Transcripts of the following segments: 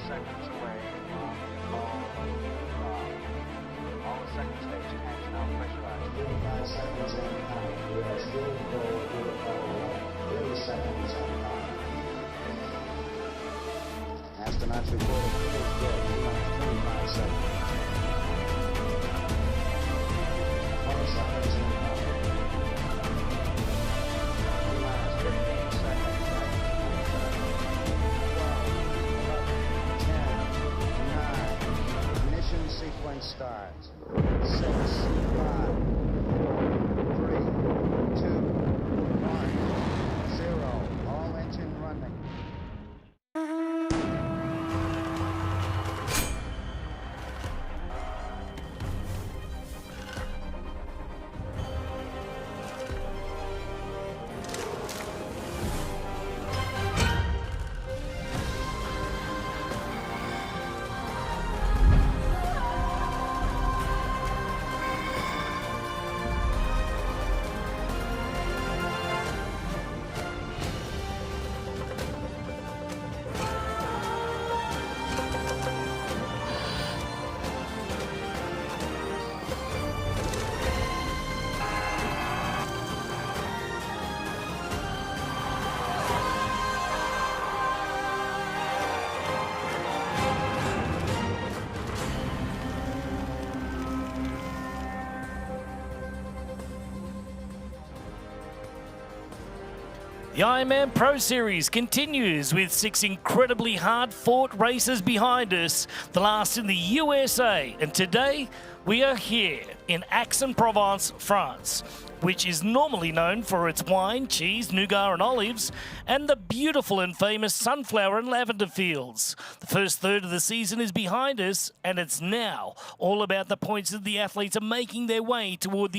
seconds away from all the second stage tanks now pressurized. 5 seconds in time. U.S. fuel goal, 30 seconds on time. Astronauts reported fuel good, 25 seconds. 20 seconds in time. 15 seconds. 12, 11, 10, 9. Ignition sequence starts. 6, 5, 4, 3, 2, 1, 0. All engine running. The Ironman Pro Series continues with 6 incredibly hard-fought races behind us, the last in the USA. And today, we are here in Aix-en-Provence, France, which is normally known for its wine, cheese, nougat and olives, and the beautiful and famous sunflower and lavender fields. The first third of the season is behind us, and it's now all about the points that the athletes are making their way toward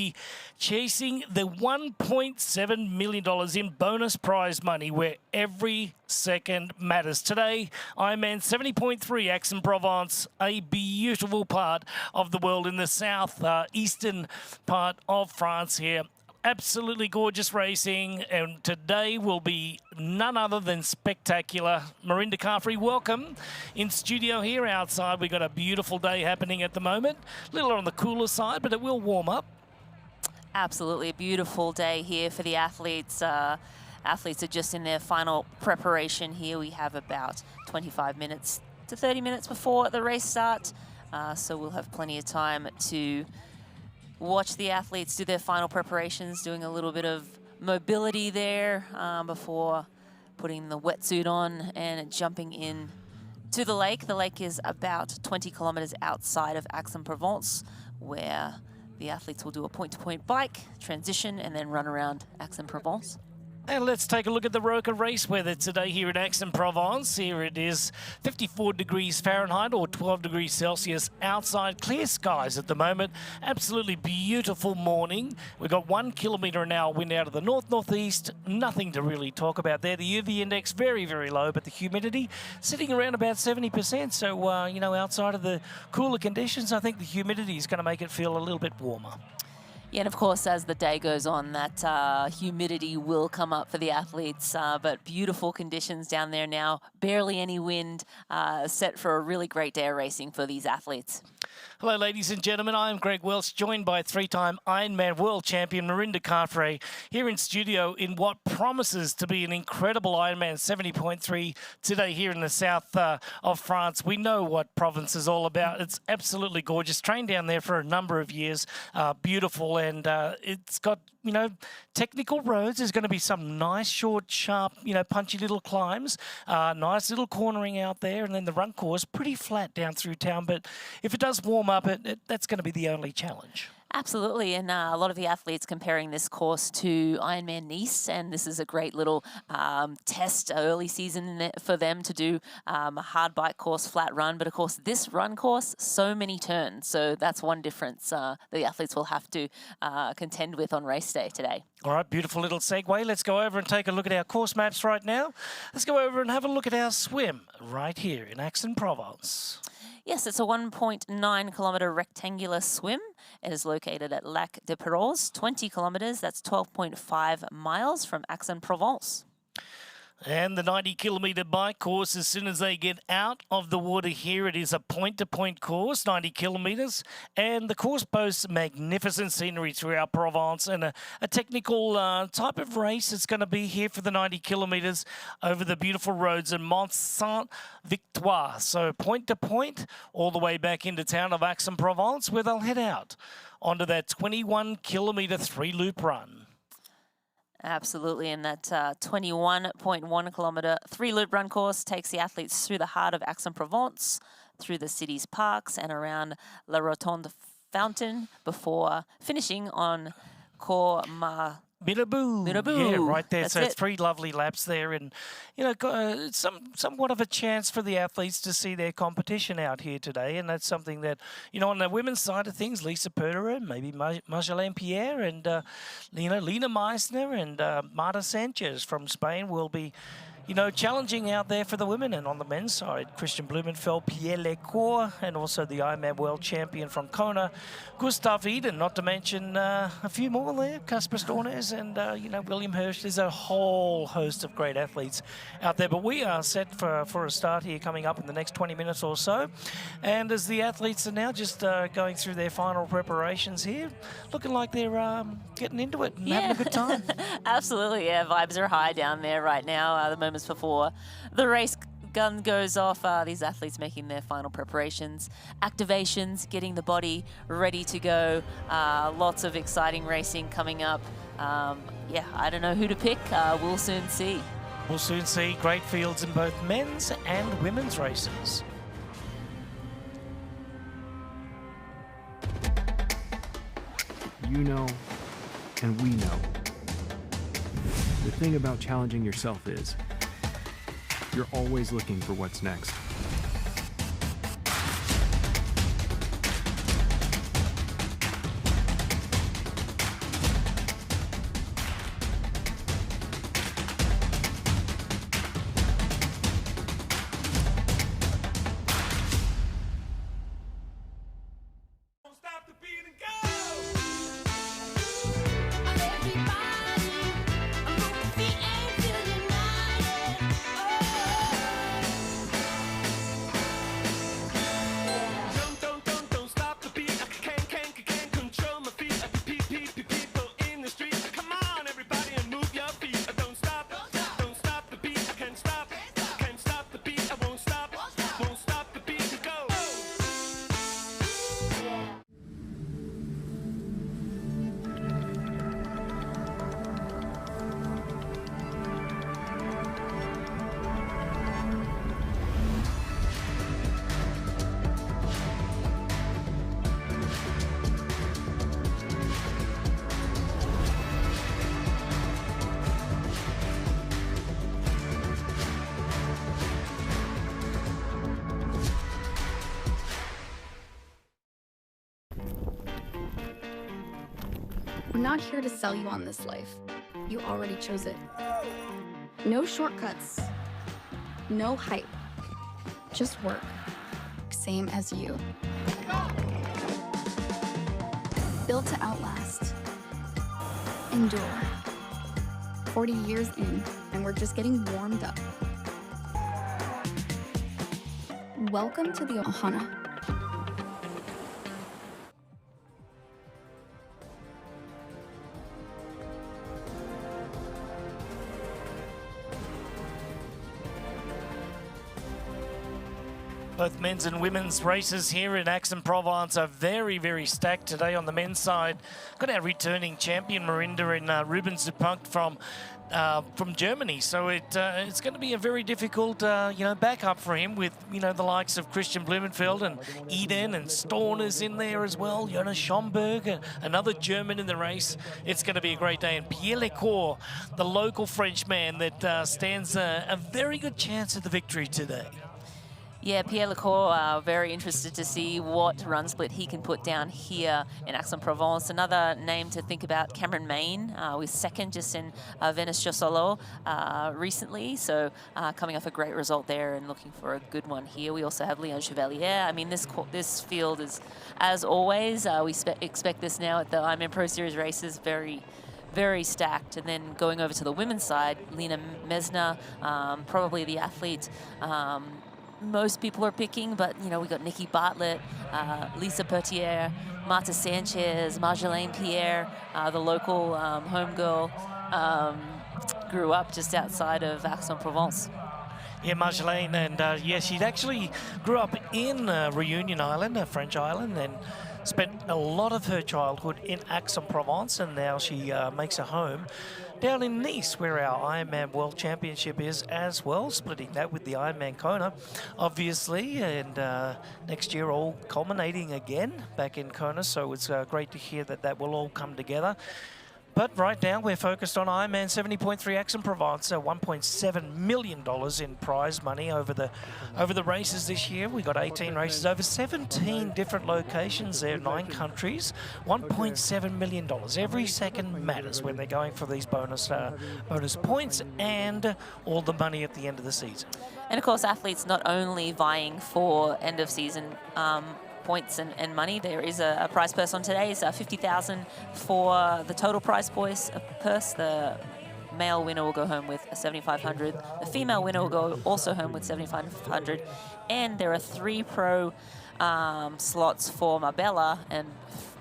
chasing the $1.7 million in bonus prize money, where every second matters. Today, Ironman 70.3 Aix-en-Provence, a beautiful part of the world in the south-eastern part of France here. Absolutely gorgeous racing, and today will be none other than spectacular. Mirinda Carfrey, welcome in studio here outside. We've got a beautiful day happening at the moment. A little on the cooler side, but it will warm up. Absolutely, a beautiful day here for the athletes. Athletes are just in their final preparation here. We have about 25 minutes to 30 minutes before the race start, so we'll have plenty of time to watch the athletes do their final preparations, doing a little bit of mobility there before putting the wetsuit on and jumping in to the lake. The lake is about 20 kilometers outside of Aix-en-Provence, where the athletes will do a point-to-point bike, transition, and then run around Aix-en-Provence. And let's take a look at the Roca race weather today here at Aix-en-Provence. Here it is 54 degrees Fahrenheit or 12 degrees Celsius outside. Clear skies at the moment. Absolutely beautiful morning. We've got 1 kilometre an hour wind out of the north-northeast. Nothing to really talk about there. The UV index very, very low, but the humidity sitting around about 70%. So, you know, outside of the cooler conditions, I think the humidity is going to make it feel a little bit warmer. Yeah, and of course, as the day goes on, that humidity will come up for the athletes, but beautiful conditions down there now, barely any wind, set for a really great day of racing for these athletes. Hello, ladies and gentlemen. I am Greg Welch, joined by 3-time Ironman World Champion Mirinda Carfrey, here in studio in what promises to be an incredible Ironman 70.3 today here in the south of France. We know what Provence is all about. It's absolutely gorgeous. Trained down there for a number of years. Beautiful, and it's got, you know, technical roads. There's going to be some nice, short, sharp, you know, punchy little climbs. Nice little cornering out there, and then the run course pretty flat down through town. But if it does warm up, that's going to be the only challenge. Absolutely, and a lot of the athletes comparing this course to Ironman Nice, and this is a great little test early season for them to do a hard bike course, flat run. But of course, this run course, so many turns, so that's one difference the athletes will have to contend with on race day today. All right, beautiful little segue. Let's go over and take a look at our course maps right now. Let's go over and have a look at our swim right here in Aix-en-Provence. Yes, it's a 1.9 kilometre rectangular swim. It is located at Lac de Perros, 20 kilometres. That's 12.5 miles from Aix-en-Provence. And the 90-kilometre bike course, as soon as they get out of the water here, it is a point-to-point course, 90 kilometres. And the course boasts magnificent scenery throughout Provence and a technical type of race it's going to be here for the 90 kilometres over the beautiful roads in Mont Saint-Victoire. So point-to-point all the way back into town of Aix-en-Provence, where they'll head out onto that 21-kilometre three-loop run. Absolutely, and that 21.1 kilometre three-loop run course takes the athletes through the heart of Aix-en-Provence, through the city's parks and around La Rotonde Fountain before finishing on Mirabeau. Mirabeau. Yeah, right there. That's so it. 3 lovely laps there, and somewhat of a chance for the athletes to see their competition out here today, and that's something that on the women's side of things, Lisa Perderer, maybe Marjolaine Pierre, and Lena Meissner and Marta Sanchez from Spain will be challenging out there for the women. And on the men's side, Christian Blumenfeld, Pierre Lecour, and also the Ironman world champion from Kona, Gustav Eden, not to mention a few more there, Casper Stornes and, William Hirsch. There's a whole host of great athletes out there. But we are set for a start here coming up in the next 20 minutes or so. And as the athletes are now just going through their final preparations here, looking like they're getting into it and having a good time. Absolutely, yeah. Vibes are high down there right now. The moments before the race gun goes off, these athletes making their final preparations, activations, getting the body ready to go. Lots of exciting racing coming up. Yeah, I don't know who to pick. We'll soon see. We'll soon see great fields in both men's and women's races. You know, and we know. The thing about challenging yourself is you're always looking for what's next. We're not here to sell you on this life. You already chose it. No shortcuts. No hype. Just work. Same as you. Built to outlast. Endure. 40 years in, and we're just getting warmed up. Welcome to the Ohana. Both men's and women's races here in Aix-en-Provence are very, very stacked today. On the men's side, got our returning champion Marinda and Ruben Zupunkt from Germany. So it's going to be a very difficult, backup for him with, the likes of Christian Blumenfeld and Eden and Stornes in there as well. Jonas Schomburg, another German in the race. It's going to be a great day. And Pierre Lecour, the local Frenchman that stands a very good chance at the victory today. Yeah, Pierre Lecour, very interested to see what run split he can put down here in Aix-en-Provence. Another name to think about, Cameron Main, was second just in Venice-Jossolo recently. So coming off a great result there and looking for a good one here. We also have Leon Chevalier. I mean, this field is, as always, we expect this now at the Ironman Pro Series races, very, very stacked. And then going over to the women's side, Lena Mesner, probably the athlete most people are picking, but you know, we got Nikki Bartlett, Lisa Pertier, Marta Sanchez, Marjolaine Pierre, the local home girl, grew up just outside of Aix-en-Provence. Yeah, Marjolaine, and yeah, she actually grew up in Reunion Island, a French island, and spent a lot of her childhood in Aix-en-Provence, and now she makes a home down in Nice, where our Ironman World Championship is as well, splitting that with the Ironman Kona, obviously, and next year all culminating again back in Kona, so it's great to hear that that will all come together. But right now we're focused on Ironman 70.3 Aix-en-Provence, $1.7 million in prize money over the races this year. We got 18 races over 17 different locations there, 9 countries, $1.7 million. Every second matters when they're going for these bonus points and all the money at the end of the season. And of course, athletes not only vying for end of season points and money. There is a prize purse on today. It's $50,000 for the total prize purse. The male winner will go home with $7,500. The female winner will go also home with $7,500. And there are 3 pro slots for Marbella, and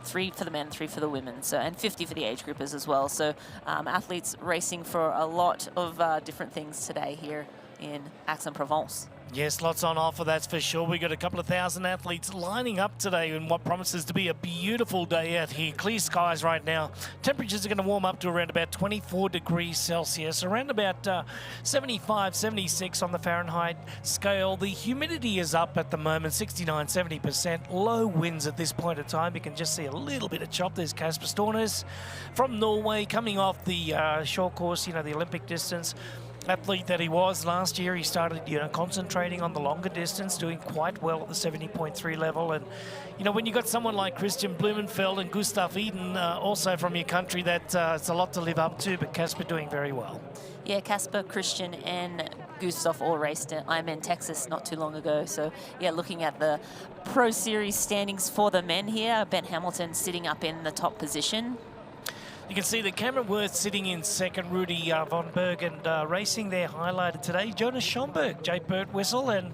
3 for the men, 3 for the women, so, and 50 for the age groupers as well. So athletes racing for a lot of different things today here in Aix-en-Provence. Yes, lots on offer, that's for sure. We got a couple of thousand athletes lining up today in what promises to be a beautiful day out here. Clear skies right now. Temperatures are going to warm up to around about 24 degrees Celsius, around about 75, 76 on the Fahrenheit scale. The humidity is up at the moment, 69, 70%. Low winds at this point in time. You can just see a little bit of chop. There's Kasper Stornes from Norway coming off the short course, you know, the Olympic distance. Athlete that he was last year, he started, you know, concentrating on the longer distance, doing quite well at the 70.3 level. And, you know, when you got someone like Christian Blumenfeld and Gustav Eden also from your country, that it's a lot to live up to, but Kasper doing very well. Yeah, Kasper, Christian and Gustav all raced at Ironman Texas not too long ago. So, yeah, looking at the Pro Series standings for the men here, Ben Hamilton sitting up in the top position. You can see the Cameron Worth sitting in second, Rudy von Berg, and racing there highlighted today, Jonas Schomburg, Jay Birtwistle, and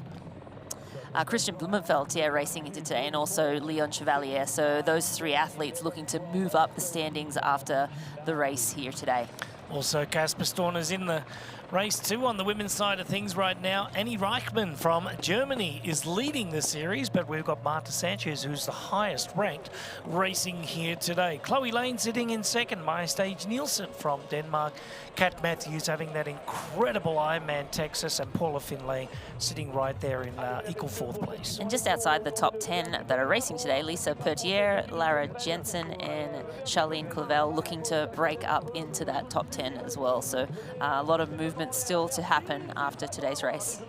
Christian Blumenfeld, yeah, racing into today, and also Leon Chevalier. So those 3 athletes looking to move up the standings after the race here today. Also, Kasper Stornes in the race too on the women's side of things right now. Annie Reichmann from Germany is leading the series, but we've got Marta Sanchez, who's the highest ranked, racing here today. Chloe Lane sitting in second. Maja Stage Nielsen from Denmark. Kat Matthews having that incredible Ironman Texas, and Paula Finlay sitting right there in equal 4th place. And just outside the top 10 that are racing today, Lisa Pertier, Lara Jensen and Charlene Clavel looking to break up into that top 10 as well. So a lot of movement still to happen after today's race.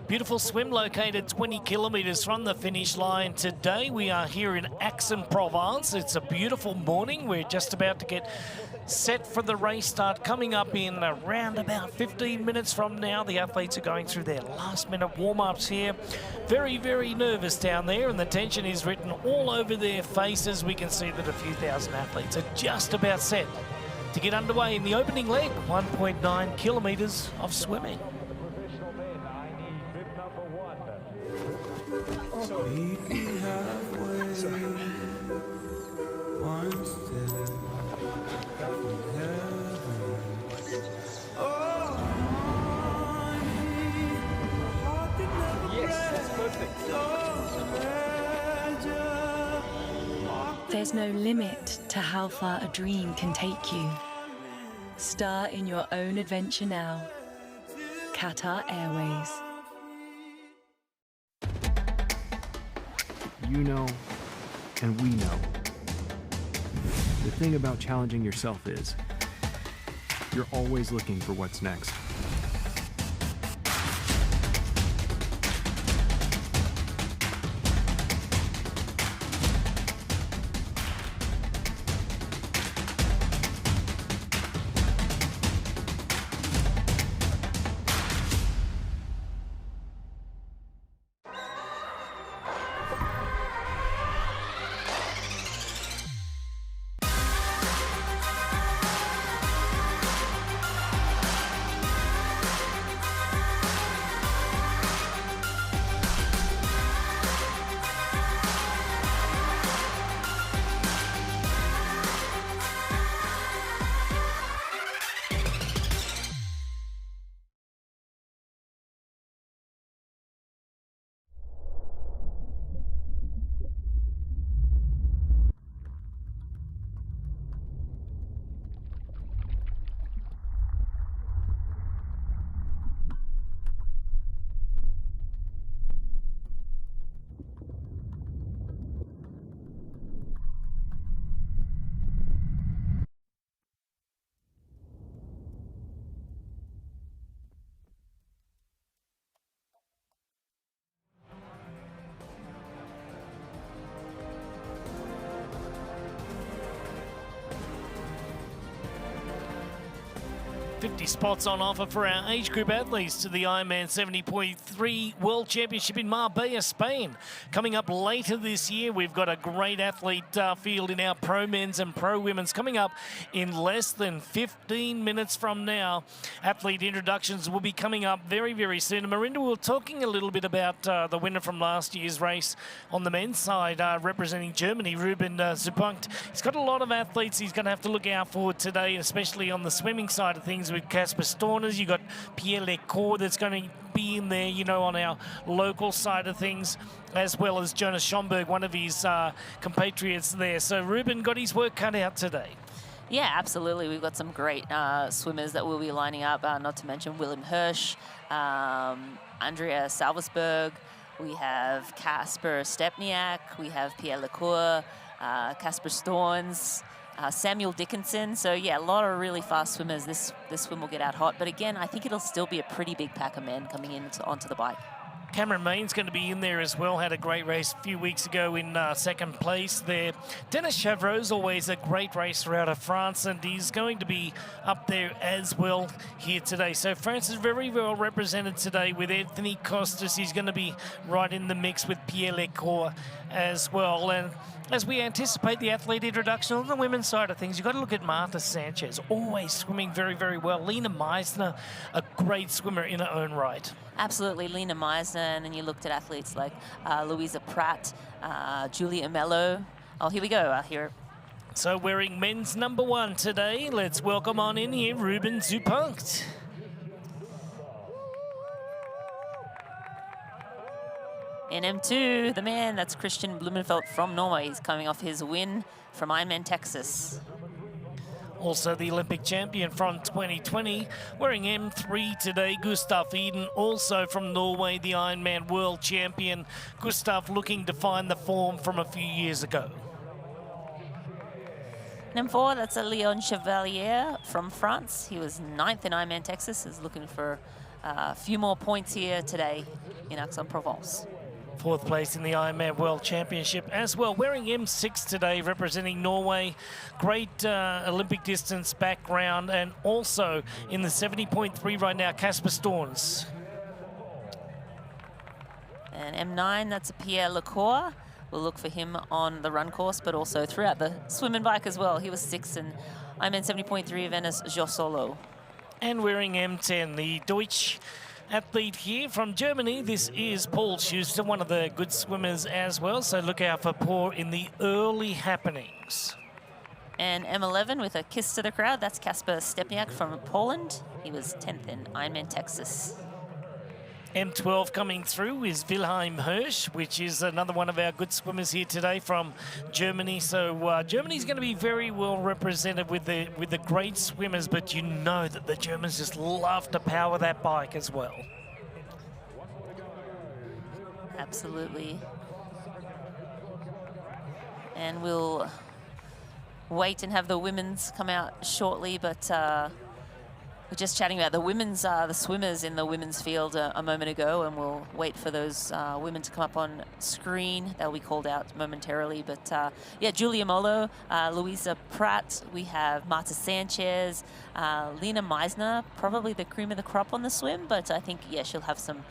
Beautiful swim located 20 kilometres from the finish line. Today we are here in Aix-en-Provence. It's a beautiful morning. We're just about to get set for the race start. Coming up in around about 15 minutes from now, the athletes are going through their last minute warm-ups here. Very, very nervous down there, and the tension is written all over their faces. We can see that a few thousand athletes are just about set to get underway in the opening leg, 1.9 kilometres of swimming. Yes, that's perfect. There's no limit to how far a dream can take you. Star in your own adventure now. Qatar Airways. You know, and we know. The thing about challenging yourself is, you're always looking for what's next. 50 spots on offer for our age group athletes to the Ironman 70.3 World Championship in Marbella, Spain. Coming up later this year, we've got a great athlete field in our pro men's and pro women's coming up in less than 15 minutes from now. Athlete introductions will be coming up very, very soon. And Marinda, we were talking a little bit about the winner from last year's race on the men's side, representing Germany, Ruben Zupunkt. He's got a lot of athletes he's going to have to look out for today, especially on the swimming side of things with Casper Storners. You've got Pierre Lecourt that's going to be in there, you know, on our local side of things, as well as Jonas Schomburg, one of his compatriots there. So Ruben got his work cut out today. Yeah, absolutely. We've got some great swimmers that will be lining up, not to mention Willem Hirsch, Andrea Salversberg. We have Casper Stepniak. We have Pierre Lecourt, Casper Storns, Samuel Dickinson. So, yeah, a lot of really fast swimmers. This swim will get out hot. But, again, I think it'll still be a pretty big pack of men coming in onto the bike. Cameron Main's going to be in there as well. Had a great race a few weeks ago in second place there. Dennis Chavreau's always a great racer out of France, and he's going to be up there as well here today. So France is very well represented today with Anthony Costas. He's going to be right in the mix with Pierre Lecourt as well. And as we anticipate the athlete introduction on the women's side of things, you've got to look at Marta Sanchez, always swimming very, very well. Lena Meisner, a great swimmer in her own right. Absolutely, Lena Meisner, and then you looked at athletes like Louisa Pratt, Julia Mello. Oh, here we go. Here. So wearing men's number 1 today, let's welcome on in here Ruben Zupunkt. In M2, the man, that's Christian Blumenfeld from Norway. He's coming off his win from Ironman Texas. Also the Olympic champion from 2020, wearing M3 today, Gustav Eden, also from Norway, the Ironman world champion. Gustav looking to find the form from a few years ago. M4, that's a Leon Chevalier from France. He was 9th in Ironman Texas, is looking for a few more points here today in Aix-en-Provence. 4th place in the Ironman World Championship as well. Wearing M6 today, representing Norway. Great Olympic distance background, and also in the 70.3 right now, Casper Storns. And M9, that's a Pierre Lecourt. We'll look for him on the run course, but also throughout the swim and bike as well. He was 6th in Ironman 70.3 Venice Jossolo. And wearing M10, the Deutsch athlete here from Germany. This is Paul Schuster, one of the good swimmers as well, so look out for Paul in the early happenings. And M11 with a kiss to the crowd, that's Kasper Stepniak from Poland. He was 10th in Ironman Texas. M12 coming through is Wilhelm Hirsch, which is another one of our good swimmers here today from Germany. So Germany's going to be very well represented with the great swimmers, but you know that the Germans just love to power that bike as well. Absolutely. And we'll wait and have the women's come out shortly, but we're just chatting about the women's, the swimmers in the women's field a moment ago, and we'll wait for those women to come up on screen. They'll be called out momentarily. But yeah, Julia Molo, Louisa Pratt, we have Marta Sanchez, Lena Meisner, probably the cream of the crop on the swim, but I think, yeah, she'll have some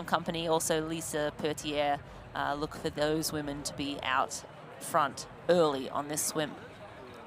company. Also Lisa Pertier, look for those women to be out front early on this swim.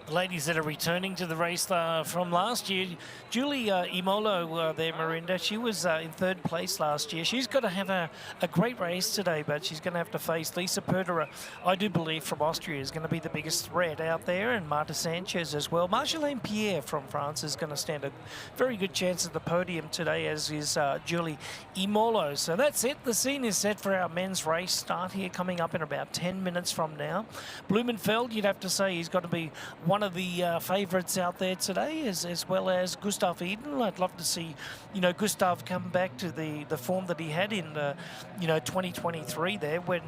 The ladies that are returning to the race from last year, Julie Imolo there, Marinda, she was in 3rd place last year. She's got to have a great race today, but she's going to have to face Lisa Perderer, I do believe, from Austria, is going to be the biggest threat out there, and Marta Sanchez as well. Marjolaine Pierre from France is going to stand a very good chance at the podium today, as is Julie Imolo. So that's it. The scene is set for our men's race start here, coming up in about 10 minutes from now. Blumenfeld, you'd have to say he's got to be one of the favourites out there today, as well as Gustav Eden. I'd love to see, you know, Gustav come back to the form that he had in, 2023 there, when,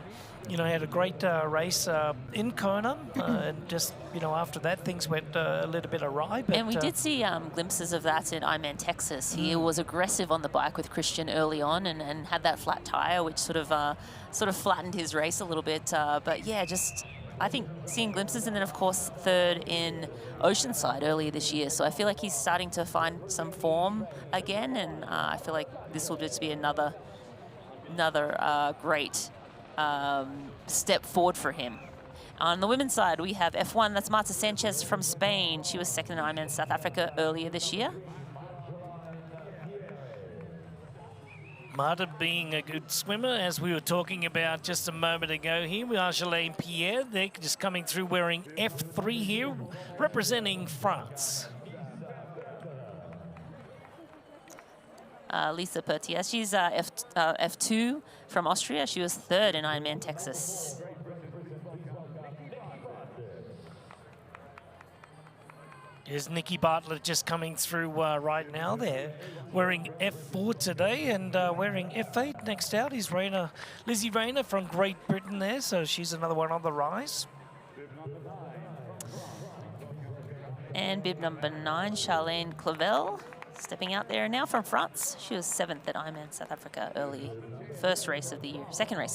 you know, he had a great race in Kona, and just, you know, after that things went a little bit awry. But, and we did see glimpses of that in Ironman Texas. He was aggressive on the bike with Christian early on, and had that flat tyre, which sort of flattened his race a little bit. But yeah, just I think, seeing glimpses, and then of course third in Oceanside earlier this year. So I feel like he's starting to find some form again, and I feel like this will just be another great step forward for him. On the women's side, we have F1, that's Marta Sanchez from Spain. She was second in Ironman South Africa earlier this year. Marta being a good swimmer, as we were talking about just a moment ago here with Argeline Pierre. They're just coming through wearing F3 here, representing France. Lisa Pertier, she's F2 from Austria. She was third in Ironman Texas. Here's Nikki Bartlett just coming through right now. They're wearing F4 today and wearing F8 next out is Lizzie Rayner from Great Britain there, so she's another one on the rise. And bib number 9, Charlene Clavel, stepping out there now from France. She was 7th at Ironman South Africa early, second race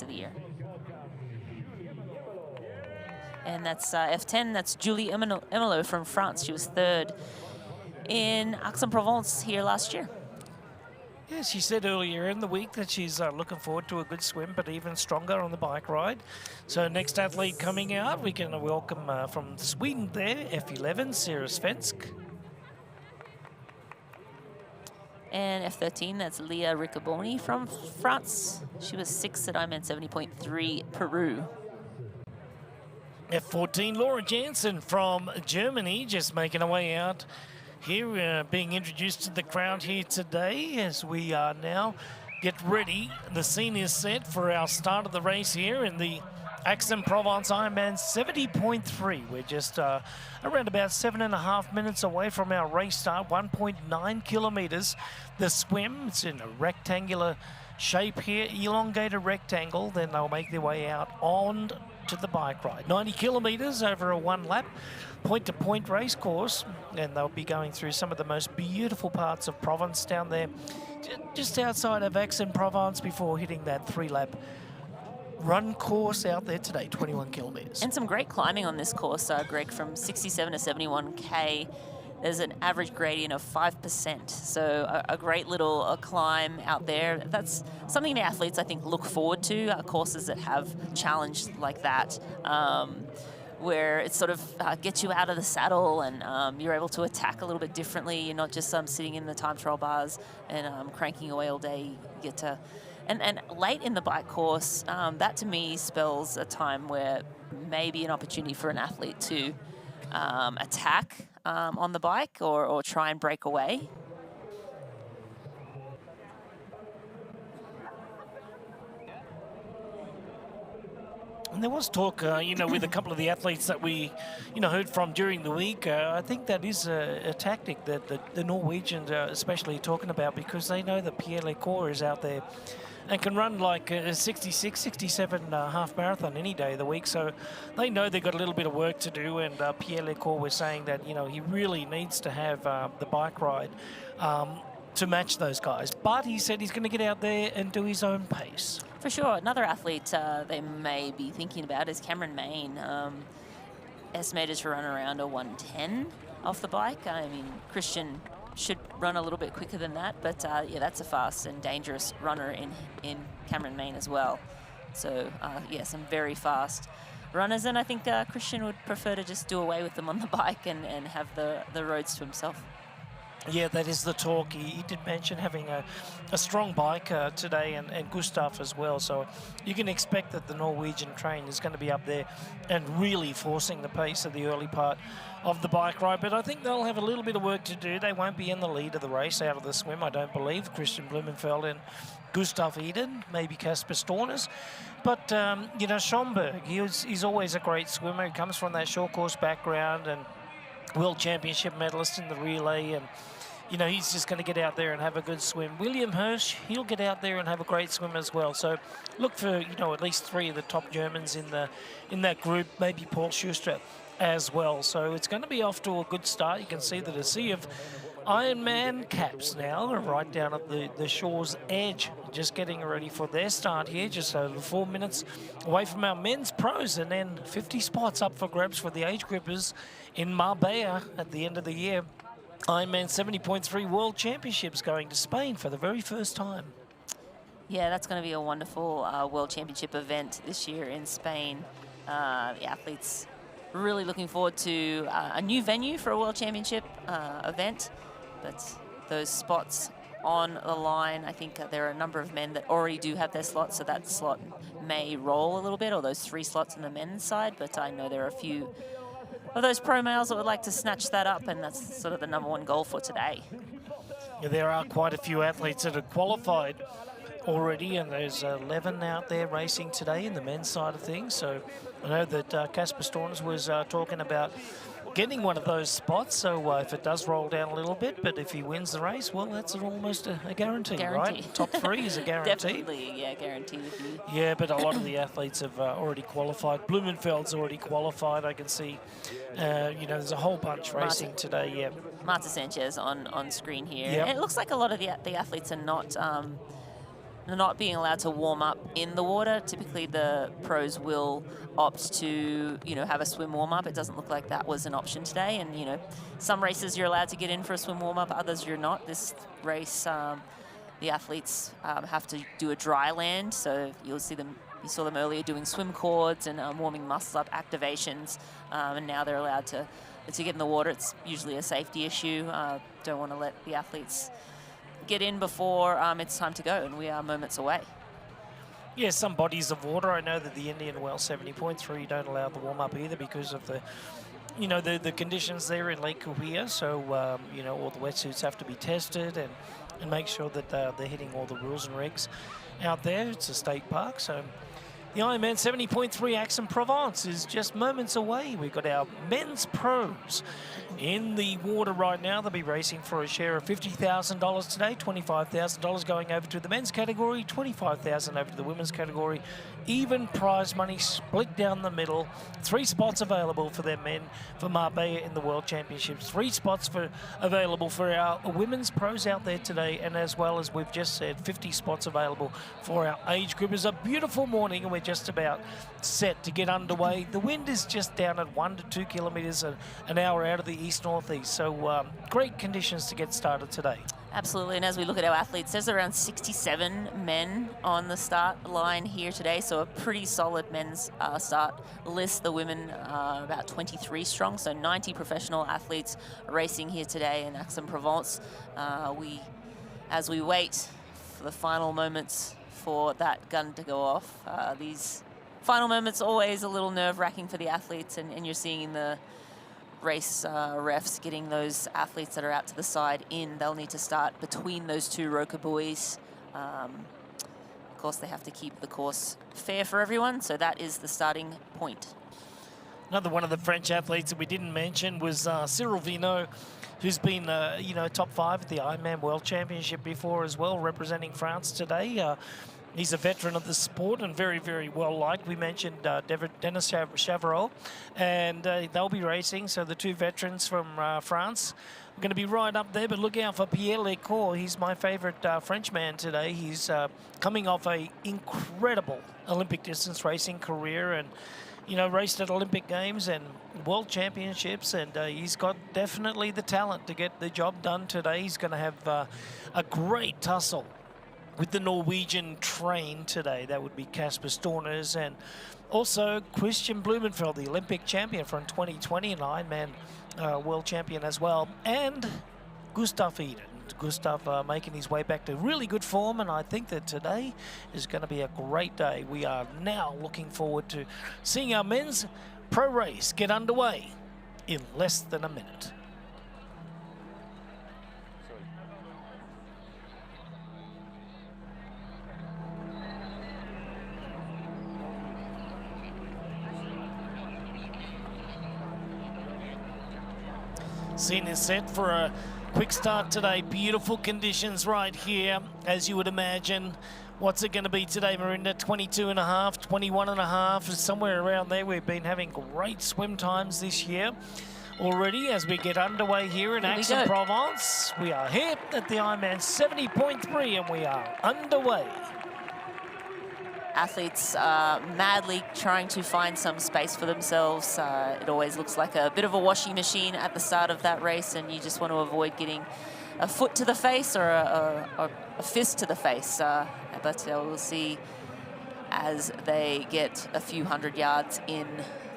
of the year. And that's F10, that's Julie Emelot from France. She was 3rd in Aix-en-Provence here last year. Yeah, she said earlier in the week that she's looking forward to a good swim, but even stronger on the bike ride. So next athlete coming out, we can welcome from Sweden there, F11, Sarah Svensk. And F13, that's Leah Riccoboni from France. She was 6th at Ironman 70.3, Peru. F14, Laura Jansen from Germany, just making her way out here, being introduced to the crowd here today as we are now get ready. The scene is set for our start of the race here in the Aix-en-Provence Ironman 70.3. We're just around about 7.5 minutes away from our race start, 1.9 kilometers. The swim, it's in a rectangular shape here, elongated rectangle. Then they'll make their way out on to the bike ride. 90 kilometers over a 1 lap, point-to-point race course, and they'll be going through some of the most beautiful parts of Provence down there, just outside of Aix-en-Provence before hitting that 3-lap run course out there today, 21 kilometers. And some great climbing on this course, Greg, from 67 to 71K. There's an average gradient of 5%, so a great little climb out there. That's something the athletes, I think, look forward to, courses that have challenge like that, where it sort of gets you out of the saddle and you're able to attack a little bit differently. You're not just sitting in the time trial bars and cranking away all day. You get to, and late in the bike course, that to me spells a time where maybe an opportunity for an athlete to attack on the bike or try and break away. And there was talk, with a couple of the athletes that we, heard from during the week. I think that is a tactic that the Norwegians are especially talking about, because they know that Pierre Lecour is out there and can run like a 66, 67 half marathon any day of the week. So they know they've got a little bit of work to do. And Pierre Lecour was saying that, he really needs to have the bike ride to match those guys. But he said he's going to get out there and do his own pace. For sure. Another athlete they may be thinking about is Cameron Main. Estimated to run around a 110 off the bike. I mean, Christian should run a little bit quicker than that, but yeah, that's a fast and dangerous runner in Cameron Main as well. So yeah, some very fast runners, and I think Christian would prefer to just do away with them on the bike and have the roads to himself. Yeah, that is the talk. He did mention having a strong bike today, and Gustav as well. So you can expect that the Norwegian train is going to be up there and really forcing the pace of the early part of the bike ride. But I think they'll have a little bit of work to do. They won't be in the lead of the race out of the swim, I don't believe. Christian Blumenfeld and Gustav Eden, maybe Kasper Stornes. But, Schomburg, he's always a great swimmer. He comes from that short course background and World Championship medalist in the relay, and he's just going to get out there and have a good swim. William Hirsch, he'll get out there and have a great swim as well. So look for, at least 3 of the top Germans in that group, maybe Paul Schuster as well. So it's going to be off to a good start. You can see that a sea of Ironman caps now are right down at the shore's edge, just getting ready for their start here, just over 4 minutes away from our men's pros, and then 50 spots up for grabs for the age groupers in Marbella at the end of the year. Ironman 70.3 World Championships going to Spain for the very first time. Yeah, that's going to be a wonderful World Championship event this year in Spain. The athletes really looking forward to a new venue for a World Championship event. But those spots on the line, I think there are a number of men that already do have their slots, so that slot may roll a little bit, or those 3 slots on the men's side. But I know there are a few of those pro males that would like to snatch that up, and that's sort of the #1 goal for today. Yeah, there are quite a few athletes that are qualified already, and there's 11 out there racing today in the men's side of things. So I know that Casper Storms was talking about getting one of those spots, so if it does roll down a little bit, but if he wins the race, well, that's almost a guarantee, right? Top 3 is a guarantee. Definitely, yeah, guaranteed. Yeah, but a lot of the athletes have already qualified. Blumenfeld's already qualified. I can see, you know, there's a whole bunch racing today, yeah. Marta Sanchez on screen here. Yep. And it looks like a lot of the athletes are not being allowed to warm up in the water. Typically the pros will opt to, you know, have a swim warm up. It doesn't look like that was an option today. And, you know, some races you're allowed to get in for a swim warm up, others you're not. This race, the athletes have to do a dry land. So you'll see them, you saw them earlier doing swim cords and warming muscle up activations. And now they're allowed to get in the water. It's usually a safety issue. Don't want to let the athletes get in before it's time to go, and we are moments away. Yeah, some bodies of water. I know that the Indian Well 70.3 don't allow the warm-up either because of the, you know, the conditions there in Lake Kuhia. So, you know, all the wetsuits have to be tested and make sure that they're hitting all the rules and regs out there. It's a state park, so the Ironman 70.3 Aix-en-Provence is just moments away. We've got our men's pros in the water right now. They'll be racing for a share of $50,000 today, $25,000 going over to the men's category, $25,000 over to the women's category. Even prize money split down the middle. 3 spots available for their men for Marbella in the World Championships. 3 spots available for our women's pros out there today, and as well as we've just said, 50 spots available for our age group. It's a beautiful morning, and we're just about set to get underway. The wind is just down at 1 to 2 kilometres an hour out of the east-northeast, so great conditions to get started today. Absolutely, and as we look at our athletes, there's around 67 men on the start line here today, so a pretty solid men's start list. The women are about 23 strong, so 90 professional athletes racing here today in Aix-en-Provence. As we wait for the final moments for that gun to go off, these final moments always a little nerve-wracking for the athletes, and you're seeing the race refs getting those athletes that are out to the side in. They'll need to start between those 2 roker buoys. Of course, they have to keep the course fair for everyone, so that is the starting point. Another one of the French athletes that we didn't mention was Cyril Vignot, who's been, you know, top 5 at the Ironman World Championship before as well, representing France today. He's a veteran of the sport and very, very well liked. We mentioned Denis Chavarot, and they'll be racing. So the 2 veterans from France are going to be right up there. But look out for Pierre Lecourt. He's my favourite Frenchman today. He's coming off a incredible Olympic distance racing career, and you know, raced at Olympic Games and World Championships, and he's got definitely the talent to get the job done today. He's going to have a great tussle with the Norwegian train today. That would be Casper Stornes, and also Christian Blumenfeld, the Olympic champion from 2020 and Ironman world champion as well, and Gustav Iden. Gustav making his way back to really good form, and I think that today is going to be a great day. We are now looking forward to seeing our men's pro race get underway in less than a minute. Scene is set for a quick start today. Beautiful conditions right here, as you would imagine. What's it going to be today, Marinda? 22.5, 21.5, somewhere around there. We've been having great swim times this year. already as we get underway here in Aix-en-Provence. We are here at the IRONMAN 70.3 and we are underway. Athletes madly trying to find some space for themselves. It always looks like a bit of a washing machine at the start of that race, and you just want to avoid getting a foot to the face or a fist to the face. But we'll see as they get a few hundred yards in,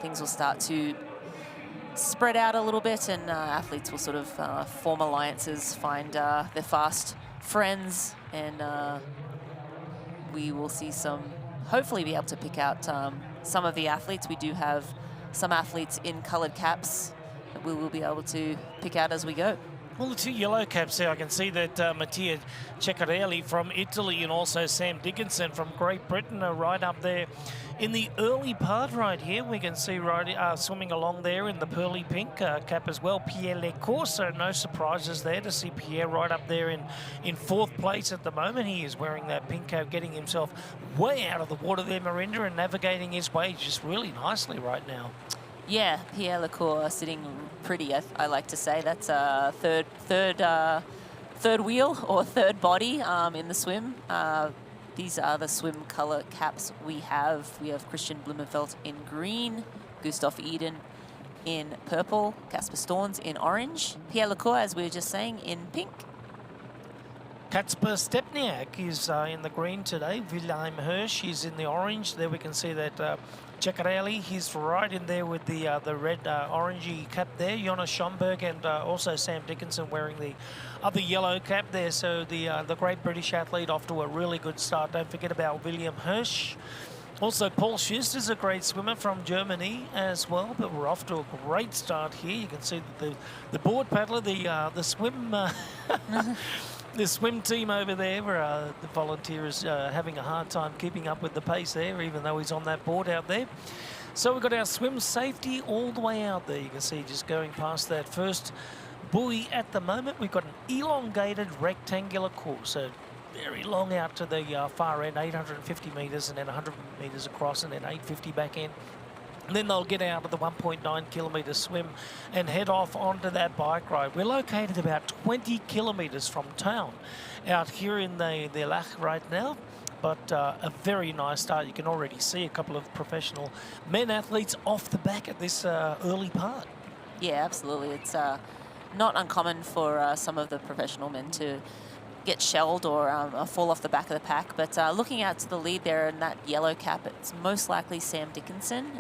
things will start to spread out a little bit, and athletes will sort of form alliances, find their fast friends, and we will see hopefully be able to pick out some of the athletes. We do have some athletes in coloured caps that we will be able to pick out as we go. Well, the two yellow caps there, I can see that Mattia Ceccarelli from Italy and also Sam Dickinson from Great Britain are right up there. In the early part right here, we can see swimming along there in the pearly pink cap as well, Pierre Lecourt. So no surprises there to see Pierre right up there in fourth place at the moment. He is wearing that pink cap, getting himself way out of the water there, Marinda, and navigating his way just really nicely right now. Yeah, Pierre Lecourt sitting pretty, I like to say. That's third wheel or third body in the swim. These are the swim colour caps we have. We have Christian Blumenfeld in green, Gustav Eden in purple, Casper Storns in orange, Pierre Lecourt, as we were just saying, in pink. Kacper Stepniak is in the green today. Wilhelm Hirsch is in the orange. There we can see that Ceccarelli, he's right in there with the red orangey cap there. Jonas Schomburg and also Sam Dickinson wearing the other yellow cap there. So the great British athlete off to a really good start. Don't forget about William Hirsch. Also, Paul Schuster is a great swimmer from Germany as well, but we're off to a great start here. You can see that the board paddler, the swim... The swim team over there, where the volunteer is having a hard time keeping up with the pace there, even though he's on that board out there. So we've got our swim safety all the way out there. You can see just going past that first buoy at the moment. We've got an elongated rectangular course, so very long out to the far end, 850 metres and then 100 metres across and then 850 back in. And then they'll get out of the 1.9 kilometre swim and head off onto that bike ride. We're located about 20 kilometres from town out here in the Lach right now. But a very nice start. You can already see a couple of professional men athletes off the back at this early part. Yeah, absolutely. It's not uncommon for some of the professional men to get shelled or fall off the back of the pack, but looking out to the lead there in that yellow cap, it's most likely Sam Dickinson.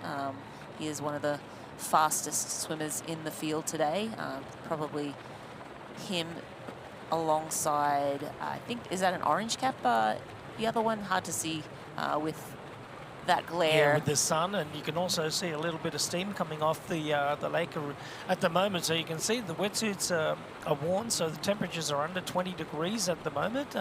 He is one of the fastest swimmers in the field today. Probably him alongside, I think, is that an orange cap? The other one, hard to see with that glare. Yeah, with the sun, and you can also see a little bit of steam coming off the lake at the moment. So you can see the wetsuits are worn, so the temperatures are under 20 degrees at the moment,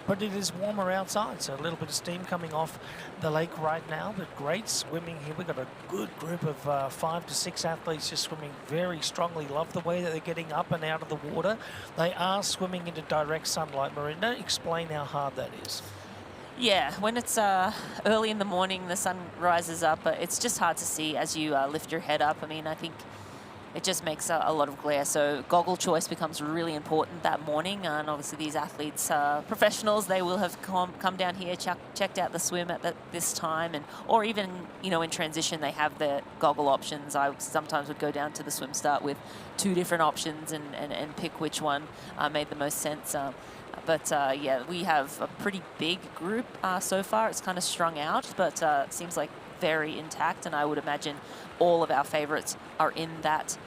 but it is warmer outside, so a little bit of steam coming off the lake right now. But great swimming here. We've got a good group of 5 to 6 athletes just swimming very strongly. Love the way that they're getting up and out of the water. They are swimming into direct sunlight. Marinda, explain how hard that is. Yeah, when it's early in the morning, the sun rises up, but it's just hard to see as you lift your head up. I mean, I think it just makes a lot of glare. So goggle choice becomes really important that morning. And obviously these athletes, professionals, they will have come down here, checked out the swim at this time, or even, you know, in transition, they have the goggle options. I sometimes would go down to the swim start with 2 different options and pick which one made the most sense. But yeah, we have a pretty big group so far. It's kind of strung out, but it seems like very intact. And I would imagine all of our favorites are in that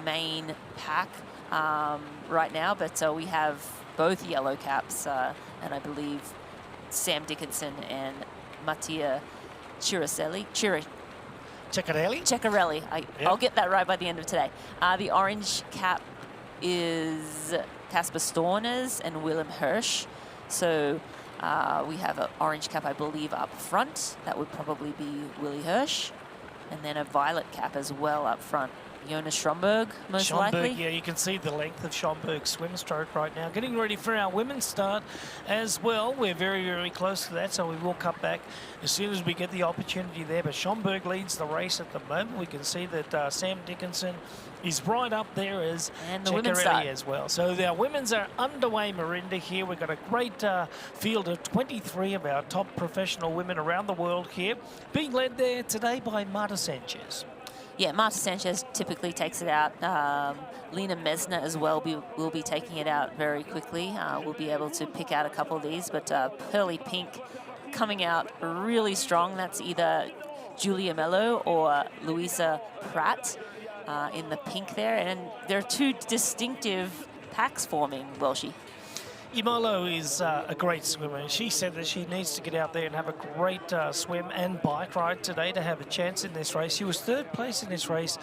main pack right now. But we have both yellow caps, and I believe Sam Dickinson and Mattia Ceccarelli. I'll get that right by the end of today. The orange cap is Casper Stornes and Willem Hirsch. So we have an orange cap, I believe, up front. That would probably be Willie Hirsch. And then a violet cap as well up front Jonas Stromberg, most likely. Yeah, you can see the length of Schomburg's swim stroke right now. Getting ready for our women's start as well. We're very, very close to that, so we will cut back as soon as we get the opportunity there. But Schomburg leads the race at the moment. We can see that Sam Dickinson is right up there as and the women's start as well. So our women's are underway, Marinda, here. We've got a great field of 23 of our top professional women around the world here, being led there today by Marta Sanchez. Yeah, Marta Sanchez typically takes it out. Lena Mesner as well will be taking it out very quickly. We'll be able to pick out a couple of these, but Pearly Pink coming out really strong. That's either Julia Mello or Louisa Pratt in the pink there. And there are two distinctive packs forming, Welshie. Imolo is a great swimmer. She said that she needs to get out there and have a great swim and bike ride today to have a chance in this race. She was third place in this race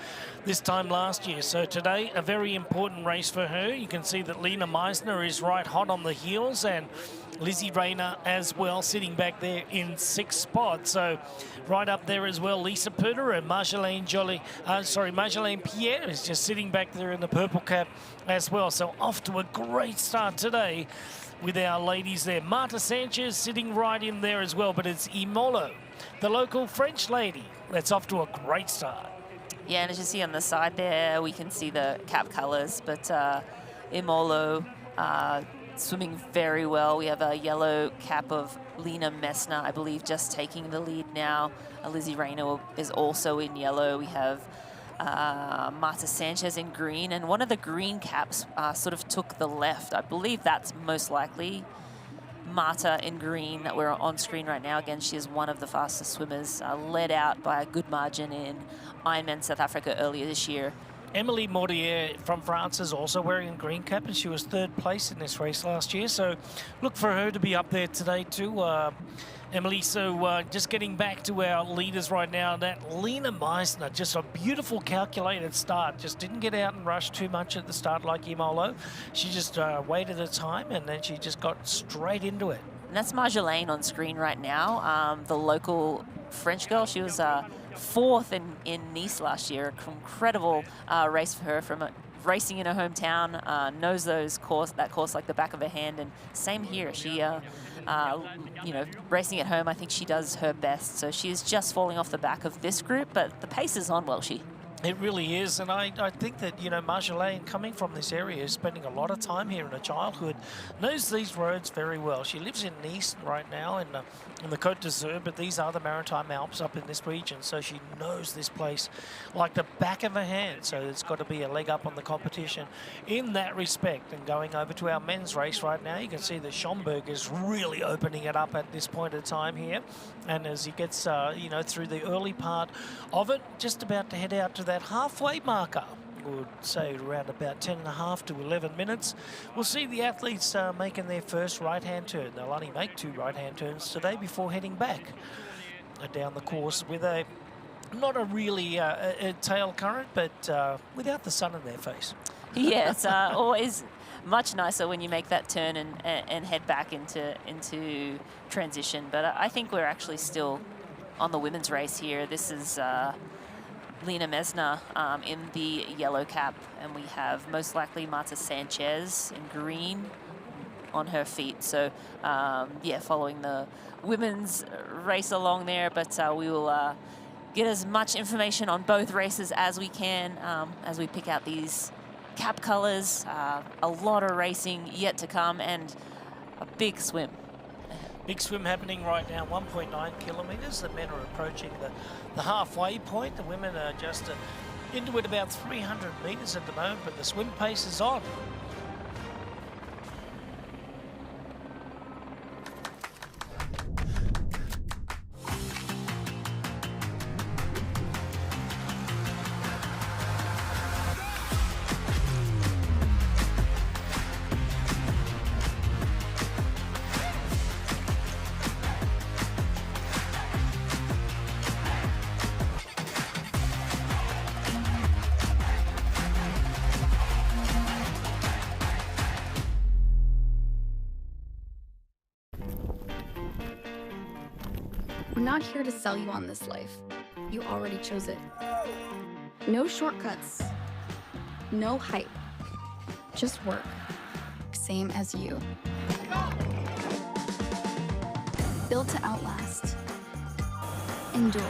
this time last year. So today, a very important race for her. You can see that Lena Meisner is right hot on the heels, and Lizzie Rayner as well, sitting back there in 6th spot. So right up there as well, Lisa Puder and Marjolaine Pierre is just sitting back there in the purple cap as well. So off to a great start today with our ladies there. Marta Sanchez sitting right in there as well, but it's Imolo, the local French lady, that's off to a great start. Yeah, and as you see on the side there, we can see the cap colors, but Imolo swimming very well. We have a yellow cap of Lena Messner, I believe, just taking the lead now. Lizzie Rayner is also in yellow. We have Marta Sanchez in green, and one of the green caps sort of took the left. I believe that's most likely Marta in green that we're on screen right now. Again, she is one of the fastest swimmers, led out by a good margin in Ironman South Africa earlier this year. Emily Mortier from France is also wearing a green cap, and she was third place in this race last year. So look for her to be up there today too, Emily. So just getting back to our leaders right now, that Lena Meisner, just a beautiful calculated start. Just didn't get out and rush too much at the start like Imolo. She just waited her time, and then she just got straight into it. And that's Marjolaine on screen right now, the local French girl. She was 4th in Nice last year. Incredible race for her from racing in her hometown. Knows that course like the back of her hand. And same here. She, racing at home, I think she does her best. So she is just falling off the back of this group, but the pace is on, Welshie. It really is, and I think that, Marjolaine, coming from this area, is spending a lot of time here in her childhood, knows these roads very well. She lives in Nice right now in the Côte d'Azur, but these are the Maritime Alps up in this region, so she knows this place like the back of her hand, so it's got to be a leg up on the competition in that respect. And going over to our men's race right now, you can see that Schomburg is really opening it up at this point of time here, and as he gets, through the early part of it, just about to head out to that halfway marker, would say around about 10.5 to 11 minutes. We'll see the athletes making their first right-hand turn. They'll only make 2 right-hand turns today before heading back down the course with not a really a tail current, but without the sun in their face. Yeah, it's always much nicer when you make that turn and head back into transition. But I think we're actually still on the women's race here. This is Lena Mesner in the yellow cap, and we have most likely Marta Sanchez in green on her feet. So following the women's race along there, but we will get as much information on both races as we can as we pick out these cap colors. A lot of racing yet to come, and a big swim. Big swim happening right now, 1.9 kilometres. The men are approaching the halfway point. The women are just into it about 300 metres at the moment, but the swim pace is on. We're not here to sell you on this life. You already chose it. No shortcuts, no hype, just work, same as you. Built to outlast, endure.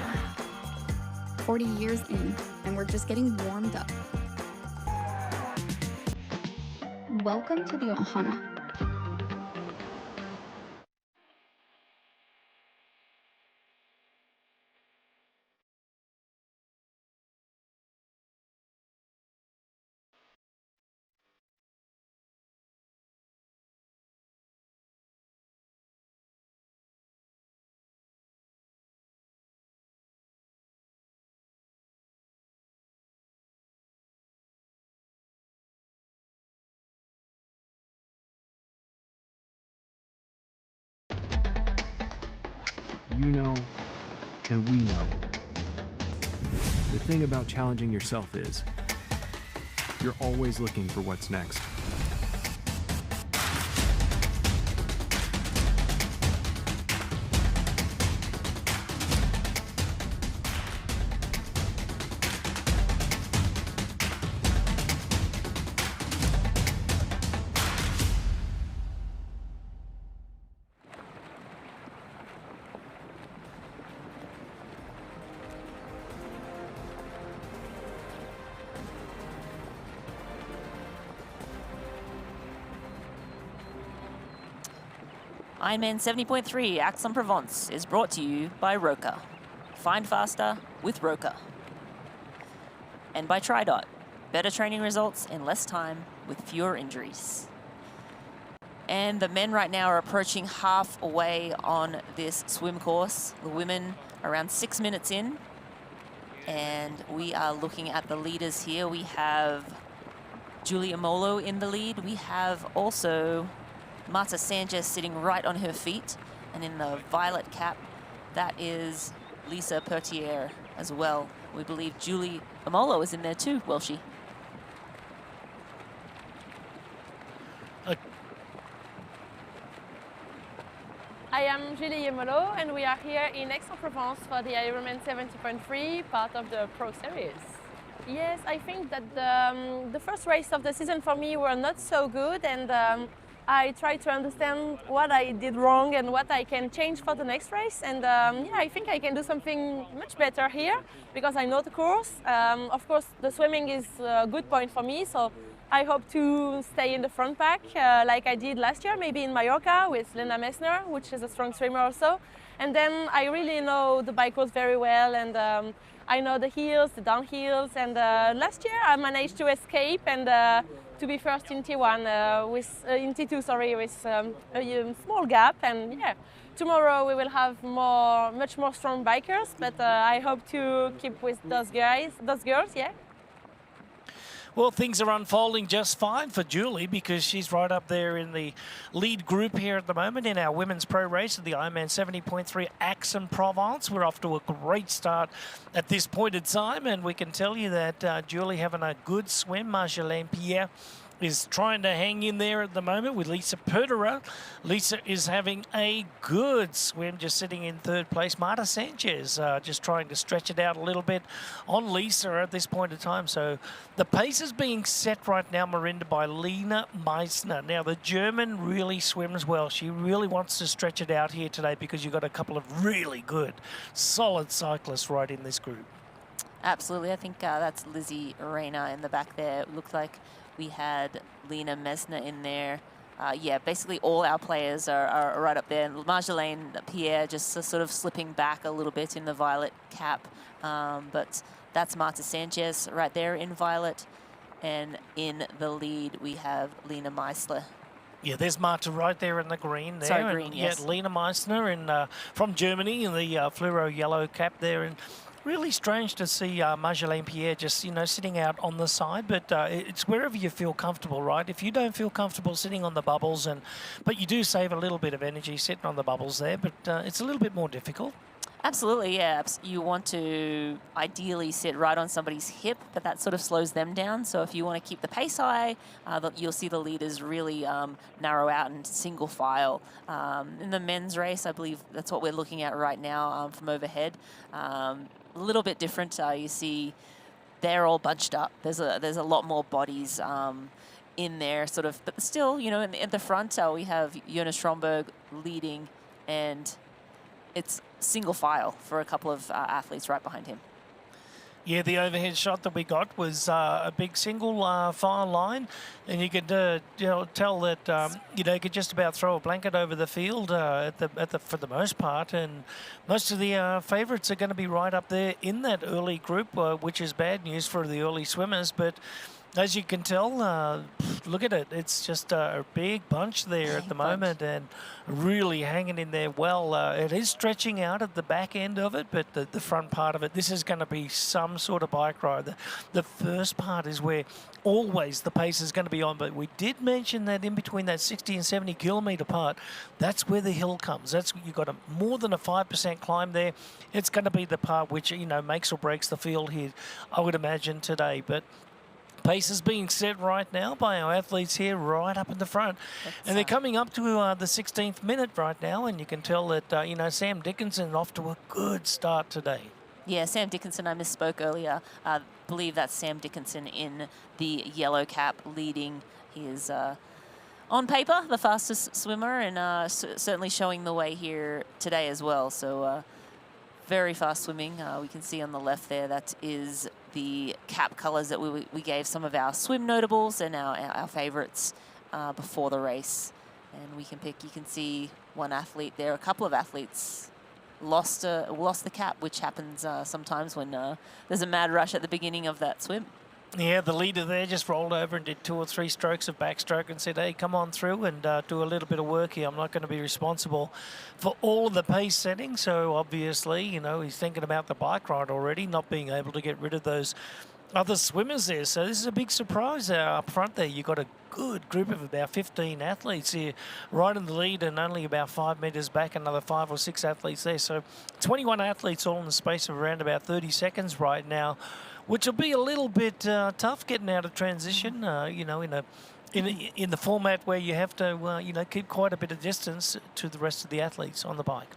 40 years in, and we're just getting warmed up. Welcome to the Ohana. You know, and we know. The thing about challenging yourself is, you're always looking for what's next. IRONMAN 70.3 Aix-en-Provence is brought to you by Roka. Find faster with Roka. And by TriDot. Better training results in less time with fewer injuries. And the men right now are approaching halfway on this swim course. The women around 6 minutes in. And we are looking at the leaders here. We have Julie Amolo in the lead. We have also Marta Sanchez sitting right on her feet. And in the violet cap, that is Lisa Pertier as well. We believe Julie Amolo is in there too, Welshie. I am Julie Yemolo, and we are here in Aix-en-Provence for the IRONMAN 70.3, part of the Pro Series. Yes, I think that the first race of the season for me were not so good, and I tried to understand what I did wrong and what I can change for the next race. And yeah, I think I can do something much better here because I know the course. Of course, the swimming is a good point for me, so I hope to stay in the front pack like I did last year, maybe in Mallorca with Lena Messner, which is a strong swimmer also. And then I really know the bike course very well, and I know the hills, the downhills, and last year I managed to escape and to be first in T1 in T2, sorry, with a small gap. And yeah, tomorrow we will have much more strong bikers, but I hope to keep with those girls, yeah. Well, things are unfolding just fine for Julie because she's right up there in the lead group here at the moment in our women's pro race of the IRONMAN 70.3 Aix-en-Provence. We're off to a great start at this point in time, and we can tell you that Julie having a good swim. Marjolaine Pierre is trying to hang in there at the moment with Lisa Pertera. Lisa is having a good swim, just sitting in third place. Marta Sanchez just trying to stretch it out a little bit on Lisa at this point in time. So the pace is being set right now, Marinda, by Lena Meissner. Now, the German really swims well. She really wants to stretch it out here today because you've got a couple of really good, solid cyclists right in this group. Absolutely. I think that's Lizzie Arena in the back there. It looked like we had Lena Messner in there. Yeah, basically all our players are right up there. Marjolaine Pierre just sort of slipping back a little bit in the violet cap. But that's Marta Sanchez right there in violet. And in the lead, we have Lena Meissner. Yeah, there's Marta right there in the green there. Sorry, green, yes. Yeah, Lena Meissner from Germany in the fluoro yellow cap there. And really strange to see Marjolaine Pierre just, sitting out on the side, but it's wherever you feel comfortable, right? If you don't feel comfortable sitting on the bubbles, but you do save a little bit of energy sitting on the bubbles there, but it's a little bit more difficult. Absolutely, yeah. You want to ideally sit right on somebody's hip, but that sort of slows them down. So if you want to keep the pace high, you'll see the leaders really narrow out in single file. In the men's race, I believe that's what we're looking at right now from overhead. A little bit different. You see they're all bunched up. There's a lot more bodies in there, sort of, but still, you know, in the front we have Jonas Stromberg leading, and it's single file for a couple of athletes right behind him. Yeah, the overhead shot that we got was a big single file line, and you could tell that you could just about throw a blanket over the field for the most part, and most of the favourites are going to be right up there in that early group, which is bad news for the early swimmers, but. As you can tell, look at it. It's just a big bunch there at the moment and really hanging in there well. It is stretching out at the back end of it, but the front part of it, this is going to be some sort of bike ride. The first part is where always the pace is going to be on, but we did mention that in between that 60 and 70 kilometre part, that's where the hill comes. You've got more than a 5% climb there. It's going to be the part which, makes or breaks the field here, I would imagine, today. But pace is being set right now by our athletes here right up in the front. And they're coming up to the 16th minute right now, and you can tell that, Sam Dickinson off to a good start today. Yeah, Sam Dickinson, I misspoke earlier. I believe that's Sam Dickinson in the yellow cap leading. He is, on paper, the fastest swimmer, and certainly showing the way here today as well. So very fast swimming. We can see on the left there, that is the cap colours that we gave some of our swim notables and our favourites before the race. And we can pick, you can see one athlete there, a couple of athletes lost the cap, which happens sometimes when there's a mad rush at the beginning of that swim. Yeah, the leader there just rolled over and did 2 or 3 strokes of backstroke and said, hey, come on through and do a little bit of work here. I'm not going to be responsible for all of the pace setting. So obviously, he's thinking about the bike ride already, not being able to get rid of those other swimmers there. So this is a big surprise up front there. You've got a good group of about 15 athletes here right in the lead, and only about 5 metres back, another 5 or 6 athletes there. So 21 athletes all in the space of around about 30 seconds right now, which will be a little bit tough getting out of transition, in the format where you have to, keep quite a bit of distance to the rest of the athletes on the bike.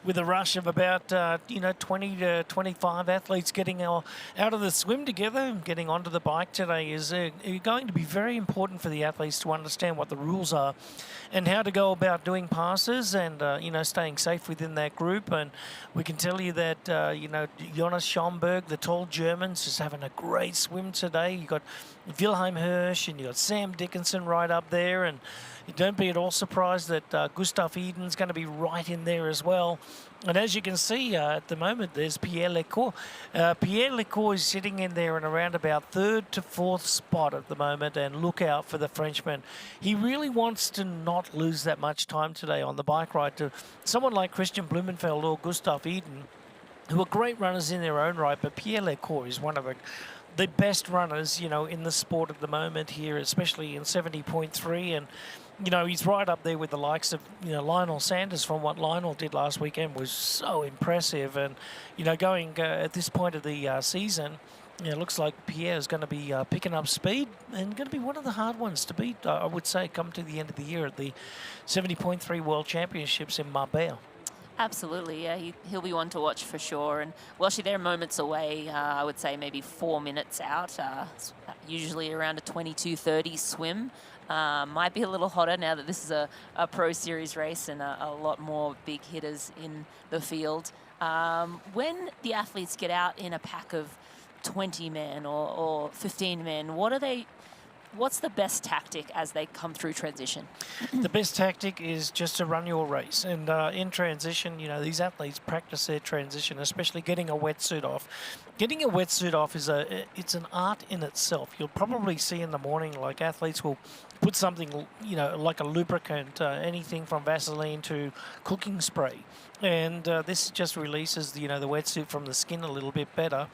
With a rush of about, 20 to 25 athletes getting out of the swim together and getting onto the bike today is going to be very important for the athletes to understand what the rules are and how to go about doing passes and, staying safe within that group. And we can tell you that, Jonas Schomburg, the tall German, is having a great swim today. You've got Wilhelm Hirsch and you've got Sam Dickinson right up there. And don't be at all surprised that Gustav Eden's going to be right in there as well. And as you can see at the moment, there's Pierre Lecourt. Pierre Lecourt is sitting in there in around about 3rd to 4th spot at the moment, and look out for the Frenchman. He really wants to not lose that much time today on the bike ride to someone like Christian Blumenfeld or Gustav Eden, who are great runners in their own right, but Pierre Lecourt is one of the best runners, in the sport at the moment here, especially in 70.3, and he's right up there with the likes of, Lionel Sanders. From what Lionel did last weekend was so impressive. And, going at this point of the season, it looks like Pierre is going to be picking up speed and going to be one of the hard ones to beat, I would say, come to the end of the year at the 70.3 World Championships in Marbella. Absolutely, yeah, he'll be one to watch for sure. And well, they're moments away, I would say maybe 4 minutes out, usually around a 22:30 swim. Might be a little hotter now that this is a Pro Series race and a lot more big hitters in the field. When the athletes get out in a pack of 20 men or 15 men, what's the best tactic as they come through transition? The best tactic is just to run your race. And in transition, these athletes practice their transition, especially getting a wetsuit off. Getting a wetsuit off it's an art in itself. You'll probably see in the morning, like athletes will put something, like a lubricant, anything from Vaseline to cooking spray. And this just releases, the wetsuit from the skin a little bit better.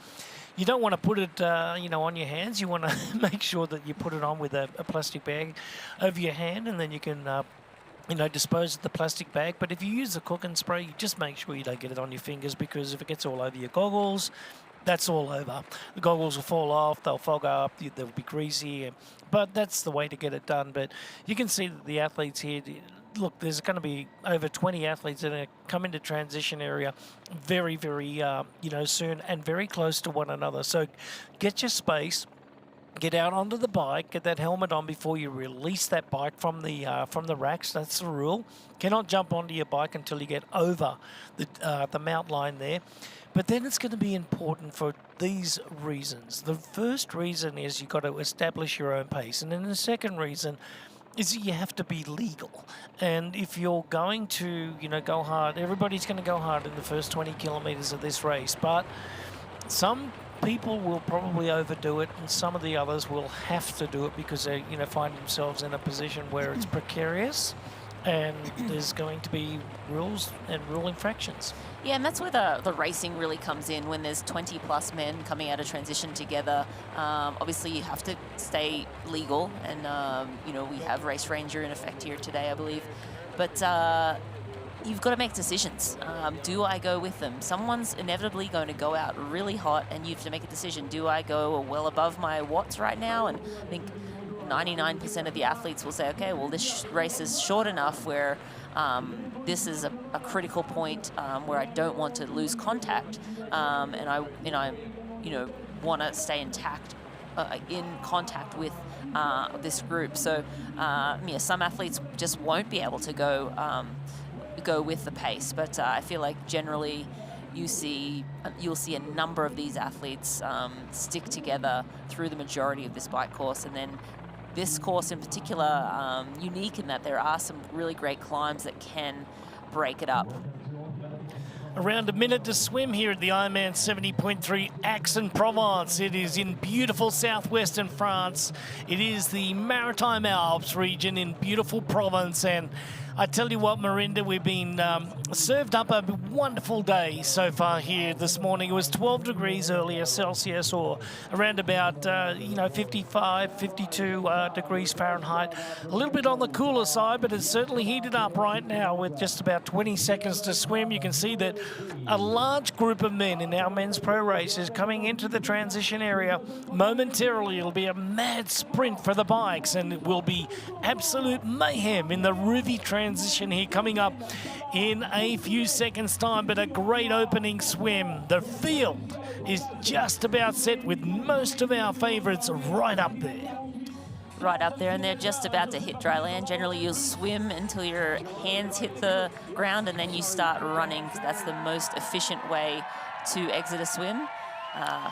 You don't want to put it, on your hands. You want to make sure that you put it on with a plastic bag over your hand, and then you can, dispose of the plastic bag. But if you use the cooking spray, you just make sure you don't get it on your fingers, because if it gets all over your goggles, that's all over. The goggles will fall off, they'll fog up, they'll be greasy. But that's the way to get it done. But you can see that the athletes here, look, there's going to be over 20 athletes that are come into transition area very, very, you know, soon and very close to one another. So get your space. Get out onto the bike, get that helmet on before you release that bike from the racks. That's the rule. Cannot jump onto your bike until you get over the mount line there. But then it's going to be important for these reasons. The first reason is you've got to establish your own pace. And then the second reason is you have to be legal. And if you're going to, you know, go hard, everybody's going to go hard in the first 20 kilometers of this race. But some people will probably overdo it, and some of the others will have to do it because they, you know, find themselves in a position where it's precarious, and there's going to be rules and rule infractions. Yeah, and that's where the racing really comes in, when there's 20 plus men coming out of transition together. Obviously, you have to stay legal, and you know, we have Race Ranger in effect here today, I believe. But you've got to make decisions. Do I go with them? Someone's inevitably going to go out really hot, and you have to make a decision. Do I go well above my watts right now? And I think 99% of the athletes will say, okay, well, this race is short enough where this is a critical point where I don't want to lose contact, and I you know, want to stay intact in contact with this group. So yeah, some athletes just won't be able to go with the pace, but I feel like generally you'll see a number of these athletes stick together through the majority of this bike course. And then this course in particular, unique in that there are some really great climbs that can break it up. Around a minute to swim here at the IRONMAN 70.3 Aix-en-Provence. It is in beautiful southwestern France. It is the Maritime Alps region in beautiful Provence, and I tell you what, Marinda, we've been served up a wonderful day so far here this morning. It was 12 degrees earlier Celsius, or around about, you know, 55, 52 degrees Fahrenheit. A little bit on the cooler side, but it's certainly heated up right now with just about 20 seconds to swim. You can see that a large group of men in our men's pro races coming into the transition area. Momentarily, it'll be a mad sprint for the bikes, and it will be absolute mayhem in the Rouvy transition here coming up in a few seconds time. But a great opening swim. The field is just about set with most of our favorites right up there. Right up there, and they're just about to hit dry land. Generally, you'll swim until your hands hit the ground, and then you start running. That's the most efficient way to exit a swim.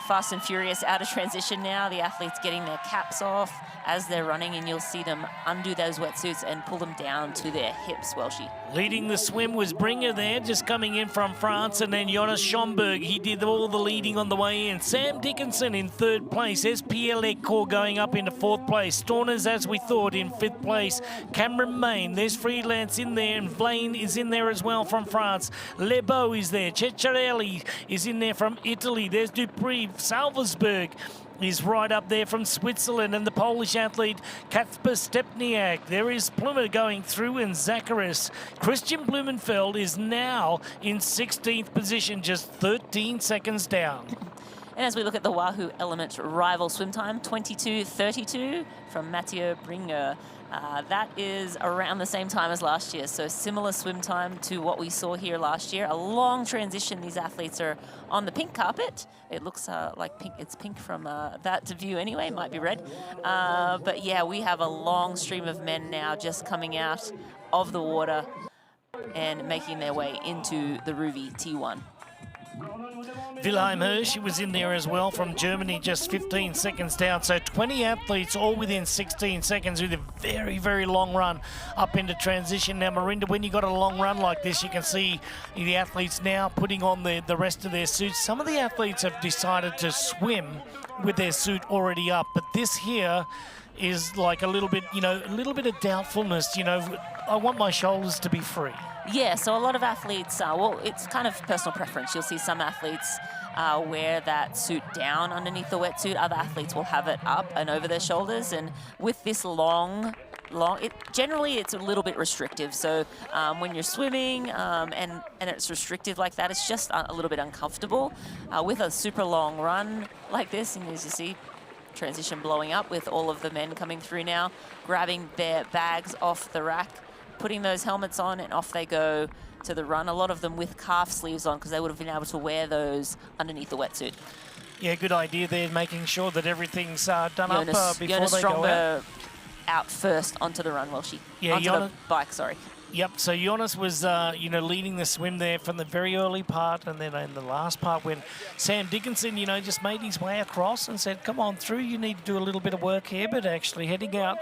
Fast and furious out of transition now. The athletes getting their caps off as they're running, and you'll see them undo those wetsuits and pull them down to their hips, Welshie. Leading the swim was Bringer there, just coming in from France, and then Jonas Schomburg, he did all the leading on the way in. Sam Dickinson in third place. SPL Equipe going up into fourth place. Storners, as we thought, in fifth place. Cameron Main, there's Freelance in there, and Blaine is in there as well from France. Lebeau is there. Ceccarelli is in there from Italy. There's Dupree. Salversberg is right up there from Switzerland, and the Polish athlete Kacper Stepniak. There is Plumer going through, and Zacharis. Christian Blumenfeld is now in 16th position, just 13 seconds down. And as we look at the Wahoo Element rival swim time, 22:32 from Mathieu Bringer. That is around the same time as last year, so similar swim time to what we saw here last year. A long transition. These athletes are on the pink carpet. It looks like pink. It's pink from that view anyway. It might be red. But yeah, we have a long stream of men now just coming out of the water and making their way into the Rouvy T1. Wilhelm Hirsch was in there as well from Germany, just 15 seconds down. So 20 athletes all within 16 seconds with a very, very long run up into transition. Now, Marinda, when you got a long run like this, you can see the athletes now putting on the rest of their suits. Some of the athletes have decided to swim with their suit already up, but this here is like a little bit, you know, a little bit of doubtfulness. You know, I want my shoulders to be free. Yeah, so a lot of athletes, well, it's kind of personal preference. You'll see some athletes wear that suit down underneath the wetsuit. Other athletes will have it up and over their shoulders. And with this generally it's a little bit restrictive. So when you're swimming and it's restrictive like that, it's just a little bit uncomfortable. With a super long run like this, and as you see, transition blowing up with all of the men coming through now, grabbing their bags off the rack, putting those helmets on, and off they go to the run. A lot of them with calf sleeves on, because they would have been able to wear those underneath the wetsuit. Yeah, good idea there, making sure that everything's done up before Jonas they go out. out first onto the run, onto the bike, sorry. Yep, so Jonas was, leading the swim there from the very early part, and then in the last part when Sam Dickinson, just made his way across and said, come on through, you need to do a little bit of work here, but actually heading out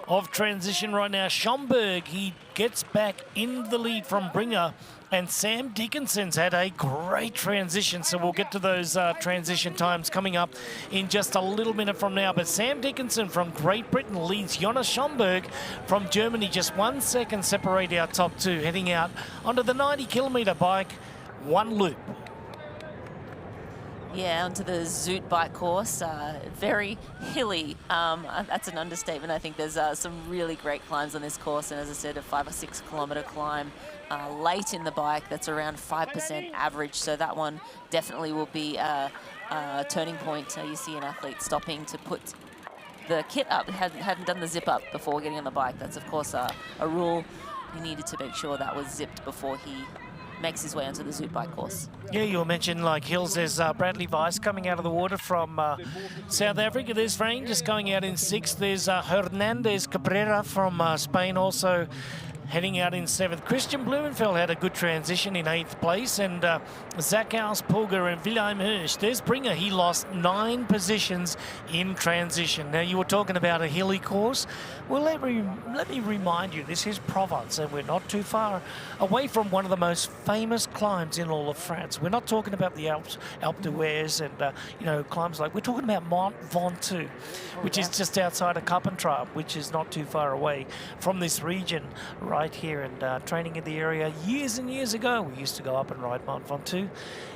of transition right now. Schomburg, he gets back in the lead from Bringer, and Sam Dickinson's had a great transition, so we'll get to those transition times coming up in just a little minute from now. But Sam Dickinson from Great Britain leads Jonas Schomburg from Germany. Just 1 second separate our top two, heading out onto the 90-kilometre bike, one loop. Yeah, onto the Zoot bike course. Very hilly. That's an understatement. I think there's some really great climbs on this course, and as I said, a 5 or 6 kilometre climb late in the bike that's around 5% average. So that one definitely will be a turning point. You see an athlete stopping to put the kit up. Hadn't done the zip up before getting on the bike. That's of course a rule. He needed to make sure that was zipped before he makes his way onto the Zoot bike course. Yeah, you'll mention like hills. There's Bradley Weiss coming out of the water from South Africa. There's Rain just going out in 6th. There's Hernandez Cabrera from Spain also heading out in 7th. Christian Blumenfeld had a good transition in 8th place, and Zachhaus Pulgar and Wilhelm Hirsch. There's Bringer. He lost 9 positions in transition. Now, you were talking about a hilly course. Well, let me remind you, this is Provence, and we're not too far away from one of the most famous climbs in all of France. We're not talking about the Alpes, Alpe d'Huez, and climbs like, we're talking about Mont Ventoux, which is just outside of Carpentras, which is not too far away from this region right here. And training in the area years and years ago, we used to go up and ride Mont Ventoux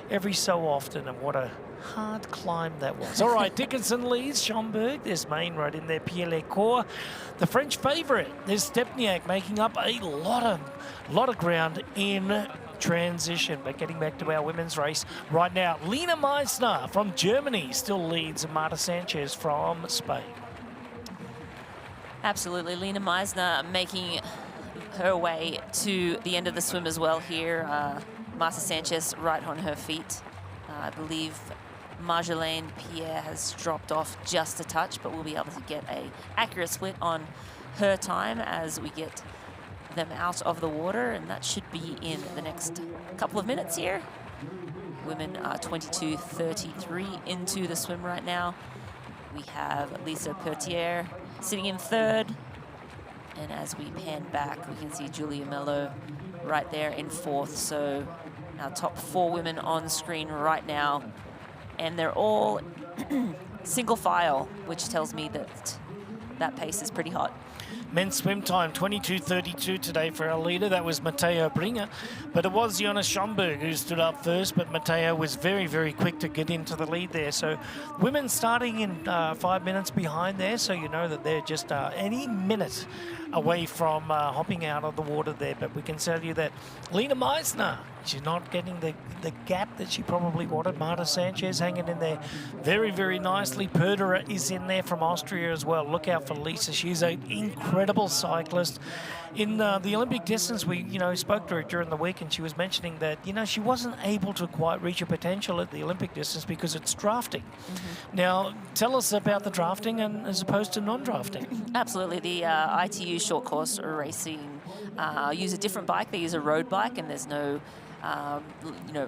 every so often, and what a hard climb that was. All right, Dickinson leads Schomburg. There's Main right in there, Pierre Lecourt. The French favourite, there's Stepniak making up a lot of ground in transition. But getting back to our women's race right now, Lena Meissner from Germany still leads Marta Sanchez from Spain. Absolutely, Lena Meissner making her way to the end of the swim as well here. Marta Sanchez right on her feet. I believe Marjolaine Pierre has dropped off just a touch, but we'll be able to get an accurate split on her time as we get them out of the water, and that should be in the next couple of minutes here. Women are 22:33 into the swim right now. We have Lisa Pertier sitting in 3rd, and as we pan back, we can see Julia Mello right there in 4th. So our top 4 women on screen right now, and they're all single file, which tells me that that pace is pretty hot. Men's swim time, 22:32 today for our leader. That was Matteo Bringer. But it was Jonas Schomburg who stood up first, but Matteo was very, very quick to get into the lead there. So women starting in 5 minutes behind there, so you know that they're just any minute away from hopping out of the water there. But we can tell you that Lena Meissner, she's not getting the gap that she probably wanted. Marta Sanchez hanging in there very, very nicely. Perderer is in there from Austria as well. Look out for Lisa. She's an incredible cyclist. In the Olympic distance, we spoke to her during the week, and she was mentioning that she wasn't able to quite reach her potential at the Olympic distance because it's drafting. Mm-hmm. Now, tell us about the drafting and as opposed to non-drafting. Absolutely, the ITU short course racing use a different bike. They use a road bike, and there's no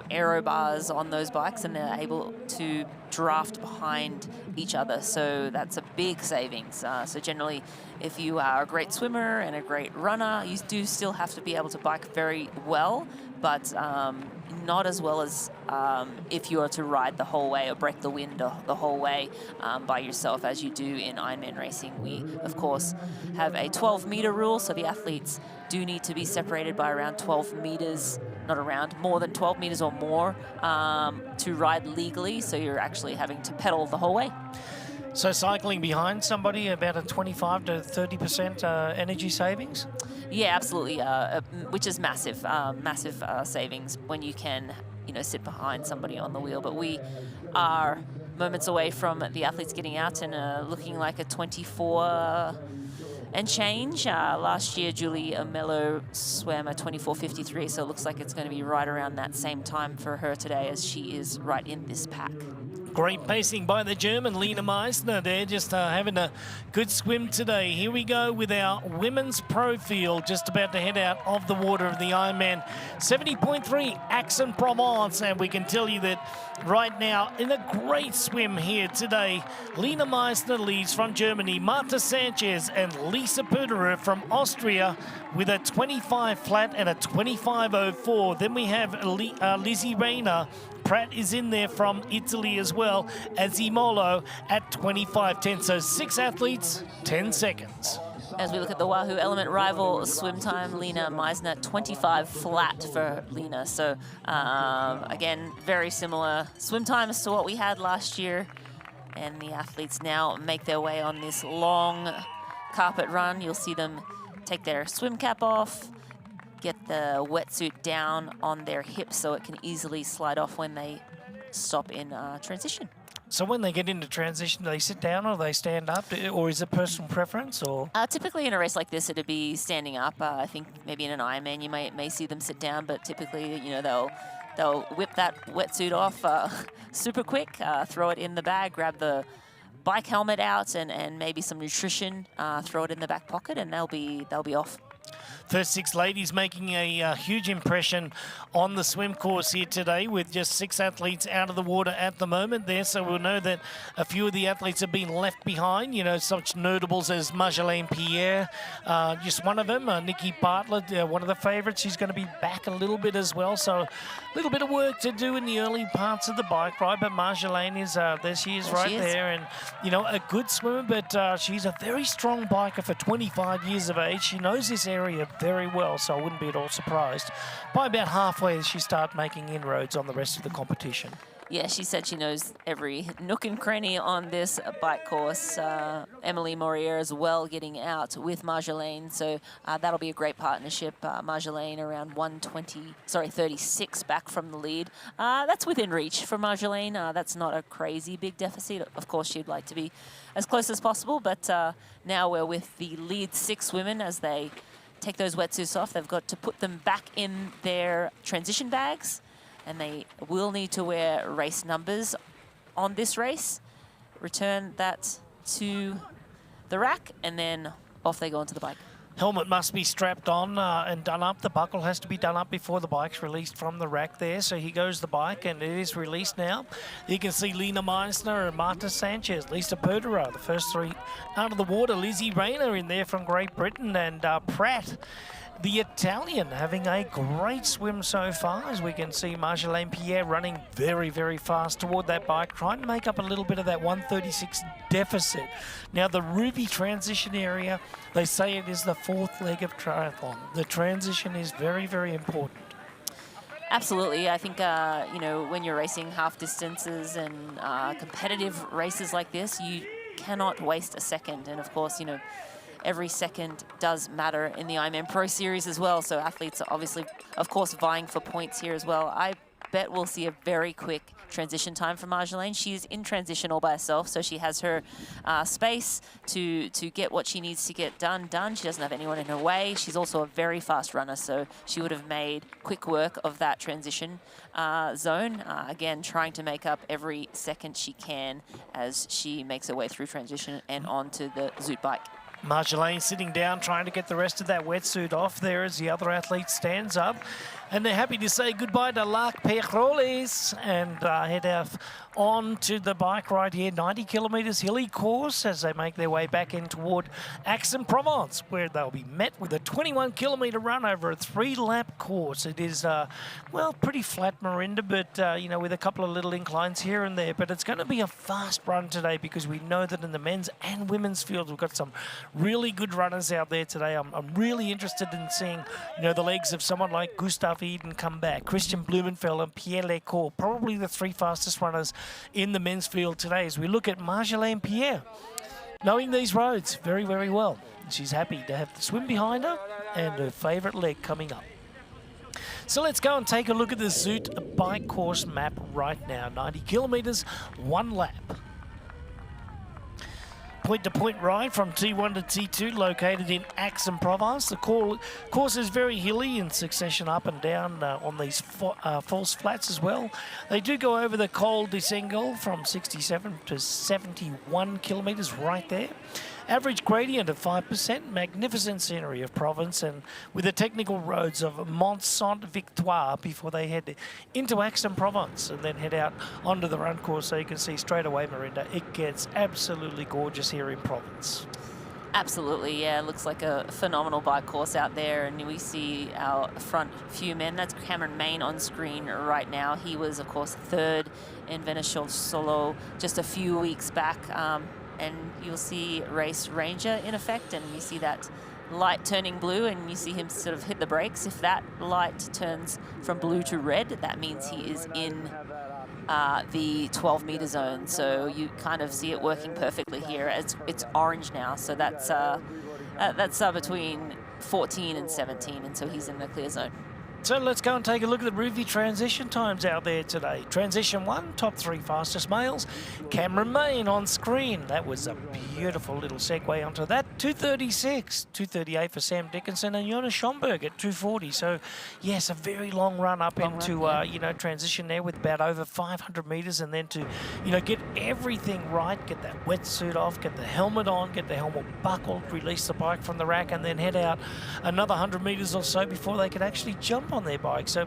aero bars on those bikes, and they're able to draft behind each other. So that's a big savings. So generally, if you are a great swimmer and a great runner, you do still have to be able to bike very well, but not as well as if you are to ride the whole way or break the wind the whole way by yourself, as you do in Ironman racing. We, of course, have a 12-meter rule, so the athletes do need to be separated by around 12 meters, not around, more than 12 meters or more to ride legally, so you're actually having to pedal the whole way. So cycling behind somebody, about a 25 to 30% energy savings? Yeah, absolutely, which is massive, massive savings when you can, sit behind somebody on the wheel. But we are moments away from the athletes getting out and looking like a 24 and change. Last year, Julie Mello swam a 24:53, so it looks like it's going to be right around that same time for her today, as she is right in this pack. Great pacing by the German Lena Meissner there, just having a good swim today. Here we go with our women's pro field, just about to head out of the water of the Ironman 70.3 Aix-en-Provence, and we can tell you that right now in a great swim here today, Lena Meissner leads from Germany, Marta Sanchez and Lisa Pöderer from Austria with a 25 flat and a 25.04. Then we have Lizzie Rayner. Pratt is in there from Italy as well, Azimolo at 25.10. So 6 athletes, 10 seconds. As we look at the Wahoo Element rival swim time, Lena Meissner 25 flat for Lena. So again, very similar swim times to what we had last year. And the athletes now make their way on this long carpet run. You'll see them take their swim cap off, get the wetsuit down on their hips so it can easily slide off when they stop in transition. So when they get into transition, do they sit down or they stand up, or is it personal preference? Or typically in a race like this, it'd be standing up. I think maybe in an Ironman you may see them sit down, but typically, you know, they'll whip that wetsuit off super quick, throw it in the bag, grab the bike helmet out, and maybe some nutrition, throw it in the back pocket, and they'll be off. First 6 ladies making a huge impression on the swim course here today, with just 6 athletes out of the water at the moment there. So we'll know that a few of the athletes have been left behind, you know, such notables as Marjolaine Pierre, just one of them, Nikki Bartlett, one of the favourites. She's going to be back a little bit as well. So a little bit of work to do in the early parts of the bike ride, but Marjolaine is, there she is right there. And, you know, a good swimmer, but she's a very strong biker for 25 years of age. She knows this area very well, so I wouldn't be at all surprised. By about halfway, she started making inroads on the rest of the competition. Yeah, she said she knows every nook and cranny on this bike course. Emily Morier as well getting out with Marjolaine, so that'll be a great partnership. Marjolaine around 36 back from the lead. That's within reach for Marjolaine. That's not a crazy big deficit. Of course, she'd like to be as close as possible, but now we're with the lead 6 women as they take those wetsuits off. They've got to put them back in their transition bags, and they will need to wear race numbers on this race. Return that to the rack, and then off they go onto the bike. Helmet must be strapped on and done up. The buckle has to be done up before the bike's released from the rack there. So here goes the bike, and it is released now. You can see Lena Meissner and Marta Sanchez, Lisa Pöderer, the first 3 out of the water. Lizzie Rayner in there from Great Britain, and Pratt, the Italian, having a great swim so far, as we can see Marjolaine Pierre running very, very fast toward that bike, trying to make up a little bit of that 136 deficit. Now, the Ruby transition area, they say it is the 4th leg of triathlon. The transition is very, very important. Absolutely. I think, you know, when you're racing half distances and competitive races like this, you cannot waste a second. And of course, you know, every second does matter in the Ironman Pro Series as well. So athletes are obviously, of course, vying for points here as well. I bet we'll see a very quick transition time for Marjolaine. She's in transition all by herself, so she has her space to get what she needs to get done. She doesn't have anyone in her way. She's also a very fast runner, so she would have made quick work of that transition zone. Again, trying to make up every second she can as she makes her way through transition and onto the Zoot bike. Marjolaine sitting down, trying to get the rest of that wetsuit off there as the other athlete stands up. And they're happy to say goodbye to Lark Peroles and head off on to the bike ride here. 90 kilometres hilly course as they make their way back in toward Aix-en-Provence, where they'll be met with a 21-kilometre run over a 3-lap course. It is, well, pretty flat Marinda, but, you know, with a couple of little inclines here and there. But it's going to be a fast run today because we know that in the men's and women's field, we've got some really good runners out there today. I'm really interested in seeing, you know, the legs of someone like Gustav Eden come back. Christian Blumenfeld and Pierre Lecourt, probably the 3 fastest runners in the men's field today as we look at Marjolaine Pierre. Knowing these roads very, very well. She's happy to have the swim behind her and her favourite leg coming up. So let's go and take a look at the Zoot bike course map right now. 90 kilometres, 1 lap. point-to-point ride from T1 to T2, located in Aix-en-Provence. The course is very hilly in succession up and down on these false flats as well. They do go over the Col de Sengel from 67 to 71 kilometres right there. Average gradient of 5%, magnificent scenery of Provence, and with the technical roads of Mont Sainte-Victoire before they head into Aix-en-Provence and then head out onto the run course, so you can see straight away, Marinda, it gets absolutely gorgeous here in Provence. Absolutely, yeah. It looks like a phenomenal bike course out there, and we see our front few men. That's Cameron Main on screen right now. He was, of course, third in Venezuela Solo just a few weeks back. And you'll see Race Ranger in effect, and you see that light turning blue, and you see him sort of hit the brakes. If that light turns from blue to red, that means he is in the 12-meter zone. So you kind of see it working perfectly here. It's orange now, so that's between 14 and 17, and so he's in the clear zone. So let's go and take a look at the Ruby transition times out there today. Transition 1, top 3 fastest males. Cameron Main on screen. That was a beautiful little segue onto that. 2:36, 2:38 for Sam Dickinson, and Jonas Schomburg at 2:40. So, yes, a very long run up into, transition there with about over 500 metres, and then to, get everything right, get that wetsuit off, get the helmet on, get the helmet buckled, release the bike from the rack, and then head out another 100 metres or so before they could actually jump on their bike. So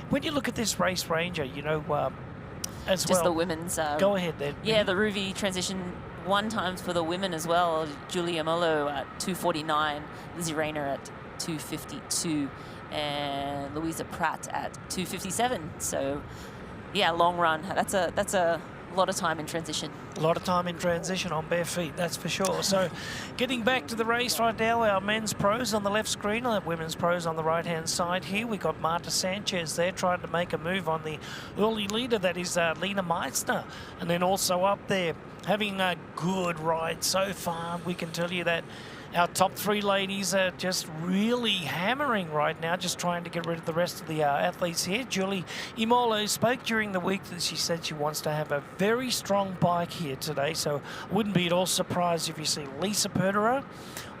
when you look at this Race Ranger, as just well, the women's go ahead then. Yeah, the Ruby transition 1 times for the women as well. Julia Molo at 2:49, Lizzie Rayner at 2:52, and Louisa Pratt at 2:57. So yeah, long run. That's a lot of time in transition. A lot of time in transition on bare feet, that's for sure. So getting back to the race right now, our men's pros on the left screen, our women's pros on the right-hand side here. We got Marta Sanchez there trying to make a move on the early leader, that is Lena Meissner. And then also up there, having a good ride so far. We can tell you that our top 3 ladies are just really hammering right now, just trying to get rid of the rest of the athletes here. Julie Imolo spoke during the week that she said she wants to have a very strong bike here today, so wouldn't be at all surprised if you see Lisa Perderer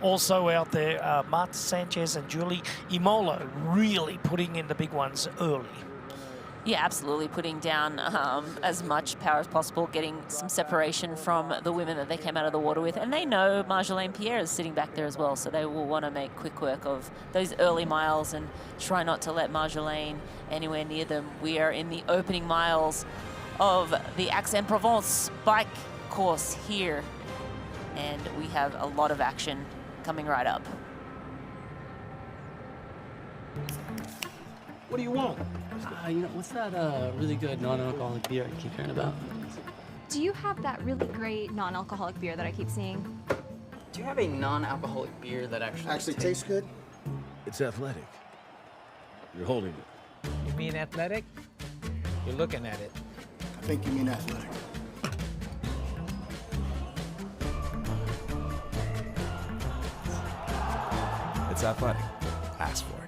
also out there, Marta Sanchez and Julie Imolo really putting in the big ones early. Yeah, absolutely. Putting down as much power as possible, getting some separation from the women that they came out of the water with. And they know Marjolaine Pierre is sitting back there as well, so they will want to make quick work of those early miles and try not to let Marjolaine anywhere near them. We are in the opening miles of the Aix-en-Provence bike course here, and we have a lot of action coming right up. What do you want? What's that really good non-alcoholic beer I keep hearing about? Do you have that really great non-alcoholic beer that I keep seeing? Do you have a non-alcoholic beer that actually tastes good? It's athletic. You're holding it. You mean athletic? You're looking at it. I think you mean athletic. It's athletic. Ask for it.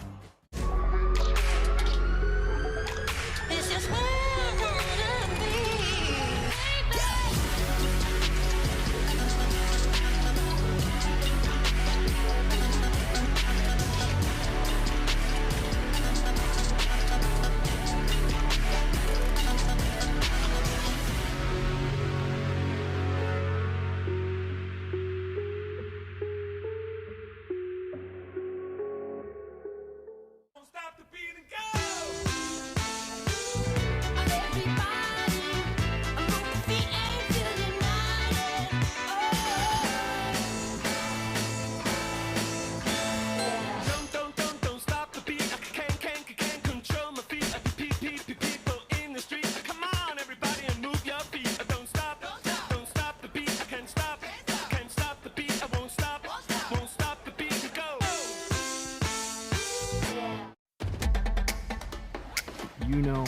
You know,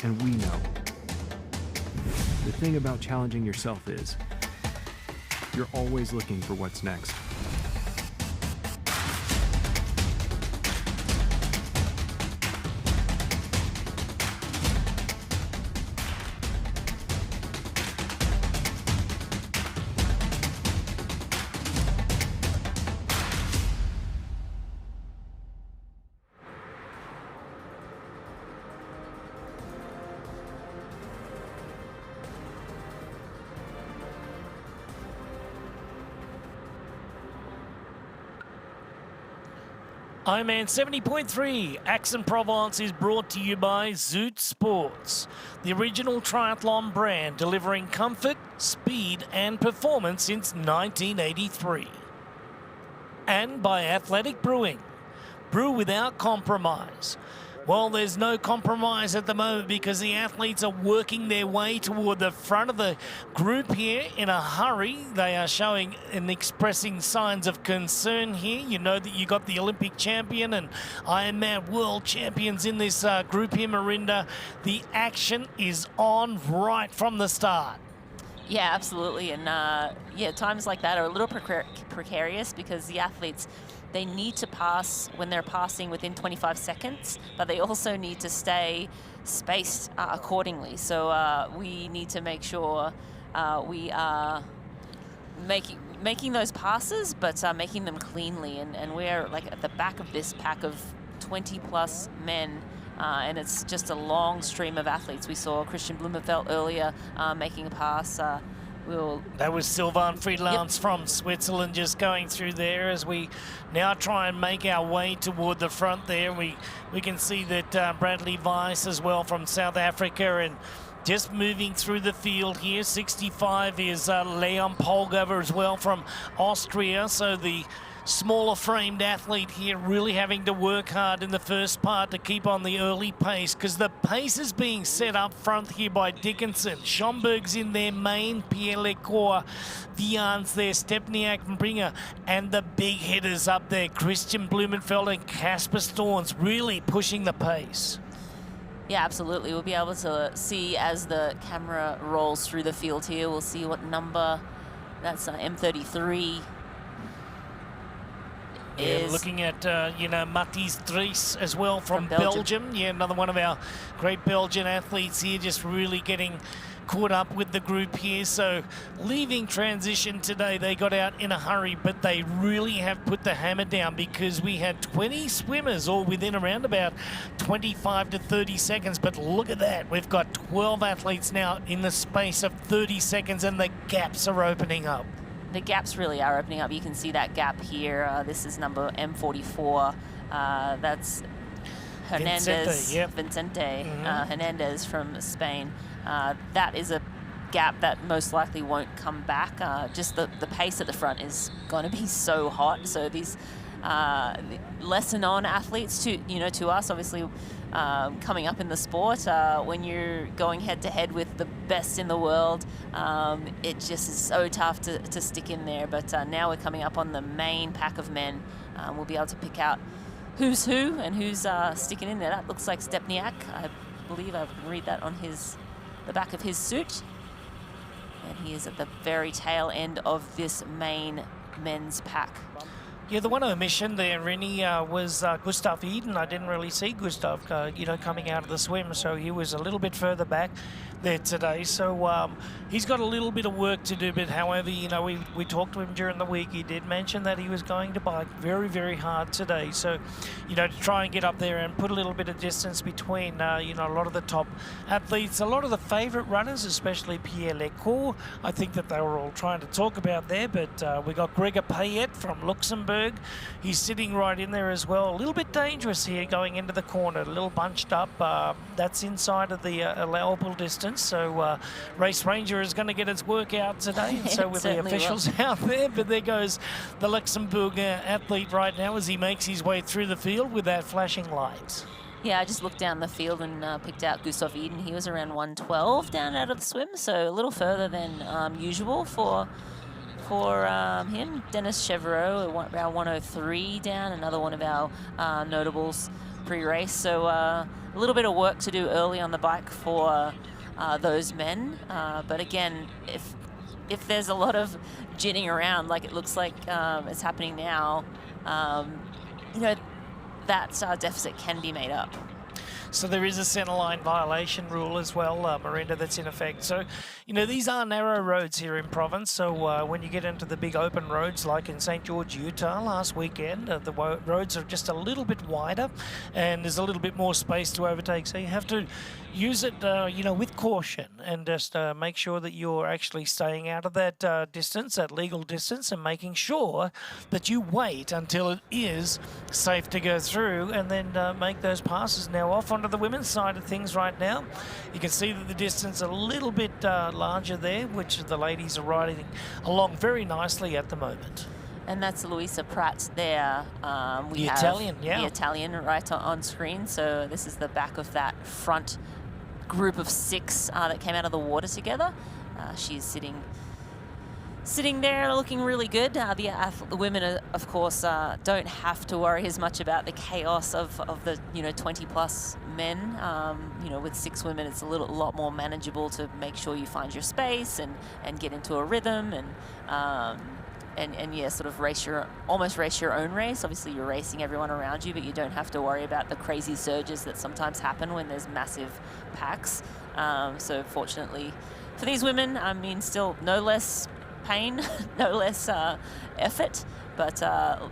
and we know. The thing about challenging yourself is, you're always looking for what's next. IRONMAN 70.3 Aix-en-Provence is brought to you by Zoot Sports, the original triathlon brand delivering comfort, speed and performance since 1983. And by Athletic Brewing, brew without compromise. Well, there's no compromise at the moment because the athletes are working their way toward the front of the group here in a hurry. They are showing and expressing signs of concern here. You know that you got the Olympic champion and Ironman world champions in this group here, Marinda. The action is on right from the start. Yeah, absolutely. And yeah, times like that are a little precarious because the athletes, they need to pass when they're passing within 25 seconds, but they also need to stay spaced accordingly. So we need to make sure we are making those passes, but making them cleanly. And we're like at the back of this pack of 20 plus men. And it's just a long stream of athletes. We saw Christian Blumenfeld earlier making a pass. That was Sylvain Friedlands from Switzerland just going through there as we now try and make our way toward the front there. We can see that Bradley Weiss as well from South Africa and just moving through the field here. 65 is Leon Polgover as well from Austria. So the smaller framed athlete here really having to work hard in the first part to keep on the early pace because the pace is being set up front here by Dickinson. Schomburg's in their main, Pierre Lecour, Vian's there, Stepniak and Bringer, and the big hitters up there, Christian Blumenfeld and Casper Storns really pushing the pace. Yeah, absolutely. We'll be able to see as the camera rolls through the field here. We'll see what number, that's M33. Yeah, looking at, you know, Matthijs Dries as well from Belgium. Yeah, another one of our great Belgian athletes here, just really getting caught up with the group here. So leaving transition today, they got out in a hurry, but they really have put the hammer down because we had 20 swimmers all within around about 25 to 30 seconds. But look at that. We've got 12 athletes now in the space of 30 seconds and the gaps are opening up. The gaps really are opening up. You can see that gap here. This is number M44. That's Hernandez, Vicente Hernandez from Spain. That is a gap that most likely won't come back. Just the pace at the front is going to be so hot. So these lesser known athletes to us, obviously, coming up in the sport, when you're going head to head with the best in the world, it just is so tough to stick in there. But now we're coming up on the main pack of men. We'll be able to pick out who's who and who's sticking in there. That looks like Stepniak. I believe I can read that on the back of his suit. And he is at the very tail end of this main men's pack. Yeah, the one omission there, Rennie, was Gustav Eden. I didn't really see Gustav, coming out of the swim, so he was a little bit further back there today. So he's got a little bit of work to do, but however, we talked to him during the week. He did mention that he was going to bike very, very hard today. So, to try and get up there and put a little bit of distance between, a lot of the top athletes, a lot of the favourite runners, especially Pierre Lecour. I think that they were all trying to talk about there, but we got Gregor Payet from Luxembourg. He's sitting right in there as well. A little bit dangerous here going into the corner, a little bunched up. That's inside of the allowable distance. So Race Ranger is going to get its work out today. And so with the officials out there. But there goes the Luxembourg athlete right now as he makes his way through the field with that flashing light. Yeah, I just looked down the field and picked out Gustav Eden. He was around 112 down out of the swim, so a little further than usual for him. Dennis Chevreau around 103 down, another one of our notables pre-race. So a little bit of work to do early on the bike for those men. But again, if there's a lot of ginning around, like it looks like it's happening now, that deficit can be made up. So there is a centerline violation rule as well, Miranda, that's in effect. So, you know, these are narrow roads here in Provence. So when you get into the big open roads like in St. George, Utah last weekend, the roads are just a little bit wider and there's a little bit more space to overtake. So you have to use it, you know, with caution and just make sure that you're actually staying out of that distance, that legal distance, and making sure that you wait until it is safe to go through and then make those passes. Now off onto the women's side of things right now. You can see that the distance a little bit larger there, which the ladies are riding along very nicely at the moment. And that's Luisa Pratt there. The Italian, yeah. The Italian right on screen. So this is the back of that front group of 6 that came out of the water together. She's sitting there looking really good. The women, of course, don't have to worry as much about the chaos of the 20-plus men. You know, with 6 women, it's a lot more manageable to make sure you find your space and get into a rhythm and yeah, sort of almost race your own race. Obviously, you're racing everyone around you, but you don't have to worry about the crazy surges that sometimes happen when there's massive packs. So fortunately for these women, I mean, still no less pain, no less effort, but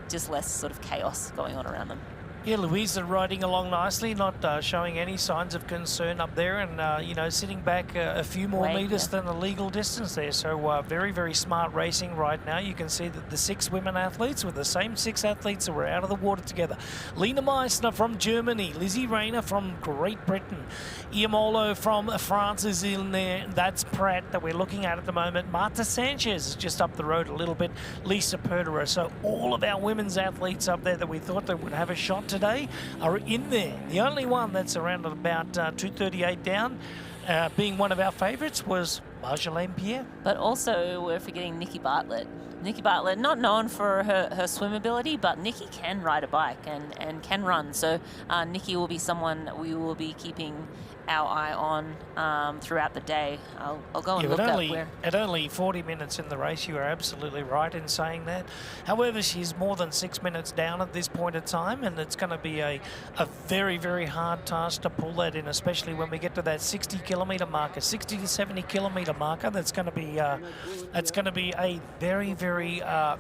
just less sort of chaos going on around them. Yeah, Louisa riding along nicely, not showing any signs of concern up there and, you know, sitting back a few more meters than the legal distance there. So very, very smart racing right now. You can see that the 6 women athletes were the same 6 athletes that were out of the water together. Lena Meissner from Germany, Lizzie Rayner from Great Britain, Iamolo from France is in there. That's Pratt that we're looking at the moment. Marta Sanchez is just up the road a little bit. Lisa Perderer. So all of our women's athletes up there that we thought they would have a shot today are in there. The only one that's around at about 2:38 down, being one of our favourites, was Marjolaine Pierre. But also we're forgetting Nikki Bartlett. Nikki Bartlett, not known for her swim ability, but Nikki can ride a bike and can run. So Nikki will be someone we will be keeping our eye on throughout the day. I'll go and look up where. At only 40 minutes in the race, you are absolutely right in saying that. However, she's more than 6 minutes down at this point in time, and it's going to be a very, very hard task to pull that in, especially when we get to that 60-kilometre marker, 60 to 70-kilometre marker. That's going to be a very, very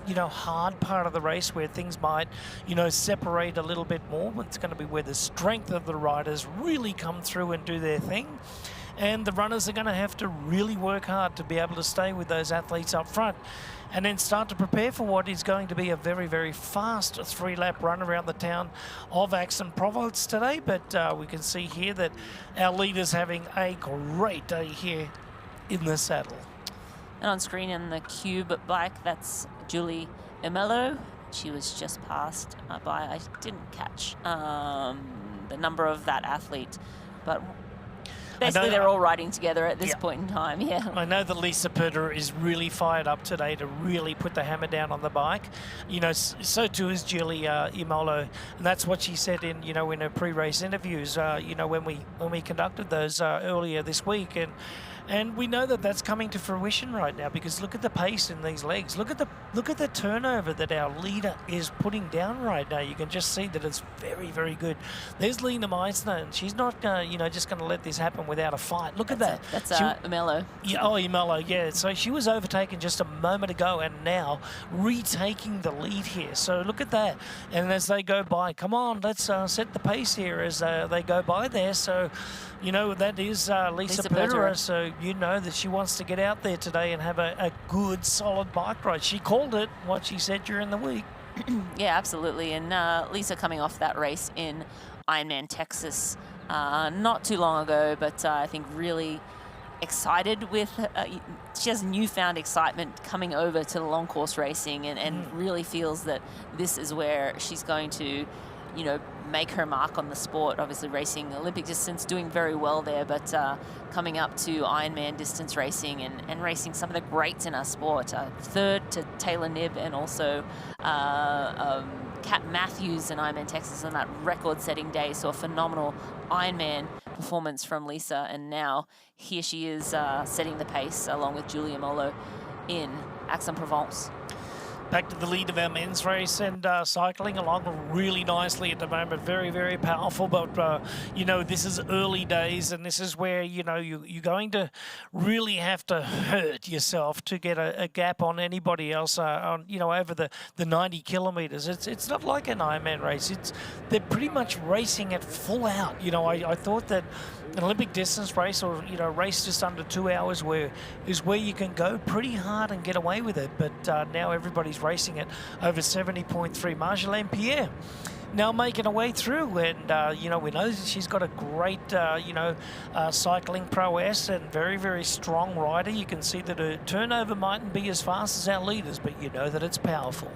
you know, hard part of the race where things might, you know, separate a little bit more. But it's going to be where the strength of the riders really come through and do their thing, and the runners are going to have to really work hard to be able to stay with those athletes up front and then start to prepare for what is going to be a very, very fast 3-lap run around the town of Aix-en-Provence today. But we can see here that our leader's having a great day here in the saddle. And on screen in the Cube bike, that's Julie Emelo. She was just passed by, I didn't catch the number of that athlete, but basically they're all riding together at this point in time. Yeah, I know that Lisa Perder is really fired up today to really put the hammer down on the bike. You know, so too is Julie Imolo, and that's what she said in, you know, in her pre-race interviews. You know, when we conducted those earlier this week, and we know that that's coming to fruition right now, because look at the pace in these legs. Look at the turnover that our leader is putting down right now. You can just see that it's very, very good. There's Lena Meissner, and she's not, you know, just going to let this happen without a fight. Look at that. That's Imelo. Yeah, Imelo, yeah. So she was overtaken just a moment ago and now retaking the lead here. So look at that. And as they go by, come on, let's set the pace here as they go by there. So, you know, that is Lisa Perderer. So you know that she wants to get out there today and have a good, solid bike ride. She called it, what she said during the week. Yeah, absolutely. And Lisa coming off that race in Ironman Texas not too long ago, but I think really excited with, she has newfound excitement coming over to the long course racing and really feels that this is where she's going to, you know, make her mark on the sport. Obviously racing Olympic distance, doing very well there, but coming up to Ironman distance racing and racing some of the greats in our sport. Third to Taylor Knibb and also Kat Matthews in Ironman Texas on that record-setting day. So a phenomenal Ironman performance from Lisa, and now here she is setting the pace along with Julia Molo in Aix-en-Provence. Back to the lead of our men's race, and cycling along really nicely at the moment. Very, very powerful, but you know, this is early days, and this is where, you know, you're going to really have to hurt yourself to get a gap on anybody else on, you know, over the 90 kilometers. It's not like an Ironman race. They're pretty much racing it full out. You know, I thought that an Olympic distance race, or, you know, a race just under 2 hours is where you can go pretty hard and get away with it. But now everybody's racing it over 70.3. Marjolaine Pierre now making her way through, and you know, we know that she's got a great cycling prowess and very, very strong rider. You can see that her turnover mightn't be as fast as our leaders, but you know that it's powerful.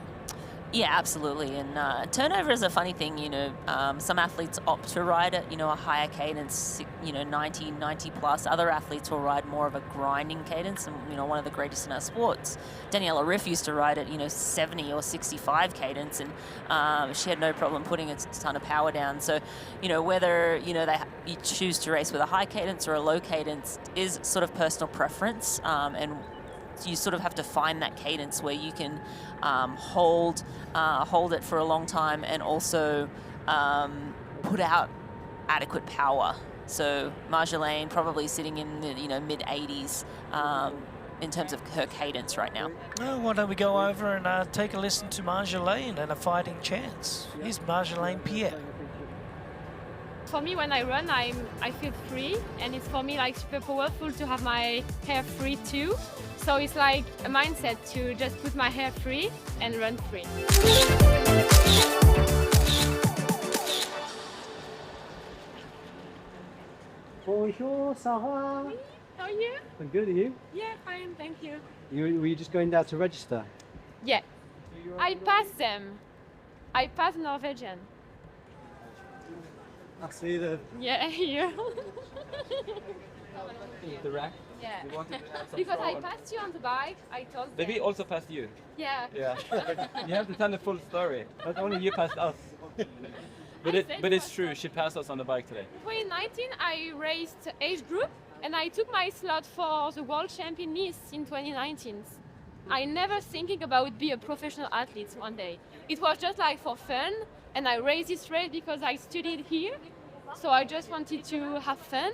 Yeah, absolutely. And turnover is a funny thing, you know. Some athletes opt to ride at, you know, a higher cadence, you know, 90 plus. Other athletes will ride more of a grinding cadence. And, you know, one of the greatest in our sports, Daniela Riff, used to ride at, you know, 70 or 65 cadence, and she had no problem putting a ton of power down. So, you know, whether, you know, you choose to race with a high cadence or a low cadence is sort of personal preference, and you sort of have to find that cadence where you can hold it for a long time and also put out adequate power. So Marjolaine probably sitting in the, you know, mid 80s in terms of her cadence right now. Well, why don't we go over and take a listen to Marjolaine and a fighting chance. Here's Marjolaine Pierre. For me, when I run, I feel free, and it's for me like super powerful to have my hair free too. So it's like a mindset to just put my hair free and run free. Bonjour, Sarah. How are you? I'm good, are you? Yeah, fine, thank you. Were you just going down to register? Yeah, I passed them. I passed Norwegian. I see the... Yeah, here. The rack? Yeah. Because I passed you on the bike, I told them. Maybe also passed you. Yeah. Yeah. You have to tell the full story. Not only you passed us. But it's true, she passed us on the bike today. In 2019, I raced age group, and I took my slot for the World Champion Nice in 2019. I never thinking about be a professional athlete one day. It was just like for fun, and I raced this race because I studied here, so I just wanted to have fun.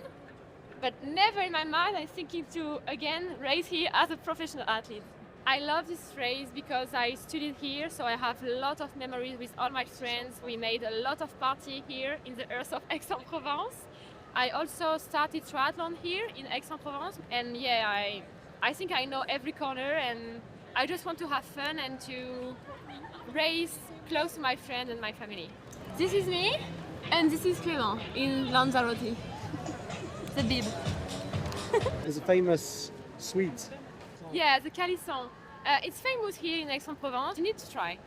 But never in my mind I'm thinking to again race here as a professional athlete. I love this race because I studied here, so I have a lot of memories with all my friends. We made a lot of party here in the earth of Aix-en-Provence. I also started triathlon here in Aix-en-Provence, and yeah, I think I know every corner, and I just want to have fun and to race close to my friends and my family. This is me, and this is Clément in Lanzarote. The bib. There's a famous sweet. Yeah, the calisson. It's famous here in Aix-en-Provence. You need to try.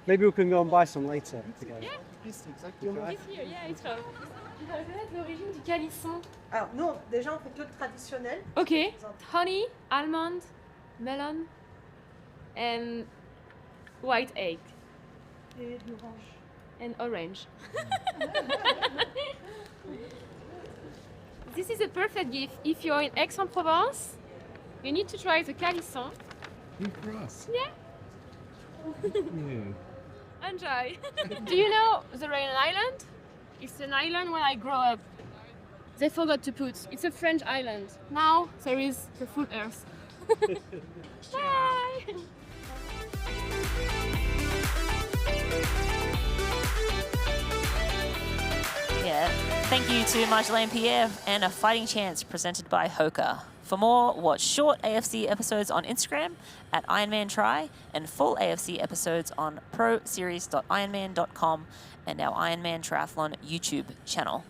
Maybe we can go and buy some later together. Yeah. It's exactly right. It's here, yeah, it's here. Tu vas connaître l'origine du calisson? Alors, nous, déjà, on fait que le traditionnel. Ok. Honey, almond, melon, and white egg. Et l'orange. And orange. This is a perfect gift. If you're in Aix-en-Provence, you need to try the calisson. For us. Yeah. Yeah. Enjoy. Do you know the Rayon Island? It's an island when I grew up. They forgot to put. It's a French island. Now there is the full earth. Bye. Yeah, thank you to Marjolaine Pierre and a fighting chance presented by Hoka. For more, watch short AFC episodes on Instagram at Ironman Try and full AFC episodes on proseries.ironman.com and our Ironman Triathlon YouTube channel.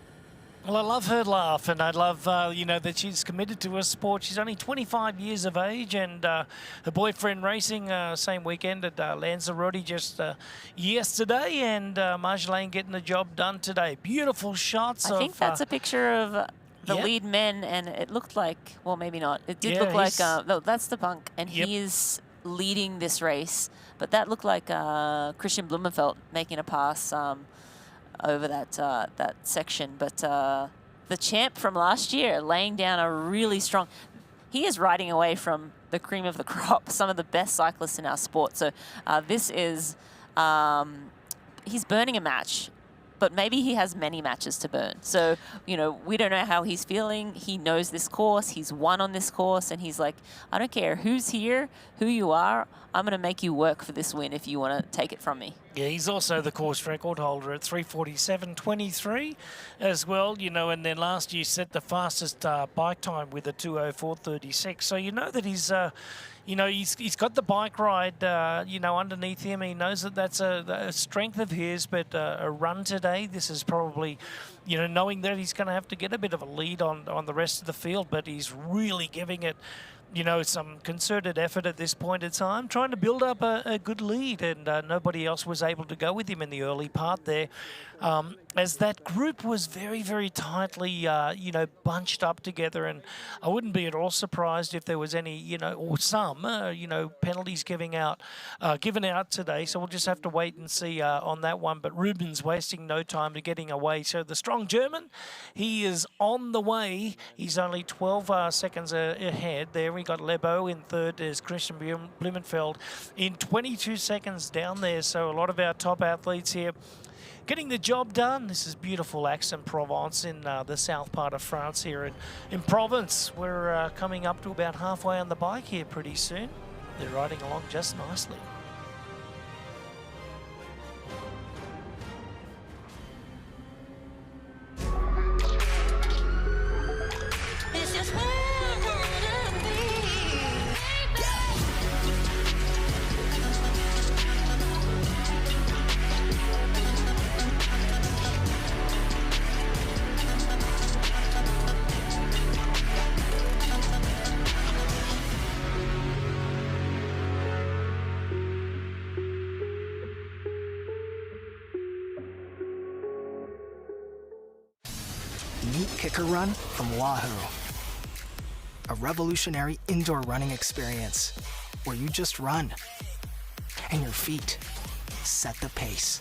Well, I love her laugh, and I love, you know, that she's committed to her sport. She's only 25 years of age, and her boyfriend racing same weekend at Lanzarote just yesterday, and Marjolaine getting the job done today. Beautiful shots. I think that's a picture of the lead men, and it looked like, well, maybe not. It did look like, no, that's the punk, and he is leading this race. But that looked like Christian Blumenfeld making a pass over that section. But the champ from last year laying down a really strong... He is riding away from the cream of the crop, some of the best cyclists in our sport. So this is, he's burning a match, but maybe he has many matches to burn. So, you know, we don't know how he's feeling. He knows this course. He's won on this course. And he's like, I don't care who's here, who you are. I'm going to make you work for this win if you want to take it from me. Yeah, he's also the course record holder at 3:47.23 as well, you know, and then last year set the fastest bike time with a 2:04.36. So you know that he's, you know, he's got the bike ride, you know, underneath him. He knows that that's a strength of his, but a run today, this is probably, you know, knowing that he's going to have to get a bit of a lead on the rest of the field, but he's really giving it, you know, some concerted effort at this point in time, trying to build up a good lead, and nobody else was able to go with him in the early part there, as that group was very, very tightly, you know, bunched up together, and I wouldn't be at all surprised if there was any, you know, or some, you know, penalties given out today, so we'll just have to wait and see on that one, but Ruben's wasting no time to getting away, so the strong German, he is on the way. He's only 12 seconds ahead there. We got Lebo in third. There's Christian Blumenfeld in 22 seconds down there. So a lot of our top athletes here getting the job done. This is beautiful Aix-en-Provence in the south part of France here in Provence. We're coming up to about halfway on the bike here pretty soon. They're riding along just nicely. Meet Kicker Run from Wahoo, a revolutionary indoor running experience where you just run and your feet set the pace.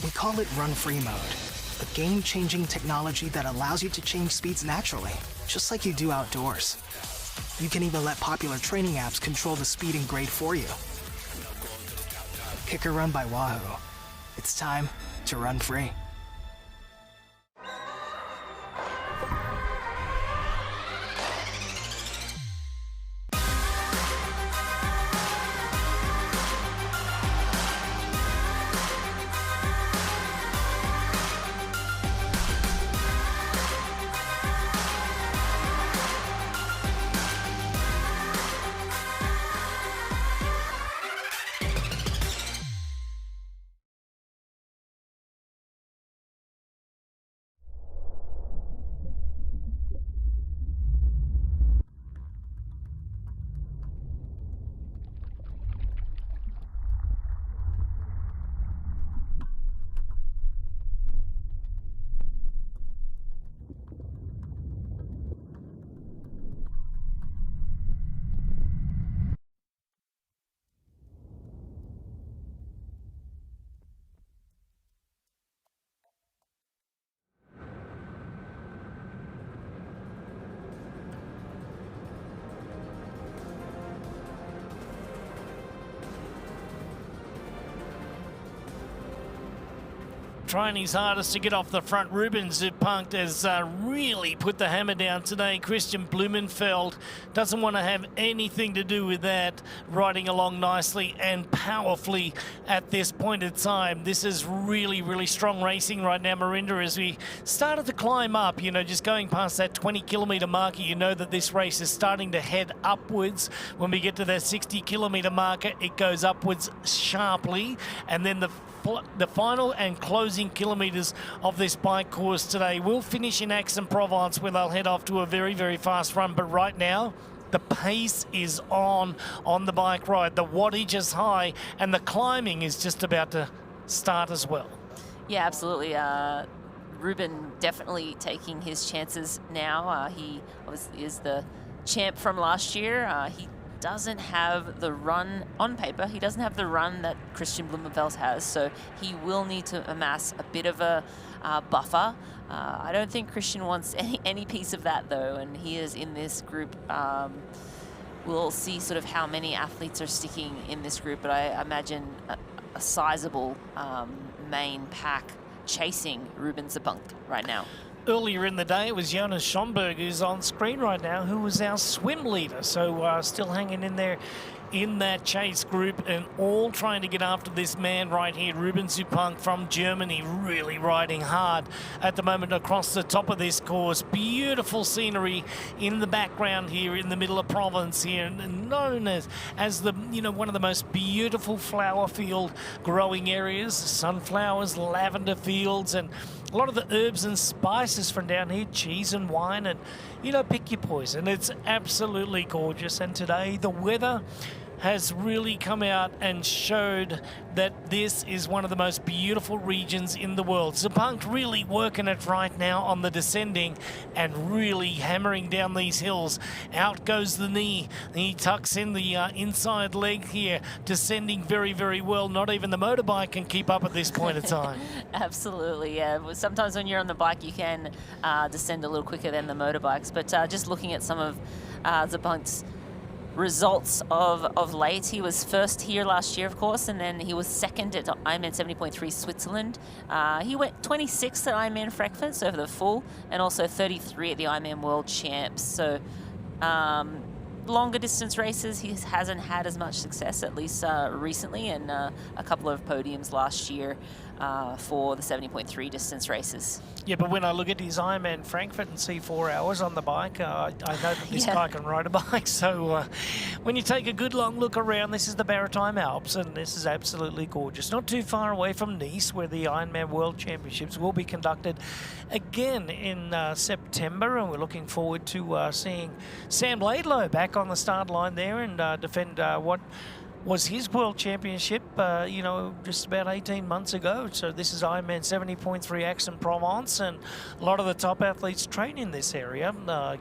We call it Run Free Mode, a game-changing technology that allows you to change speeds naturally, just like you do outdoors. You can even let popular training apps control the speed and grade for you. Kicker Run by Wahoo. It's time to run free. Trying his hardest to get off the front. Ruben Zupunkt has really put the hammer down today. Christian Blumenfeld doesn't want to have anything to do with that, riding along nicely and powerfully at this point in time. This is really, really strong racing right now, Marinda, as we started to climb up, you know, just going past that 20-kilometre marker, you know that this race is starting to head upwards. When we get to that 60-kilometre marker, it goes upwards sharply, and then the final and closing kilometres of this bike course today will finish in Aix-en-Provence, where they'll head off to a very, very fast run. But right now, the pace is on the bike ride. The wattage is high, and the climbing is just about to start as well. Yeah, absolutely. Ruben definitely taking his chances now. He obviously is the champ from last year. He doesn't have the run on paper. He doesn't have the run that Christian Blumenfeld has, so he will need to amass a bit of a buffer. I don't think Christian wants any piece of that though, and he is in this group we'll see sort of how many athletes are sticking in this group, but I imagine a sizable main pack chasing Ruben Zabunk right now. Earlier in the day, it was Jonas Schomburg who's on screen right now, who was our swim leader. So still hanging in there in that chase group and all trying to get after this man right here, Ruben Zabunk from Germany, really riding hard at the moment across the top of this course. Beautiful scenery in the background here in the middle of Provence here, and known as the, you know, one of the most beautiful flower field growing areas, sunflowers, lavender fields, and a lot of the herbs and spices from down here, cheese and wine, and, you know, pick your poison. It's absolutely gorgeous. And today the weather has really come out and showed that this is one of the most beautiful regions in the world. Zabunk really working it right now on the descending and really hammering down these hills. Out goes the knee. He tucks in the inside leg here, descending very, very well. Not even the motorbike can keep up at this point of time. Absolutely, yeah. Sometimes when you're on the bike, you can descend a little quicker than the motorbikes. But just looking at some of Zabunk's results of late. He was first here last year, of course, and then he was second at Ironman 70.3 Switzerland. He went 26th at Ironman Frankfurt, so for the full, and also 33 at the Ironman World Champs. So longer distance races, he hasn't had as much success, at least recently, and a couple of podiums last year for the 70.3 distance races. Yeah, but when I look at his Ironman Frankfurt and see 4 hours on the bike, I know that this guy can ride a bike. So when you take a good long look around, this is the Maritime Alps, and this is absolutely gorgeous. Not too far away from Nice, where the Ironman World Championships will be conducted again in September, and we're looking forward to seeing Sam Laidlow back on the start line there and defend what was his World Championship, you know, just about 18 months ago. So this is Ironman 70.3 Aix-en-Provence, and a lot of the top athletes train in this area.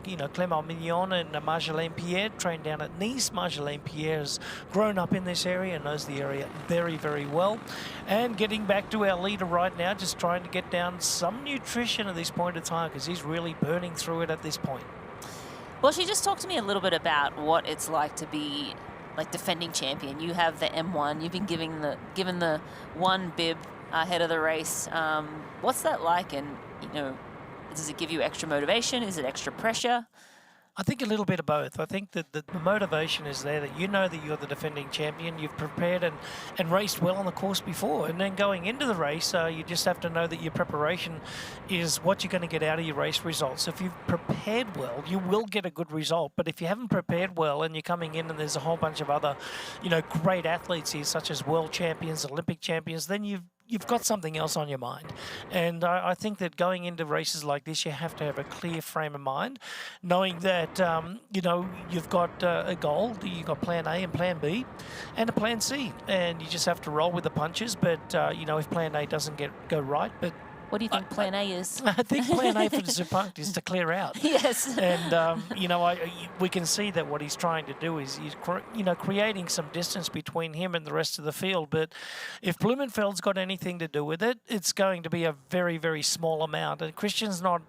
You know, Clément Mignon and Marjolaine Pierre train down at Nice. Marjolaine Pierre has grown up in this area and knows the area very, very well. And getting back to our leader right now, just trying to get down some nutrition at this point of time, because he's really burning through it at this point. Well, she just talked to me a little bit about what it's like to be like defending champion. You have the M1. You've been given the one bib ahead of the race. What's that like? And, you know, does it give you extra motivation? Is it extra pressure? I think a little bit of both. I think that the motivation is there, that you know that you're the defending champion. You've prepared and raced well on the course before. And then going into the race, you just have to know that your preparation is what you're going to get out of your race results. If you've prepared well, you will get a good result. But if you haven't prepared well and you're coming in and there's a whole bunch of other, you know, great athletes here, such as world champions, Olympic champions, then you've got something else on your mind. And I think that going into races like this, you have to have a clear frame of mind, knowing that, you know, you've got a goal, you've got plan A and plan B and a plan C, and you just have to roll with the punches. But, you know, if plan A doesn't go right, but what do you think plan A is? I think plan A for Zabunk is to clear out. Yes. And, you know, we can see that what he's trying to do is he's, you know, creating some distance between him and the rest of the field. But if Blumenfeld's got anything to do with it, it's going to be a very, very small amount. And Christian's not...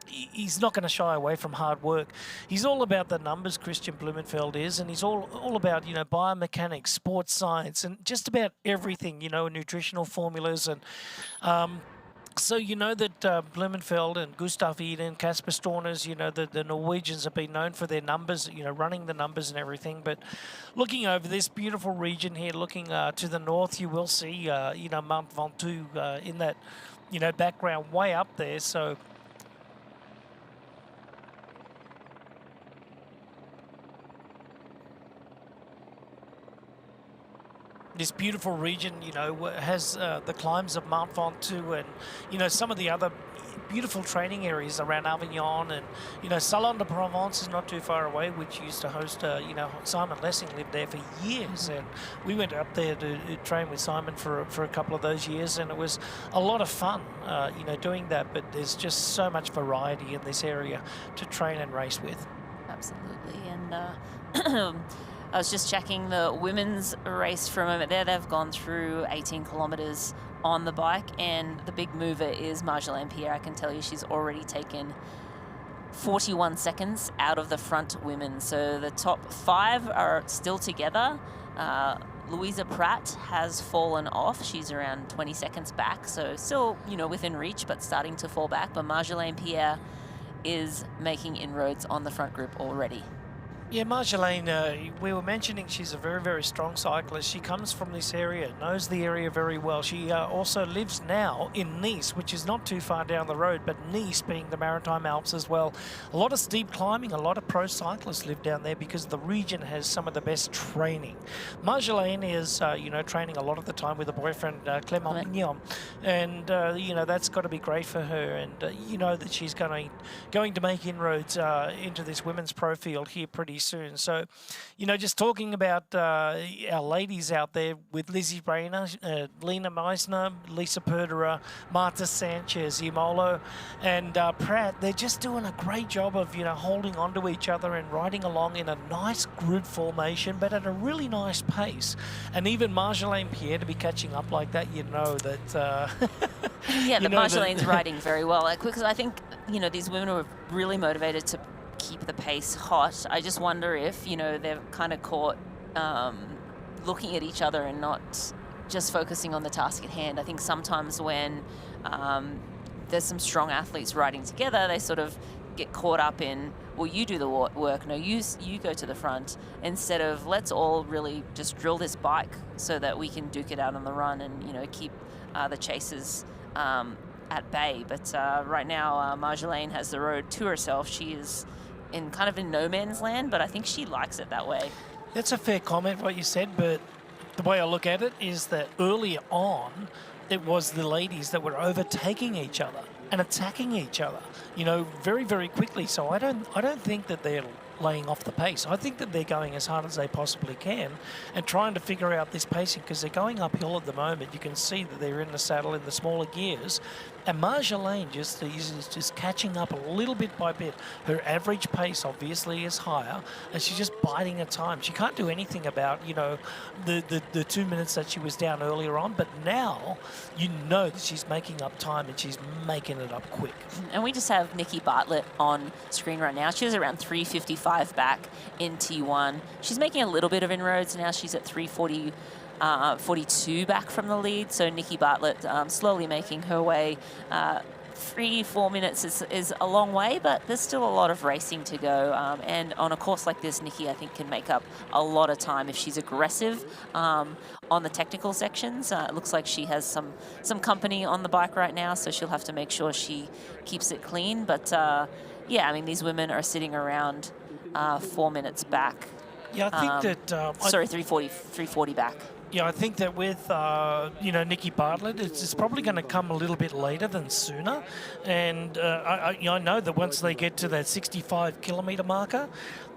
he's not going to shy away from hard work. He's all about the numbers, Christian Blumenfeld is, and he's all about, you know, biomechanics, sports science, and just about everything, you know, nutritional formulas. And so you know that Blumenfeld and Gustav Iden, Kasper Stornes, you know, the Norwegians have been known for their numbers, you know, running the numbers and everything. But looking over this beautiful region here, looking to the north, you will see, you know, Mount Ventoux in that, you know, background way up there. So this beautiful region, you know, has the climbs of Mount Ventoux and, you know, some of the other beautiful training areas around Avignon, and, you know, Salon de Provence is not too far away, which used to host, you know, Simon Lessing lived there for years, and we went up there to train with Simon for a couple of those years, and it was a lot of fun, you know, doing that. But there's just so much variety in this area to train and race with. Absolutely. And I was just checking the women's race for a moment there. They've gone through 18 kilometers on the bike, and the big mover is Marjolaine Pierre. I can tell you she's already taken 41 seconds out of the front women. So the top 5 are still together. Louisa Pratt has fallen off. She's around 20 seconds back, so still, you know, within reach, but starting to fall back. But Marjolaine Pierre is making inroads on the front group already. Yeah, Marjolaine, we were mentioning she's a very, very strong cyclist. She comes from this area, knows the area very well. She also lives now in Nice, which is not too far down the road, but Nice being the Maritime Alps as well. A lot of steep climbing, a lot of pro cyclists live down there because the region has some of the best training. Marjolaine is, you know, training a lot of the time with her boyfriend, Clément Mignon, and, you know, that's got to be great for her. And you know that she's going to make inroads into this women's pro field here pretty soon. So, you know, just talking about our ladies out there with Lizzie Rayner, Lena Meisner, Lisa Perderer, Marta Sanchez, Imolo, and Pratt, they're just doing a great job of, you know, holding on to each other and riding along in a nice grid formation, but at a really nice pace. And even Marjolaine Pierre to be catching up like that, you know that... Yeah, but Marjolaine's riding very well. Like, because I think, you know, these women are really motivated to keep the pace hot. I just wonder if, you know, they're kind of caught looking at each other and not just focusing on the task at hand. I think sometimes when there's some strong athletes riding together, they sort of get caught up in, well, you do the work, no, you go to the front, instead of let's all really just drill this bike so that we can duke it out on the run and, you know, keep the chasers at bay. But right now, Marjolaine has the road to herself. She is in kind of in no man's land, but I think she likes it that way. That's a fair comment, what you said, but the way I look at it is that earlier on, it was the ladies that were overtaking each other and attacking each other, you know, very, very quickly. So I don't think that they're laying off the pace. I think that they're going as hard as they possibly can and trying to figure out this pacing, because they're going uphill at the moment. You can see that they're in the saddle in the smaller gears, and Marjolaine is just catching up a little bit by bit. Her average pace obviously is higher, and she's just biding her time. She can't do anything about, you know, the 2 minutes that she was down earlier on, but now you know that she's making up time and she's making it up quick. And we just have Nikki Bartlett on screen right now. She was around 3:55 back in T1. She's making a little bit of inroads now. She's at 3:40. 42 back from the lead, so Nikki Bartlett slowly making her way. 3-4 minutes is a long way, but there's still a lot of racing to go. And on a course like this, Nikki, I think, can make up a lot of time if she's aggressive on the technical sections. It looks like she has some company on the bike right now, so she'll have to make sure she keeps it clean. But yeah, I mean, these women are sitting around 4 minutes back. Yeah, I think that... sorry, 340 back. Yeah, I think that with, you know, Nikki Bartlett, it's probably going to come a little bit later than sooner. And I know that once they get to that 65-kilometre marker,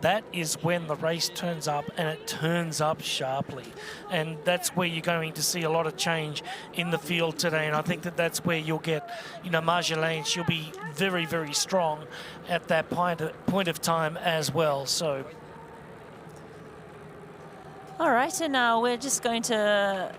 that is when the race turns up, and it turns up sharply. And that's where you're going to see a lot of change in the field today. And I think that that's where you'll get, you know, Marjolaine, she'll be very, very strong at that point of time as well. So... All right, and now we're just going to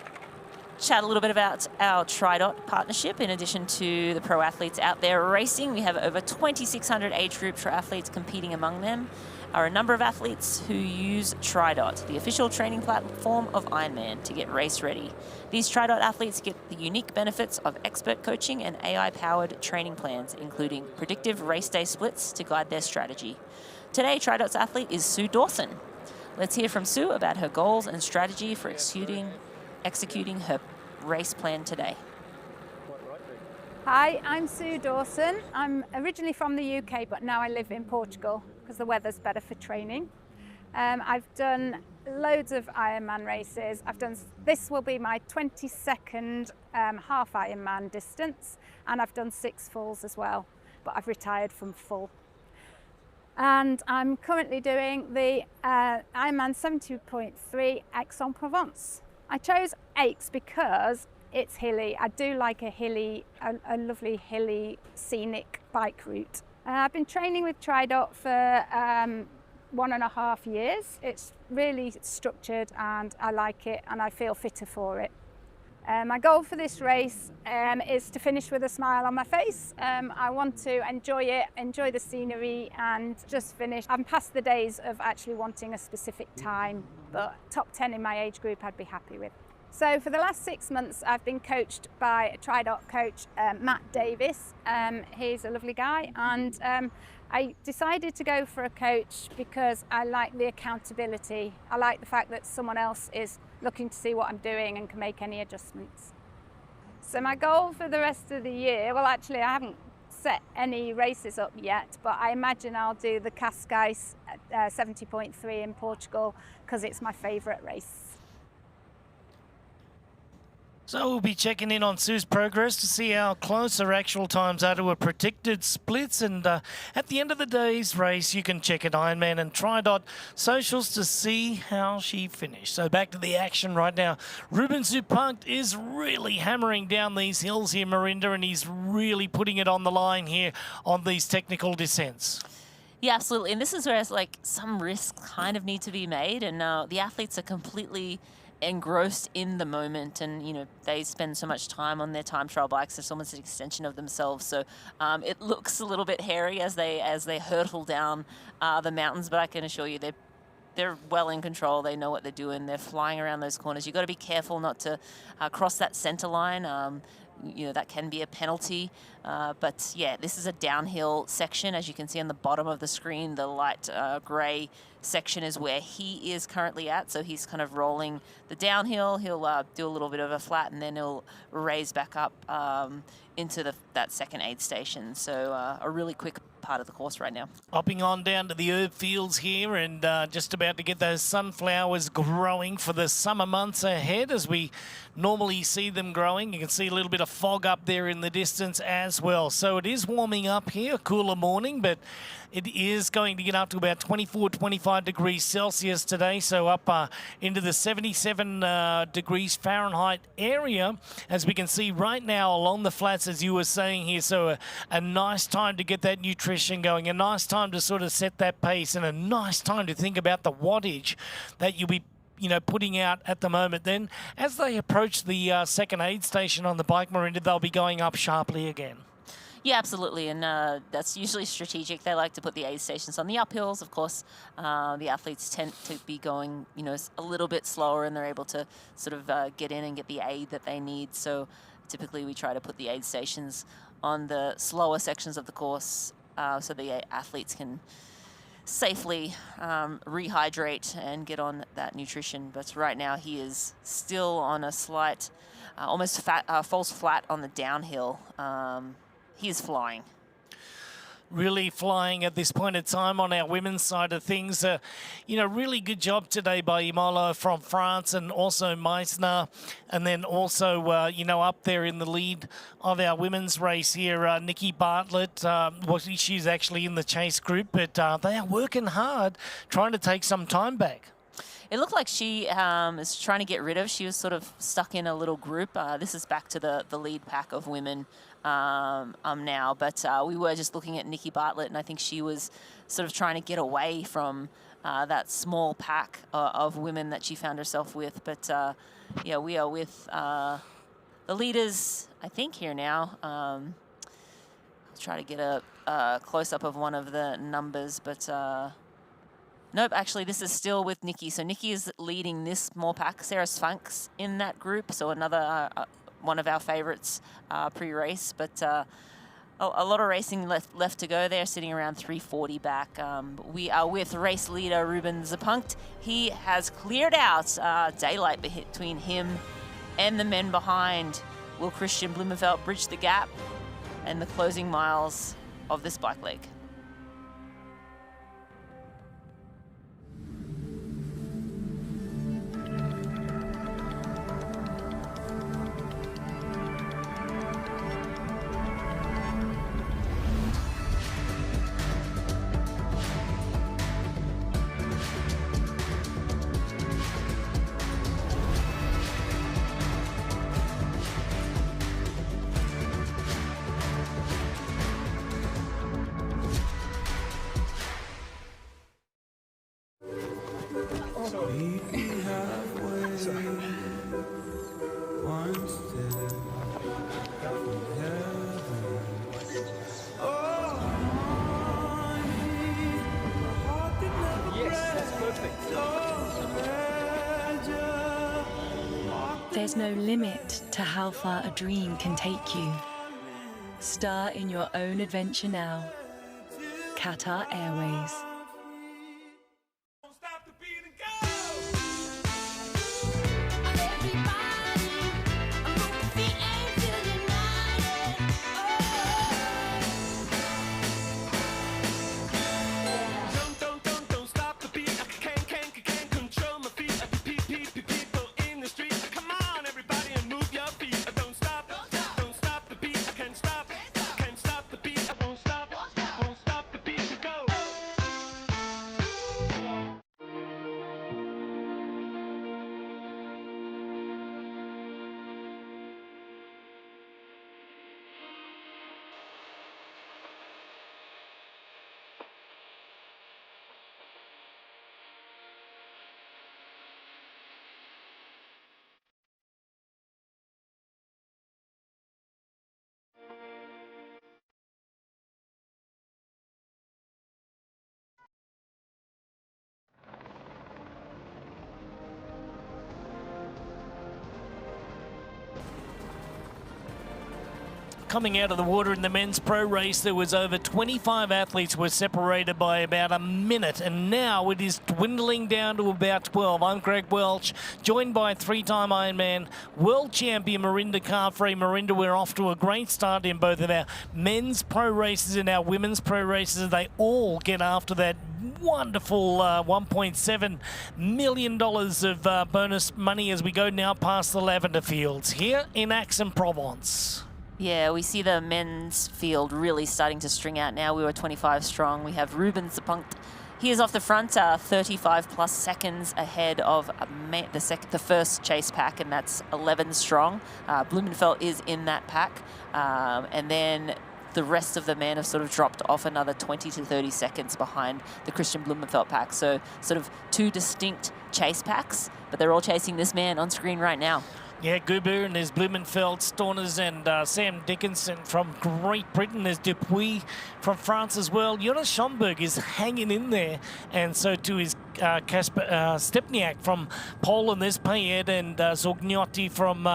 chat a little bit about our TriDot partnership. In addition to the pro athletes out there racing, we have over 2,600 age group pro athletes competing. Among them are a number of athletes who use TriDot, the official training platform of Ironman, to get race ready. These TriDot athletes get the unique benefits of expert coaching and AI-powered training plans, including predictive race day splits to guide their strategy. Today, TriDot's athlete is Sue Dawson. Let's hear from Sue about her goals and strategy for executing her race plan today. Hi, I'm Sue Dawson. I'm originally from the UK, but now I live in Portugal because the weather's better for training. I've done loads of Ironman races. This will be my 22nd half Ironman distance, and I've done 6 fulls as well, but I've retired from full. And I'm currently doing the IRONMAN 70.3 Aix-en-Provence. I chose Aix because it's hilly. I do like a lovely hilly scenic bike route. I've been training with TriDot for 1.5 years. It's really structured and I like it and I feel fitter for it. My goal for this race is to finish with a smile on my face. I want to enjoy it, enjoy the scenery, and just finish. I'm past the days of actually wanting a specific time, but top 10 in my age group I'd be happy with. So for the last 6 months I've been coached by a Tri-Dot coach, Matt Davis. He's a lovely guy, and I decided to go for a coach because I like the accountability. I like the fact that someone else is looking to see what I'm doing and can make any adjustments. So my goal for the rest of the year, well actually I haven't set any races up yet, but I imagine I'll do the Cascais 70.3 in Portugal because it's my favourite race. So we'll be checking in on Sue's progress to see how close her actual times are to her predicted splits. And at the end of the day's race, you can check at Ironman and Tri-Dot socials to see how she finished. So back to the action right now. Ruben Zupunct is really hammering down these hills here, Marinda, and he's really putting it on the line here on these technical descents. Yeah, absolutely. And this is where like some risks kind of need to be made, and the athletes are completely engrossed in the moment, and you know they spend so much time on their time trial bikes. It's almost an extension of themselves. So it looks a little bit hairy as they hurtle down the mountains, but I can assure you they're well in control. They know what they're doing. They're flying around those corners. You've got to be careful not to cross that center line. You know, that can be a penalty. But yeah, this is a downhill section. As you can see on the bottom of the screen, the light gray section is where he is currently at. So he's kind of rolling the downhill. He'll do a little bit of a flat, and then he'll raise back up into that second aid station. So a really quick part of the course right now. Hopping on down to the herb fields here, and just about to get those sunflowers growing for the summer months ahead as we normally see them growing. You can see a little bit of fog up there in the distance as well. So it is warming up here, a cooler morning, but it is going to get up to about 24, 25 degrees Celsius today. So up into the 77 degrees Fahrenheit area, as we can see right now along the flats, as you were saying here. So a nice time to get that nutrition going, a nice time to sort of set that pace, and a nice time to think about the wattage that you'll be putting out at the moment. Then as they approach the second aid station on the bike, Marinda, they'll be going up sharply again. Yeah, absolutely, and that's usually strategic. They like to put the aid stations on the uphills. Of course, the athletes tend to be going, a little bit slower, and they're able to sort of get in and get the aid that they need. So typically we try to put the aid stations on the slower sections of the course so the athletes can safely rehydrate and get on that nutrition. But right now he is still on a slight, almost falls flat on the downhill. He's flying. Really flying at this point in time on our women's side of things. Really good job today by Imolo from France, and also Meissner. And then also, up there in the lead of our women's race here, Nikki Bartlett. She's actually in the chase group, but they are working hard, trying to take some time back. It looked like she is trying to get rid of. She was sort of stuck in a little group. This is back to the lead pack of women now. But we were just looking at Nikki Bartlett, and I think she was sort of trying to get away from that small pack of women that she found herself with. But yeah, we are with the leaders, I think, here now. I'll try to get a close-up of one of the numbers, but nope, actually this is still with Nikki. So Nikki is leading this small pack. Sarah Sphanks in that group, so another one of our favorites pre-race. But a lot of racing left to go there, sitting around 340 back. We are with race leader Ruben Zupunct. He has cleared out daylight between him and the men behind. Will Christian Blumenfeld bridge the gap and the closing miles of this bike leg? Once There's no limit to how far a dream can take you. Star in your own adventure now. Qatar Airways. Coming out of the water in the men's pro race, there was over 25 athletes were separated by about a minute, and now it is dwindling down to about 12. I'm Greg Welch, joined by three-time Ironman world champion Marinda Carfrey. Marinda, we're off to a great start in both of our men's pro races and our women's pro races. They all get after that wonderful $1.7 million of bonus money as we go now past the lavender fields here in Aix-en-Provence. Yeah, we see the men's field really starting to string out now. We were 25 strong. We have Ruben Zapunkt. He is off the front, 35 plus seconds ahead of the first chase pack, and that's 11 strong. Blumenfeld is in that pack. And then the rest of the men have sort of dropped off another 20 to 30 seconds behind the Christian Blumenfeld pack. So sort of two distinct chase packs, but they're all chasing this man on screen right now. Yeah, Guber and there's Blumenfeld, Storners and Sam Dickinson from Great Britain. There's Dupuis from France as well. Jonas Schomburg is hanging in there, and so too is Kasper Stepniak from Poland. There's Payet and Zognotti from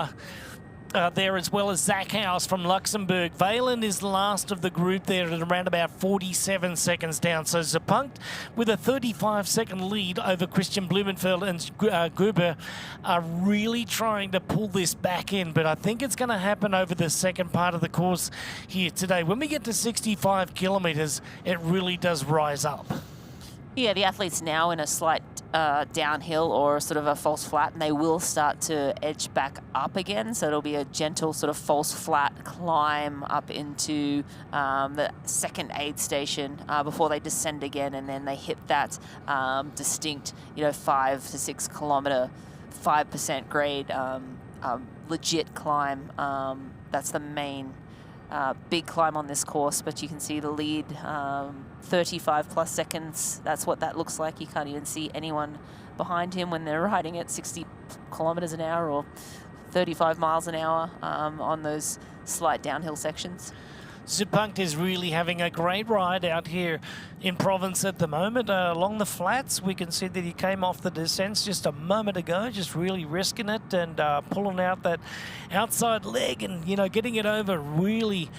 there, as well as Zach House from Luxembourg. Valen is last of the group there at around about 47 seconds down. So Zapunkt with a 35-second lead over Christian Blumenfeld and Guber are really trying to pull this back in, but I think it's going to happen over the second part of the course here today. When we get to 65 kilometres, it really does rise up. Yeah, the athletes now in a slight downhill or sort of a false flat, and they will start to edge back up again. So it'll be a gentle sort of false flat climb up into the second aid station before they descend again, and then they hit that distinct, 5 to 6 kilometer, 5% grade, legit climb. That's the main big climb on this course, but you can see the lead 35 plus seconds. That's what that looks like. You can't even see anyone behind him when they're riding at 60 kilometers an hour or 35 miles an hour on those slight downhill sections. Zapunkt is really having a great ride out here in Provence at the moment. Along the flats, we can see that he came off the descents just a moment ago, just really risking it and pulling out that outside leg and, getting it over, really,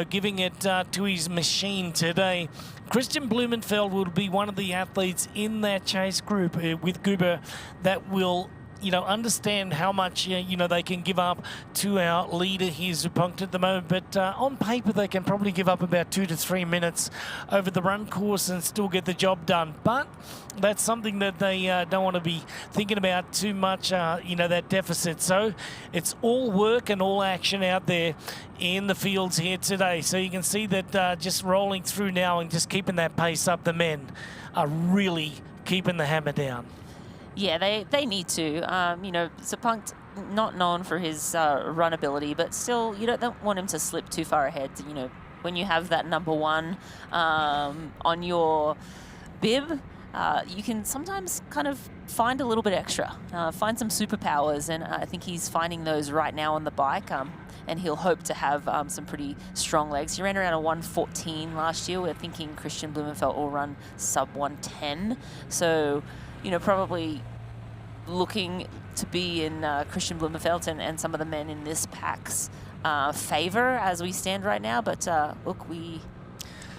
giving it to his machine today. Christian Blumenfeld will be one of the athletes in that chase group with Guber that will understand how much, they can give up to our leader here, Zapunkt, at the moment. But on paper, they can probably give up about 2 to 3 minutes over the run course and still get the job done. But that's something that they don't want to be thinking about too much, that deficit. So it's all work and all action out there in the fields here today. So you can see that just rolling through now and just keeping that pace up, the men are really keeping the hammer down. Yeah, they need to. Zapunkt, not known for his run ability, but still, you don't want him to slip too far ahead. When you have that number one on your bib, you can sometimes kind of find a little bit extra, find some superpowers, and I think he's finding those right now on the bike. And he'll hope to have some pretty strong legs. He ran around a 1:14 last year. We're thinking Christian Blumenfeld will run sub 1:10. So, probably looking to be in Christian Blumenfeld and some of the men in this pack's favor as we stand right now. But look, we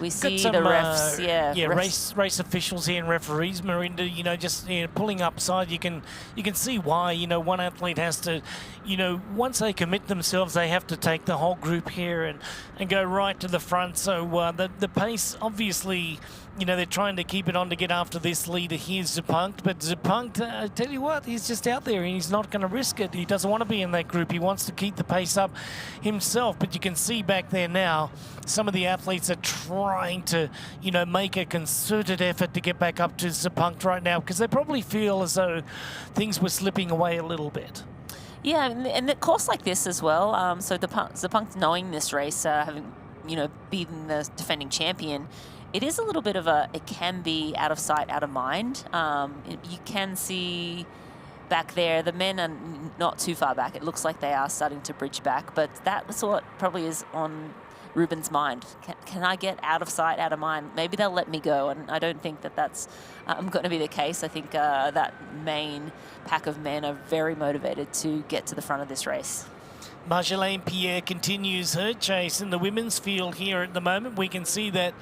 see some, the refs, refs. race officials here and referees, Marinda, you know, just pulling up side. You can see why, you know, one athlete has to, you know, once they commit themselves, they have to take the whole group here and go right to the front. So the pace, obviously, you know, they're trying to keep it on to get after this leader here, Zupunkt. But Zupunkt, I tell you what, he's just out there and he's not going to risk it. He doesn't want to be in that group. He wants to keep the pace up himself. But you can see back there now, some of the athletes are trying to, you know, make a concerted effort to get back up to Zupunkt right now because they probably feel as though things were slipping away a little bit. Yeah, and a course like this as well. So Zupunkt knowing this race, having, you know, beaten the defending champion, it is a little bit of it can be out of sight, out of mind. You can see back there, the men are not too far back. It looks like they are starting to bridge back, but that's what probably is on Ruben's mind. Can I get out of sight, out of mind? Maybe they'll let me go, and I don't think that's going to be the case. I think that main pack of men are very motivated to get to the front of this race. Marjolaine Pierre continues her chase in the women's field here at the moment. We can see that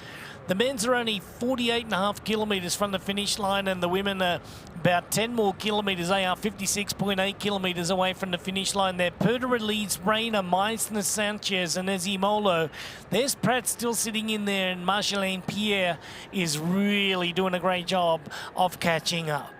the men's are only 48.5 kilometres from the finish line, and the women are about 10 more kilometres. They are 56.8 kilometres away from the finish line there. Perdera leads Reina, Meissner, Sanchez, and Ezimolo. There's Pratt still sitting in there, and Marjolaine Pierre is really doing a great job of catching up.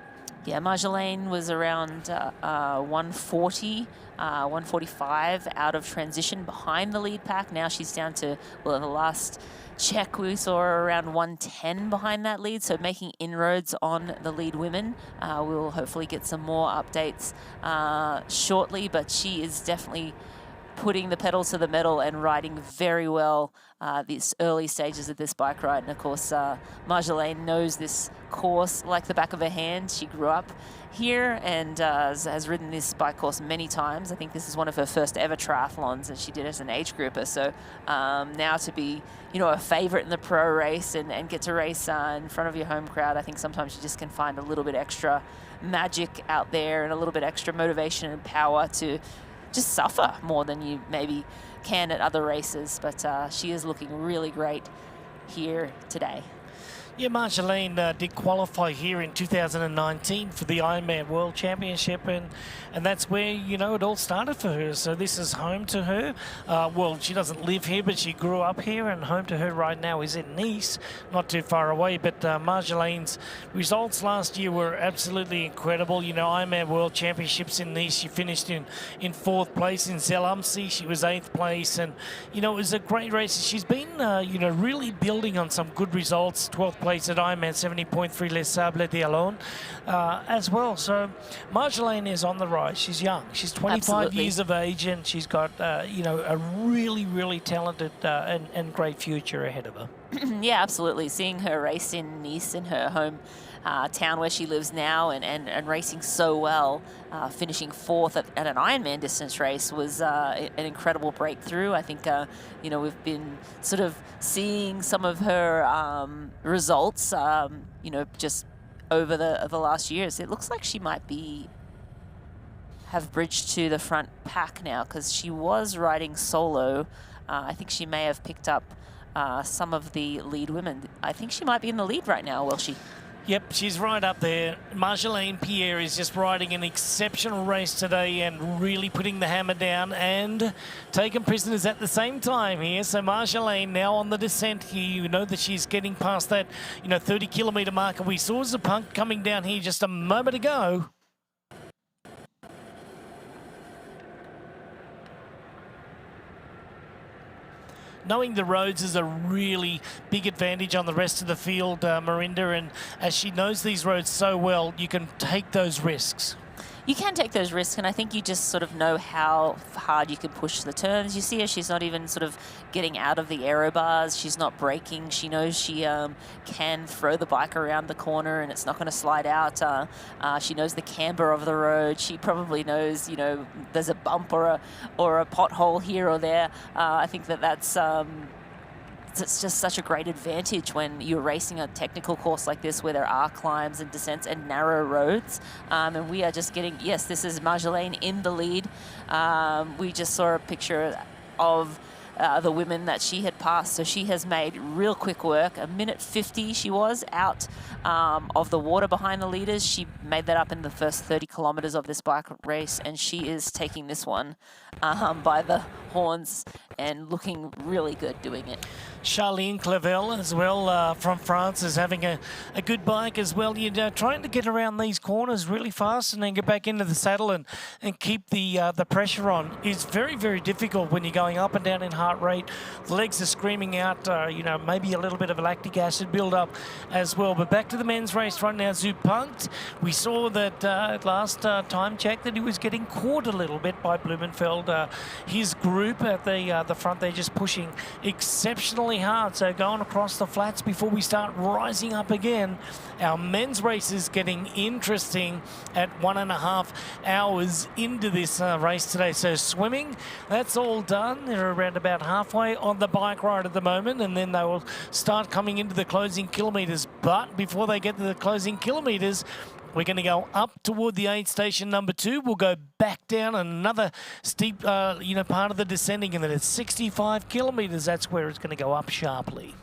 Yeah, Marjolaine was around 140, 145 out of transition behind the lead pack. Now she's down to, well, the last check we saw her around 110 behind that lead, so making inroads on the lead women. We'll hopefully get some more updates shortly, but she is definitely putting the pedal to the metal and riding very well these early stages of this bike ride. And of course, Marjolaine knows this course like the back of her hand. She grew up here and has ridden this bike course many times. I think this is one of her first ever triathlons that she did as an age grouper. So now to be, you know, a favorite in the pro race and get to race in front of your home crowd, I think sometimes you just can find a little bit extra magic out there and a little bit extra motivation and power to just suffer more than you maybe can at other races. But she is looking really great here today. Yeah, Marjolaine did qualify here in 2019 for the Ironman World Championship, and that's where, you know, it all started for her. So this is home to her. Well, she doesn't live here, but she grew up here, and home to her right now is in Nice, not too far away. But Marjolaine's results last year were absolutely incredible. You know, Ironman World Championships in Nice, she finished in 4th place. In Zell am See, she was 8th place, and, you know, it was a great race. She's been, you know, really building on some good results. 12th place at Ironman 70.3 Les Sables d'Olonne as well. So Marjolaine is on the rise. She's young. She's 25 Absolutely. years of age, and she's got, you know, a really, really talented and great future ahead of her. Yeah, absolutely. Seeing her race in Nice, in her home town where she lives now, and racing so well, finishing 4th at an Ironman distance race was an incredible breakthrough. I think, you know, we've been sort of seeing some of her results, you know, just over the last years. It looks like she might have bridged to the front pack now, because she was riding solo. I think she may have picked up some of the lead women. I think she might be in the lead right now, will she? Yep, she's right up there. Marjolaine Pierre is just riding an exceptional race today and really putting the hammer down and taking prisoners at the same time here. So Marjolaine now on the descent here. You know that she's getting past that, you know, 30-kilometre marker. We saw Zupunkt coming down here just a moment ago. Knowing the roads is a really big advantage on the rest of the field, Marinda, and as she knows these roads so well, you can take those risks. You can take those risks, and I think you just sort of know how hard you can push the turns. You see her, she's not even sort of getting out of the aero bars. She's not braking. She knows she can throw the bike around the corner and it's not going to slide out. She knows the camber of the road. She probably knows, you know, there's a bump or a pothole here or there. I think that's it's just such a great advantage when you're racing a technical course like this where there are climbs and descents and narrow roads. And we are just getting, yes, this is Marjolaine in the lead. We just saw a picture of the women that she had passed. So she has made real quick work. 1:50 she was out of the water behind the leaders. She made that up in the first 30 kilometers of this bike race, and she is taking this one by the horns and looking really good doing it. Charlene Clavel as well from France is having a good bike as well. You're trying to get around these corners really fast and then get back into the saddle and keep the pressure on. It's very, very difficult when you're going up and down in heart rate. The legs are screaming out, maybe a little bit of a lactic acid build-up as well. But back to the men's race right now. Zupunkt, we saw that last time check that he was getting caught a little bit by Blumenfeld. His group at the front, they're just pushing exceptionally hard. So going across the flats before we start rising up again. Our men's race is getting interesting at 1.5 hours into this race today. So swimming, that's all done. They're around about halfway on the bike ride at the moment, and then they will start coming into the closing kilometres. But before they get to the closing kilometres, we're going to go up toward the aid station number 2. We'll go back down another steep, part of the descending, and then at 65 kilometres, that's where it's going to go up sharply.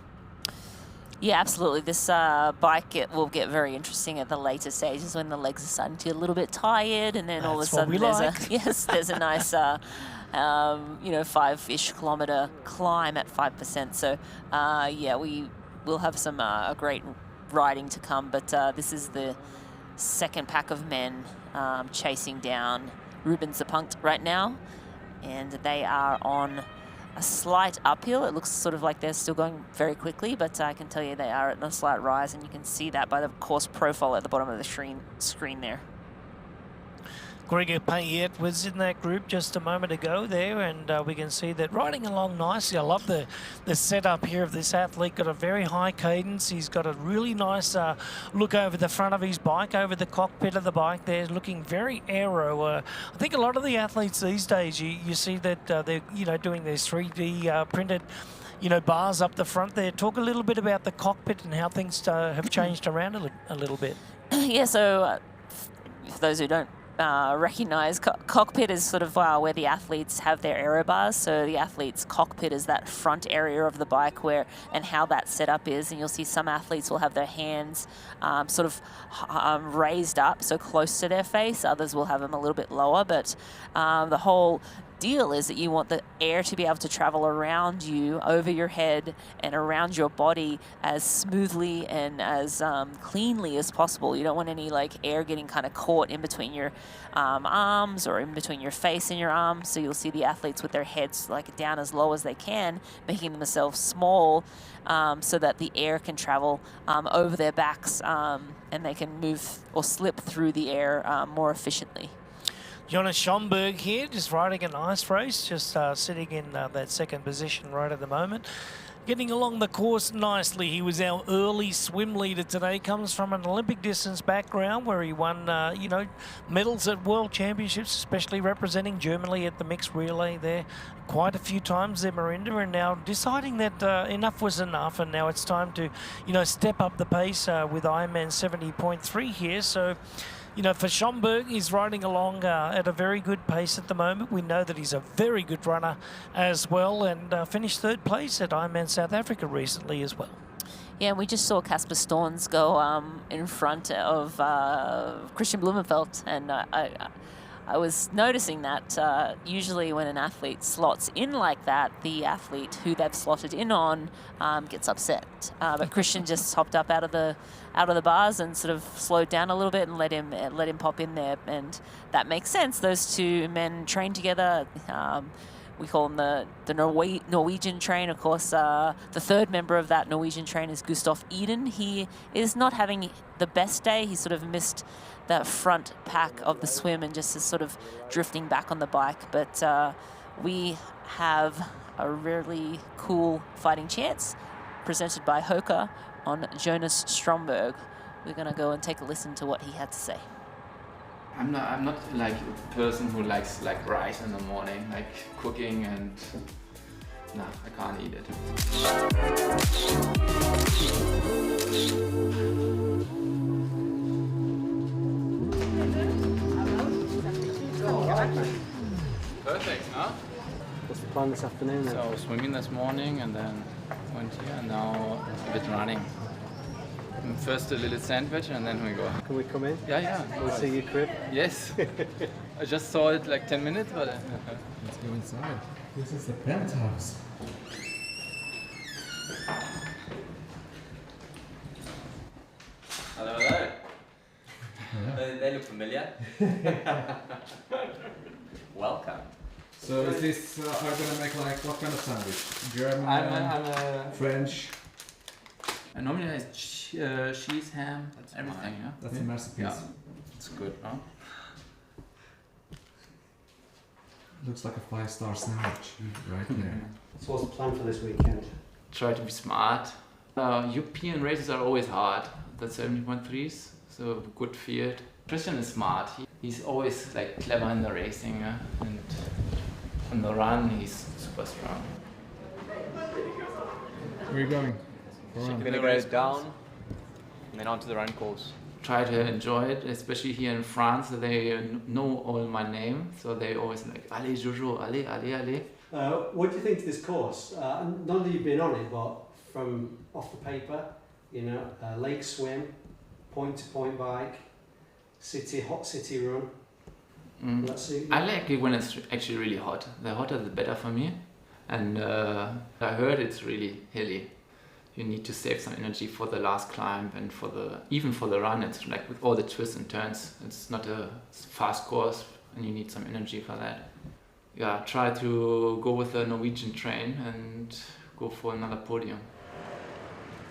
Yeah, absolutely. This bike will get very interesting at the later stages when the legs are starting to get a little bit tired, and then all of a sudden there's a nice 5-ish kilometre climb at 5%. So we will have some great riding to come, but this is the second pack of men chasing down Ruben Zupunkt right now, and they are on a slight uphill. It looks sort of like they're still going very quickly, but I can tell you they are at a slight rise, and you can see that by the course profile at the bottom of the screen there. Gregor Payet was in that group just a moment ago there, and we can see that riding along nicely. I love the setup here of this athlete. Got a very high cadence. He's got a really nice look over the front of his bike, over the cockpit of the bike there, looking very aero. I think a lot of the athletes these days, you see that they're doing these 3D printed bars up the front there. Talk a little bit about the cockpit and how things have changed around a little bit. Yeah, so for those who don't recognize, cockpit is sort of where the athletes have their aero bars. So the athlete's cockpit is that front area of the bike and how that setup is. And you'll see some athletes will have their hands sort of raised up, so close to their face. Others will have them a little bit lower, but the whole deal is that you want the air to be able to travel around you, over your head and around your body as smoothly and as cleanly as possible. You don't want any air getting kind of caught in between your arms or in between your face and your arms. So you'll see the athletes with their heads down as low as they can, making themselves small so that the air can travel over their backs and they can move or slip through the air more efficiently. Jonas Schomburg here, just riding a nice race, just sitting in that second position right at the moment. Getting along the course nicely. He was our early swim leader today. Comes from an Olympic distance background where he won, medals at World Championships, especially representing Germany at the mixed relay there quite a few times there, Marinda, and now deciding that enough was enough, and now it's time to, step up the pace with IRONMAN 70.3 here. So, for Schomburg, he's riding along at a very good pace at the moment. We know that he's a very good runner as well, and finished third place at Ironman South Africa recently as well. Yeah, we just saw Casper Storns go in front of Christian Blumenfeld, and I was noticing that usually when an athlete slots in like that, the athlete who they've slotted in on gets upset. But Christian just hopped up out of the bars and sort of slowed down a little bit and let him pop in there, and that makes sense. Those two men train together. We call him the Norwegian train. Of course, the third member of that Norwegian train is Gustav Eden. He is not having the best day. He sort of missed that front pack of the swim and just is sort of drifting back on the bike. But we have a really cool fighting chance presented by Hoka on Jonas Stromberg. We're going to go and take a listen to what he had to say. I'm not like a person who likes rice in the morning, like cooking and No, I can't eat it. Perfect, huh? What's the plan this afternoon then? So swimming this morning and then went here and now a bit running. And first a little sandwich and then we go. Can we come in? Yeah, yeah. We'll see your crib? Yes. I just saw it like 10 minutes, but... Let's go inside. This is the penthouse. Hello, hello. They look familiar. Welcome. So is this, are you gonna make like, what kind of sandwich? German, I'm a French? I normally have cheese, ham, everything, yeah? That's a masterpiece. Yeah, it's good, huh? Looks like a 5-star sandwich right there. So what's the plan for this weekend? Try to be smart. European races are always hard. The 70.3s, so good field. Christian is smart. He's always like clever in the racing, and on the run he's super strong. Where are you going? We're gonna go down and then onto the run course. Try to enjoy it, especially here in France. They know all my name, so they always like allez Jojo, allez, allez, allez. What do you think of this course? None of you've been on it, but from off the paper, you know, lake swim, point-to-point bike, hot city run. Let's see. I like it when it's actually really hot. The hotter the better for me. And I heard it's really hilly. You need to save some energy for the last climb and even for the run. It's like with all the twists and turns. It's not a fast course and you need some energy for that. Yeah, try to go with the Norwegian train and go for another podium.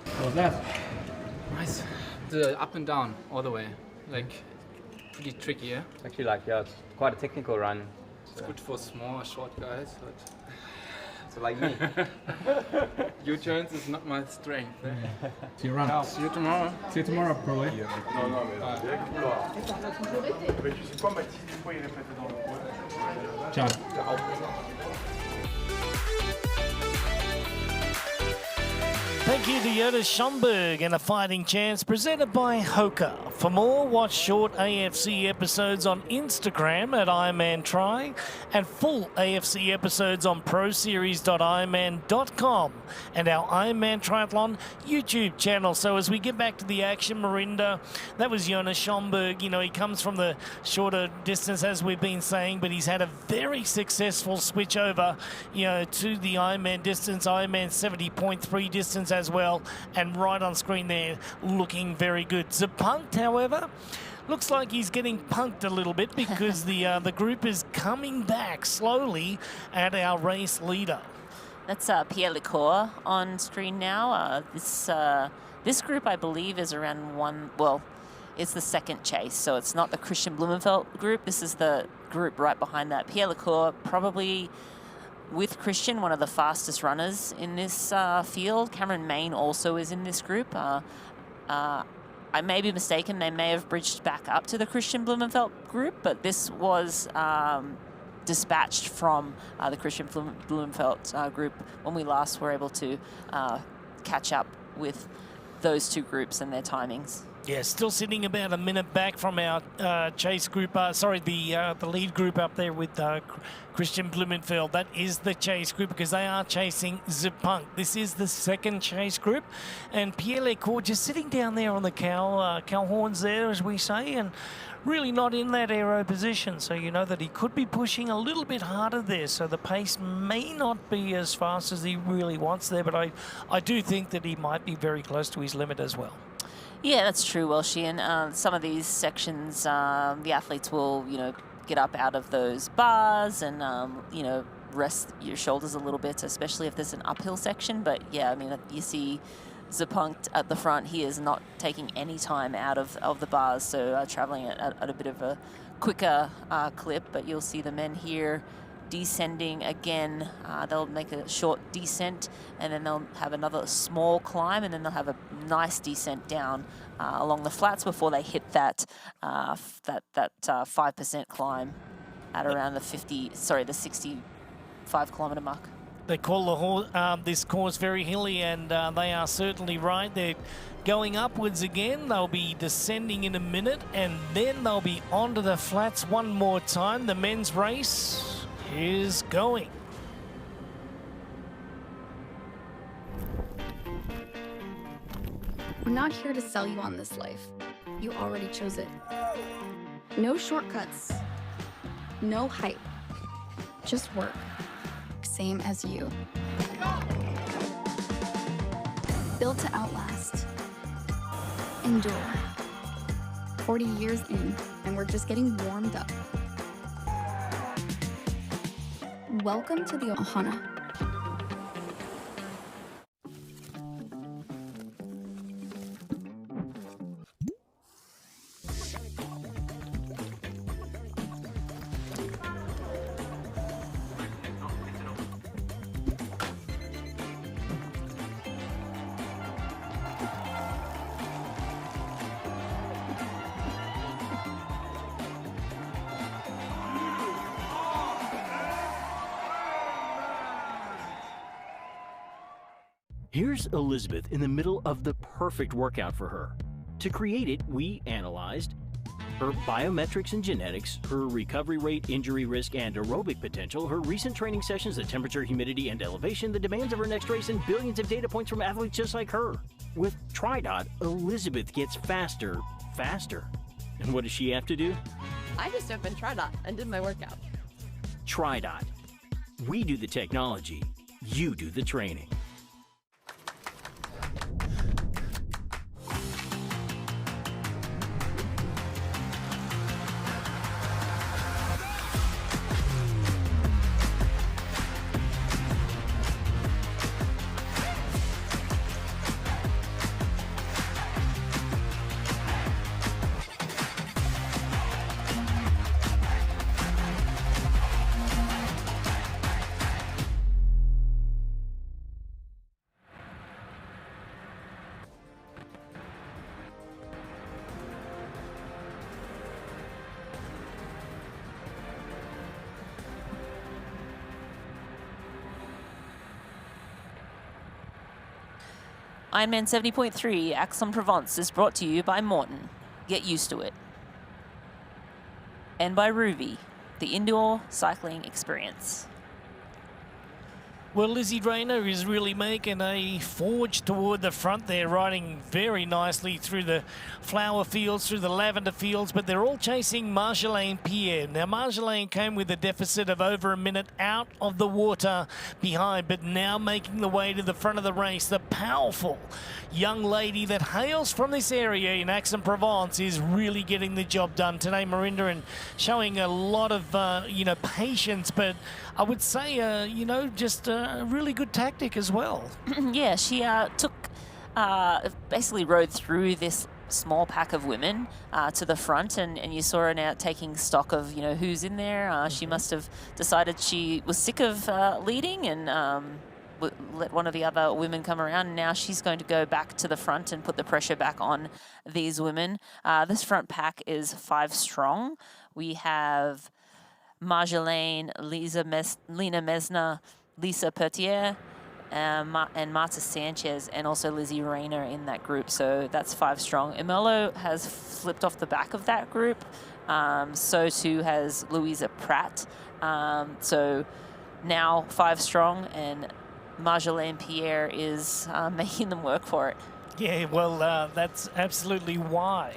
What was that? Nice. The up and down all the way. Like pretty tricky, yeah? It's actually like, yeah, it's quite a technical run. It's good for small, short guys, but... So like me. U-turns is not my strength. See you around. See you tomorrow. See you tomorrow, probably. Ciao. Thank you to Jonas Schomburg and a fighting chance presented by Hoka. For more, watch short AFC episodes on Instagram at Ironman Try and full AFC episodes on proseries.ironman.com and our Ironman Triathlon YouTube channel. So as we get back to the action, Marinda, that was Jonas Schomburg. You know, he comes from the shorter distance, as we've been saying, but he's had a very successful switch over, you know, to the Ironman distance, Ironman 70.3 distance as well, and right on screen there looking very good. Zapunkt, however, looks like he's getting punked a little bit because the group is coming back slowly at our race leader. That's Pierre Lecour on screen now. This group, I believe, is around it's the second chase, so it's not the Christian Blumenfeld group. This is the group right behind that. Pierre Lecour, probably with Christian, one of the fastest runners in this field. Cameron Main also is in this group. I may be mistaken, they may have bridged back up to the Christian Blumenfeld group, but this was dispatched from the Christian Blumenfeld group when we last were able to catch up with those two groups and their timings. Yeah, still sitting about a minute back from our chase group. The lead group up there with Christian Blumenfeld. That is the chase group because they are chasing Zapunkt. This is the second chase group, and Pierre Lecour just sitting down there on the cow horns there, as we say, and really not in that aero position. So you know that he could be pushing a little bit harder there. So the pace may not be as fast as he really wants there, but I do think that he might be very close to his limit as well. Yeah, that's true, Welshie. And some of these sections, the athletes will, you know, get up out of those bars and, you know, rest your shoulders a little bit, especially if there's an uphill section. But yeah, I mean, you see Zapunkt at the front. He is not taking any time out of the bars, so traveling at a bit of a quicker clip. But you'll see the men here descending again. They'll make a short descent and then they'll have another small climb and then they'll have a nice descent down along the flats before they hit that 5% climb at around the 65 kilometer mark. They call this course very hilly, and they are certainly right. They're going upwards again. They'll be descending in a minute, and then they'll be onto the flats one more time. The men's race is going. I'm not here to sell you on this life. You already chose it. No shortcuts. No hype. Just work. Same as you. Built to outlast. Endure. 40 years in, and we're just getting warmed up. Welcome to the Ohana. Here's Elizabeth in the middle of the perfect workout for her. To create it, we analyzed her biometrics and genetics, her recovery rate, injury risk, and aerobic potential, her recent training sessions, the temperature, humidity, and elevation, the demands of her next race, and billions of data points from athletes just like her. With TriDot, Elizabeth gets faster. And what does she have to do? I just opened TriDot and did my workout. TriDot. We do the technology, you do the training. Ironman 70.3 Aix-en-Provence is brought to you by Morton. Get used to it. And by Ruby, the indoor cycling experience. Well, Lizzie Rayner is really making a forge toward the front there, riding very nicely through the flower fields, through the lavender fields, but they're all chasing Marjolaine Pierre. Now, Marjolaine came with a deficit of over a minute out of the water behind, but now making the way to the front of the race. The powerful young lady that hails from this area in Aix-en-Provence is really getting the job done today, Marinda, and showing a lot of, patience, but I would say, just a really good tactic as well. Yeah, she basically rode through this small pack of women to the front, and you saw her now taking stock of, who's in there. She must have decided she was sick of leading and let one of the other women come around. Now she's going to go back to the front and put the pressure back on these women. This front pack is 5 strong. We have Marjolaine, Lena Mesner, Lisa Pertier, and Marta Sanchez, and also Lizzie Rayner in that group. So that's 5 strong. Emelo has flipped off the back of that group. So too has Louisa Pratt. So now 5 strong, and Marjolaine Pierre is making them work for it. Yeah, well, that's absolutely why.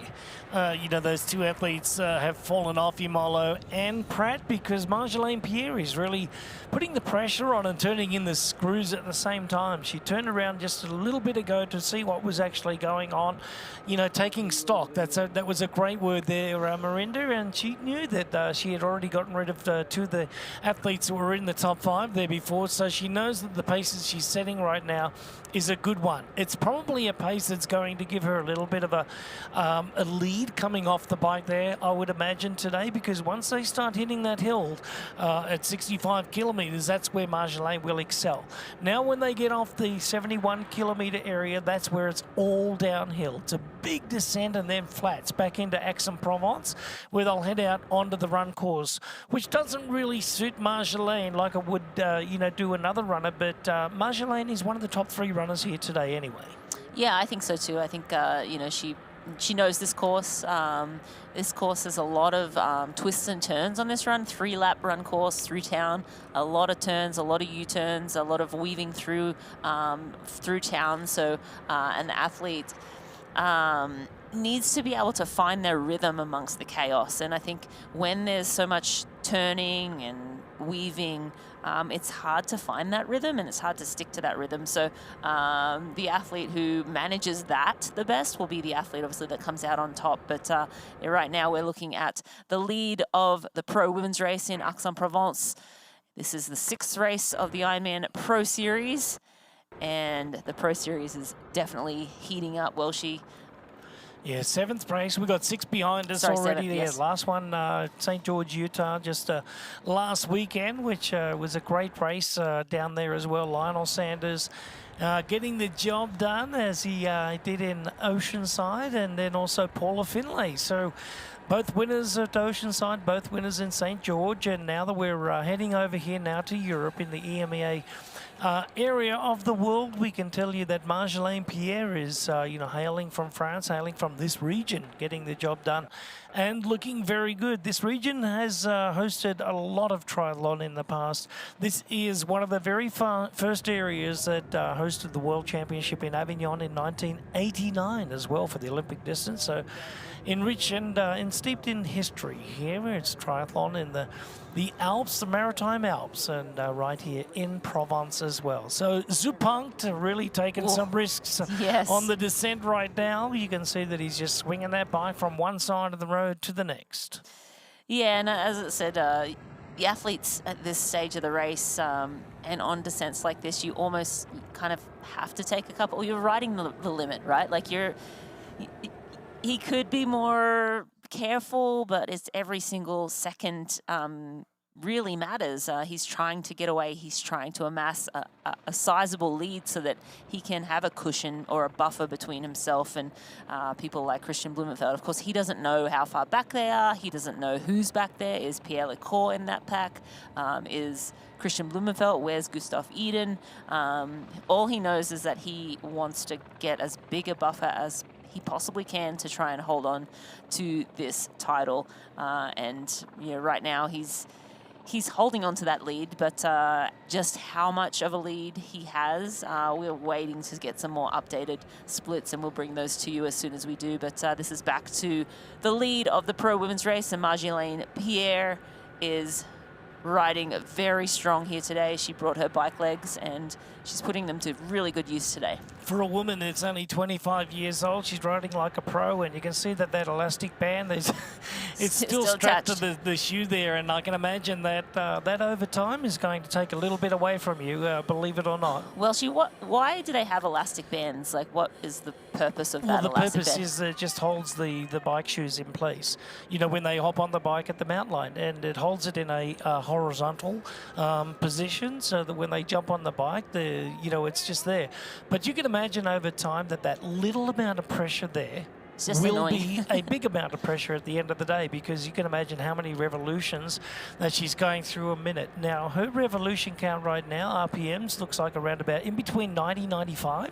Those two athletes have fallen off, Imolo and Pratt, because Marjolaine Pierre is really putting the pressure on and turning in the screws at the same time. She turned around just a little bit ago to see what was actually going on, taking stock. That was a great word there, Marinda, and she knew that she had already gotten rid of 2 of the athletes who were in the top 5 there before, so she knows that the paces she's setting right now is a good one. It's probably a pace pace that's going to give her a little bit of a lead coming off the bike there, I would imagine, today, because once they start hitting that hill at 65 kilometres, that's where Marjolaine will excel. Now when they get off the 71 kilometre area, that's where it's all downhill. It's a big descent and then flats back into Aix-en-Provence, where they'll head out onto the run course, which doesn't really suit Marjolaine like it would, do another runner, but Marjolaine is one of the top 3 runners here today anyway. Yeah, I think so too. I think, she knows this course. This course has a lot of twists and turns on this run, 3-lap run course through town, a lot of turns, a lot of U-turns, a lot of weaving through town. So, and the athlete needs to be able to find their rhythm amongst the chaos. And I think when there's so much turning and weaving, it's hard to find that rhythm and it's hard to stick to that rhythm. So the athlete who manages that the best will be the athlete, obviously, that comes out on top. But right now we're looking at the lead of the Pro Women's race in Aix-en-Provence. This is the 6th race of the Ironman Pro Series, and the Pro Series is definitely heating up. Yeah, 7th race. We got 6 behind us already. 7th, yes. Last one, St. George, Utah, just last weekend, which was a great race down there as well. Lionel Sanders getting the job done as he did in Oceanside, and then also Paula Finlay. So both winners at Oceanside, both winners in St. George, and now that we're heading over here now to Europe in the EMEA area of the world, we can tell you that Marjolaine Pierre is, hailing from France, hailing from this region, getting the job done and looking very good. This region has hosted a lot of triathlon in the past. This is one of the very first areas that hosted the World Championship in Avignon in 1989 as well for the Olympic distance. So enriched and steeped in history here. It's triathlon in the Alps, the Maritime Alps, and right here in Provence as well. So Zupankt really taking some risks on the descent right now. You can see that he's just swinging that bike from one side of the road to the next. Yeah, and as I said, the athletes at this stage of the race and on descents like this, you almost kind of have to take a couple. You're riding the limit, right? Like he could be more careful, but it's every single second really matters. He's trying to get away. He's trying to amass a sizable lead so that he can have a cushion or a buffer between himself and people like Christian Blumenfeld. Of course, he doesn't know how far back they are. He doesn't know who's back there. Is Pierre Lecourt in that pack? Is Christian Blumenfeld? Where's Gustav Eden? All he knows is that he wants to get as big a buffer as he possibly can to try and hold on to this title. And right now he's holding on to that lead, but just how much of a lead he has, we're waiting to get some more updated splits, and we'll bring those to you as soon as we do. But this is back to the lead of the Pro Women's race, and Marjolaine Pierre is riding very strong here today. She brought her bike legs and she's putting them to really good use today. For a woman that's only 25 years old, she's riding like a pro, and you can see that elastic band, it's still strapped to the shoe there, and I can imagine that that over time is going to take a little bit away from you, believe it or not. Well, why do they have elastic bands? Like, what is the purpose of that elastic band? Well, the purpose is it just holds the bike shoes in place. When they hop on the bike at the mountain line, and it holds it in a horizontal position, so that when they jump on the bike, it's just there. But you can imagine over time that little amount of pressure there will be a big amount of pressure at the end of the day, because you can imagine how many revolutions that she's going through a minute. Now, her revolution count right now, RPMs, looks like around about in between 90, 95,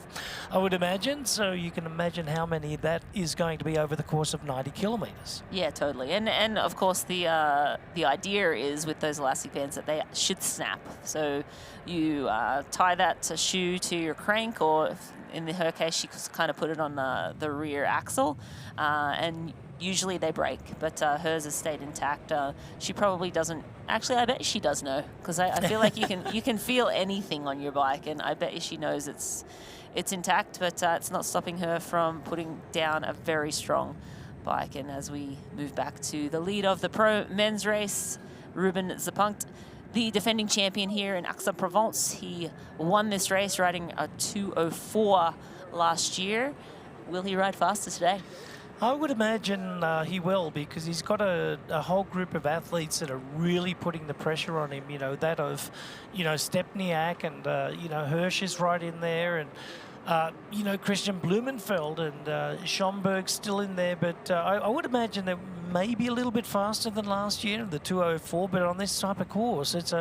I would imagine. So you can imagine how many that is going to be over the course of 90 kilometers. Yeah, totally. And of course, the idea is with those elastic bands that they should snap. So you tie that shoe to your crank, or in her case, she kind of put it on the rear axle, and usually they break, but hers has stayed intact. She probably doesn't. Actually, I bet she does know, because I feel like you can feel anything on your bike, and I bet she knows it's intact, but it's not stopping her from putting down a very strong bike. And as we move back to the lead of the Pro Men's race, Ruben Zupankt, the defending champion here in Aix-en-Provence. He won this race riding a 2:04 last year. Will he ride faster today? I would imagine he will, because he's got a whole group of athletes that are really putting the pressure on him. You know, that of, you know, Stepniak and, you know, Hirsch is right in there, and, you know, Christian Blumenfeld and Schomburg's still in there. But I would imagine that maybe a little bit faster than last year, the 2:04. But on this type of course, it's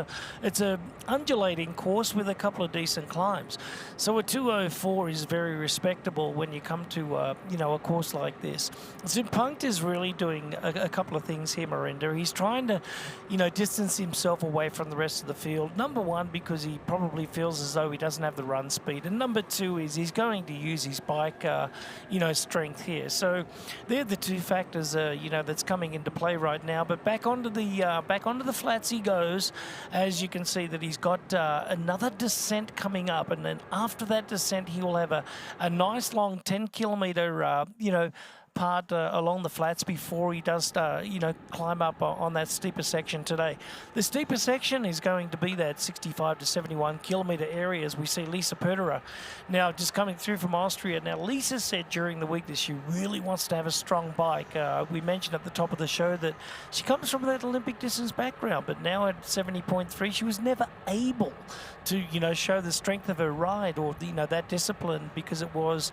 a undulating course with a couple of decent climbs. So a 2:04 is very respectable when you come to you know, a course like this. Zumpunkt is really doing a couple of things here, Marinda. He's trying to, you know, distance himself away from the rest of the field. Number one, because he probably feels as though he doesn't have the run speed, and number two is he's going to use his bike, you know, strength here. So they're the two factors, you know, that's coming into play right now. But back onto the flats he goes. As you can see that he's got another descent coming up, and then after that descent he will have a nice long 10-kilometer, you know, part along the flats before he does, you know, climb up on that steeper section today. The steeper section is going to be that 65 to 71 kilometer area, as we see Lisa Pöderer now just coming through from Austria. Now, Lisa said during the week that she really wants to have a strong bike. We mentioned at the top of the show that she comes from that Olympic distance background, but now at 70.3, she was never able to, you know, show the strength of her ride or, you know, that discipline, because it was,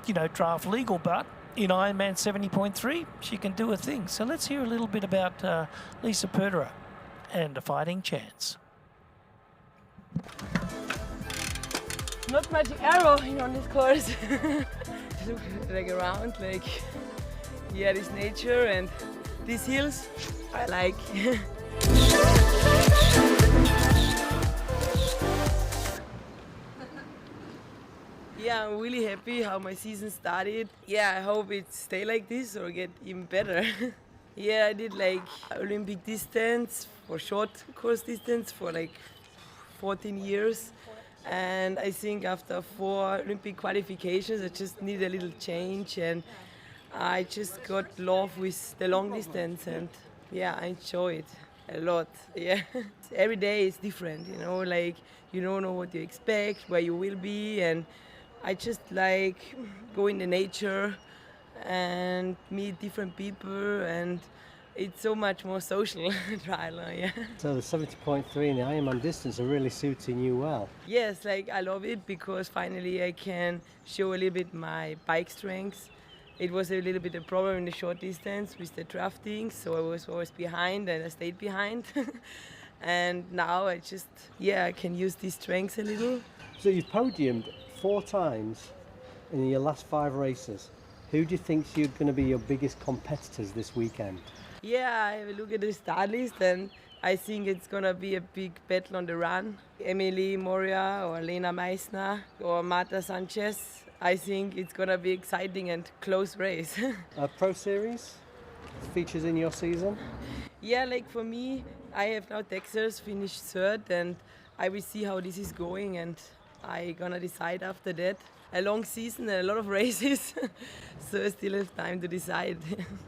you know, draft legal. But in Ironman 70.3, she can do a thing. So let's hear a little bit about Lisa Pöderer and a fighting chance. Not much arrow on this course. Look like around, like, yeah, this nature and these hills, I like. Yeah, I'm really happy how my season started. Yeah, I hope it stay like this or get even better. Yeah, I did like Olympic distance for short course distance for like 14 years. And I think after 4 Olympic qualifications, I just need a little change, and I just got love with the long distance, and yeah, I enjoy it a lot. Yeah, every day is different, you know, like you don't know what you expect, where you will be, and I just like go in the nature and meet different people, and it's so much more social triathlon, yeah. So the 70.3 and the Ironman distance are really suiting you well. Yes, like I love it because finally I can show a little bit my bike strength. It was a little bit a problem in the short distance with the drafting, so I was always behind and I stayed behind. And now I just, yeah, I can use these strengths a little. So you've podiumed 4 times in your last 5 races. Who do you think are going to be your biggest competitors this weekend? Yeah, I have a look at the start list, and I think it's going to be a big battle on the run. Emily Moria or Lena Meissner or Marta Sanchez. I think it's going to be exciting and close race. Pro Series features in your season? Yeah, like for me, I have now Texas finished 3rd, and I will see how this is going, and I'm going to decide after that. A long season and a lot of races, so I still have time to decide.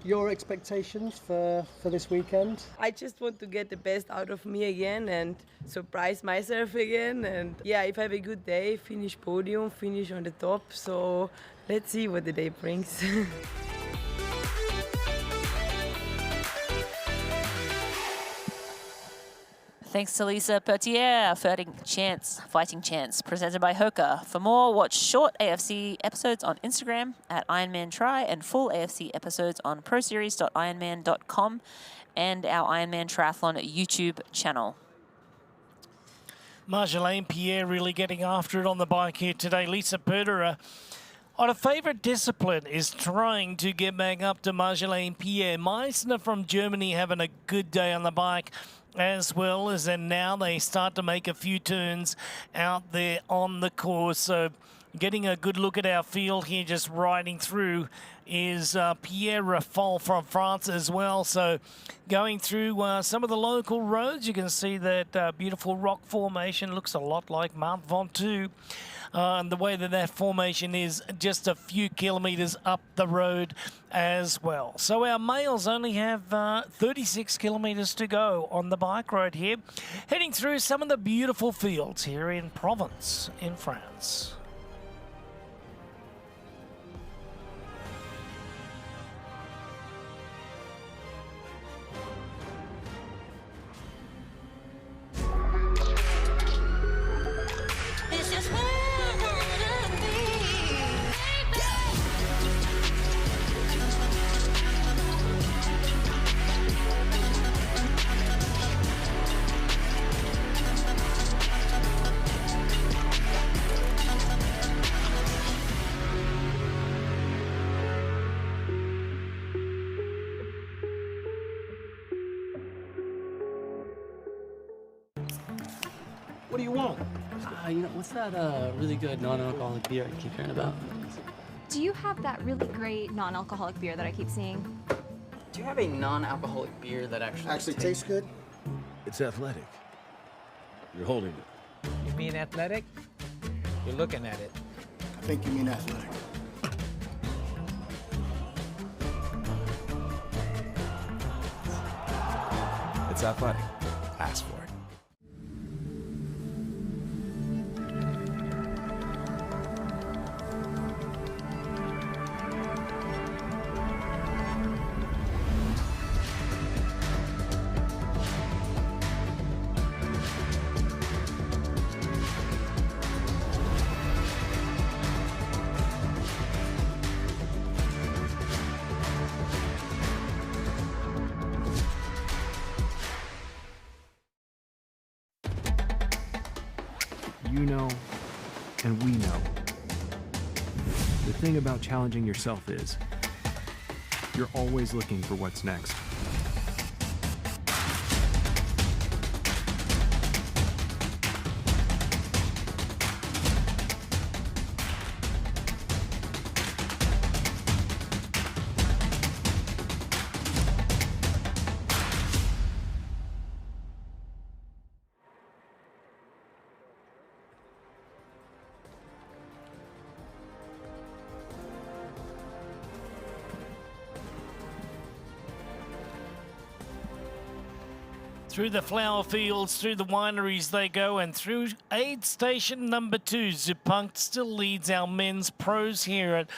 Your expectations for this weekend? I just want to get the best out of me again and surprise myself again. And yeah, if I have a good day, finish podium, finish on the top. So let's see what the day brings. Thanks to Lisa Pöderer, Fighting Chance, presented by Hoka. For more, watch short AFC episodes on Instagram at Ironman Try and full AFC episodes on proseries.ironman.com and our Ironman Triathlon YouTube channel. Marjolaine Pierre really getting after it on the bike here today. Lisa Pöderer on a favourite discipline is trying to get back up to Marjolaine Pierre. Meissner from Germany having a good day on the bike, as well as then now they start to make a few turns out there on the course. So getting a good look at our field here, just riding through, is Pierre Raffol from France as well. So going through some of the local roads, you can see that beautiful rock formation. Looks a lot like Mount Ventoux. And the way that formation is just a few kilometres up the road as well. So our males only have 36 kilometres to go on the bike road here, heading through some of the beautiful fields here in Provence in France. What do you want? What's that really good non-alcoholic beer I keep hearing about? Do you have that really great non-alcoholic beer that I keep seeing? Do you have a non-alcoholic beer that actually tastes good? It's athletic. You're holding it. You mean athletic? You're looking at it. I think you mean athletic. It's athletic. Ask for it. You know, and we know. The thing about challenging yourself is, you're always looking for what's next. Through the flower fields, through the wineries they go, and through aid station number 2. Zupanc still leads our men's pros here at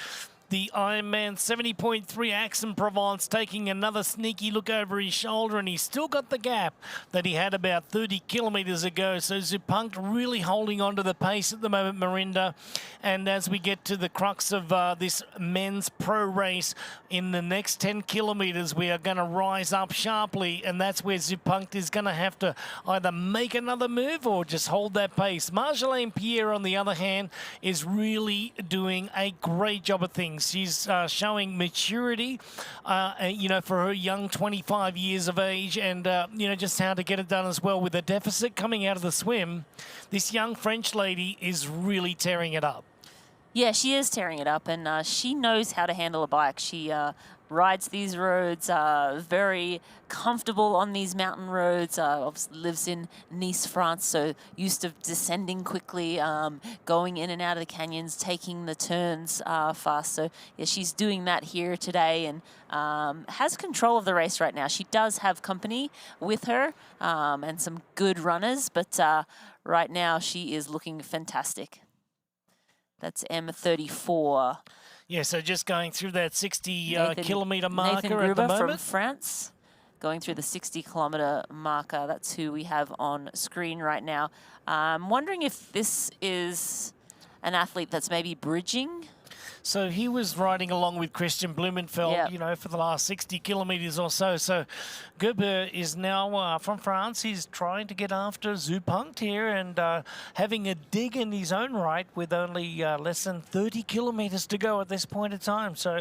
the IRONMAN 70.3 Aix-en-Provence, taking another sneaky look over his shoulder, and he's still got the gap that he had about 30 kilometres ago. So Zupanc really holding on to the pace at the moment, Marinda. And as we get to the crux of this men's pro race, in the next 10 kilometres, we are going to rise up sharply, and that's where Zupanc is going to have to either make another move or just hold that pace. Marjolaine Pierre, on the other hand, is really doing a great job of things. She's showing maturity, for her young 25 years of age, and, just how to get it done as well. With a deficit coming out of the swim, this young French lady is really tearing it up. Yeah, she is tearing it up, and she knows how to handle a bike. She rides these roads, very comfortable on these mountain roads, obviously lives in Nice, France, so used to descending quickly, going in and out of the canyons, taking the turns fast. So yeah, she's doing that here today, and has control of the race right now. She does have company with her, and some good runners, but right now she is looking fantastic. That's M34. Yeah, so just going through that 60 kilometre marker Nathan at the Gruber moment. from France, going through the 60 kilometre marker. That's who we have on screen right now. I'm wondering if this is an athlete that's maybe bridging. So he was riding along with Christian Blumenfeld, for the last 60 kilometres or so. So Gerber is now from France. He's trying to get after Zupanc here, and having a dig in his own right with only less than 30 kilometres to go at this point in time. So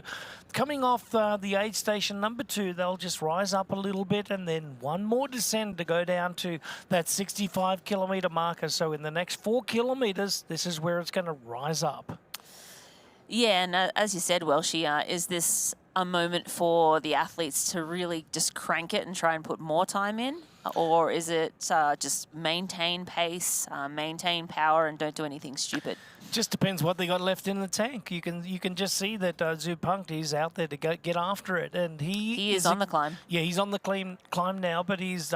coming off the aid station number 2, they'll just rise up a little bit, and then one more descent to go down to that 65 kilometre marker. So in the next 4 kilometres, this is where it's going to rise up. Yeah, and as you said, Welshie, is this a moment for the athletes to really just crank it and try and put more time in? Or is it just maintain pace, maintain power, and don't do anything stupid? Just depends what they got left in the tank. You can just see that Zupanc is out there to get after it, and he is on the climb. Yeah, he's on the climb now, but he's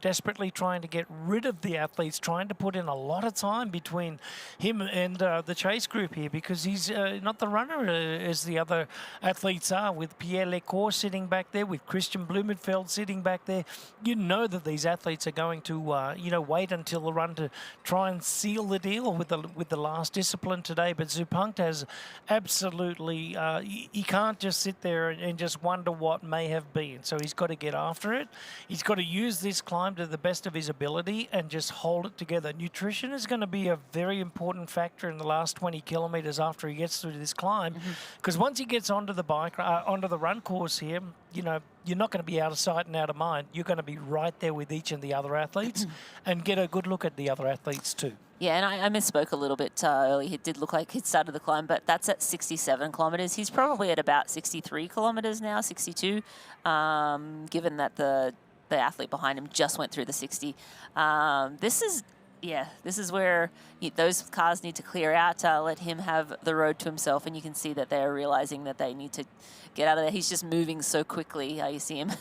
desperately trying to get rid of the athletes, trying to put in a lot of time between him and the chase group here, because he's not the runner as the other athletes are, with Pierre Lecour sitting back there, with Christian Blumenfeld sitting back there. You know that these athletes are going to wait until the run to try and seal the deal with the last discipline today. But Zupanc has absolutely, he can't just sit there and just wonder what may have been. So he's got to get after it. He's got to use this climb to the best of his ability and just hold it together. Nutrition is going to be a very important factor in the last 20 kilometres after he gets through this climb, because once he gets onto the bike, onto the run course here, you're not going to be out of sight and out of mind. You're going to be right there with with each of the other athletes and get a good look at the other athletes too. Yeah, and I misspoke a little bit earlier. It did look like he'd started the climb, but that's at 67 kilometres. He's probably at about 63 kilometres now, 62, given that the athlete behind him just went through the 60. This is where those cars need to clear out, let him have the road to himself, and you can see that they're realizing that they need to get out of there. He's just moving so quickly. You see him,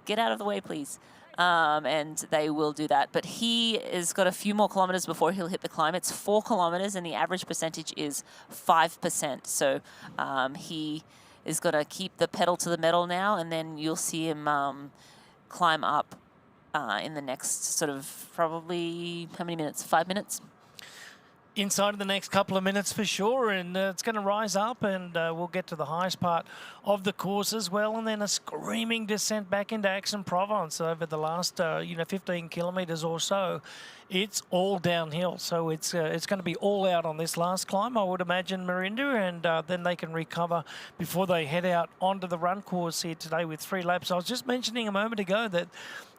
get out of the way, please. And they will do that. But he has got a few more kilometres before he'll hit the climb. It's 4 kilometres, and the average percentage is 5%. So he is going to keep the pedal to the metal now, and then you'll see him climb up in the next sort of probably, how many minutes? 5 minutes? Inside of the next couple of minutes for sure, and it's going to rise up, and we'll get to the highest part of the course as well, and then a screaming descent back into Aix-en-Provence over the last 15 kilometres or so. It's all downhill, so it's going to be all out on this last climb, I would imagine, Marinda, and then they can recover before they head out onto the run course here today with 3 laps. I was just mentioning a moment ago that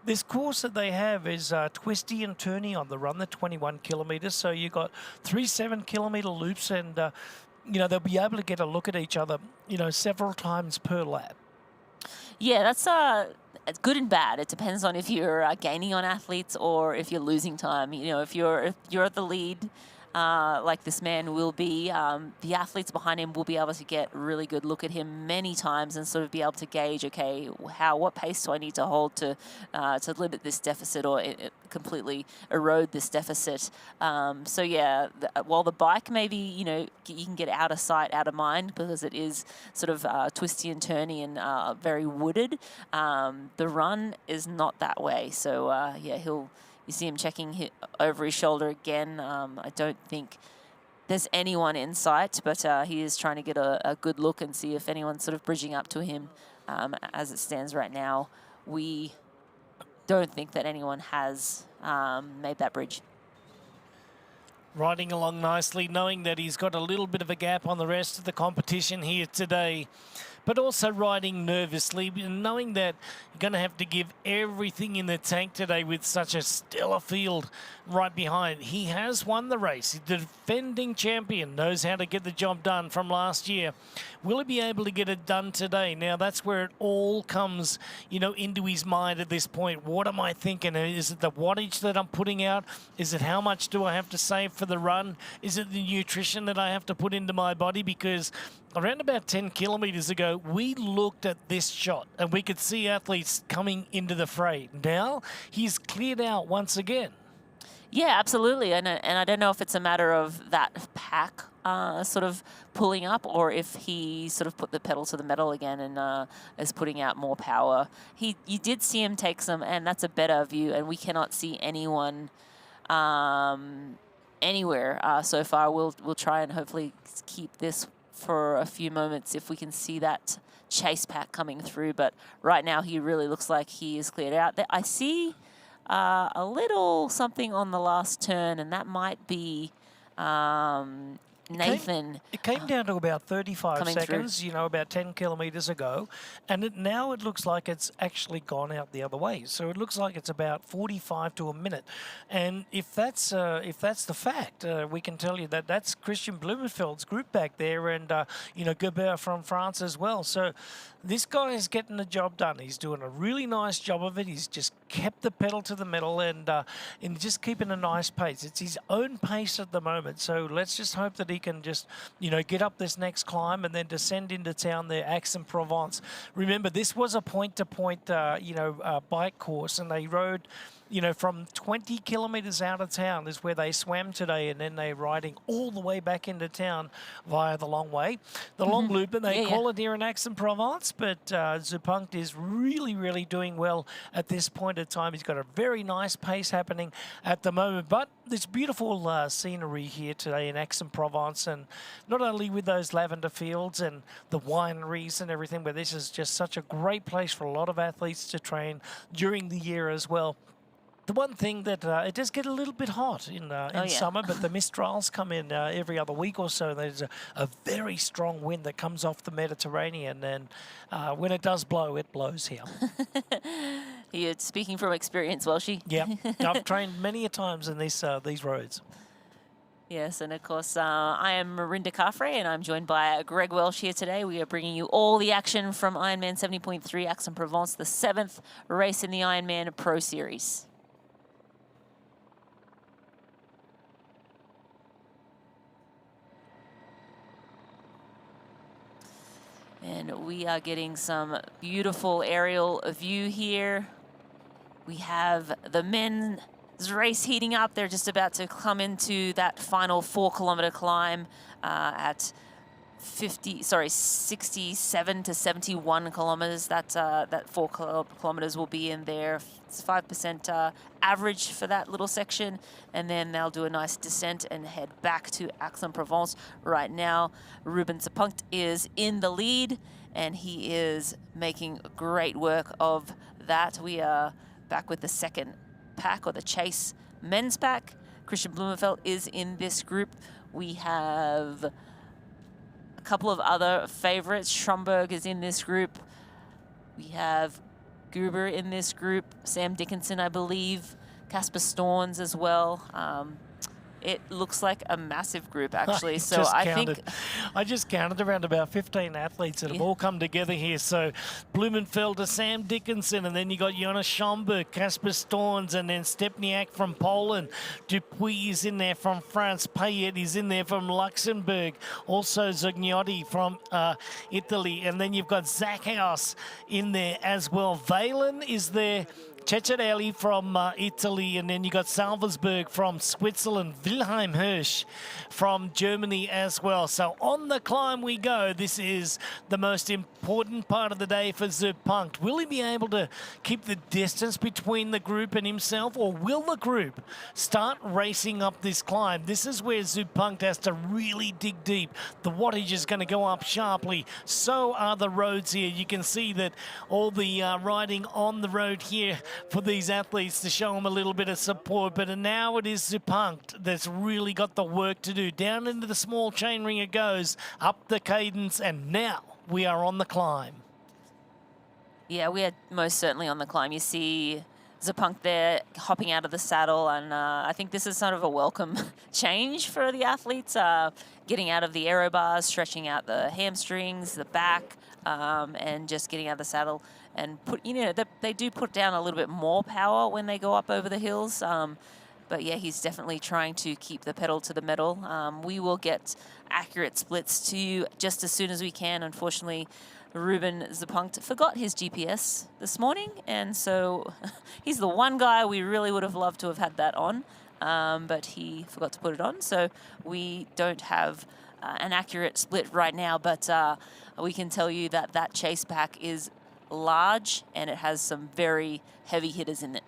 this course that they have is twisty and turny on the run, the 21 kilometres. So you've got 3 7-kilometre loops, and they'll be able to get a look at each other, several times per lap. Yeah, that's good and bad. It depends on if you're gaining on athletes or if you're losing time. If you're at the lead, like this man will be, the athletes behind him will be able to get a really good look at him many times and sort of be able to gauge, okay, what pace do I need to hold to limit this deficit or completely erode this deficit. So yeah, while the bike maybe, you can get out of sight, out of mind, because it is sort of twisty and turny and very wooded. The run is not that way. So yeah, you see him checking over his shoulder again. I don't think there's anyone in sight, but he is trying to get a good look and see if anyone's sort of bridging up to him. As it stands right now, we don't think that anyone has made that bridge. Riding along nicely, knowing that he's got a little bit of a gap on the rest of the competition here today, but also riding nervously, knowing that you're going to have to give everything in the tank today with such a stellar field right behind. He has won the race. The defending champion knows how to get the job done from last year. Will he be able to get it done today? Now, that's where it all comes, into his mind at this point. What am I thinking? Is it the wattage that I'm putting out? Is it how much do I have to save for the run? Is it the nutrition that I have to put into my body? Because around about 10 kilometres ago, we looked at this shot and we could see athletes coming into the fray. Now, he's cleared out once again. Yeah, absolutely. And I don't know if it's a matter of that pack sort of pulling up or if he sort of put the pedal to the metal again and is putting out more power. You did see him take some, and that's a better view, and we cannot see anyone anywhere so far. We'll try and hopefully keep this for a few moments if we can see that chase pack coming through, but right now he really looks like he is cleared out. I see a little something on the last turn, and that might be Nathan. It came down to about 35 seconds, about 10 kilometres ago, and now it looks like it's actually gone out the other way. So it looks like it's about 45 to a minute. And if that's the fact, we can tell you that that's Christian Blumenfeld's group back there, and Gobert from France as well. So this guy is getting the job done. He's doing a really nice job of it. He's just kept the pedal to the metal and just keeping a nice pace. It's his own pace at the moment. So let's just hope that he can just, get up this next climb and then descend into town there, Aix-en-Provence. Remember, this was a point-to-point, bike course, and they rode, from 20 kilometres out of town is where they swam today, and then they're riding all the way back into town via the long way, the long loop, and they call it here in Aix-en-Provence. But Zupunkt is really, really doing well at this point of time. He's got a very nice pace happening at the moment, but this beautiful scenery here today in Aix-en-Provence, and not only with those lavender fields and the wineries and everything, but this is just such a great place for a lot of athletes to train during the year as well. The one thing that it does get a little bit hot in summer, but the mistrals come in every other week or so. There's a very strong wind that comes off the Mediterranean, and when it does blow, it blows here. You're speaking from experience, Welshie. Yeah, I've trained many a times in these roads. Yes, and of course, I am Marinda Carfrey, and I'm joined by Greg Welsh here today. We are bringing you all the action from Ironman 70.3 Aix-en-Provence, the 7th race in the Ironman Pro Series. And we are getting some beautiful aerial view here. We have the men's race heating up. They're just about to come into that final 4-kilometer climb at 67 to 71 kilometers. That 4 kilometers will be in there. It's 5% average for that little section, and then they'll do a nice descent and head back to Aix-en-Provence. Right now, Ruben Zepunkt is in the lead, and he is making great work of that. We are back with the second pack, or the Chase men's pack. Christian Blumenfeld is in this group. We have a couple of other favorites. Schomburg is in this group. We have Gruber in this group. Sam Dickinson, I believe. Casper Storns as well. It looks like a massive group, actually. So I just counted around about 15 athletes that have all come together here. So Blumenfeld to Sam Dickinson, and then you got Jonas Schomburg, Casper Storns, and then Stepniak from Poland. Dupuis is in there from France. Payet is in there from Luxembourg. Also Zognotti from Italy. And then you've got Zachhaus in there as well. Valen is there. Ceccarelli from Italy, and then you got Salversberg from Switzerland, Wilhelm Hirsch from Germany as well. So on the climb we go. This is the most important part of the day for Zepunkt. Will he be able to keep the distance between the group and himself, or will the group start racing up this climb? This is where Zepunkt has to really dig deep. The wattage is going to go up sharply. So are the roads here. You can see that all the riding on the road here for these athletes to show them a little bit of support. But now it is Zepunkt that's really got the work to do. Down into the small chain ring it goes, up the cadence, and now we are on the climb. Yeah, we are most certainly on the climb. You see Zepunkt there hopping out of the saddle, and I think this is sort of a welcome change for the athletes, getting out of the aero bars, stretching out the hamstrings, the back, and just getting out of the saddle. And they do put down a little bit more power when they go up over the hills. But yeah, he's definitely trying to keep the pedal to the metal. We will get accurate splits to you just as soon as we can. Unfortunately, Ruben Zepunkt forgot his GPS this morning, and so he's the one guy we really would have loved to have had that on, but he forgot to put it on. So we don't have an accurate split right now, but we can tell you that that chase pack is large, and it has some very heavy hitters in it.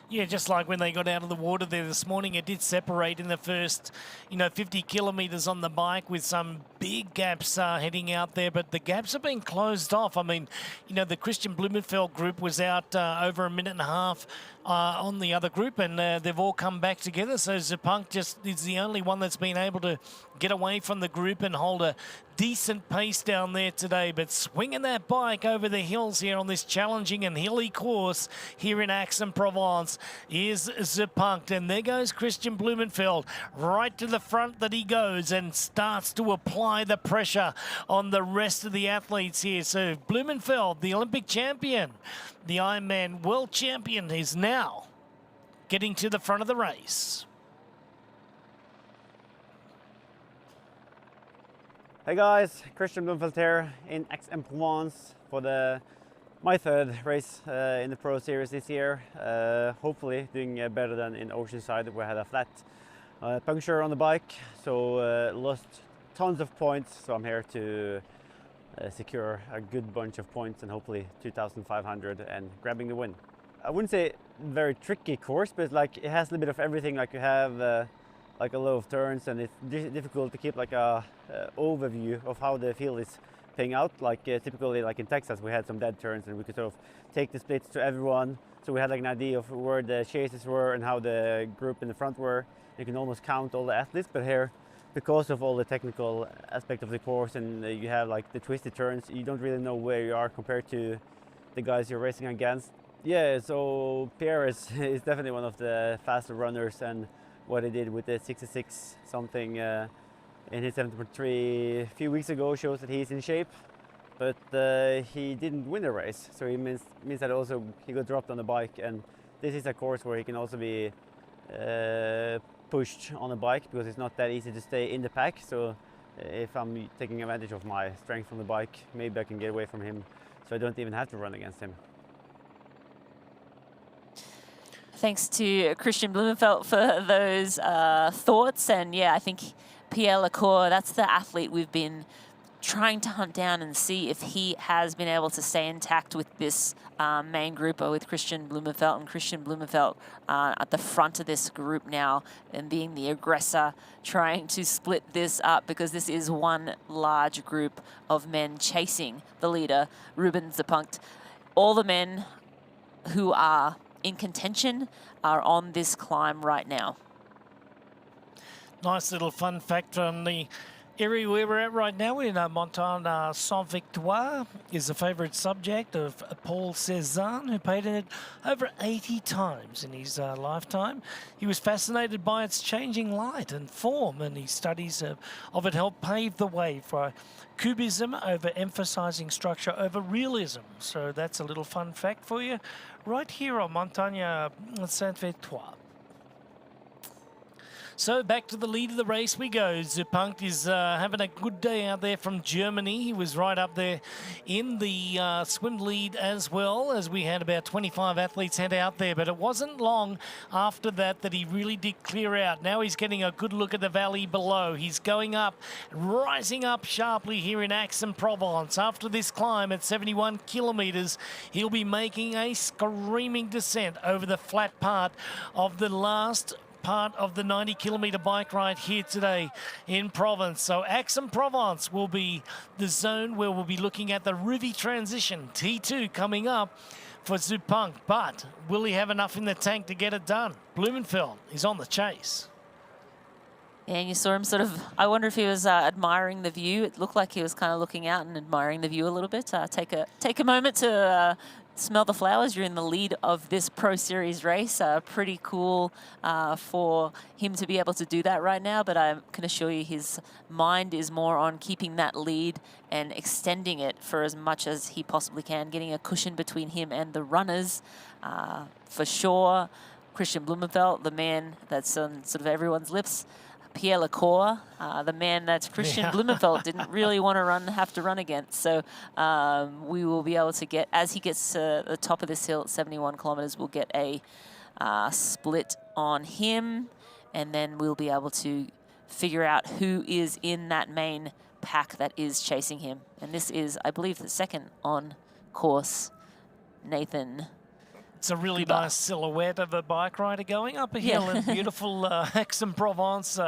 Yeah, just like when they got out of the water there this morning, it did separate in the first, 50 kilometres on the bike with some big gaps heading out there, but the gaps have been closed off. I mean, the Christian Blumenfeld group was out over a minute and a half on the other group, and they've all come back together. So Zepunkt just is the only one that's been able to get away from the group and hold a decent pace down there today. But swinging that bike over the hills here on this challenging and hilly course here in Aix-en-Provence is Zepunkt. And there goes Christian Blumenfeld. Right to the front that he goes and starts to apply the pressure on the rest of the athletes here. So Blumenfeld, the Olympic champion, the Ironman world champion, is now getting to the front of the race. Hey guys, Christian Blumenfeld here in Aix-en-Provence for my third race in the Pro Series this year. Hopefully doing better than in Oceanside, where I had a flat puncture on the bike, so lost tons of points. So I'm here to secure a good bunch of points and hopefully 2,500 and grabbing the win. I wouldn't say very tricky course, but it has a little bit of everything. You have a lot of turns, and it's difficult to keep a overview of how the field is paying out. Typically in Texas, we had some dead turns, and we could sort of take the splits to everyone. So we had an idea of where the chases were and how the group in the front were. You can almost count all the athletes, but here, because of all the technical aspect of the course, and you have the twisted turns, you don't really know where you are compared to the guys you're racing against. Yeah, so Pierre is definitely one of the faster runners, and what he did with the 66 something in his 70.3 a few weeks ago shows that he's in shape. But he didn't win the race, so he means that also he got dropped on the bike, and this is a course where he can also be pushed on a bike because it's not that easy to stay in the pack. So if I'm taking advantage of my strength on the bike, maybe I can get away from him, so I don't even have to run against him. Thanks to Christian Blumenfeld for those thoughts. And yeah, I think Pierre Lecour, that's the athlete we've been trying to hunt down and see if he has been able to stay intact with this main group, or with Christian Blumenfeld. And Christian Blumenfeld at the front of this group now, and being the aggressor, trying to split this up, because this is one large group of men chasing the leader, Ruben Zepunkt. All the men who are in contention are on this climb right now. Nice little fun fact on the area where we're at right now in Montagne Sans Victoire is the favourite subject of Paul Cézanne, who painted it over 80 times in his lifetime. He was fascinated by its changing light and form, and his studies of it helped pave the way for Cubism over emphasising structure over realism. So that's a little fun fact for you right here on Montagne Sans Victoire. So back to the lead of the race we go. Zepunkt is having a good day out there from Germany. He was right up there in the swim lead as well, as we had about 25 athletes head out there. But it wasn't long after that that he really did clear out. Now he's getting a good look at the valley below. He's going up, rising up sharply here in Aix-en-Provence. After this climb at 71 kilometres, he'll be making a screaming descent over the flat part of the last part of the 90-kilometre bike ride here today in Provence. So Aix-en-Provence will be the zone where we'll be looking at the Ruvi transition, T2 coming up for Zepunkt. But will he have enough in the tank to get it done? Blumenfeld is on the chase. Yeah, and you saw him sort of, I wonder if he was admiring the view. It looked like he was kind of looking out and admiring the view a little bit. Take a moment to smell the flowers. You're in the lead of this Pro Series race. Pretty cool for him to be able to do that right now, but I can assure you his mind is more on keeping that lead and extending it for as much as he possibly can, getting a cushion between him and the runners. For sure, Christian Blumenfeld, the man that's on sort of everyone's lips. Pierre Lecour, the man that Christian Blumenfeld didn't really want to have to run against. So we will be able to get, as he gets to the top of this hill at 71 kilometers, we'll get a split on him, and then we'll be able to figure out who is in that main pack that is chasing him. And this is, I believe, the second on course, Nathan. It's a really nice silhouette of a bike rider going up a hill in beautiful Aix-en-Provence,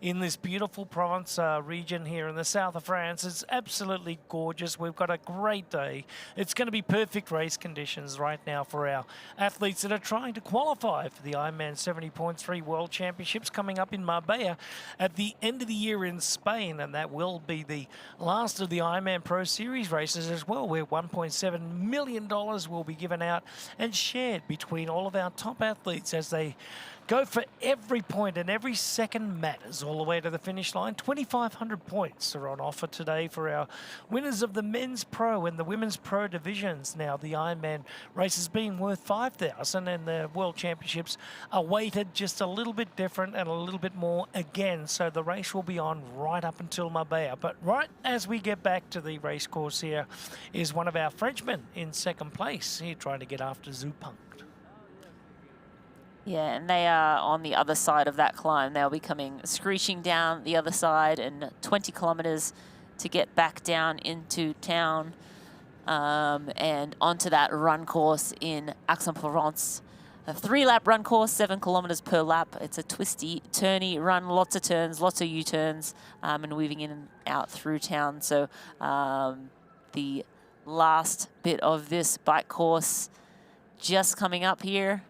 in this beautiful Provence region here in the south of France. It's absolutely gorgeous. We've got a great day. It's going to be perfect race conditions right now for our athletes that are trying to qualify for the IRONMAN 70.3 World Championships coming up in Marbella at the end of the year in Spain, and that will be the last of the Ironman Pro Series races as well, where $1.7 million will be given out and shared between all of our top athletes as they go for every point, and every second matters all the way to the finish line. 2,500 points are on offer today for our winners of the men's pro and the women's pro divisions. Now, the Ironman race has been worth 5,000, and the World Championships are weighted just a little bit different and a little bit more again. So the race will be on right up until Marbella. But right as we get back to the race course here is one of our Frenchmen in second place here trying to get after Zepunkt. Yeah, and they are on the other side of that climb. They'll be coming screeching down the other side, and 20 kilometers to get back down into town and onto that run course in Aix-en-Provence. A 3-lap run course, 7 kilometers per lap. It's a twisty, turny run, lots of turns, lots of U-turns, and weaving in and out through town. So the last bit of this bike course just coming up here.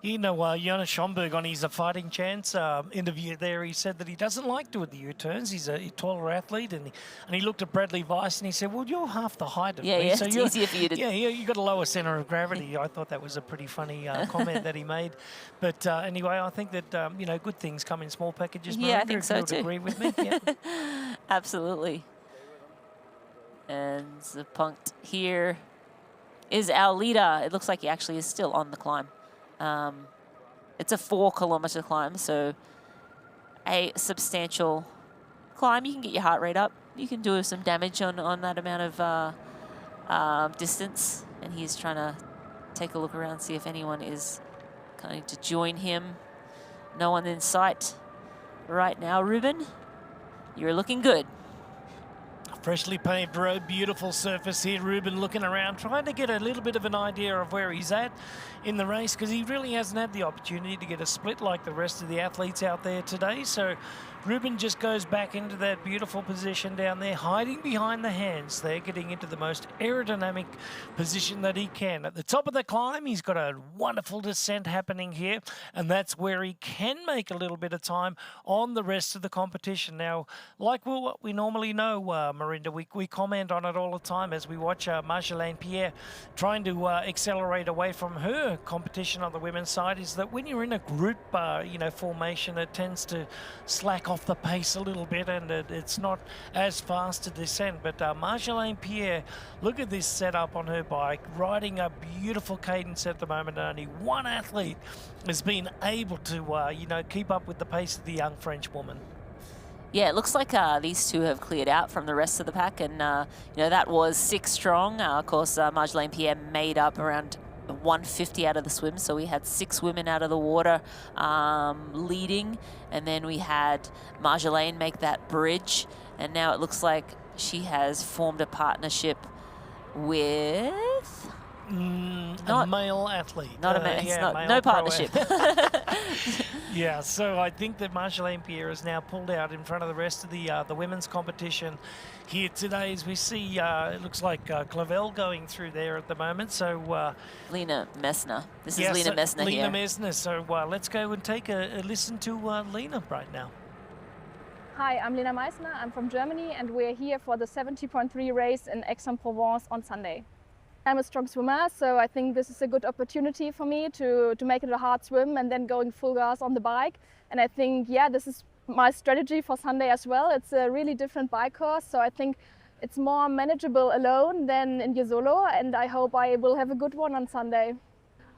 You know, Jonas Schomburg on his Fighting Chance interview there, he said that he doesn't like doing the U-turns. He's a taller athlete, and he looked at Bradley Weiss and he said, well, you're half the height of me. Yeah, so it's easier for you to... Yeah, you got a lower centre of gravity. I thought that was a pretty funny comment that he made. But anyway, I think that, you know, good things come in small packages. Yeah, Miranda, I think so if you too. would agree with me. Yeah. Absolutely. And the punct here is our leader. It looks like he actually is still on the climb. It's a 4-kilometre climb, so a substantial climb. You can get your heart rate up. You can do some damage on that amount of distance. And he's trying to take a look around, see if anyone is going to join him. No one in sight right now. Ruben, you're looking good. Freshly paved road, beautiful surface here. Ruben looking around, trying to get a little bit of an idea of where he's at in the race, because he really hasn't had the opportunity to get a split like the rest of the athletes out there today. So Ruben just goes back into that beautiful position down there, hiding behind the hands there, getting into the most aerodynamic position that he can. At the top of the climb, he's got a wonderful descent happening here, and that's where he can make a little bit of time on the rest of the competition. Now, like what we normally know, Marinda, we comment on it all the time as we watch Marjolaine Pierre trying to accelerate away from her competition on the women's side, is that when you're in a group formation, it tends to slack off the pace a little bit, and it's not as fast to descend. But Marjolaine Pierre, look at this setup on her bike, riding a beautiful cadence at the moment. Only one athlete has been able to keep up with the pace of the young French woman. Yeah, it looks like these two have cleared out from the rest of the pack, and that was 6 strong. Of course, Marjolaine Pierre made up around 150 out of the swim, so we had 6 women out of the water leading, and then we had Marjolaine make that bridge, and now it looks like she has formed a partnership with a male athlete. Not a male, no partnership. Yeah, so I think that Marjolaine Pierre is now pulled out in front of the rest of the women's competition here today, as we see it looks like Clavel going through there at the moment. So Lena Messner. This is Lena Messner here. Lena Messner. So let's go and take a listen to Lena right now. Hi, I'm Lena Meissner. I'm from Germany, and we're here for the 70.3 race in Aix-en-Provence on Sunday. I'm a strong swimmer, so I think this is a good opportunity for me to make it a hard swim and then going full gas on the bike. And I think, yeah, this is my strategy for Sunday as well. It's a really different bike course, so I think it's more manageable alone than in your solo, and I hope I will have a good one on Sunday.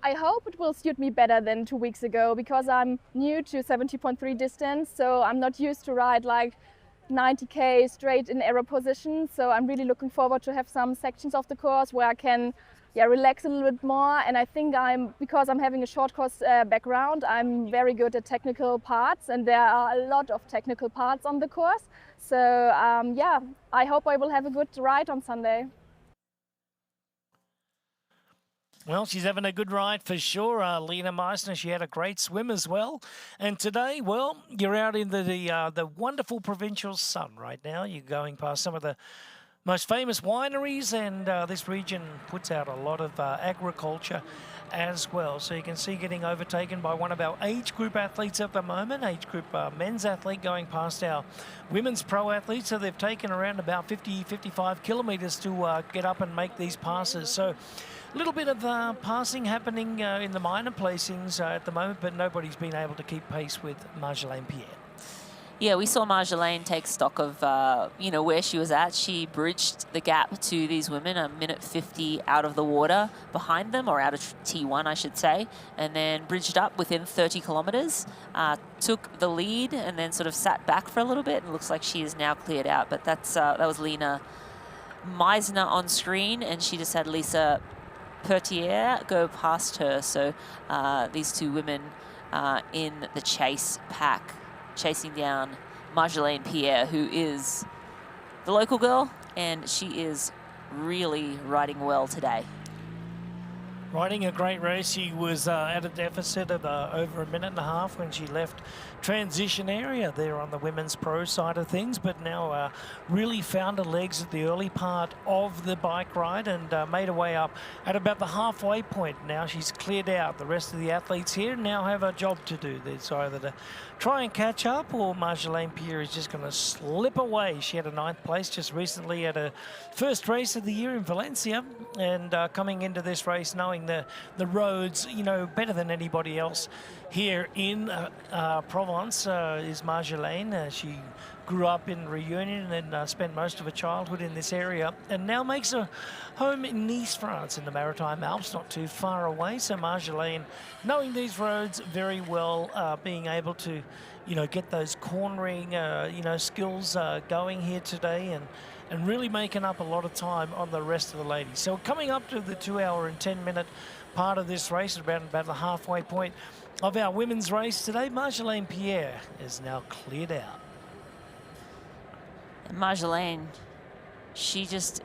I hope it will suit me better than 2 weeks ago, because I'm new to 70.3 distance, so I'm not used to ride like 90k straight in aero position. So I'm really looking forward to have some sections of the course where I can relax a little bit more. And I think because I'm having a short course background, I'm very good at technical parts, and there are a lot of technical parts on the course. So I hope I will have a good ride on Sunday. Well, she's having a good ride for sure, Lena Meissner. She had a great swim as well. And today, well, you're out in the wonderful provincial sun right now. You're going past some of the most famous wineries, and this region puts out a lot of agriculture as well. So you can see getting overtaken by one of our age group athletes at the moment, age group men's athlete going past our women's pro athletes. So they've taken around about 50, 55 kilometres to get up and make these passes. So a little bit of passing happening in the minor placings at the moment, but nobody's been able to keep pace with Marjolaine Pierre. Yeah, we saw Marjolaine take stock of, where she was at. She bridged the gap to these women, a minute 50 out of the water behind them, or out of T1, I should say, and then bridged up within 30 kilometres, took the lead, and then sort of sat back for a little bit, and looks like she is now cleared out. But that was Lena Meissner on screen, and she just had Lisa Pertier go past her. So these two women in the chase pack, chasing down Marjolaine Pierre, who is the local girl, and she is really riding well today. Riding a great race. She was at a deficit of over a minute and a half when she left transition area there on the women's pro side of things, but now really found her legs at the early part of the bike ride and made her way up at about the halfway point. Now she's cleared out. The rest of the athletes here now have a job to do. It's either to try and catch up, or Marjolaine Pierre is just going to slip away. She had a 9th place just recently at her first race of the year in Valencia, and coming into this race knowing the roads, you know, better than anybody else here in Provence is Marjolaine. She grew up in Reunion and spent most of her childhood in this area, and now makes her home in Nice, France, in the Maritime Alps, not too far away. So Marjolaine, knowing these roads very well, being able to, you know, get those cornering, you know, skills going here today, and really making up a lot of time on the rest of the ladies. So coming up to the 2 hour and 10-minute part of this race, about the halfway point of our women's race today, Marjolaine Pierre is now cleared out. And Marjolaine, she just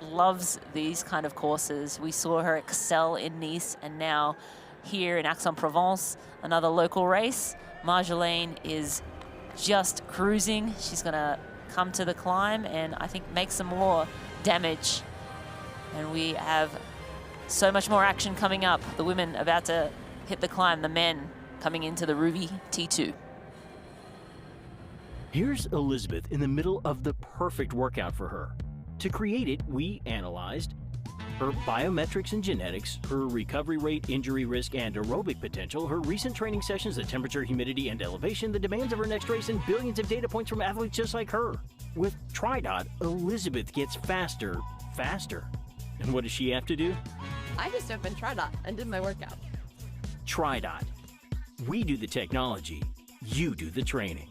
loves these kind of courses. We saw her excel in Nice, and now here in Aix-en-Provence, another local race. Marjolaine is just cruising. She's gonna come to the climb and I think make some more damage. And we have so much more action coming up. The women about to hit the climb, the men coming into the Ruby T2. Here's Elizabeth in the middle of the perfect workout for her. To create it, we analyzed her biometrics and genetics, her recovery rate, injury risk, and aerobic potential, her recent training sessions, the temperature, humidity, and elevation, the demands of her next race, and billions of data points from athletes just like her. With TriDot, Elizabeth gets faster. And what does she have to do? I just opened TriDot and did my workout. TriDot. We do the technology, you do the training.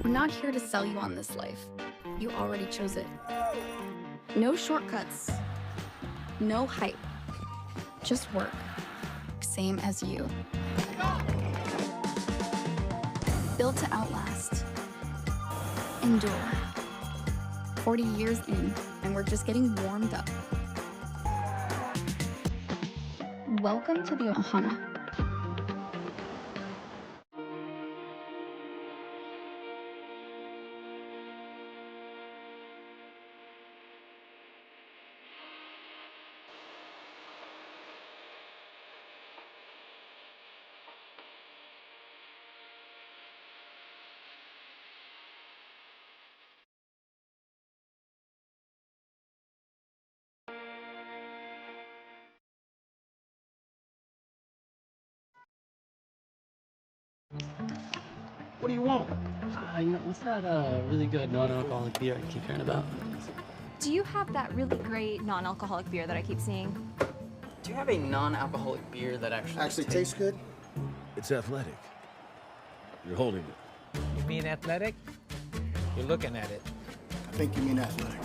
We're not here to sell you on this life. You already chose it. No shortcuts. No hype. Just work. Same as you. Built to outlast. Endure. 40 years in, and we're just getting warmed up. Welcome to the Ohana. What do you want? What's that really good non-alcoholic beer I keep hearing about? Do you have that really great non-alcoholic beer that I keep seeing? Do you have a non-alcoholic beer that actually tastes good? It's athletic. You're holding it. You mean athletic? You're looking at it. I think you mean athletic.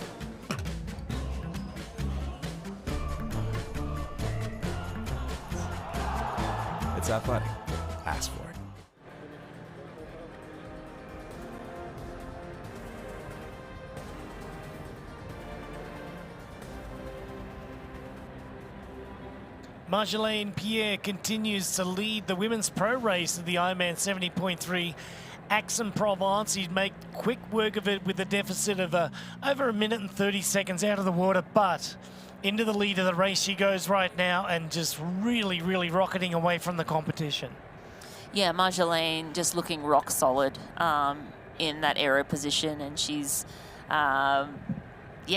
It's athletic. Ask for it. Marjolaine Pierre continues to lead the women's pro race of the IRONMAN 70.3 Aix-en-Provence. He'd make quick work of it with a deficit of over a minute and 30 seconds out of the water, but into the lead of the race she goes right now and just really rocketing away from the competition. Yeah, Marjolaine just looking rock solid in that aero position, and she's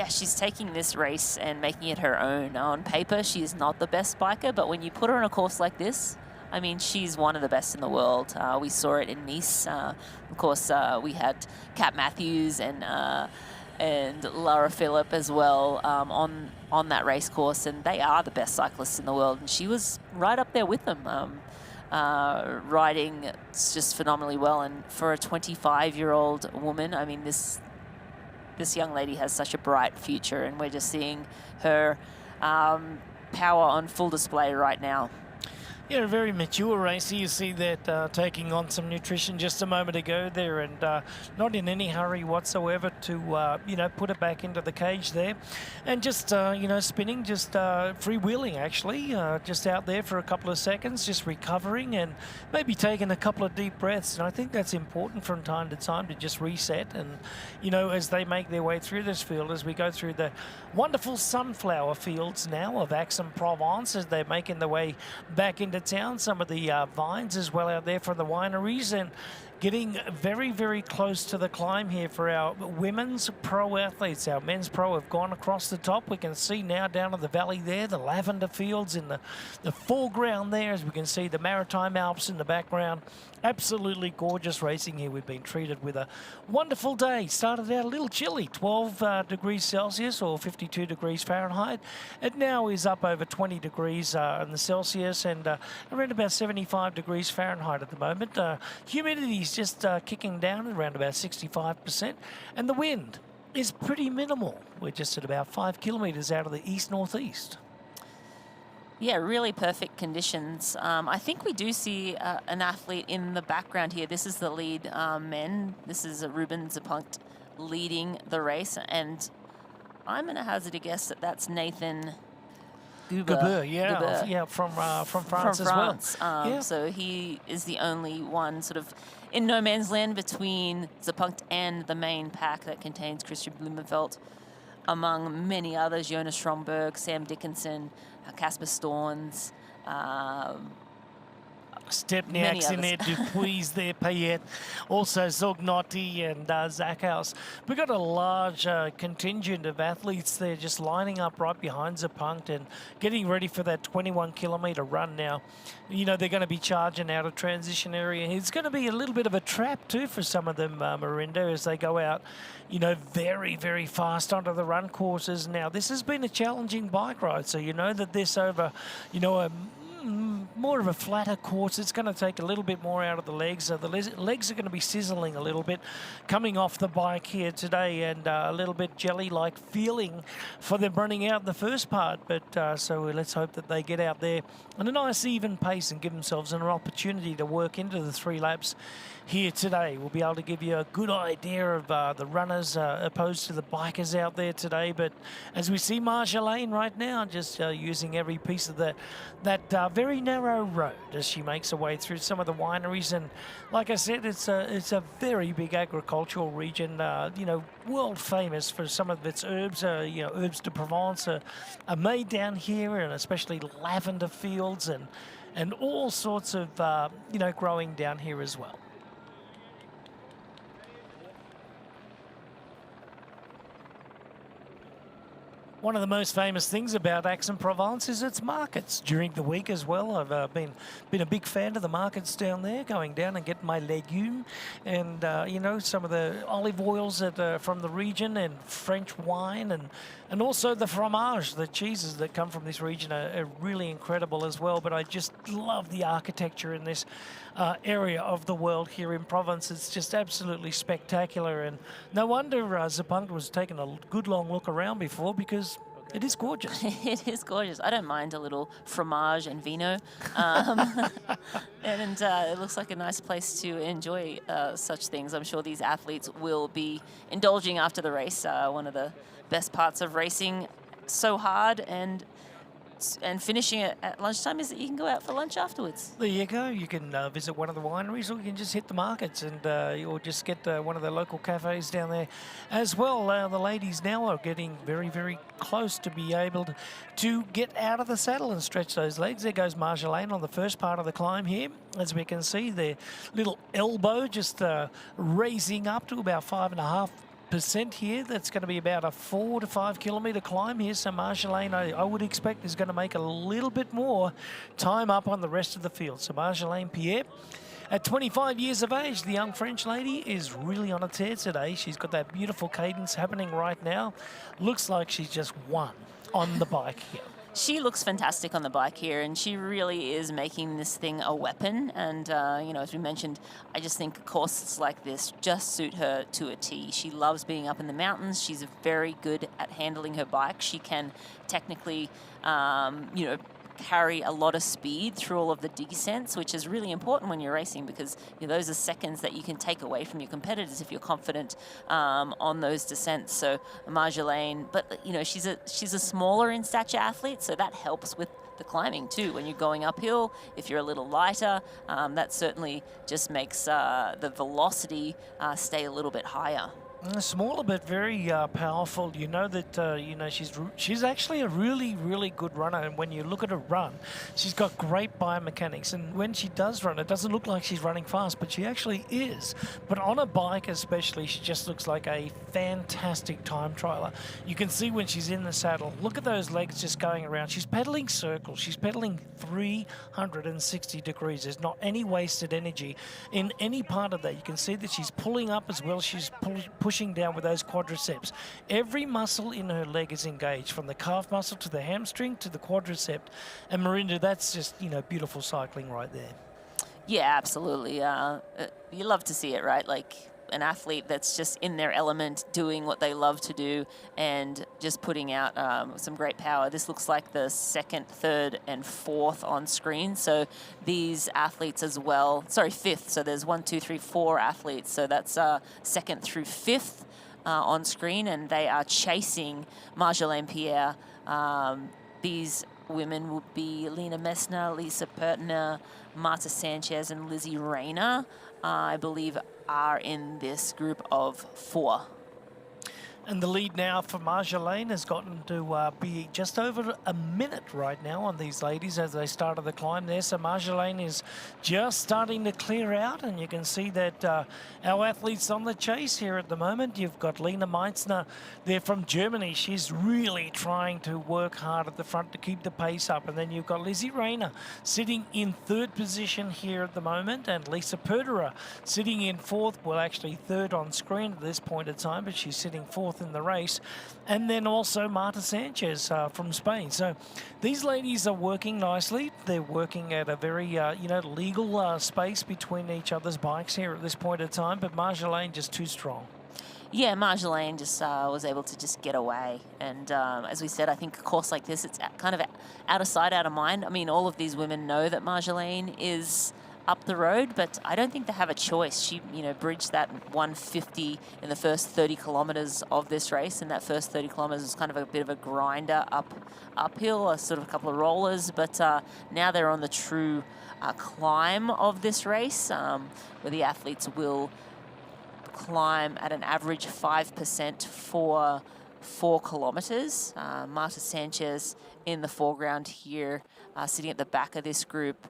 she's taking this race and making it her own. On paper, she is not the best biker, but when you put her on a course like this, I mean, she's one of the best in the world. We saw it in Nice. Of course, we had Kat Matthews and Laura Philipp as well on that race course, and they are the best cyclists in the world, and she was right up there with them. Riding just phenomenally well, and for a 25-year-old woman, I mean, this young lady has such a bright future, and we're just seeing her power on full display right now. Yeah, a very mature racer. You see that taking on some nutrition just a moment ago there, and not in any hurry whatsoever to, you know, put it back into the cage there. And just, you know, spinning, just freewheeling actually, just out there for a couple of seconds, just recovering and maybe taking a couple of deep breaths. And I think that's important from time to time to just reset. And, you know, as they make their way through this field, as we go through the wonderful sunflower fields now of Aix-en-Provence, as they're making their way back into town, some of the vines as well out there from the wineries, and getting very, very close to the climb here for our women's pro athletes. Our men's pro have gone across the top. We can see now down in the valley there, the lavender fields in the foreground there, as we can see the Maritime Alps in the background. Absolutely gorgeous racing here. We've been treated with a wonderful day. Started out a little chilly, 12 degrees Celsius or 52 degrees Fahrenheit. It now is up over 20 degrees in the Celsius and around about 75 degrees Fahrenheit at the moment. Humidity is just kicking down at around about 65%, and the wind is pretty minimal. We're just at about 5 kilometres out of the east-northeast. Yeah, really perfect conditions. I think we do see an athlete in the background here. This is the lead men. This is Ruben Zepunkt leading the race, and I'm going to hazard a guess that that's Nathan Guber. Yeah, from France as well. Yeah. So he is the only one sort of in no man's land between Zepunkt and the main pack that contains Christian Blumenfeld, among many others, Jonas Stromberg, Sam Dickinson, Casper Storns, Stepniak's in there, Dupuis there, Payet, also Zognotti and Zachhaus. We've got a large contingent of athletes there just lining up right behind Zepunkt and getting ready for that 21-kilometre run now. You know, they're going to be charging out of transition area. It's going to be a little bit of a trap too for some of them, Marindo, as they go out, you know, very, very fast onto the run courses. Now, this has been a challenging bike ride, so you know that this over, you know, more of a flatter course, it's going to take a little bit more out of the legs. So the legs are going to be sizzling a little bit coming off the bike here today, and a little bit jelly-like feeling for them running out the first part. But so let's hope that they get out there on a nice even pace and give themselves an opportunity to work into the 3 laps here today. We'll be able to give you a good idea of the runners opposed to the bikers out there today. But as we see Marjolaine right now, just using every piece of that very narrow road as she makes her way through some of the wineries. And like I said, it's a very big agricultural region, you know, world famous for some of its herbs. You know, herbs de Provence are made down here, and especially lavender fields and all sorts of, you know, growing down here as well. One of the most famous things about Aix-en-Provence is its markets during the week as well. I've been a big fan of the markets down there, going down and getting my legume and, you know, some of the olive oils that from the region, and French wine, and also the fromage, the cheeses that come from this region are really incredible as well. But I just love the architecture in this area of the world here in Provence. It's just absolutely spectacular, and no wonder Zepunkt was taking a good long look around before, because it is gorgeous. It is gorgeous. I don't mind a little fromage and vino. And it looks like a nice place to enjoy such things. I'm sure these athletes will be indulging after the race. One of the best parts of racing so hard and finishing it at lunchtime is that you can go out for lunch afterwards. There you go. You can visit one of the wineries, or you can just hit the markets, and or just get one of the local cafes down there as well. The ladies now are getting very, very close to be able to get out of the saddle and stretch those legs. There goes Marjolaine on the first part of the climb here. As we can see, their little elbow just raising up to about 5.5% here. That's going to be about a 4 to 5 kilometre climb here. So Marjolaine, I would expect, is going to make a little bit more time up on the rest of the field. So Marjolaine Pierre, at 25 years of age, the young French lady is really on a tear today. She's got that beautiful cadence happening right now. Looks like she's just won on the bike here. She looks fantastic on the bike here, and she really is making this thing a weapon. And, you know, as we mentioned, I just think courses like this just suit her to a T. She loves being up in the mountains. She's very good at handling her bike. She can technically, you know, carry a lot of speed through all of the descents, which is really important when you're racing, because those are seconds that you can take away from your competitors if you're confident on those descents. So Marjolaine, but she's a smaller in stature athlete, so that helps with the climbing too. When you're going uphill, if you're a little lighter, that certainly just makes the velocity stay a little bit higher. Smaller but very powerful. You know that she's actually a really good runner, and when you look at her run, she's got great biomechanics, and when she does run, it doesn't look like she's running fast, but she actually is. But on a bike especially, she just looks like a fantastic time trialer. You can see when she's in the saddle, look at those legs just going around. She's pedaling circles. She's pedaling 360 degrees. There's not any wasted energy in any part of that. You can see that she's pulling up as well. She's pushing down with those quadriceps. Every muscle in her leg is engaged, from the calf muscle to the hamstring to the quadricep. And Marinda, that's just, beautiful cycling right there. Yeah, absolutely. You love to see it, right? Like an athlete that's just in their element, doing what they love to do, and just putting out some great power. This looks like the 2nd, 3rd, and 4th on screen. So these athletes as well, sorry, 5th. So there's 1, 2, 3, 4 athletes. So that's 2nd through 5th on screen, and they are chasing Marjolaine Pierre. These women would be Lena Messner, Lisa Pertner, Marta Sanchez, and Lizzie Rayner, I believe, are in this group of 4. And the lead now for Marjolaine has gotten to be just over a minute right now on these ladies as they started the climb there. So Marjolaine is just starting to clear out, and you can see that our athletes on the chase here at the moment. You've got Lena Meitzner there from Germany. She's really trying to work hard at the front to keep the pace up. And then you've got Lizzie Rayner sitting in 3rd position here at the moment, and Lisa Perderer sitting in 4th. Well, actually 3rd on screen at this point in time, but she's sitting 4th in the race. And then also Marta Sanchez from Spain. So these ladies are working nicely. They're working at a very legal space between each other's bikes here at this point in time, but Marjolaine just too strong. Yeah, Marjolaine just was able to just get away. And as we said, I think a course like this, it's kind of out of sight, out of mind. I mean, all of these women know that Marjolaine is up the road, but I don't think they have a choice. She, bridged that 150 in the first 30 kilometers of this race, and that first 30 kilometers was kind of a bit of a grinder uphill, a sort of a couple of rollers, but now they're on the true climb of this race, where the athletes will climb at an average 5% for 4 kilometers. Marta Sanchez in the foreground here, sitting at the back of this group.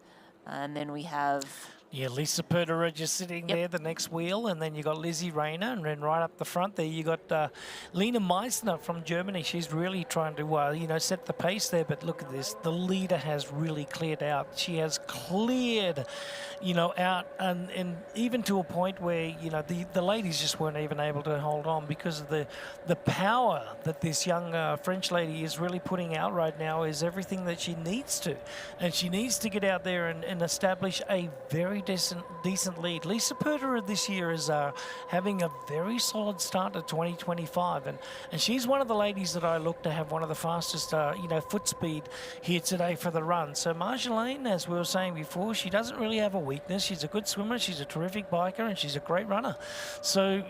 And then we have... Yeah, Lisa Perderer just sitting there, the next wheel, and then you got Lizzie Rayner, and then right up the front there you got Lena Meissner from Germany. She's really trying to, set the pace there, but look at this. The leader has really cleared out. She has cleared, out, and even to a point where, the ladies just weren't even able to hold on because of the power that this young French lady is really putting out right now is everything that she needs to. And she needs to get out there and establish a very decent lead. Lisa Perderer this year is having a very solid start to 2025, and she's one of the ladies that I look to have one of the fastest, foot speed here today for the run. So Marjolaine, as we were saying before, she doesn't really have a weakness. She's a good swimmer, she's a terrific biker, and she's a great runner. So,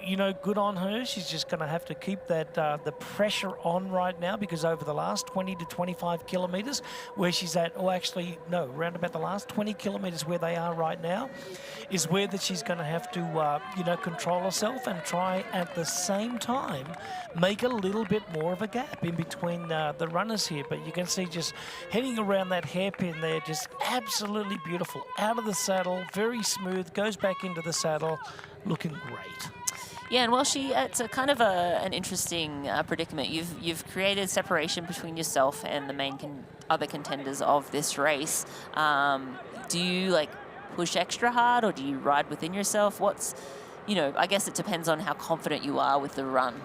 good on her. She's just going to have to keep that the pressure on right now, because over the last 20 to 25 kilometers where she's at, or actually, no, around about the last 20 kilometers where they are right now, is where that she's going to have to, control herself and try at the same time make a little bit more of a gap in between the runners here. But you can see just heading around that hairpin there, just absolutely beautiful. Out of the saddle, very smooth, goes back into the saddle, looking great. Yeah, and well, it's a kind of an interesting predicament. You've created separation between yourself and the main other contenders of this race. Do you push extra hard, or do you ride within yourself? I guess it depends on how confident you are with the run.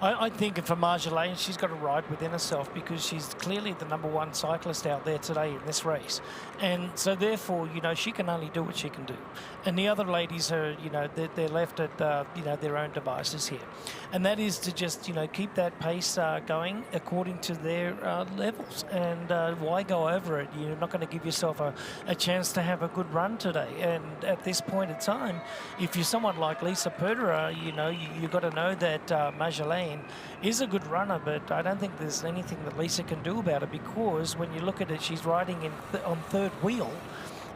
I think for Marjolaine, she's got to ride within herself because she's clearly the #1 cyclist out there today in this race. And so therefore, you know, she can only do what she can do. And the other ladies are, you know, they're left at, you know, their own devices here. And that is to just, you know, keep that pace going according to their levels. And why go over it? You're not going to give yourself a chance to have a good run today. And at this point in time, if you're someone like Lisa Perderer, you know, you've got to know that Marjolaine is a good runner, but I don't think there's anything that Lisa can do about it, because when you look at it, she's riding on third wheel,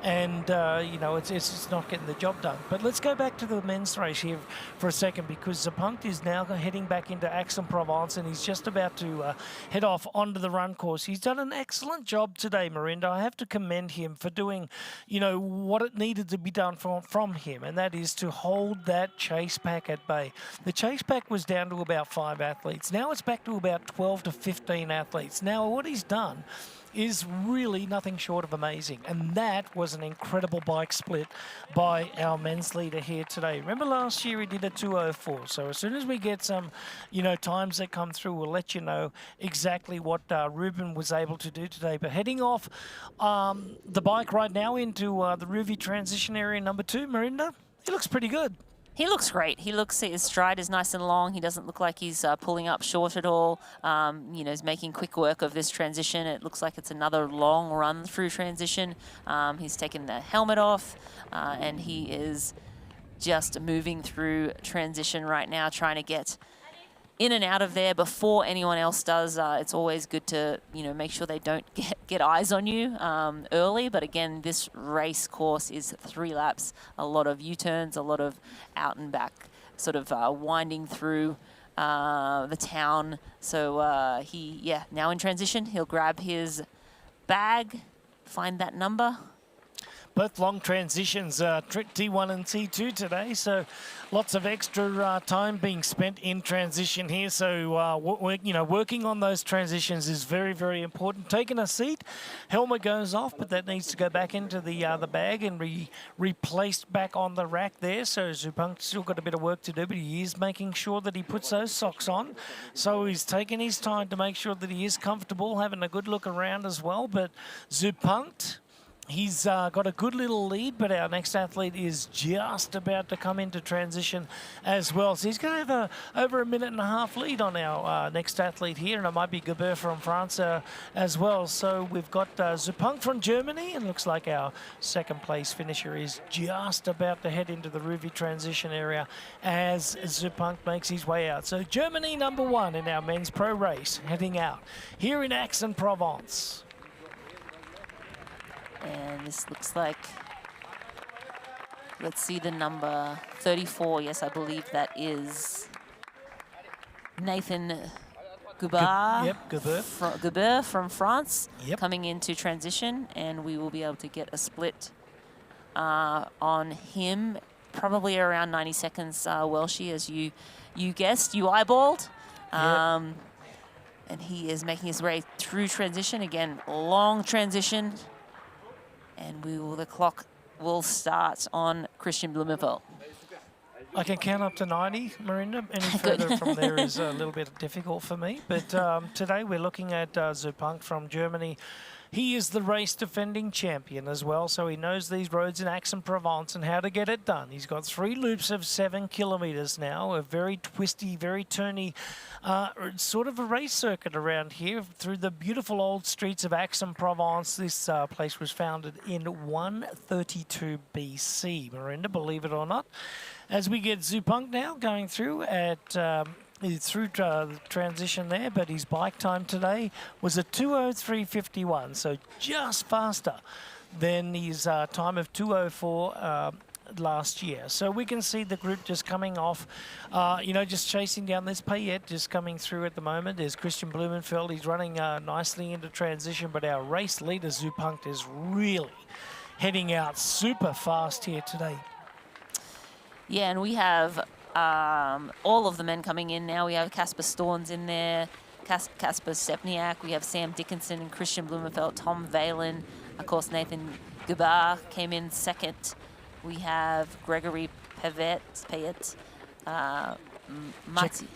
and you know, it's just not getting the job done. But let's go back to the men's race here for a second, because Zupanc is now heading back into Aix-en-Provence, and he's just about to head off onto the run course. He's done an excellent job today, Marinda. I have to commend him for doing, you know, what it needed to be done from him, and that is to hold that chase pack at bay. The chase pack was down to about 5 athletes. Now it's back to about 12 to 15 athletes. Now what he's done is really nothing short of amazing, and that was an incredible bike split by our men's leader here today. Remember last year he did a 2:04, so as soon as we get some, you know, times that come through, we'll let you know exactly what Ruben was able to do today. But heading off the bike right now into the Ruvi transition area #2, Marinda, he looks pretty good. He looks great. He looks, his stride is nice and long. He doesn't look like he's pulling up short at all. You know, he's making quick work of this transition. It looks like it's another long run through transition. He's taken the helmet off, and he is just moving through transition right now, trying to get in and out of there before anyone else does. It's always good to, you know, make sure they don't get eyes on you early. But again, this race course is 3 laps, a lot of U-turns, a lot of out and back, sort of winding through the town. So now in transition, he'll grab his bag, find that number. Both long transitions, T1 and T2 today, so lots of extra time being spent in transition here. So, you know, working on those transitions is very, very important. Taking a seat, helmet goes off, but that needs to go back into the bag and replaced back on the rack there. So Zupanc's still got a bit of work to do, but he is making sure that he puts those socks on. So he's taking his time to make sure that he is comfortable, having a good look around as well. But Zupanc, he's got a good little lead, but our next athlete is just about to come into transition as well. So he's going to have over a minute-and-a-half lead on our next athlete here, and it might be Gabert from France as well. So we've got Zupanc from Germany, and looks like our second-place finisher is just about to head into the Ruvi transition area as Zupanc makes his way out. So Germany #1 in our men's pro race, heading out here in Aix-en-Provence. And this looks like, let's see the number, 34. Yes, I believe that is Nathan Gubert. Gubert from France, coming into transition, and we will be able to get a split on him, probably around 90 seconds, Welshie, as you guessed, you eyeballed. And he is making his way through transition. Again, long transition. And the clock will start on Christian Blumenfeld. I can count up to 90, Marinda. Any further from there is a little bit difficult for me. But today we're looking at Zupanc from Germany. He is the race defending champion as well, so he knows these roads in Aix-en-Provence and how to get it done. He's got 3 loops of 7 kilometres now, a very twisty, very turny sort of a race circuit around here through the beautiful old streets of Aix-en-Provence. This place was founded in 132 BC, Marinda, believe it or not. As we get Zupanc now going through at... through the transition there, but his bike time today was a 2:03.51, so just faster than his time of 2:04 last year. So we can see the group just coming off, you know, just chasing down this Payet, just coming through at the moment. There's Christian Blumenfeld. He's running nicely into transition, but our race leader, Zupanc, is really heading out super fast here today. Yeah, and we have all of the men coming in now. We have Casper Storns in there, Casper Stepniak. We have Sam Dickinson and Christian Blumenfeld, Tom Valen. Of course, Nathan Gubert came in second. We have Gregory Payet,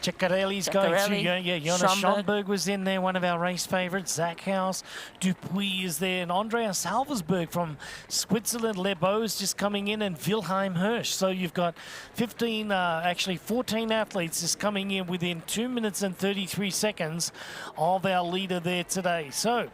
Ceccarelli's going through. Yeah, Jonas Schomburg was in there, one of our race favourites. Zach House, Dupuis is there, and Andreas Salversberg from Switzerland. Lebeau's just coming in, and Wilhelm Hirsch. So you've got 14 athletes just coming in within 2 minutes and 33 seconds of our leader there today. So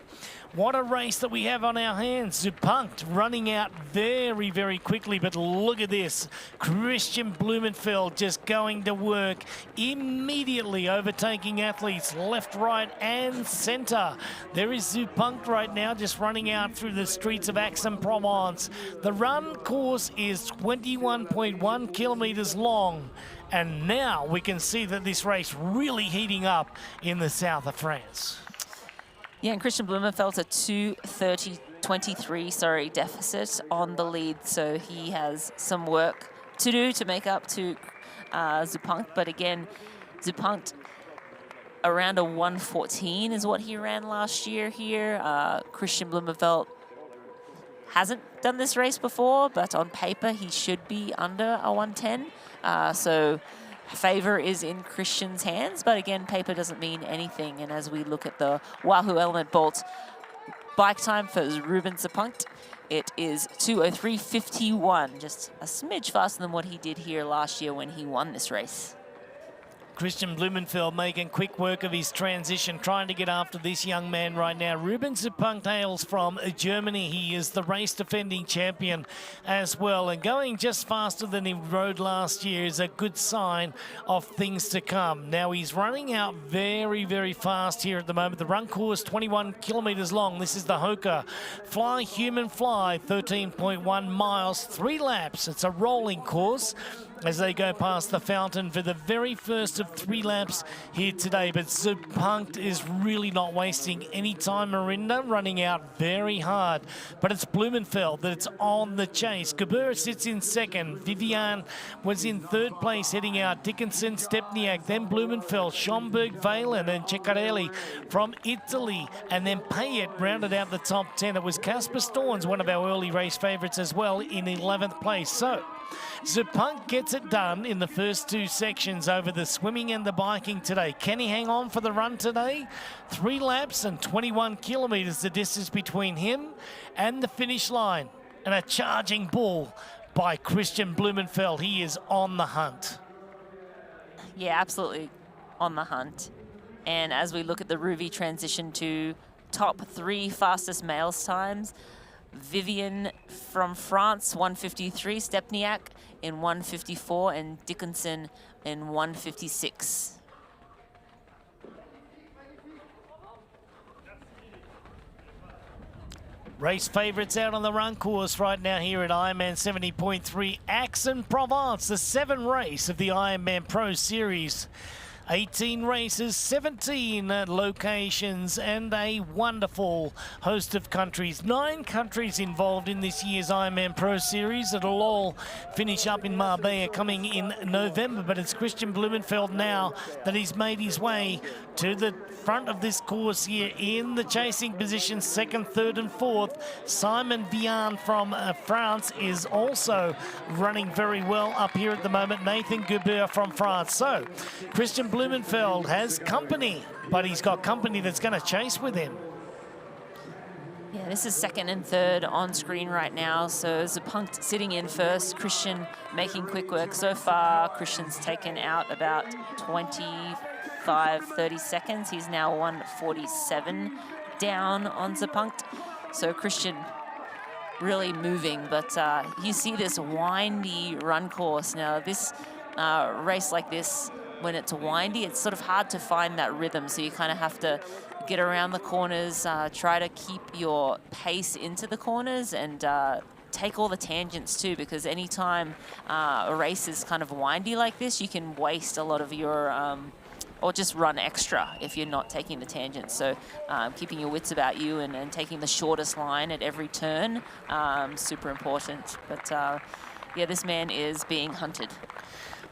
what a race that we have on our hands. Zupankt running out very, very quickly, but look at this. Christian Blumenfeld just going to work, immediately overtaking athletes left, right, and center. There is Zupankt right now just running out through the streets of Aix-en-Provence. The run course is 21.1 kilometers long, and now we can see that this race really heating up in the south of France. Yeah, and Christian Blumenfeld's a 2:30.23 deficit on the lead, so he has some work to do to make up to Zupankt. But again, Zupankt around a 1:14 is what he ran last year here. Christian Blumenfeld hasn't done this race before, but on paper he should be under a 1:10. So favor is in Christian's hands, but again, paper doesn't mean anything. And as we look at the Wahoo Element Bolt bike time for Ruben Zupankt, it is 2:03.51, just a smidge faster than what he did here last year when he won this race. Christian Blumenfeld making quick work of his transition, trying to get after this young man right now. Ruben Zupankt hails from Germany. He is the race defending champion as well, and going just faster than he rode last year is a good sign of things to come. Now he's running out very, very fast here at the moment. The run course 21 kilometers long. This is the Hoka Fly Human Fly, 13.1 miles, 3 laps. It's a rolling course as they go past the fountain for the very first of 3 laps here today. But Zupankt is really not wasting any time, Marinda, running out very hard. But it's Blumenfeld that's on the chase. Gabur sits in second. Vivian was in third place heading out. Dickinson, Stepniak, then Blumenfeld, Schomburg, Valen, and Ceccarelli from Italy. And then Payet rounded out the top 10. It was Casper Storns, one of our early race favourites as well, in 11th place. So Zupankt gets it done in the first 2 sections over the swimming and the biking today. Can he hang on for the run today? 3 laps and 21 kilometres the distance between him and the finish line. And a charging bull by Christian Blumenfeld. He is on the hunt. Yeah, absolutely on the hunt. And as we look at the Ruvi transition to top 3 fastest males times, Vivian from France, 1:53, Stepniak in 1:54, and Dickinson in 1:56. Race favourites out on the run course right now here at Ironman 70.3 Aix-en-Provence, the 7th race of the Ironman Pro Series. 18 races, 17 locations, and a wonderful host of countries. 9 countries involved in this year's Ironman Pro Series. It'll all finish up in Marbella coming in November, but it's Christian Blumenfeld now that he's made his way to the front of this course here in the chasing position, 2nd, 3rd, and 4th. Simon Vian from France is also running very well up here at the moment. Nathan Gubert from France. So Christian Blumenfeld has company, but he's got company that's going to chase with him. Yeah, this is 2nd and 3rd on screen right now. So Zupankt sitting in first, Christian making quick work. So far, Christian's taken out about 25-30 seconds. He's now 1:47 down on Zupankt. So Christian really moving, but you see this windy run course. Now this race like this, when it's windy, it's sort of hard to find that rhythm. So you kind of have to get around the corners, try to keep your pace into the corners, and take all the tangents too, because anytime a race is kind of windy like this, you can waste a lot of your, or just run extra if you're not taking the tangents. So keeping your wits about you and taking the shortest line at every turn, super important. But yeah, this man is being hunted.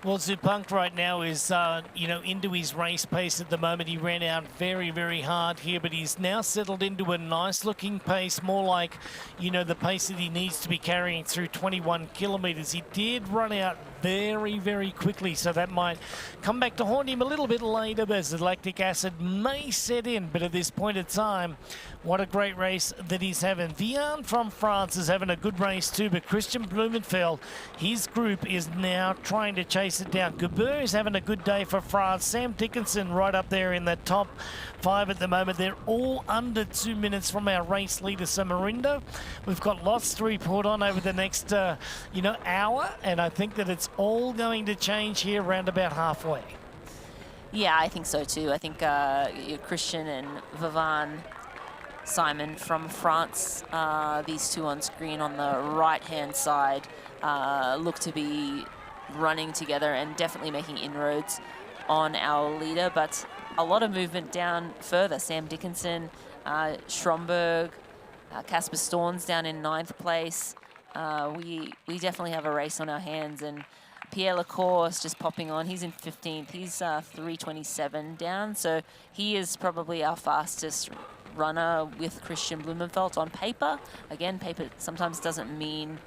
Well, Zupankt right now is, into his race pace at the moment. He ran out very, very hard here, but he's now settled into a nice-looking pace, more like, the pace that he needs to be carrying through 21 kilometres. He did run out very, very quickly. So that might come back to haunt him a little bit later as the lactic acid may set in. But at this point in time, what a great race that he's having. Vian from France is having a good race too, but Christian Blumenfeld, his group is now trying to chase it down. Gabeur is having a good day for France. Sam Dickinson right up there in the top 5 at the moment. They're all under 2 minutes from our race leader, Samarindo. We've got lots to report on over the next, hour, and I think that it's all going to change here around about halfway. Yeah, I think so too. I think Christian and Vivan Simon from France, these two on screen on the right-hand side, look to be running together and definitely making inroads on our leader, but a lot of movement down further. Sam Dickinson, Stromberg, Casper Storns down in 9th place. We definitely have a race on our hands, and Pierre Lacourse just popping on. He's in 15th. He's 3:27 down, so he is probably our fastest runner with Christian Blumenfeld on paper. Again, paper sometimes doesn't mean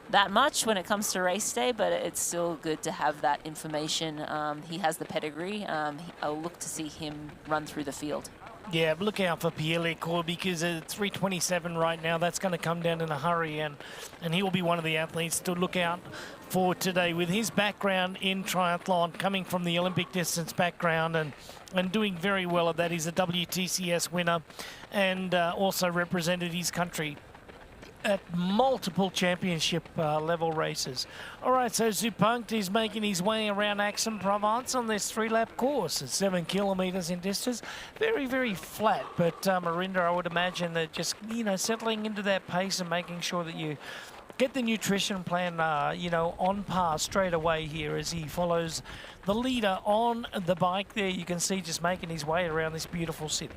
that much when it comes to race day, but it's still good to have that information. He has the pedigree. I'll look to see him run through the field. Yeah, look out for Pierre Lecourt, because at 3:27 right now, that's going to come down in a hurry, and he will be one of the athletes to look out for today. With his background in triathlon, coming from the Olympic distance background and doing very well at that. He's a WTCS winner and also represented his country at multiple championship level races. All right, so Zupankt is making his way around Aix-en-Provence on this 3-lap course. It's 7 kilometers in distance. Very, very flat, but Marinda, I would imagine that just, settling into that pace and making sure that you get the nutrition plan, on par straight away here as he follows the leader on the bike there. You can see just making his way around this beautiful city.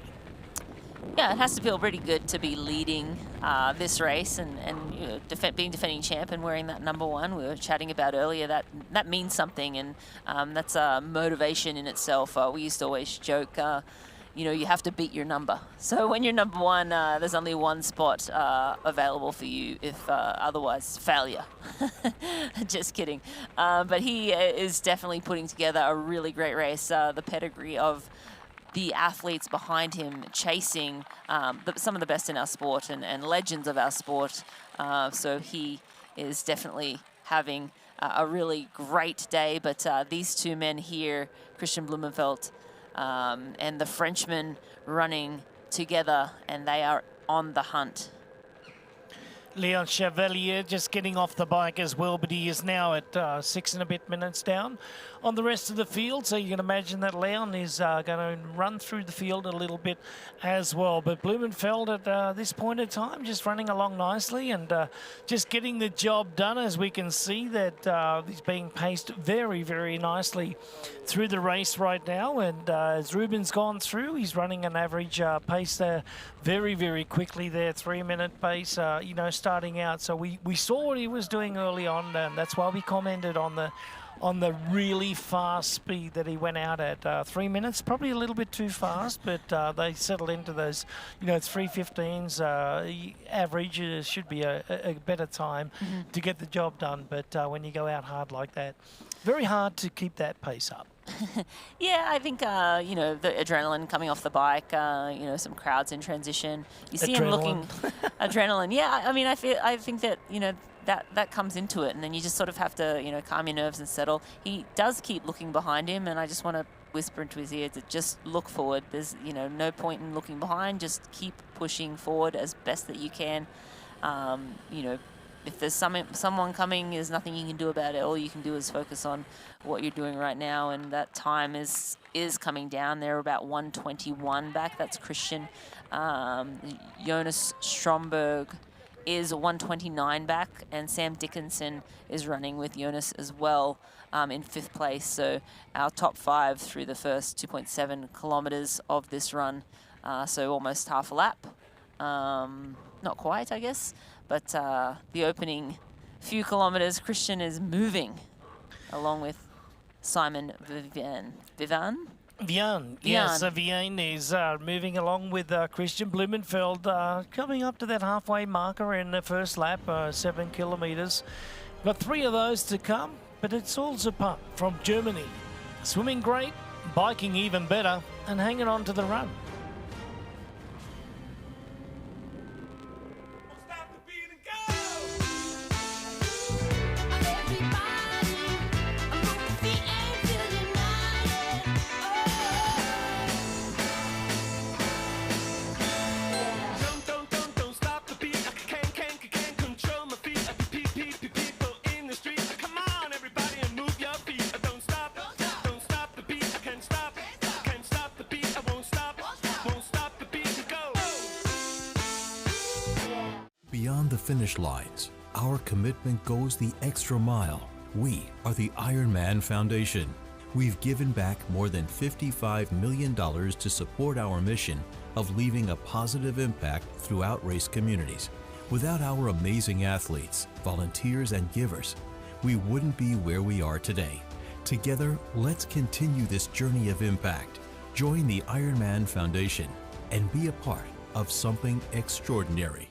Yeah, it has to feel pretty good to be leading this race and being defending champ and wearing that number 1 we were chatting about earlier. That means something, and that's a motivation in itself. We used to always joke, you have to beat your number. So when you're number 1, there's only one spot available for you, if otherwise failure. Just kidding. But he is definitely putting together a really great race. The pedigree of the athletes behind him chasing some of the best in our sport and legends of our sport. So he is definitely having a really great day. But these two men here, Christian Blumenfeld and the Frenchman, running together, and they are on the hunt. Leon Chevalier just getting off the bike as well, but he is now at 6 and a bit minutes down on the rest of the field. So you can imagine that Leon is going to run through the field a little bit as well. But Blumenfeld at this point in time just running along nicely and just getting the job done, as we can see that he's being paced very, very nicely through the race right now. And as Ruben's gone through, he's running an average pace there very, very quickly there, 3-minute pace, starting out. So we saw what he was doing early on, and that's why we commented on the really fast speed that he went out at. 3 minutes, probably a little bit too fast, but they settled into those, 3:15s average. Should be a better time to get the job done. But when you go out hard like that, very hard to keep that pace up. Yeah, I think, the adrenaline coming off the bike, some crowds in transition. You see him looking... Adrenaline, yeah. I mean, I think that, that comes into it, and then you just sort of have to, calm your nerves and settle. He does keep looking behind him, and I just want to whisper into his ear to just look forward. There's, no point in looking behind. Just keep pushing forward as best that you can. If there's someone coming, there's nothing you can do about it. All you can do is focus on what you're doing right now, and that time is coming down. They're about 1:21 back. That's Christian. Jonas Stromberg is 1:29 back, and Sam Dickinson is running with Jonas as well in 5th place. So our top 5 through the first 2.7 kilometers of this run. So almost half a lap. Not quite, I guess. But the opening few kilometers, Christian is moving along with Simon Vian. Yes, Vian is moving along with Christian Blumenfeld, coming up to that halfway marker in the first lap, 7 kilometers. Got 3 of those to come. But it's all Zupang from Germany. Swimming great, biking even better, and hanging on to the run. Beyond the finish lines, our commitment goes the extra mile. We are the Ironman Foundation. We've given back more than $55 million to support our mission of leaving a positive impact throughout race communities. Without our amazing athletes, volunteers, and givers, we wouldn't be where we are today. Together, let's continue this journey of impact. Join the Ironman Foundation and be a part of something extraordinary.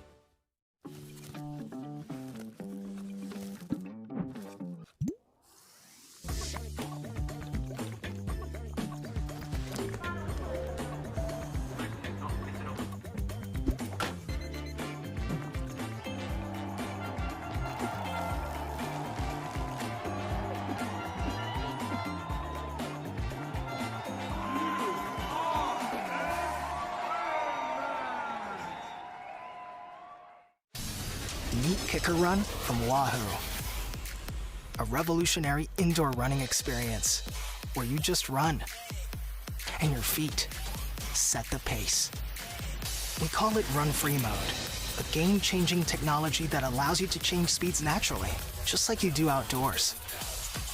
Meet Kicker Run from Wahoo, a revolutionary indoor running experience where you just run and your feet set the pace. We call it Run Free Mode, a game-changing technology that allows you to change speeds naturally, just like you do outdoors.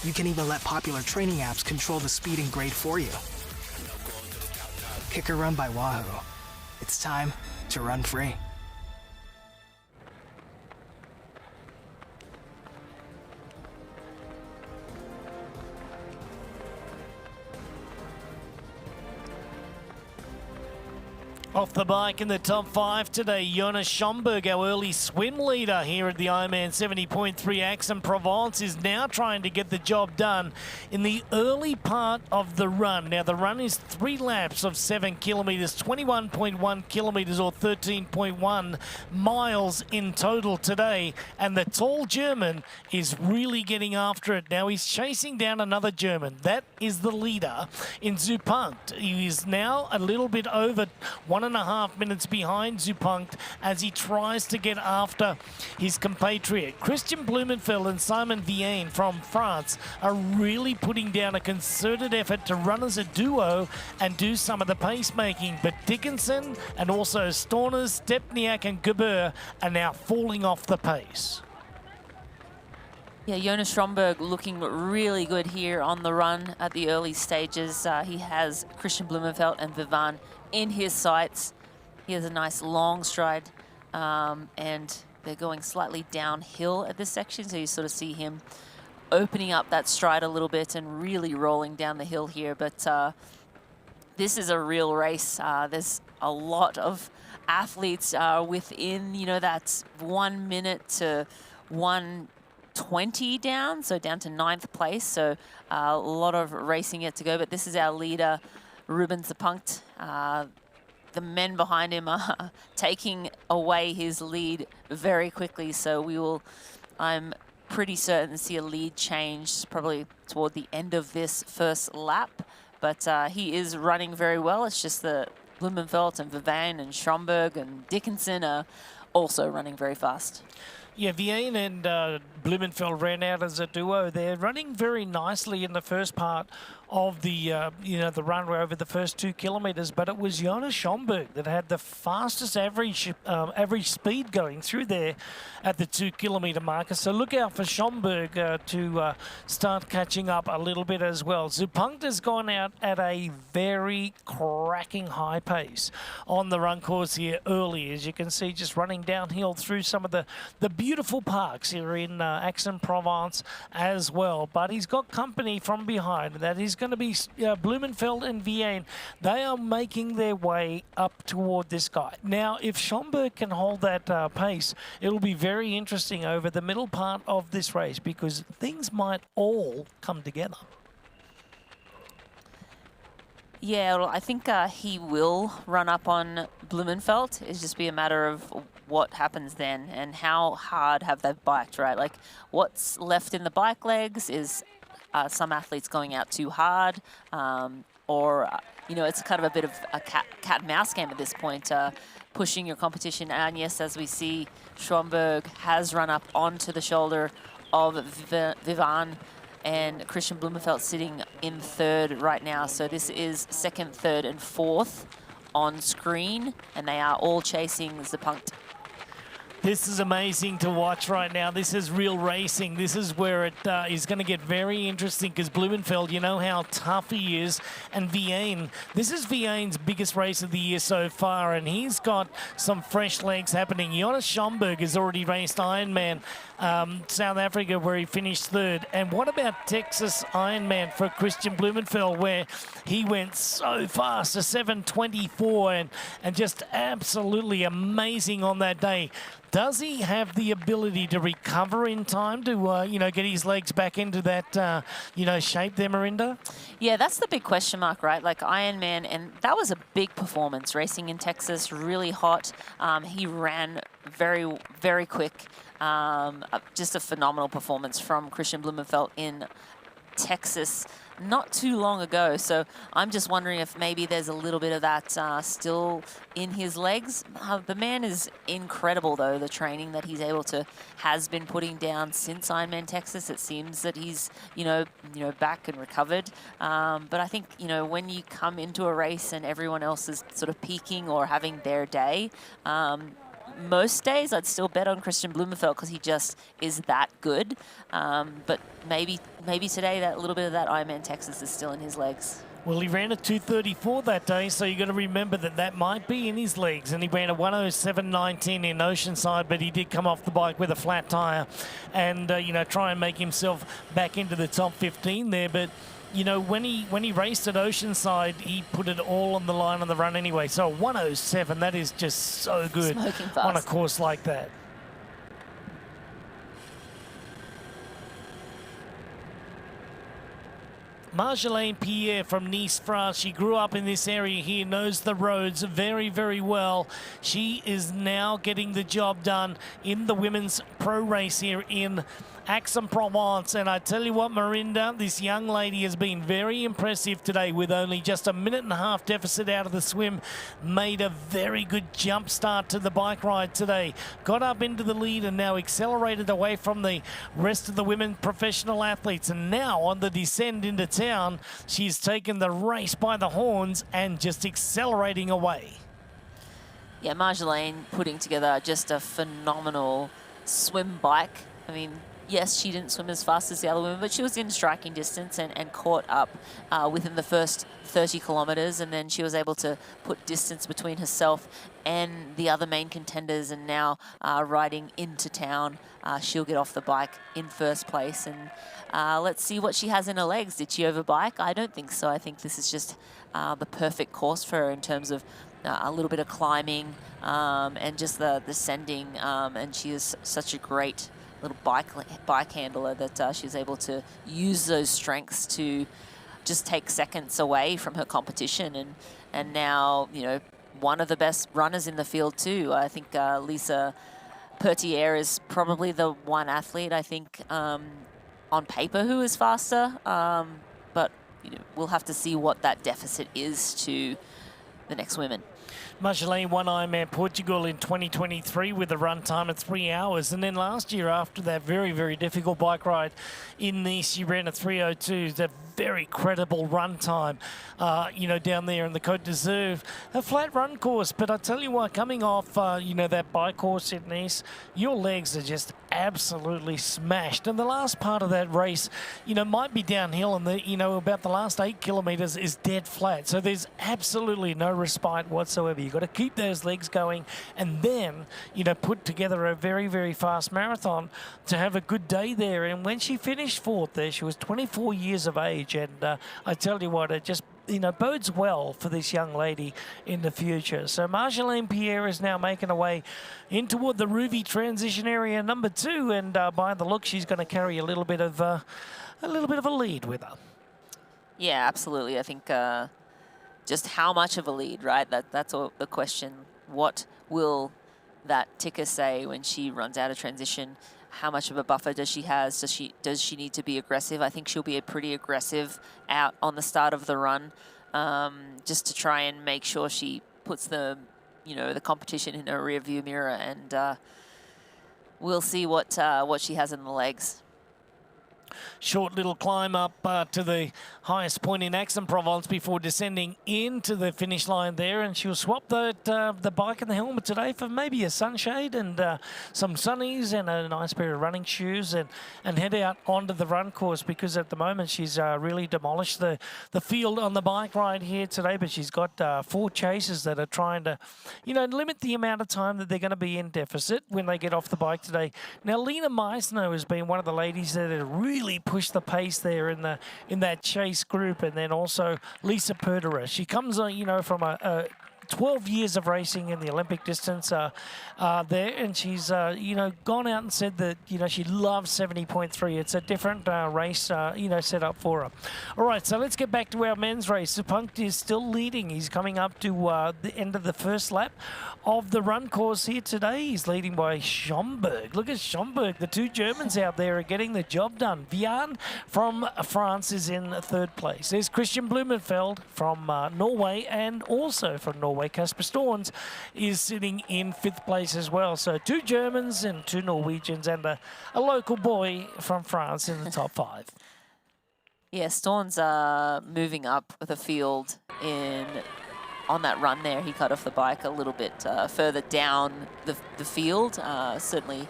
You can even let popular training apps control the speed and grade for you. Kicker Run by Wahoo. It's time to run free. Off the bike in the top 5 today, Jonas Schomburg, our early swim leader here at the IRONMAN 70.3 Aix-en-Provence, is now trying to get the job done in the early part of the run. Now, the run is 3 laps of 7 kilometres, 21.1 kilometres or 13.1 miles in total today. And the tall German is really getting after it. Now, he's chasing down another German. That is the leader in Zupang. He is now a little bit over 1.5 minutes behind Zupang as he tries to get after his compatriot. Christian Blumenfeld and Simon Vienne from France are really putting down a concerted effort to run as a duo and do some of the pacemaking. But Dickinson and also Storners, Stepniak and Gebur are now falling off the pace. Yeah, Jonas Schomburg looking really good here on the run at the early stages. He has Christian Blumenfeld and Vivan in his sights. He has a nice long stride, and they're going slightly downhill at this section, so you sort of see him opening up that stride a little bit and really rolling down the hill here. But this is a real race. There's a lot of athletes within, you know, that 1 minute to 1:20 down, so down to 9th place. So a lot of racing yet to go, but this is our leader, Ruben Zupang. The men behind him are taking away his lead very quickly, so we will, I'm pretty certain, see a lead change probably toward the end of this first lap. But he is running very well. It's just that Blumenfeld and Vivian and Schomburg and Dickinson are also running very fast. Yeah, Vienne and Blumenfeld ran out as a duo. They're running very nicely in the first part of the the runway over the first 2 kilometres, but it was Jonas Schomburg that had the fastest average speed going through there at the 2 kilometre marker. So look out for Schomburg to start catching up a little bit as well. Zupang has gone out at a very cracking high pace on the run course here early, as you can see, just running downhill through some of the beautiful parks here in Aix-en-Provence as well. But he's got company from behind. That is going to be Blumenfeld and Vienne. They are making their way up toward this guy. Now, if Schomburg can hold that pace, it'll be very interesting over the middle part of this race because things might all come together. Yeah, well, I think he will run up on Blumenfeld. It's just be a matter of what happens then and how hard have they biked, right? Like what's left in the bike legs is some athletes going out too hard or, you know, it's kind of a bit of a cat and mouse game at this point, pushing your competition. And yes, as we see, Schomburg has run up onto the shoulder of Vivan, and Christian Blumenfeld sitting in third right now. So this is second, third, and fourth on screen, and they are all chasing Zepunkt. This is amazing to watch right now. This is real racing. This is where it is going to get very interesting because Blumenfeld, you know how tough he is. And Vienne, this is Vienne's biggest race of the year so far, and he's got some fresh legs happening. Jonas Schomburg has already raced Ironman South Africa where he finished third. And what about Texas Ironman for Christian Blumenfeld where he went so fast, a 7:24, and just absolutely amazing on that day. Does he have the ability to recover in time to, you know, get his legs back into that, you know, shape there, Marinda? Yeah, that's the big question mark, right? Like Ironman, and that was a big performance, racing in Texas, really hot. He ran very, very quick. Just a phenomenal performance from Christian Blumenfeld in Texas not too long ago. So I'm just wondering if maybe there's a little bit of that still in his legs. The man is incredible, though, the training that he's has been putting down since Ironman Texas. It seems that he's, you know, back and recovered. But I think, you know, when you come into a race and everyone else is sort of peaking or having their day, most days I'd still bet on Christian Blumenfeld because he just is that good. But maybe today that little bit of that Ironman Texas is still in his legs. Well, he ran a 2:34 that day, so you got to remember that that might be in his legs. And he ran a 1:07.19 in Oceanside, but he did come off the bike with a flat tire and, you know, try and make himself back into the top 15 there. But you know, when he raced at Oceanside, he put it all on the line on the run anyway. So 1:07, that is just so good on a course like that. Marjolaine Pierre from Nice, France. She grew up in this area here, knows the roads very, very well. She is now getting the job done in the women's pro race here in Aix-en-Provence. And I tell you what, Marinda, this young lady has been very impressive today with only just a 1.5 minute deficit out of the swim. Made a very good jump start to the bike ride today. Got up into the lead and now accelerated away from the rest of the women professional athletes. And now on the descent into town, she's taken the race by the horns and just accelerating away. Yeah, Marjolaine putting together just a phenomenal swim bike. I mean, yes, she didn't swim as fast as the other women, but she was in striking distance and caught up within the first 30 kilometers. And then she was able to put distance between herself and the other main contenders. And now riding into town, she'll get off the bike in first place. And let's see what she has in her legs. Did she overbike? I don't think so. I think this is just the perfect course for her in terms of a little bit of climbing and just the descending. And she is such a great little bike handler that she's able to use those strengths to just take seconds away from her competition. And now, you know, one of the best runners in the field too. I think Lisa Pertier is probably the one athlete, I think, on paper who is faster. But you know, we'll have to see what that deficit is to the next women. Marjolaine won Ironman Portugal in 2023 with a run time of 3 hours. And then last year, after that very, very difficult bike ride in Nice, she ran a 3:02. The very credible run time, you know, down there in the Côte d'Azur. A flat run course, but I tell you what, coming off, you know, that bike course in Nice, your legs are just absolutely smashed. And the last part of that race, you know, might be downhill, and you know, about the last 8 kilometers is dead flat. So there's absolutely no respite whatsoever. You've got to keep those legs going and then, you know, put together a very, very fast marathon to have a good day there. And when she finished 4th there, she was 24 years of age. And I tell you what, it just, you know, bodes well for this young lady in the future. So Marjolaine Pierre is now making her way in toward the Rouvy transition area number 2, and by the look, she's going to carry a little bit of a lead with her. Yeah, absolutely. I think just how much of a lead, right? That's all the question. What will that ticker say when she runs out of transition? How much of a buffer does she have? Does she need to be aggressive? I think she'll be pretty aggressive out on the start of the run, just to try and make sure she puts the, you know, the competition in her rearview mirror, and we'll see what she has in the legs. Short little climb up to the highest point in Aix-en-Provence before descending into the finish line there, and she'll swap the bike and the helmet today for maybe a sunshade and some sunnies and a nice pair of running shoes, and head out onto the run course, because at the moment she's really demolished the field on the bike ride here today. But she's got 4 chasers that are trying to, you know, limit the amount of time that they're going to be in deficit when they get off the bike today. Now, Lena Meissner has been one of the ladies that have really pushed the pace there in that chase group, and then also Lisa Perderer. She comes, you know, from a 12 years of racing in the Olympic distance there, and she's, you know, gone out and said that, you know, she loves 70.3. It's a different race, you know, set up for her. All right, so let's get back to our men's race. Supunkt is still leading. He's coming up to the end of the first lap of the run course here today. He's leading by Schomburg. Look at Schomburg. The 2 Germans out there are getting the job done. Vian from France is in 3rd place. There's Christian Blumenfeld from Norway, and also from Norway, Kasper Storns is sitting in 5th place as well. So 2 Germans and 2 Norwegians and a local boy from France in the top 5. Yeah, Storns moving up the field on that run there. He cut off the bike a little bit further down the field, certainly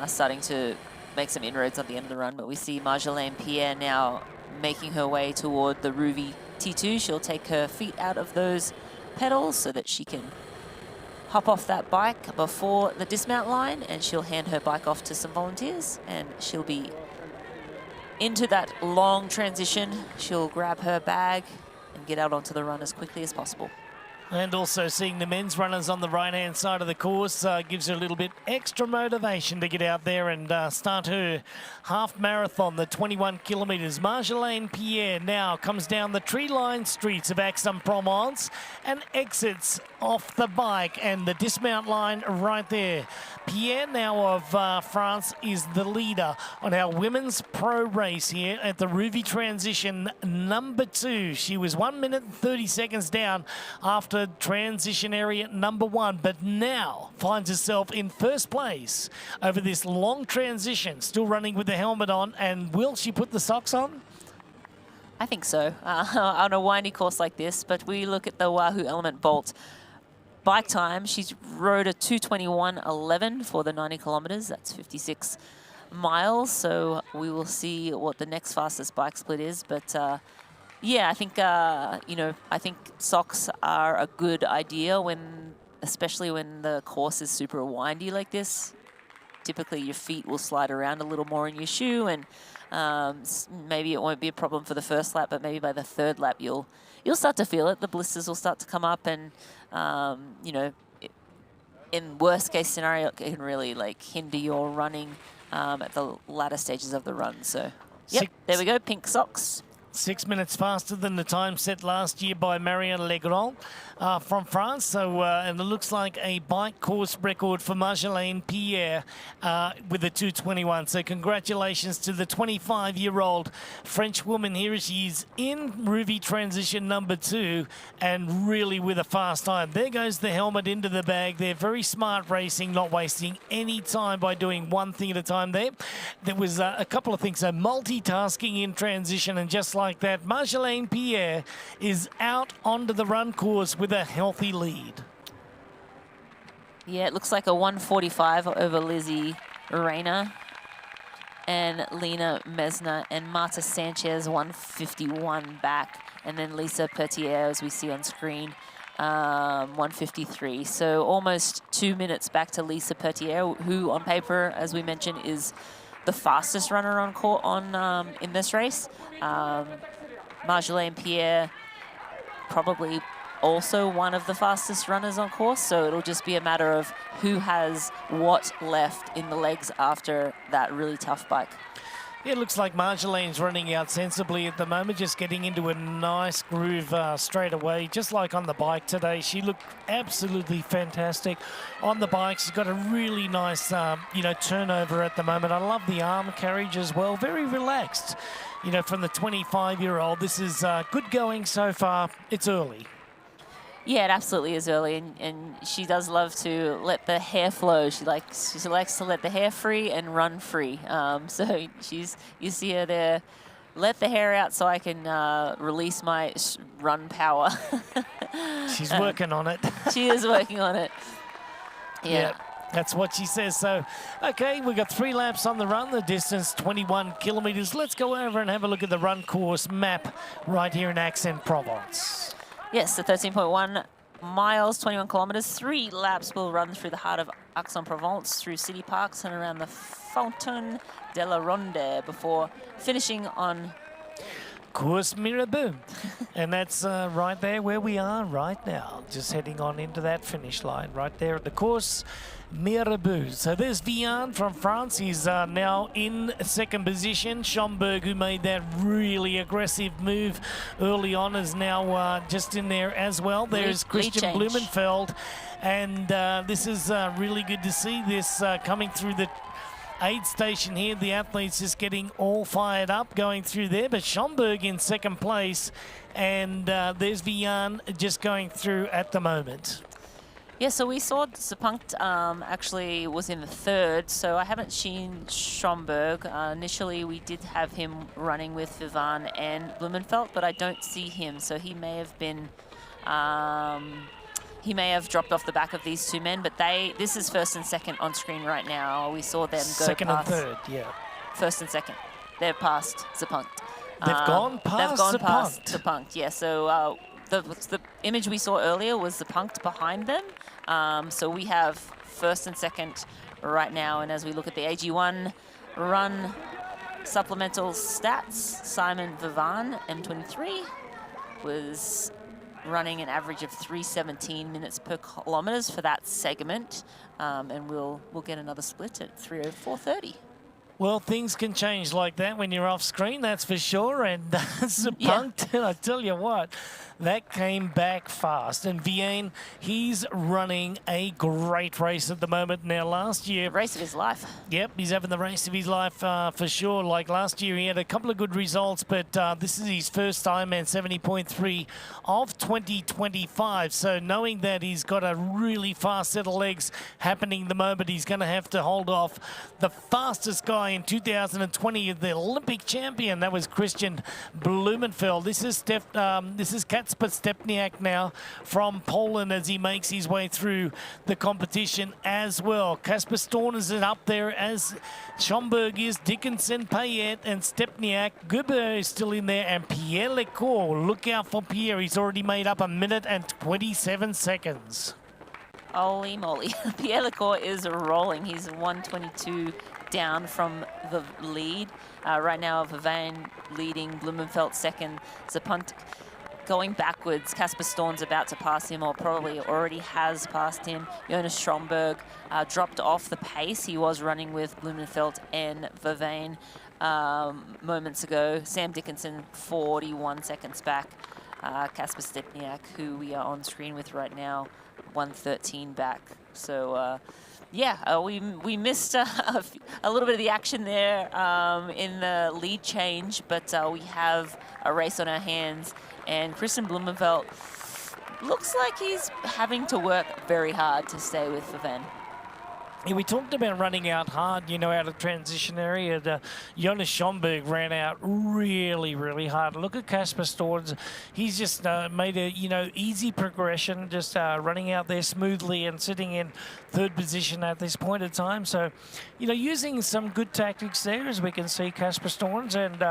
starting to make some inroads at the end of the run. But we see Marjolaine Pierre now making her way toward the Rouvy T2. She'll take her feet out of those pedals so that she can hop off that bike before the dismount line, and she'll hand her bike off to some volunteers, and she'll be into that long transition. She'll grab her bag and get out onto the run as quickly as possible. And also seeing the men's runners on the right-hand side of the course gives her a little bit extra motivation to get out there and start her half marathon, the 21 kilometres. Marjolaine Pierre now comes down the tree-lined streets of Aix-en-Provence and exits off the bike, and the dismount line right there. Pierre now of France is the leader on our women's pro race here at the Rouvy transition number 2. She was 1 minute and 30 seconds down after transition area number 1, but now finds herself in 1st place over this long transition, still running with the helmet on. And will she put the socks on? I think so. On a windy course like this, but we look at the Wahoo Element Bolt bike time. She's rode a 2:21.11 for the 90 kilometers. That's 56 miles. So we will see what the next fastest bike split is. But yeah, I think, you know, I think socks are a good idea especially when the course is super windy like this. Typically your feet will slide around a little more in your shoe, and maybe it won't be a problem for the 1st lap, but maybe by the 3rd lap you'll start to feel it. The blisters will start to come up, and you know, in worst case scenario, it can really like hinder your running at the latter stages of the run. So yep, there we go, pink socks. 6 minutes faster than the time set last year by Marianne Legrand from France. So, and it looks like a bike course record for Marjolaine Pierre with a 2:21. So congratulations to the 25-year-old French woman here. She's in Rouvy transition number 2 and really with a fast time. There goes the helmet into the bag. They're very smart racing, not wasting any time by doing one thing at a time there. There was a couple of things. So multitasking in transition, and just like like that. Marjolaine Pierre is out onto the run course with a healthy lead. Yeah, it looks like a 145 over Lizzie Reyna and Lena Mesner, and Marta Sanchez 151 back, and then Lisa Petier, as we see on screen, 153. So almost 2 minutes back to Lisa Petier, who on paper, as we mentioned, is the fastest runner on court in this race. Marjolaine Pierre probably also one of the fastest runners on course, so it'll just be a matter of who has what left in the legs after that really tough bike. It looks like Marjolaine's running out sensibly at the moment, just getting into a nice groove straight away, just like on the bike today. She looked absolutely fantastic on the bike. She's got a really nice, turnover at the moment. I love the arm carriage as well, very relaxed. From the 25-year-old, this is good going so far. It's early. Yeah, it absolutely is early, and she does love to let the hair flow. She likes to let the hair free and run free. So you see her there, let the hair out so I can release my run power. She's working on it. She is working on it. Yeah. That's what she says. So, okay, we've got 3 laps on the run, the distance 21 kilometers. Let's go over and have a look at the run course map right here in Aix-en-Provence. Yes, the 13.1 miles, 21 kilometers. 3 laps will run through the heart of Aix-en-Provence, through city parks and around the Fontaine de la Ronde before finishing on Course Mirabeau. And that's right there where we are right now, just heading on into that finish line right there at the Course Mirabeau. So there's Vian from France. He's now in second position. Schomburg, who made that really aggressive move early on, is now just in there as well. There's Christian Blumenfeld. And this is really good to see this coming through the aid station here. The athletes just getting all fired up going through there, but Schomburg in second place, and there's Vian just going through at the moment. Yeah, so we saw Zepunkt actually was in the third, so I haven't seen Schomburg. Initially, we did have him running with Vivan and Blumenfeld, but I don't see him, so he may have been he may have dropped off the back of these 2 men, but this is first and second on screen right now. We saw them go second past. And third, yeah. First and second. They're past Zepunkt. They've gone past Zepunkt, yeah. So the image we saw earlier was Zepunkt behind them. So we have first and second right now. And as we look at the AG1 run supplemental stats, Simon Vivan, M23, was running an average of 3:17 minutes per kilometers for that segment, and we'll get another split at 3:04:30. Well, things can change like that when you're off screen, that's for sure. And Zepunkt, I tell you what, that came back fast. And Vian, he's running a great race at the moment. Now, last year... Race of his life. Yep, he's having the race of his life for sure. Like last year, he had a couple of good results, but this is his first Ironman 70.3 of 2025. So knowing that he's got a really fast set of legs happening at the moment, he's going to have to hold off the fastest guy in 2020, the Olympic champion. That was Christian Blumenfeld. This is Kacper Stepniak now from Poland as he makes his way through the competition as well. Kasper Storn is up there as Schomburg is, Dickinson, Payet and Stepniak. Guber is still in there, and Pierre Lecourt. Look out for Pierre. He's already made up 1 minute and 27 seconds. Holy moly. Pierre Lecourt is rolling. He's 122 down from the lead. Right now, Vivan leading, Blumenfeld second, Zepunkt going backwards. Kasper Storn's about to pass him, or probably already has passed him. Jonas Schomburg dropped off the pace. He was running with Blumenfeld and Vivan moments ago. Sam Dickinson, 41 seconds back. Kasper Stepniak, who we are on screen with right now, 113 back. So, we missed a little bit of the action there in the lead change, but we have a race on our hands, and Christian Blumenfeld looks like he's having to work very hard to stay with Vivan. Yeah, we talked about running out hard, you know, out of transition area. Jonas Schomburg ran out really, really hard. Look at Casper Storns. He's just made a, you know, easy progression, just running out there smoothly and sitting in third position at this point in time. So, you know, using some good tactics there, as we can see Casper Storns, and,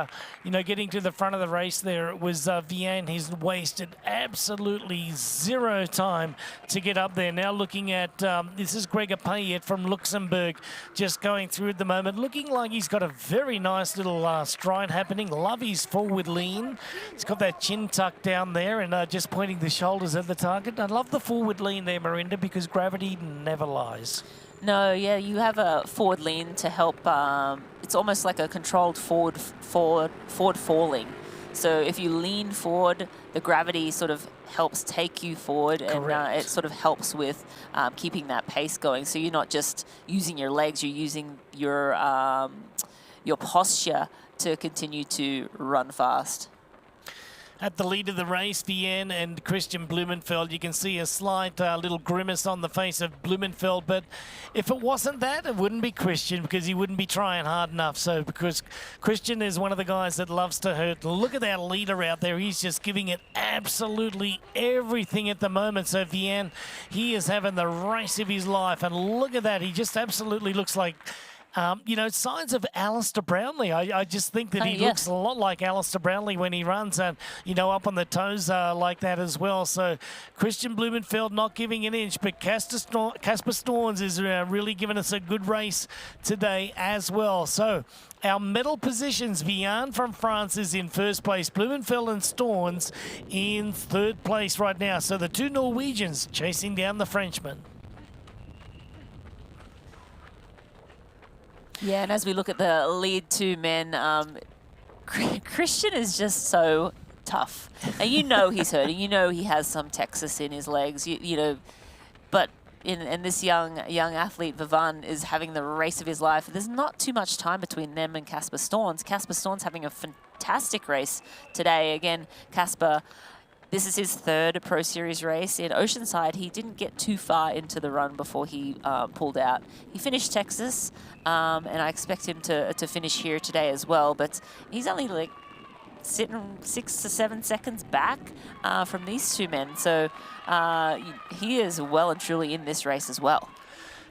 you know, getting to the front of the race there, it was Vian. He's wasted absolutely zero time to get up there. Now looking at, this is Gregor Payet from Luxembourg, just going through at the moment, looking like he's got a very nice little stride happening. Love his forward lean. He's got that chin tuck down there and just pointing the shoulders at the target. I love the forward lean there, Marinda, because gravity never lies. No, yeah, you have a forward lean to help. It's almost like a controlled forward falling. So if you lean forward, the gravity sort of helps take you forward. Correct. And it sort of helps with keeping that pace going. So you're not just using your legs, you're using your posture to continue to run fast. At the lead of the race, Vian and Christian Blumenfeld. You can see a slight little grimace on the face of Blumenfeld, but if it wasn't that, it wouldn't be Christian, because he wouldn't be trying hard enough. So because Christian is one of the guys that loves to hurt. Look at that leader out there. He's just giving it absolutely everything at the moment. So Vian, he is having the race of his life, and look at that. He just absolutely looks like, you know, signs of Alistair Brownlee. I just think that he looks a lot like Alistair Brownlee when he runs, and, you know, up on the toes like that as well. So Christian Blumenfeld not giving an inch, but Casper Storns is really giving us a good race today as well. So our medal positions, Vian from France is in first place, Blumenfeld and Storns in third place right now. So the two Norwegians chasing down the Frenchman. Yeah, and as we look at the lead two men, Christian is just so tough. And you know he's hurting. You know he has some Texas in his legs, you know. But in this young athlete, Vivan, is having the race of his life. There's not too much time between them and Casper Storns. Casper Storns having a fantastic race today. Again, Casper, this is his third Pro Series race. In Oceanside, he didn't get too far into the run before he pulled out. He finished Texas, and I expect him to finish here today as well. But he's only like sitting 6 to 7 seconds back from these two men. So he is well and truly in this race as well.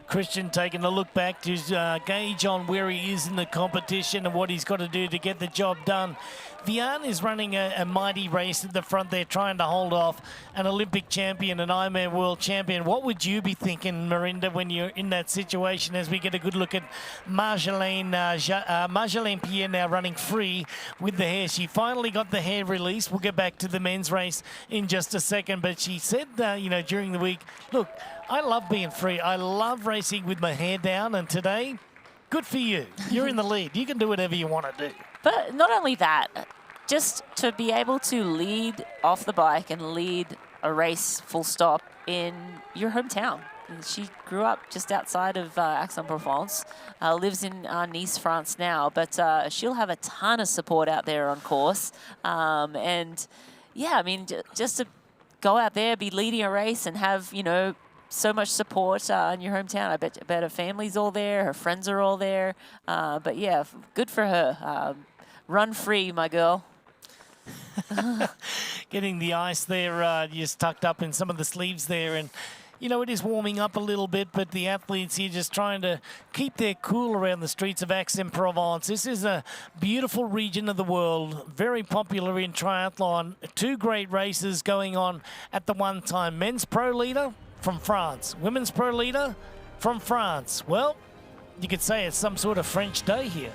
Christian taking a look back to gauge on where he is in the competition and what he's got to do to get the job done. Vian is running a mighty race at the front there, trying to hold off an Olympic champion, an Ironman world champion. What would you be thinking, Marinda, when you're in that situation, as we get a good look at Marjolaine Pierre now running free with the hair? She finally got the hair released. We'll get back to the men's race in just a second, but she said, you know, during the week, look, I love being free. I love racing with my hair down, and today, good for you. You're in the lead. You can do whatever you want to do. But not only that, just to be able to lead off the bike and lead a race full stop in your hometown. She grew up just outside of Aix-en-Provence, lives in Nice, France now, but she'll have a ton of support out there on course. And yeah, I mean, just to go out there, be leading a race and have, you know, so much support in your hometown. I bet her family's all there, her friends are all there. But yeah, good for her. Run free, my girl. Getting the ice there just tucked up in some of the sleeves there, and you know, it is warming up a little bit, but the athletes here just trying to keep their cool around the streets of Aix-en-Provence. This is a beautiful region of the world, very popular in triathlon. Two great races going on at the one time. Men's pro leader from France, women's pro leader from France. Well, you could say it's some sort of French day here.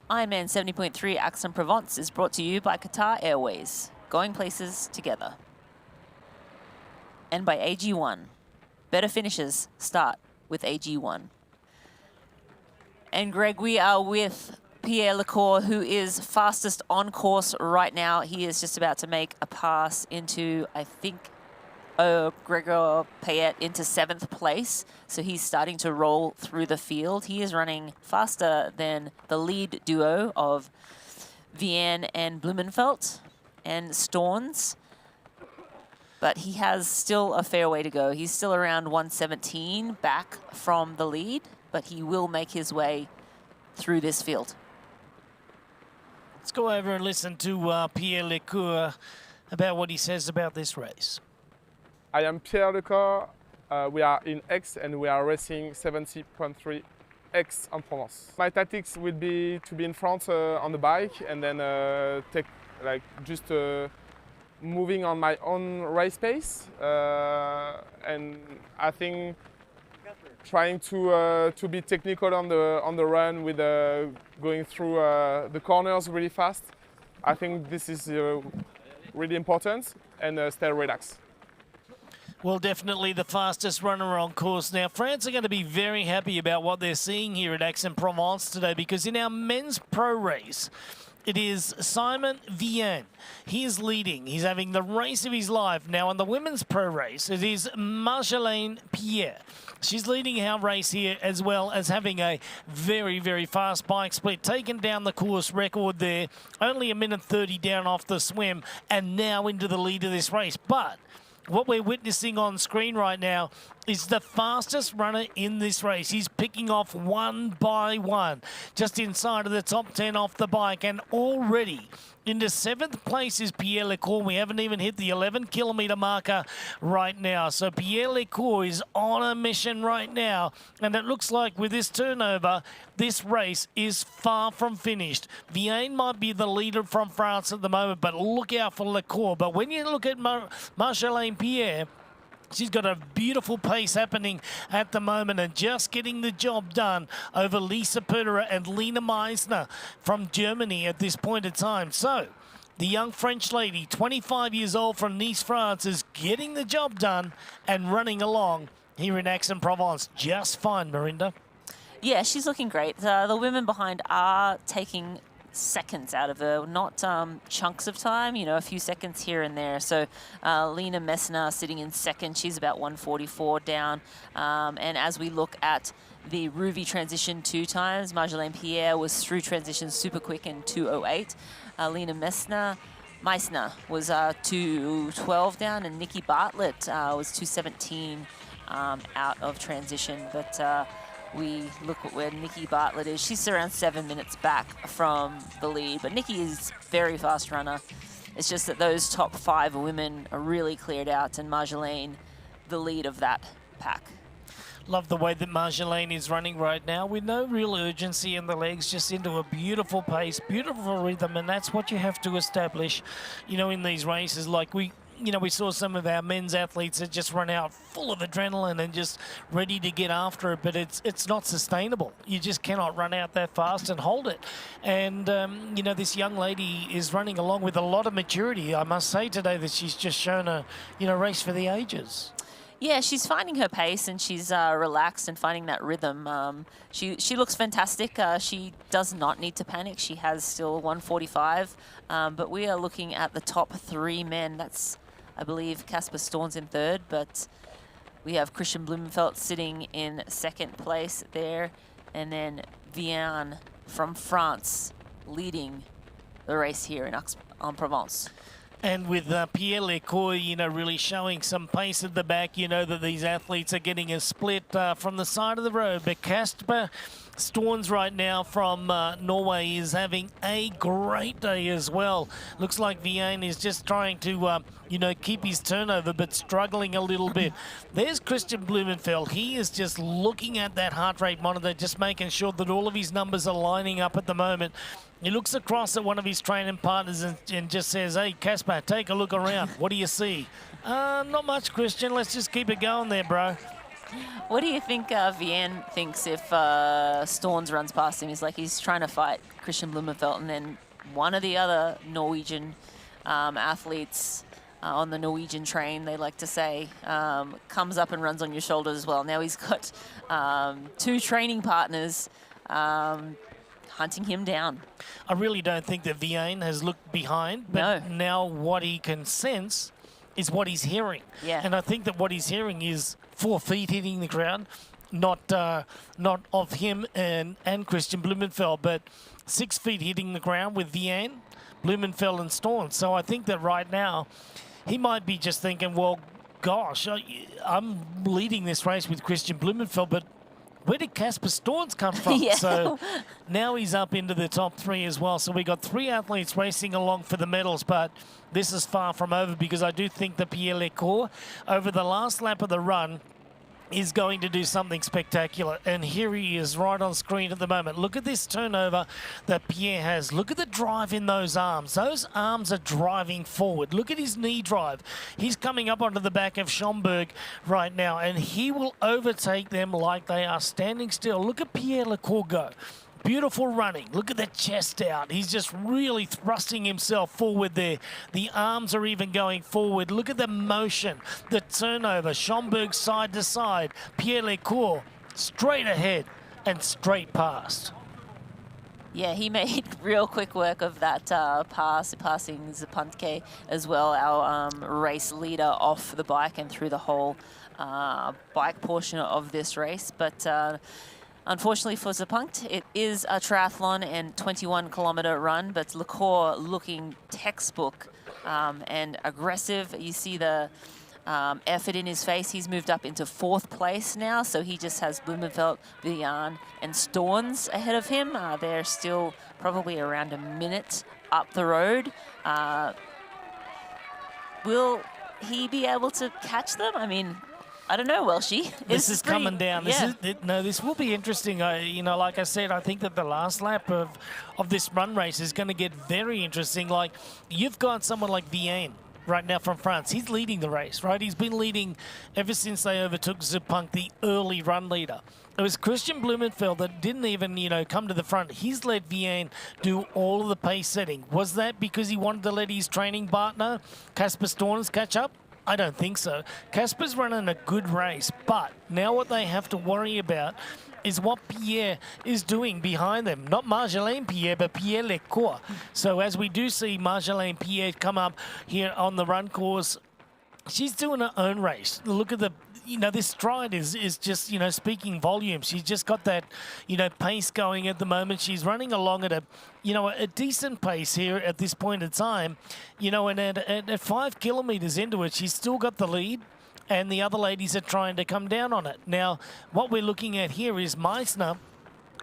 Ironman 70.3 Aix-en-Provence is brought to you by Qatar Airways, going places together. And by AG1. Better finishes start with AG1. And Greg, we are with Pierre Lecour, who is fastest on course right now. He is just about to make a pass into, I think, Gregor Payet into 7th place. So he's starting to roll through the field. He is running faster than the lead duo of Vian and Blumenfeld and Storns. But he has still a fair way to go. He's still around 117 back from the lead, but he will make his way through this field. Let's go over and listen to Pierre Lecour about what he says about this race. I am Pierre Lecour. We are in Aix and we are racing 70.3 Aix-en-Provence. My tactics will be to be in front on the bike and then take moving on my own race pace, and I think trying to be technical on the run with going through the corners really fast. I think this is really important, and stay relaxed. Well, definitely the fastest runner on course. Now, France are going to be very happy about what they're seeing here at Aix-en-Provence today, because in our men's pro race, it is Simon Vian. He is leading. He's having the race of his life. Now, in the women's pro race, it is Marjolaine Pierre. She's leading our race here, as well as having a very, very fast bike split. Taken down the course record there. Only 1:30 down off the swim, and now into the lead of this race. But what we're witnessing on screen right now is the fastest runner in this race. He's picking off one by one, just inside of the top 10 off the bike, and already into 7th place is Pierre Lecour. We haven't even hit the 11-kilometre marker right now. So Pierre Lecour is on a mission right now, and it looks like with this turnover, this race is far from finished. Vian might be the leader from France at the moment, but look out for Lecour. But when you look at Marjolaine Pierre, she's got a beautiful pace happening at the moment and just getting the job done over Lisa Pöderer and Lena Meissner from Germany at this point in time. So the young French lady, 25 years old from Nice, France, is getting the job done and running along here in Aix-en-Provence just fine, Marinda. Yeah, she's looking great. The women behind are taking seconds out of her, not chunks of time, you know, a few seconds here and there. So Lena Messner sitting in 2nd, she's about 1:44 down. And as we look at the Ruvi transition 2 times, Marjolaine Pierre was through transition super quick in 2:08. Lena Meissner was 2:12 down, and Nikki Bartlett was 2:17 out of transition. But we look at where Nikki Bartlett is. She's around 7 minutes back from the lead, but Nikki is a very fast runner. It's just that those top 5 women are really cleared out, and Marjolaine, the lead of that pack. Love the way that Marjolaine is running right now with no real urgency in the legs, just into a beautiful pace, beautiful rhythm, and that's what you have to establish, you know, in these races. Like we saw some of our men's athletes that just run out full of adrenaline and just ready to get after it, but it's not sustainable. You just cannot run out that fast and hold it. And, you know, this young lady is running along with a lot of maturity. I must say today that she's just shown a, you know, race for the ages. Yeah, she's finding her pace, and she's relaxed and finding that rhythm. She looks fantastic. She does not need to panic. She has still 1:45, but we are looking at the top 3 men. That's, I believe, Casper Storns in 3rd, but we have Christian Blumenfeld sitting in 2nd place there, and then Vian from France leading the race here in Aix-en-Provence. And with Pierre Lecour, you know, really showing some pace at the back, you know that these athletes are getting a split from the side of the road. But Casper Storns right now from Norway is having a great day as well. Looks like Vian is just trying to, you know, keep his turnover, but struggling a little bit. There's Christian Blumenfeld. He is just looking at that heart rate monitor, just making sure that all of his numbers are lining up at the moment. He looks across at one of his training partners and just says, "Hey, Casper, take a look around. What do you see?" Not much, Christian. Let's just keep it going there, bro. What do you think Vian thinks if Storns runs past him? He's trying to fight Christian Blumenfeld, and then one of the other Norwegian athletes on the Norwegian train, they like to say, comes up and runs on your shoulders as well. Now he's got 2 training partners hunting him down. I really don't think that Vian has looked behind, but now what he can sense is what he's hearing. Yeah. And I think that what he's hearing is 4 feet hitting the ground, not of him and Christian Blumenfeld, but 6 feet hitting the ground with Vian, Blumenfeld and Storm. So I think that right now he might be just thinking, well, gosh, I'm leading this race with Christian Blumenfeld, but where did Casper Storms come from? Yeah. So now he's up into the top 3 as well. So we got 3 athletes racing along for the medals, but this is far from over because I do think that Pierre Lecourt, over the last lap of the run, is going to do something spectacular. And here he is right on screen at the moment. Look at this turnover that Pierre has. Look at the drive in those arms. Those arms are driving forward. Look at his knee drive. He's coming up onto the back of Schomburg right now, and he will overtake them like they are standing still. Look at Pierre Lecourt go. Beautiful running. Look at the chest out. He's just really thrusting himself forward there. The arms are even going forward. Look at the motion, the turnover. Schomburg side to side. Pierre Lecourt straight ahead and straight past. Yeah, he made real quick work of that passing Zapuntke as well, our race leader, off the bike and through the whole bike portion of this race. But unfortunately for Zapunkt, it is a triathlon and 21-kilometer run, but Lecourt looking textbook and aggressive. You see the effort in his face. He's moved up into 4th place now, so he just has Blumenfeld, Vian, and Storns ahead of him. They're still probably around a minute up the road. Will he be able to catch them? I mean, I don't know, Welshie. This is coming down. Yeah. This will be interesting. You know, like I said, I think that the last lap of this run race is going to get very interesting. Like, you've got someone like Vian right now from France. He's leading the race, right? He's been leading ever since they overtook Zapunkt, the early run leader. It was Christian Blumenfeld that didn't even, come to the front. He's let Vian do all of the pace setting. Was that because he wanted to let his training partner, Casper Storms, catch up? I don't think so. Casper's running a good race, but now what they have to worry about is what Pierre is doing behind them. Not Marjolaine Pierre, but Pierre Lecourt. So as we do see Marjolaine Pierre come up here on the run course, she's doing her own race. Look at the, this stride is just, speaking volumes. She's just got that, pace going at the moment. She's running along at a decent pace here at this point in time. And at 5 kilometers into it, she's still got the lead, and the other ladies are trying to come down on it. Now, what we're looking at here is Meissner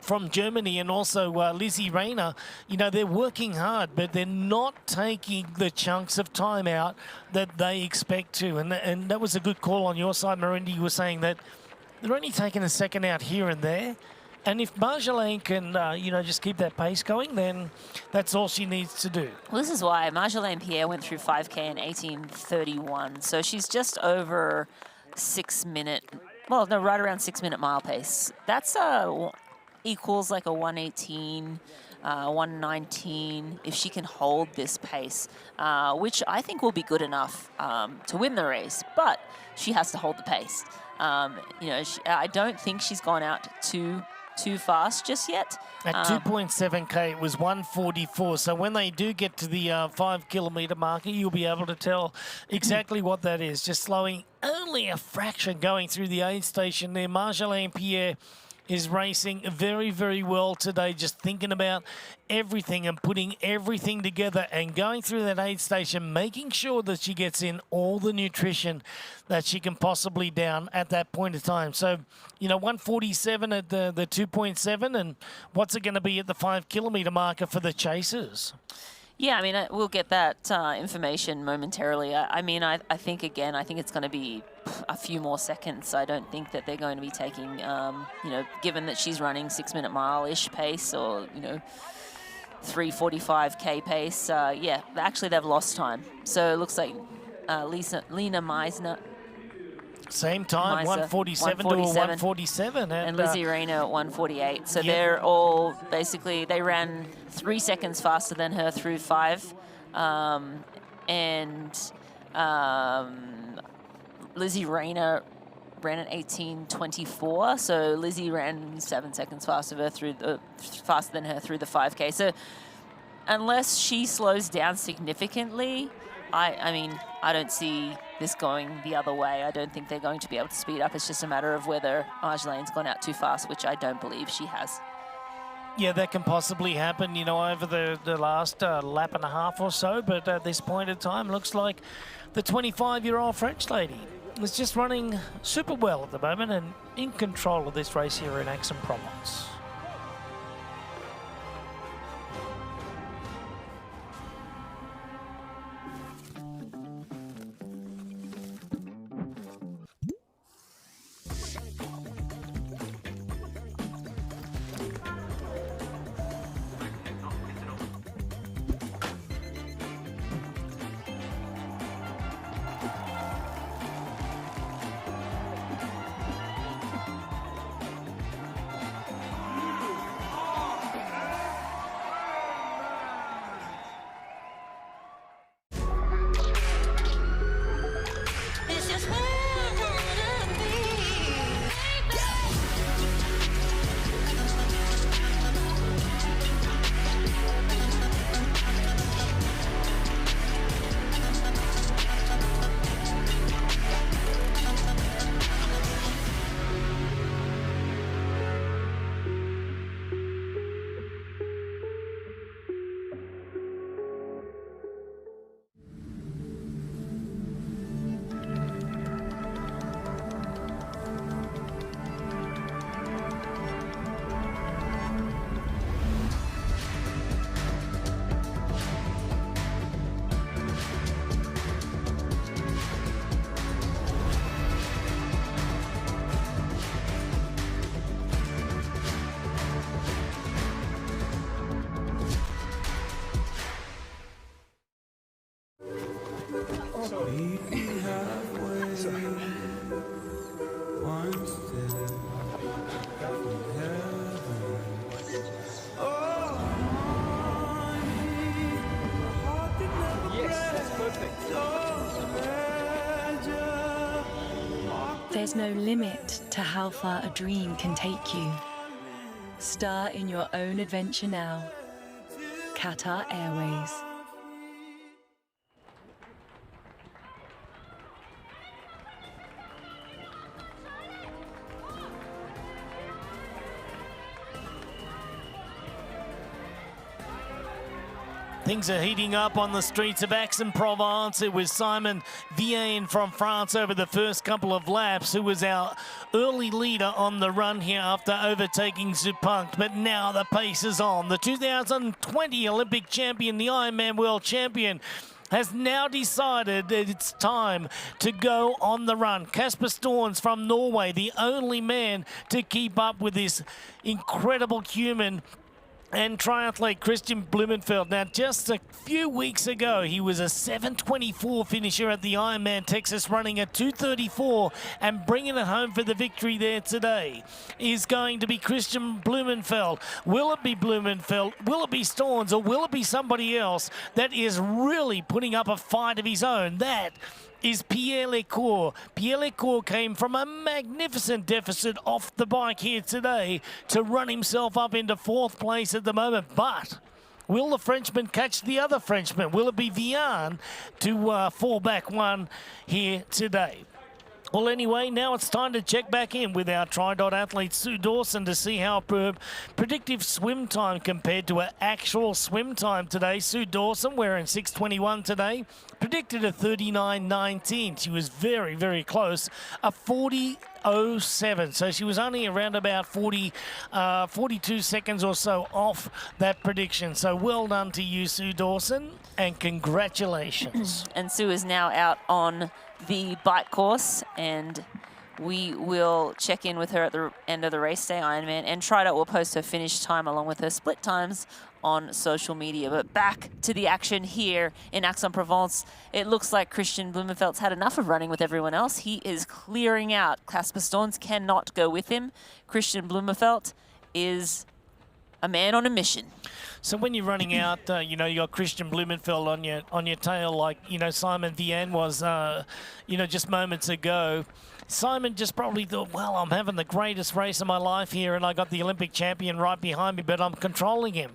from Germany and also Lizzie Rayner. They're working hard, but they're not taking the chunks of time out that they expect to. And that was a good call on your side, Marinda. You were saying that they're only taking a second out here and there. And if Marjolaine can, just keep that pace going, then that's all she needs to do. Well, this is why Marjolaine Pierre went through 5K in 18:31. So she's just over 6 minute, right around 6 minute mile pace. That's equals like a 118, 119 if she can hold this pace, which I think will be good enough to win the race, but she has to hold the pace. I don't think she's gone out too fast just yet. At 2.7K, it was 1:44. So when they do get to the 5 kilometer marker, you'll be able to tell exactly what that is. Just slowing only a fraction going through the aid station there. Marjolaine Pierre is racing very, very well today, just thinking about everything and putting everything together and going through that aid station, making sure that she gets in all the nutrition that she can possibly down at that point of time. So, 147 at the 2.7, and what's it going to be at the 5 kilometer marker for the chasers? Yeah, I mean, we'll get that information momentarily. I think it's going to be a few more seconds. I don't think that they're going to be taking, given that she's running 6 minute mile-ish pace or, 3:45K pace. Actually, they've lost time. So it looks like Lena Meissner Same time, Meisa, 147 to a 147. And Lizzie Rayner at 148. So they're all basically, they ran 3 seconds faster than her through 5. Lizzie Rayner ran at 18:24. So Lizzie ran 7 seconds faster than her through the 5K. So unless she slows down significantly, I mean, I don't see this going the other way. I don't think they're going to be able to speed up. It's just a matter of whether Marjolaine's gone out too fast, which I don't believe she has. Yeah, that can possibly happen, you know, over the last lap and a half or so. But at this point in time, looks like the 25-year-old French lady is just running super well at the moment and in control of this race here in Aix-en-Provence. There's no limit to how far a dream can take you. Star in your own adventure now. Qatar Airways. Things are heating up on the streets of Aix-en-Provence. It was Simon Vienne from France over the first couple of laps, who was our early leader on the run here after overtaking Zupunk. But now the pace is on. The 2020 Olympic champion, the Ironman world champion, has now decided that it's time to go on the run. Kasper Storns from Norway, the only man to keep up with this incredible human and triathlete Christian Blumenfeld. Now, just a few weeks ago, he was a 7:24 finisher at the Ironman Texas, running a 2:34 and bringing it home for the victory there today. Is going to be Christian Blumenfeld. Will it be Blumenfeld? Will it be Storns? Or will it be somebody else that is really putting up a fight of his own? That is Pierre Lecour. Pierre Lecour came from a magnificent deficit off the bike here today to run himself up into 4th place at the moment. But will the Frenchman catch the other Frenchman? Will it be Vian to fall back one here today? Well, anyway, now it's time to check back in with our Tri-Dot athlete Sue Dawson to see how her predictive swim time compared to her actual swim time today. Sue Dawson, wearing 6:21 today, predicted a 39:19. She was very, very close, a 40:07. So she was only around about 42 seconds or so off that prediction. So well done to you, Sue Dawson, and congratulations. And Sue is now out on the bike course, and we will check in with her at the end of the race day Ironman, and Tri-Dot will post her finish time along with her split times on social media. But back to the action here in Aix-en-Provence. It looks like Christian Blumenfeld's had enough of running with everyone else. He is clearing out. Casper Storns cannot go with him. Christian Blumenfeld is a man on a mission. So when you're running out, you know, you got Christian Blumenfeld on your tail, like, you know, Simon Vienne was, you know, just moments ago. Simon just probably thought, well, I'm having the greatest race of my life here, and I got the Olympic champion right behind me, but I'm controlling him.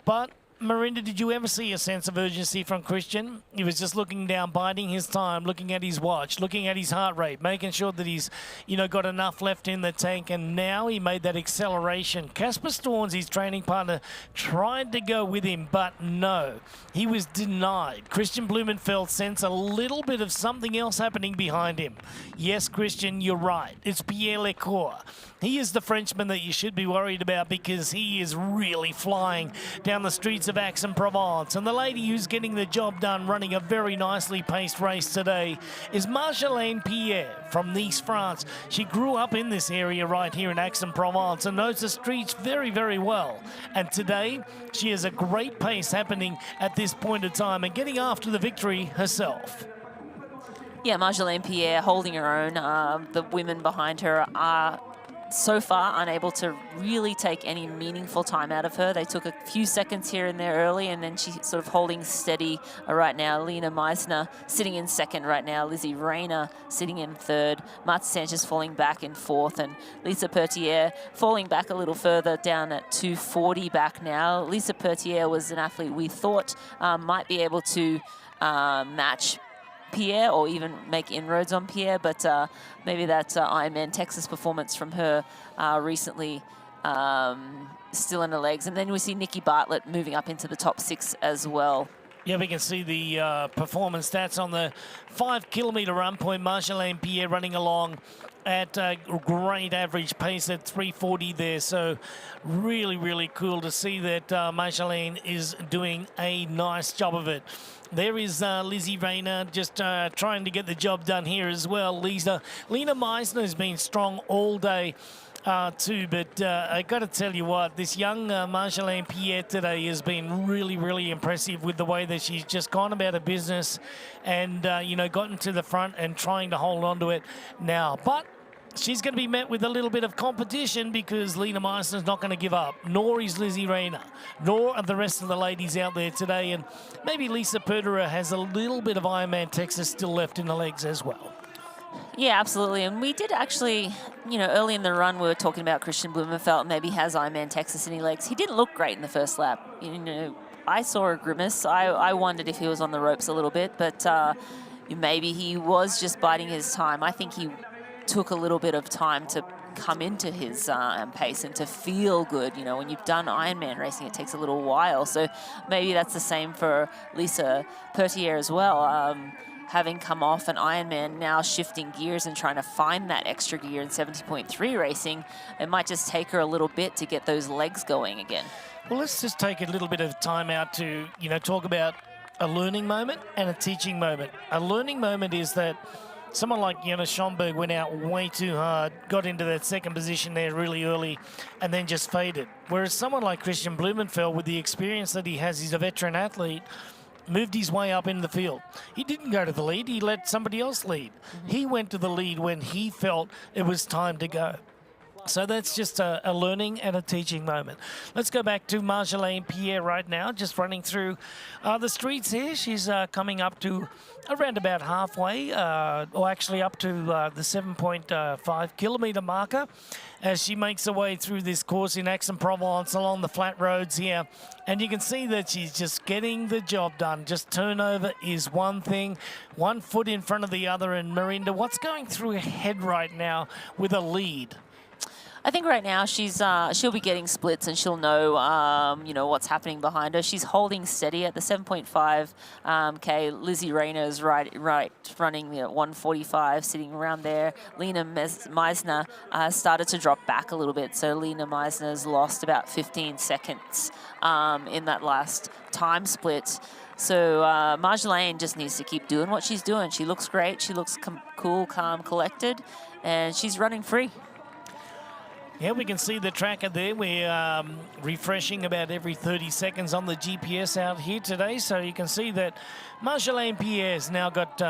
But Marinda, did you ever see a sense of urgency from Christian? He was just looking down, biding his time, looking at his watch, looking at his heart rate, making sure that he's, you know, got enough left in the tank, and now he made that acceleration. Casper Storns, his training partner, tried to go with him, but no, he was denied. Christian Blumenfeld sensed a little bit of something else happening behind him. Yes, Christian, you're right. It's Pierre Lecour. He is the Frenchman that you should be worried about, because he is really flying down the streets of Aix-en-Provence. And the lady who's getting the job done, running a very nicely paced race today, is Marjolaine Pierre from Nice, France. She grew up in this area right here in Aix-en-Provence and knows the streets very, very well. And today, she has a great pace happening at this point in time and getting after the victory herself. Yeah, Marjolaine Pierre holding her own. The women behind her are so far unable to really take any meaningful time out of her. They took a few seconds here and there early, and then she's sort of holding steady right now. Lena Meisner sitting in second right now. Lizzie Rayner sitting in third. Marta Sanchez falling back in fourth, and Lisa Pertier falling back a little further, down at 240 back now. Lisa Pertier was an athlete we thought might be able to match Pierre or even make inroads on Pierre, but maybe that Ironman Texas performance from her recently still in her legs. And then we see Nikki Bartlett moving up into the top 6 as well. Yeah, we can see the performance stats on the 5 kilometre run point. Marjolaine Pierre running along at a great average pace at 3:40 there. So really, really cool to see that Marjolaine is doing a nice job of it. There is Lizzie Rayner just trying to get the job done here as well. Lena Meisner has been strong all day too, but I got to tell you what, this young Marjolaine Pierre today has been really, really impressive with the way that she's just gone about her business and, you know, gotten to the front and trying to hold on to it now. But she's going to be met with a little bit of competition, because Lena Meisner's not going to give up, nor is Lizzie Rayner, nor are the rest of the ladies out there today. And maybe Lisa Perderer has a little bit of Ironman Texas still left in the legs as well. Yeah, absolutely. And we did actually, you know, early in the run, we were talking about Christian Blumenfeld, maybe has Ironman Texas in his legs. He didn't look great in the first lap. You know, I saw a grimace. I wondered if he was on the ropes a little bit, but maybe he was just biding his time. I think he took a little bit of time to come into his pace and to feel good. You know, when you've done Ironman racing, it takes a little while. So maybe that's the same for Lisa Pertier as well. Having come off an Ironman, now shifting gears and trying to find that extra gear in 70.3 racing, it might just take her a little bit to get those legs going again. Well, let's just take a little bit of time out to, you know, talk about a learning moment and a teaching moment. A learning moment is that someone like Jonas Schomburg went out way too hard, got into that second position there really early, and then just faded. Whereas someone like Christian Blumenfeld, with the experience that he has, he's a veteran athlete, moved his way up in the field. He didn't go to the lead, he let somebody else lead. He went to the lead when he felt it was time to go. So that's just a learning and a teaching moment. Let's go back to Marjolaine Pierre right now, just running through the streets here. She's coming up to around about halfway, or actually up to the 7.5 kilometre marker, as she makes her way through this course in Aix-en-Provence along the flat roads here. And you can see that she's just getting the job done. Just turnover is one thing, one foot in front of the other. And Marinda, what's going through her head right now with a lead? I think right now she'll be getting splits, and she'll know you know what's happening behind her. She's holding steady at the 7.5 K. Lizzie Rayner's right running the 1:45, sitting around there. Lena Meisner started to drop back a little bit, so Lena Meisner's lost about 15 seconds in that last time split. So Marjolaine just needs to keep doing what she's doing. She looks great. She looks cool, calm, collected, and she's running free. Yeah, we can see the tracker there. We're refreshing about every 30 seconds on the GPS out here today. So you can see that Marjolaine Pierre's now got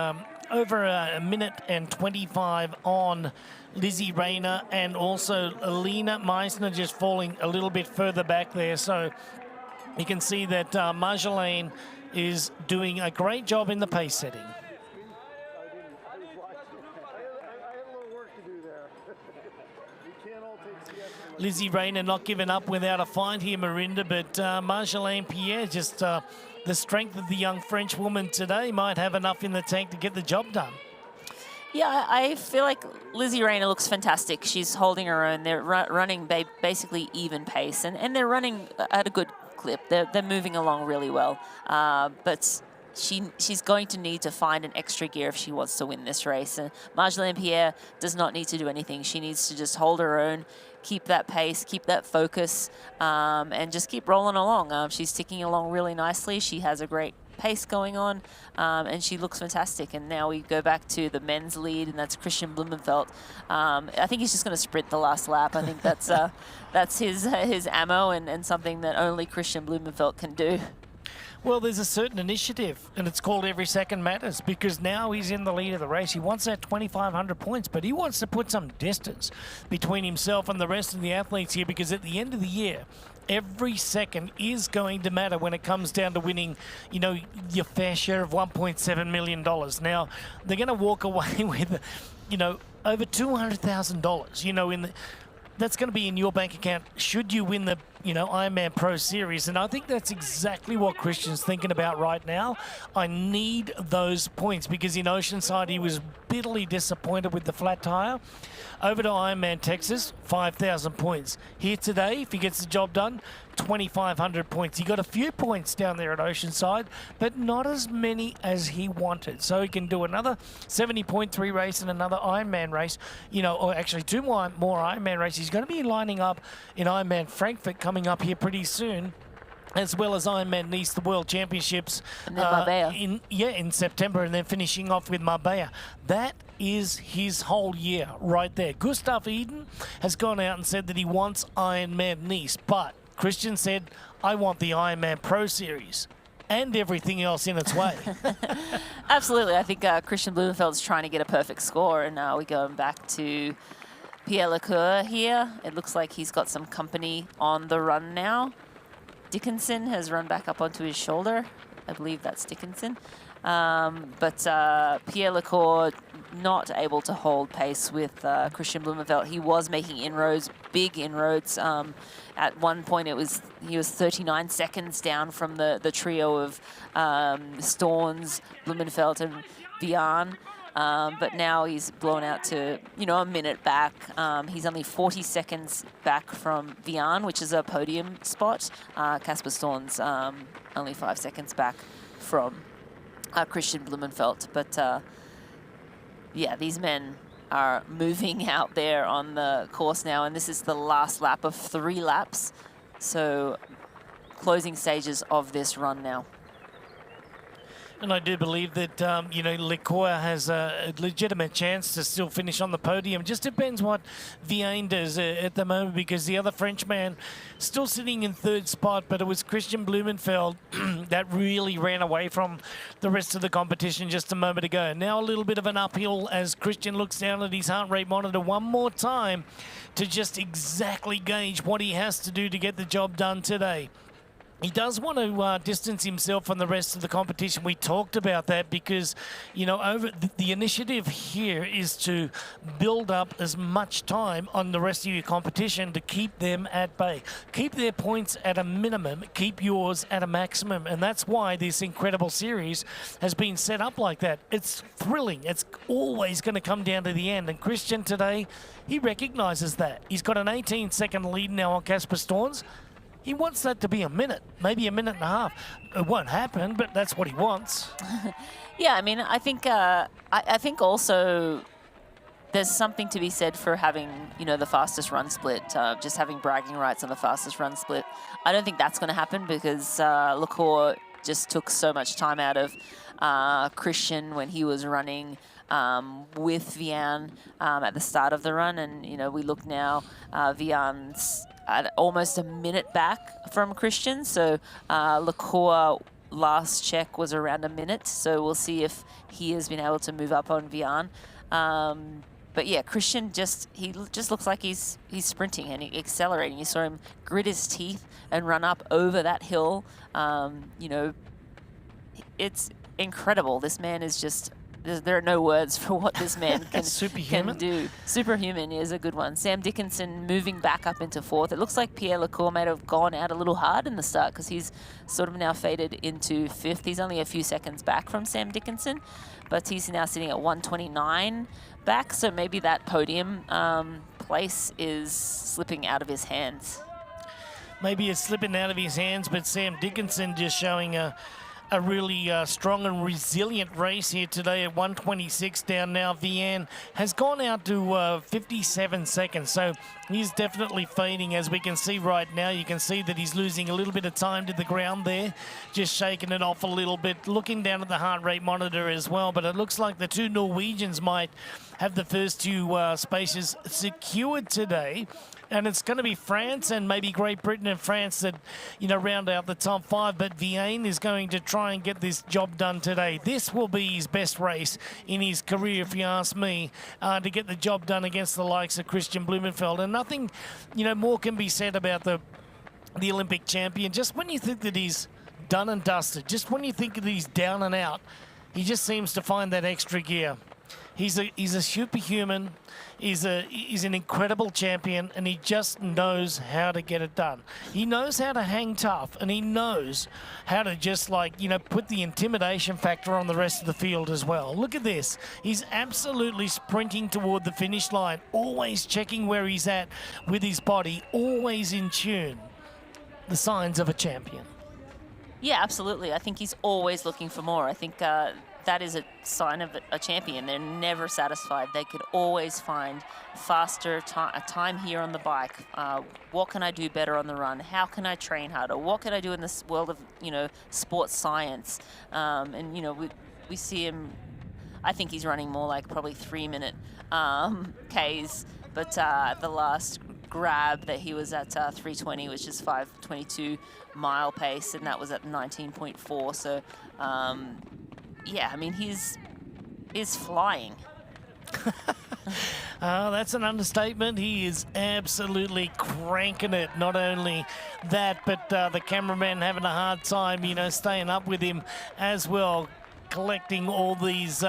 over a minute and 25 on Lizzie Rayner, and also Alina Meissner just falling a little bit further back there. So you can see that Marjolaine is doing a great job in the pace setting. Lizzie Rayner not giving up without a fight here, Marinda, but Marjolaine Pierre, just the strength of the young French woman today might have enough in the tank to get the job done. Yeah, I feel like Lizzie Rayner looks fantastic. She's holding her own. They're running basically even pace, and they're running at a good clip. They're moving along really well, but she's going to need to find an extra gear if she wants to win this race. And Marjolaine Pierre does not need to do anything. She needs to just hold her own, keep that pace, keep that focus, and just keep rolling along. She's ticking along really nicely. She has a great pace going on, and she looks fantastic. And now we go back to the men's lead, and that's Christian Blumenfeld. I think he's just going to sprint the last lap. I think that's his ammo, and something that only Christian Blumenfeld can do. Well, there's a certain initiative, and it's called Every Second Matters, because now he's in the lead of the race. He wants that 2,500 points, but he wants to put some distance between himself and the rest of the athletes here, because at the end of the year, every second is going to matter when it comes down to winning, you know, your fair share of $1.7 million. Now, they're going to walk away with, you know, over $200,000, you know, that's going to be in your bank account should you win the, you know, Ironman Pro Series. And I think that's exactly what Christian's thinking about right now. I need those points, because in Oceanside he was bitterly disappointed with the flat tire. Over to Ironman Texas, 5,000 points. Here today, if he gets the job done, 2,500 points. He got a few points down there at Oceanside, but not as many as he wanted. So he can do another 70.3 race and another Ironman race, you know, or actually two more Ironman races. He's going to be lining up in Ironman Frankfurt coming up here pretty soon, as well as Ironman Nice, the World Championships in September, and then finishing off with Marbella. That is his whole year right there. Gustav Eden has gone out and said that he wants Ironman Nice, but Christian said, I want the Ironman Pro Series and everything else in its way. Absolutely. I think Christian Blumenfeld's trying to get a perfect score, and we're going back to Pierre Lecoeur here. It looks like he's got some company on the run now. Dickinson has run back up onto his shoulder. I believe that's Dickinson. But Pierre Lecoeur not able to hold pace with Christian Blumenfeld. He was making inroads, big inroads. At one point, he was 39 seconds down from the trio of Storns, Blumenfeld, and Vian. But now he's blown out to, you know, a minute back. He's only 40 seconds back from Vian, which is a podium spot. Casper Storns only 5 seconds back from Christian Blumenfeld. But yeah, these men are moving out there on the course now, and this is the last lap of 3 laps. So closing stages of this run now. And I do believe that, you know, Lecoeur has a legitimate chance to still finish on the podium. Just depends what Vian does at the moment, because the other Frenchman still sitting in 3rd spot, but it was Christian Blumenfeld that really ran away from the rest of the competition just a moment ago. Now a little bit of an uphill as Christian looks down at his heart rate monitor one more time to just exactly gauge what he has to do to get the job done today. He does want to distance himself from the rest of the competition. We talked about that because, you know, over the initiative here is to build up as much time on the rest of your competition to keep them at bay. Keep their points at a minimum, keep yours at a maximum. And that's why this incredible series has been set up like that. It's thrilling. It's always going to come down to the end. And Christian today, he recognizes that. He's got an 18-second lead now on Casper Storns. He wants that to be a minute, maybe a minute and a half. It won't happen, but that's what he wants. Yeah, I mean, I think also there's something to be said for having, you know, the fastest run split, just having bragging rights on the fastest run split. I don't think that's going to happen because Lecoeur just took so much time out of Christian when he was running with Vian at the start of the run. And, you know, we look now, Vian's at almost a minute back from Christian. So Lacour last check was around a minute. So we'll see if he has been able to move up on Vian. But yeah, Christian he just looks like he's sprinting and accelerating. You saw him grit his teeth and run up over that hill. You know, it's incredible. This man is just, there are no words for what this man can do. Superhuman is a good one. Sam Dickinson moving back up into fourth. It looks like Pierre Lacour may have gone out a little hard in the start because he's sort of now faded into fifth. He's only a few seconds back from Sam Dickinson, but he's now sitting at 129 back. So maybe that podium place is slipping out of his hands. Maybe it's slipping out of his hands, but Sam Dickinson just showing a really strong and resilient race here today at 126 down now. Vian has gone out to 57 seconds, so he's definitely fading as we can see right now. You can see that he's losing a little bit of time to the ground there, just shaking it off a little bit, looking down at the heart rate monitor as well. But it looks like the two Norwegians might have the first two spaces secured today. And it's going to be France and maybe Great Britain and France that, you know, round out the top five. But Vian is going to try and get this job done today. This will be his best race in his career, if you ask me, to get the job done against the likes of Christian Blumenfeld. And nothing, you know, more can be said about the Olympic champion. Just when you think that he's done and dusted, just when you think that he's down and out, he just seems to find that extra gear. He's a superhuman. He's an incredible champion, and he just knows how to get it done. He knows how to hang tough, and he knows how to just, like, you know, put the intimidation factor on the rest of the field as well. Look at this. He's absolutely sprinting toward the finish line, always checking where he's at with his body, always in tune. The signs of a champion. Yeah, absolutely. I think he's always looking for more. I think that is a sign of a champion. They're never satisfied. They could always find faster time here on the bike. What can I do better on the run? How can I train harder? What can I do in this world of, you know, sports science? And, you know, we see him, I think he's running more like probably 3-minute Ks, but the last grab that he was at 3:20, which is 5:22 mile pace, and that was at 19.4. So, yeah, I mean, he's flying. That's an understatement. He is absolutely cranking it. Not only that, but the cameraman having a hard time, you know, staying up with him as well, collecting all these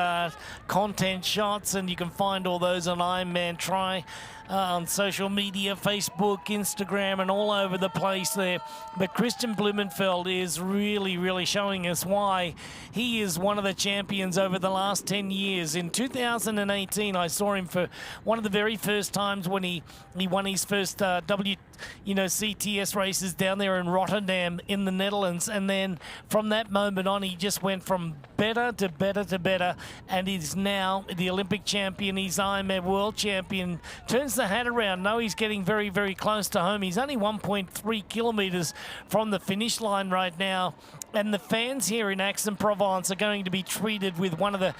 content shots, and you can find all those on Ironman Try on social media, Facebook, Instagram, and all over the place there. But Christian Blumenfeld is really, really showing us why he is one of the champions over the last 10 years. In 2018, I saw him for one of the very first times when he won his first CTS races down there in Rotterdam in the Netherlands. And then from that moment on, he just went from better to better to better, and he's now the Olympic champion. He's Ironman world champion. Turns the hat around. No, he's getting very, very close to home. He's only 1.3 kilometers from the finish line right now. And the fans here in Aix-en-Provence are going to be treated with one of the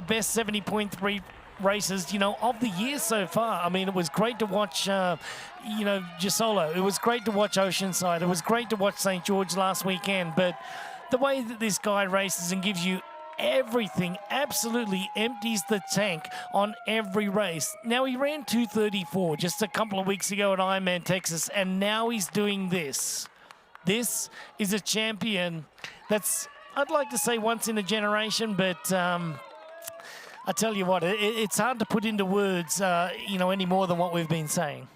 best 70.3 races, you know, of the year so far. I mean, it was great to watch, Gisolo. It was great to watch Oceanside. It was great to watch St. George last weekend. But the way that this guy races and gives you everything, absolutely empties the tank on every race. Now, he ran 2:34 just a couple of weeks ago at Ironman Texas, and now he's doing this. This is a champion that's, I'd like to say, once in a generation, but I tell you what, it's hard to put into words, any more than what we've been saying.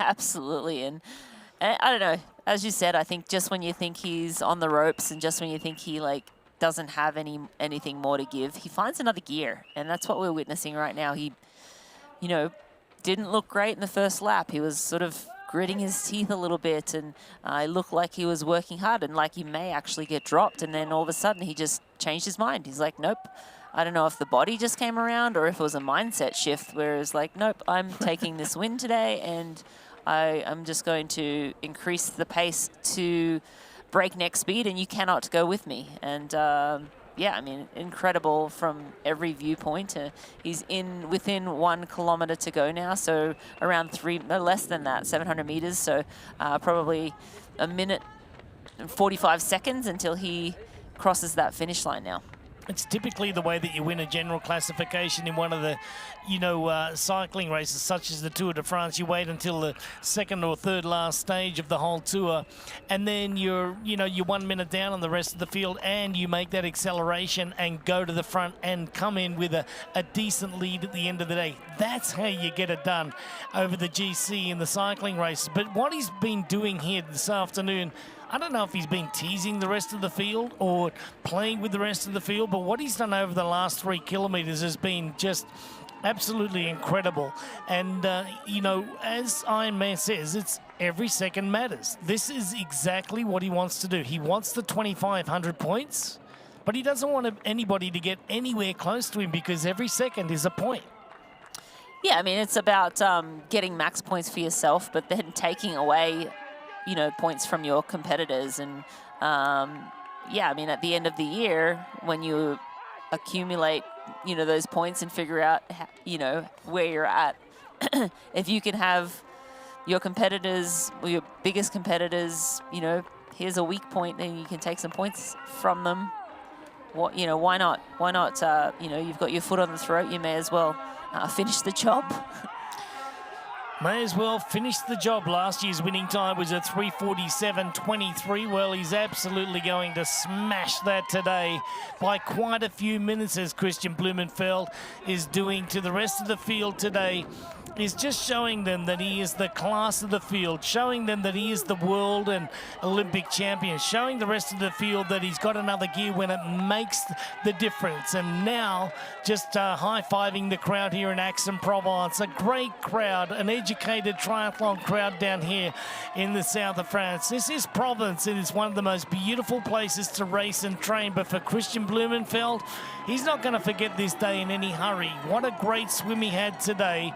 Absolutely. And I don't know, as you said, I think just when you think he's on the ropes and just when you think he, doesn't have anything more to give, he finds another gear. And that's what we're witnessing right now. He, didn't look great in the first lap. He was sort of gritting his teeth a little bit, and it looked like he was working hard and like he may actually get dropped. And then all of a sudden he just changed his mind. He's like, nope. I don't know if the body just came around or if it was a mindset shift where it's like, nope, I'm taking this win today, and I'm just going to increase the pace to breakneck speed and you cannot go with me. And yeah, I mean, incredible from every viewpoint. He's within 1 kilometer to go now, so around less than that, 700 meters. So probably a minute and 45 seconds until he crosses that finish line now. It's typically the way that you win a general classification in one of the, cycling races, such as the Tour de France. You wait until the second or third last stage of the whole tour, and then you're 1 minute down on the rest of the field, and you make that acceleration and go to the front and come in with a decent lead at the end of the day. That's how you get it done over the GC in the cycling races. But what he's been doing here this afternoon, I don't know if he's been teasing the rest of the field or playing with the rest of the field, but what he's done over the last 3 kilometers has been just absolutely incredible. And, as Ironman says, it's every second matters. This is exactly what he wants to do. He wants the 2,500 points, but he doesn't want anybody to get anywhere close to him because every second is a point. Yeah, I mean, it's about getting max points for yourself, but then taking away points from your competitors. And yeah, I mean, at the end of the year, when you accumulate, those points and figure out, where you're at, if you can have your competitors, or your biggest competitors, here's a weak point and you can take some points from them. What, why not? Why not? You've got your foot on the throat. You may as well finish the job. May as well finish the job. Last year's winning time was a 3:47.23. Well, he's absolutely going to smash that today by quite a few minutes, as Christian Blumenfeld is doing to the rest of the field today. Is just showing them that he is the class of the field, showing them that he is the world and Olympic champion, showing the rest of the field that he's got another gear when it makes the difference. And now just high-fiving the crowd here in Aix-en-Provence, a great crowd, an educated triathlon crowd down here in the south of France. This is Provence, and it's one of the most beautiful places to race and train, but for Christian Blumenfeld, he's not going to forget this day in any hurry. What a great swim he had today.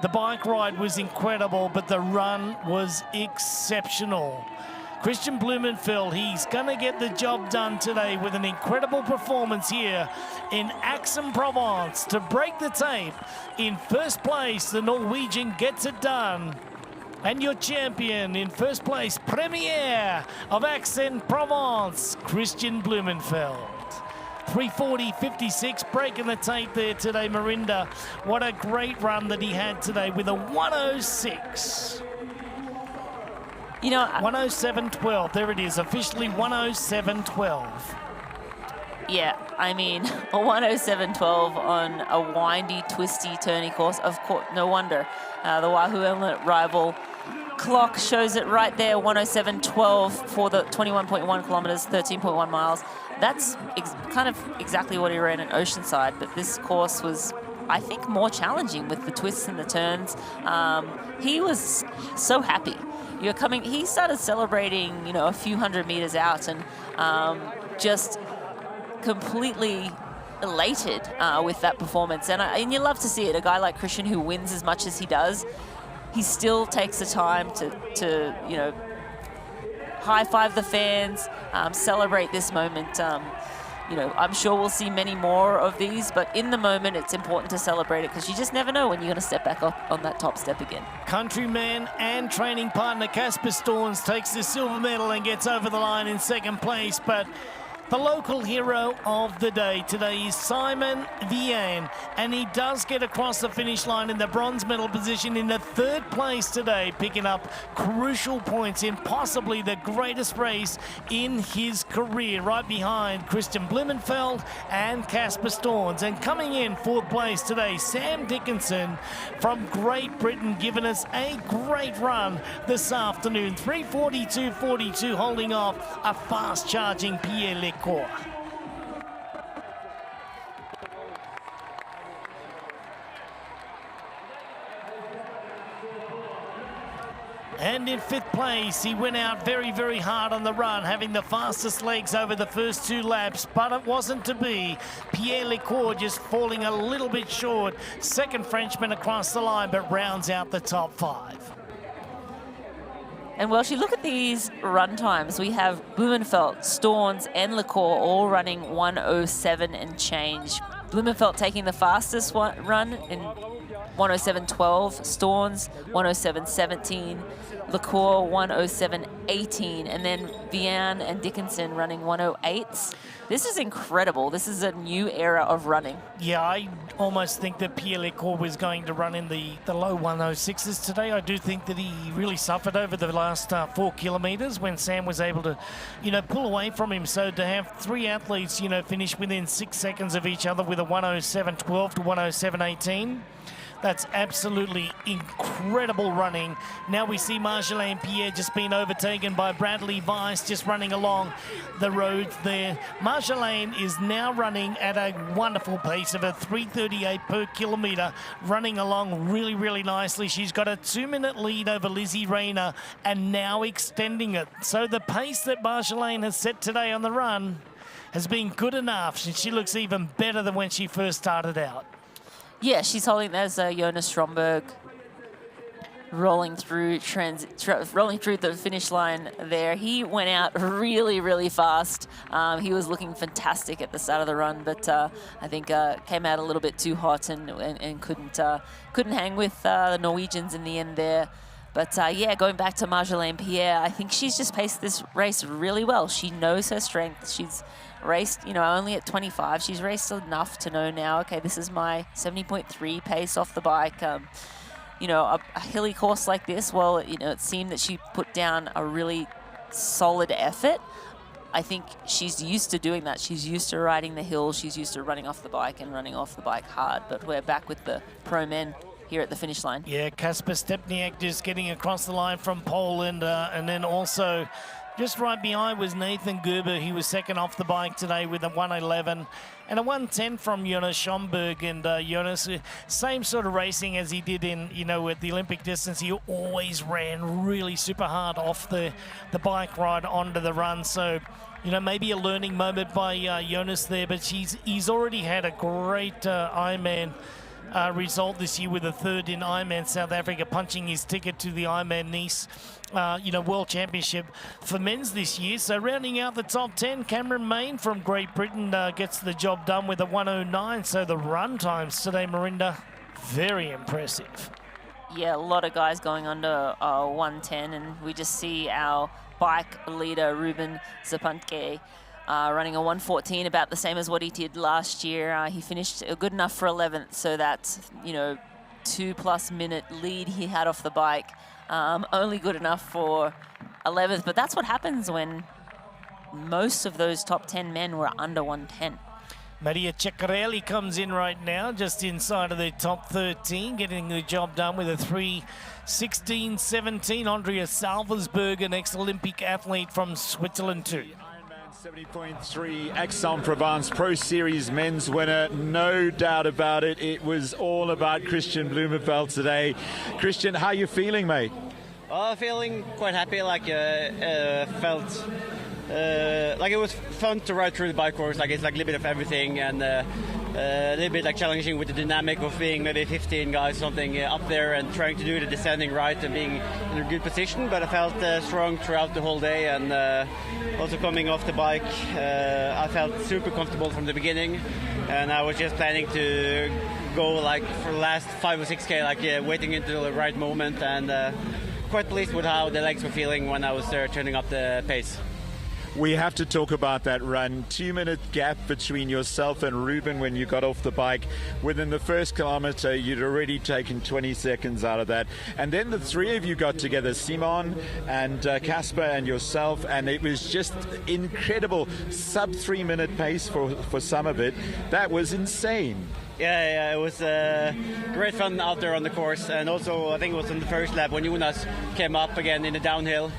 The bike ride was incredible, but the run was exceptional. Christian Blumenfeld, he's going to get the job done today with an incredible performance here in Aix-en-Provence to break the tape. In first place, the Norwegian gets it done. And your champion in first place, Premier of Aix-en-Provence, Christian Blumenfeld. 3:40.56, breaking the tape there today, Marinda. What a great run that he had today with a 1:06. 1:07.12. There it is, officially 1:07.12. Yeah, I mean, a 1:07.12 on a windy, twisty, turny course. Of course, no wonder. The Wahoo Inlet rival clock shows it right there, 1:07.12 for the 21.1 kilometers, 13.1 miles. That's kind of exactly what he ran in Oceanside, but this course was, I think, more challenging with the twists and the turns. He was so happy. He started celebrating, a few hundred meters out, and just completely elated with that performance. And you love to see it. A guy like Christian who wins as much as he does, he still takes the time to high-five the fans, celebrate this moment. I'm sure we'll see many more of these, but in the moment, it's important to celebrate it because you just never know when you're going to step back up on that top step again. Countryman and training partner Casper Storns takes the silver medal and gets over the line in second place, but the local hero of the day today is Simon Vian, and he does get across the finish line in the bronze medal position in the third place today, picking up crucial points in possibly the greatest race in his career, right behind Christian Blumenfeld and Casper Storns. And coming in fourth place today, Sam Dickinson from Great Britain, giving us a great run this afternoon. 3:42.42, holding off a fast-charging Pierre Lecour. And in fifth place, he went out very, very hard on the run, having the fastest legs over the first 2 laps, but it wasn't to be. Pierre Lecour just falling a little bit short. Second Frenchman across the line, but rounds out the top 5. And Welshie, look at these run times. We have Blumenfeld, Storns, and Lacour all running 107 and change. Blumenfeld taking the fastest run in 107.12, Storns 107.17, Lacour 107.18, and then Vian and Dickinson running 108s. This is incredible. This is a new era of running. Yeah, I almost think that Pierre Lacour was going to run in the low 106s today. I do think that he really suffered over the last 4 kilometres when Sam was able to, pull away from him. So to have 3 athletes, finish within 6 seconds of each other with a 107.12 to 107.18, that's absolutely incredible running. Now we see Marjolaine Pierre just being overtaken by Bradley Weiss just running along the roads there. Marjolaine is now running at a wonderful pace of a 3:38 per kilometre, running along really, really nicely. She's got a 2-minute lead over Lizzie Rayner and now extending it. So the pace that Marjolaine has set today on the run has been good enough. She looks even better than when she first started out. Yeah, she's holding. There's Jonas Stromberg rolling through the finish line there. He went out really, really fast. He was looking fantastic at the start of the run, but I think came out a little bit too hot and couldn't hang with the Norwegians in the end there. But yeah, going back to Marjolaine Pierre, I think she's just paced this race really well. She knows her strength. She's raced, only at 25. She's raced enough to know now, okay, this is my 70.3 pace off the bike. A hilly course like this, well, it seemed that she put down a really solid effort. I think she's used to doing that. She's used to riding the hill. She's used to running off the bike and running off the bike hard. But we're back with the pro men here at the finish line. Yeah, Kasper Stepniak just getting across the line from Poland, and then also just right behind was Nathan Gerber. He was second off the bike today with a 1:11 and a 1:10 from Jonas Schomburg. And Jonas, same sort of racing as he did in, at the Olympic distance. He always ran really super hard off the bike ride onto the run. So, maybe a learning moment by Jonas there, but he's already had a great Ironman result this year with a 3rd in Ironman South Africa, punching his ticket to the Ironman Nice World Championship for men's this year. So rounding out the top 10, Cameron Main from Great Britain gets the job done with a 1:09. So the run times today, Marinda, very impressive. Yeah, a lot of guys going under 1:10, and we just see our bike leader, Ruben Zapantke, running a 1:14, about the same as what he did last year. He finished good enough for 11th, so that's, 2+ minute lead he had off the bike. Only good enough for 11th, but that's what happens when most of those top 10 men were under 1:10. Maria Ceccarelli comes in right now, just inside of the top 13, getting the job done with a 3:16.17. Andrea Salversberg, an ex-Olympic athlete from Switzerland too. 70.3 Aix-en-Provence Pro Series men's winner, no doubt about it. It was all about Christian Blumenfeld today. Christian, how are you feeling, mate? Feeling quite happy. Felt like it was fun to ride through the bike course. It's a little bit of everything, and a little bit challenging with the dynamic of being maybe 15 guys something up there and trying to do the descending right and being in a good position. But I felt strong throughout the whole day, and also coming off the bike, I felt super comfortable from the beginning, and I was just planning to go for the last 5 or 6K, waiting until the right moment, and quite pleased with how the legs were feeling when I was turning up the pace. We have to talk about that run. 2-minute gap between yourself and Ruben when you got off the bike. Within the first kilometer, you'd already taken 20 seconds out of that. And then the 3 of you got together, Simon and Kasper and yourself, and it was just incredible. Sub 3-minute pace for some of it. That was insane. Yeah, it was great fun out there on the course, and also I think it was in the first lap when Jonas came up again in the downhill.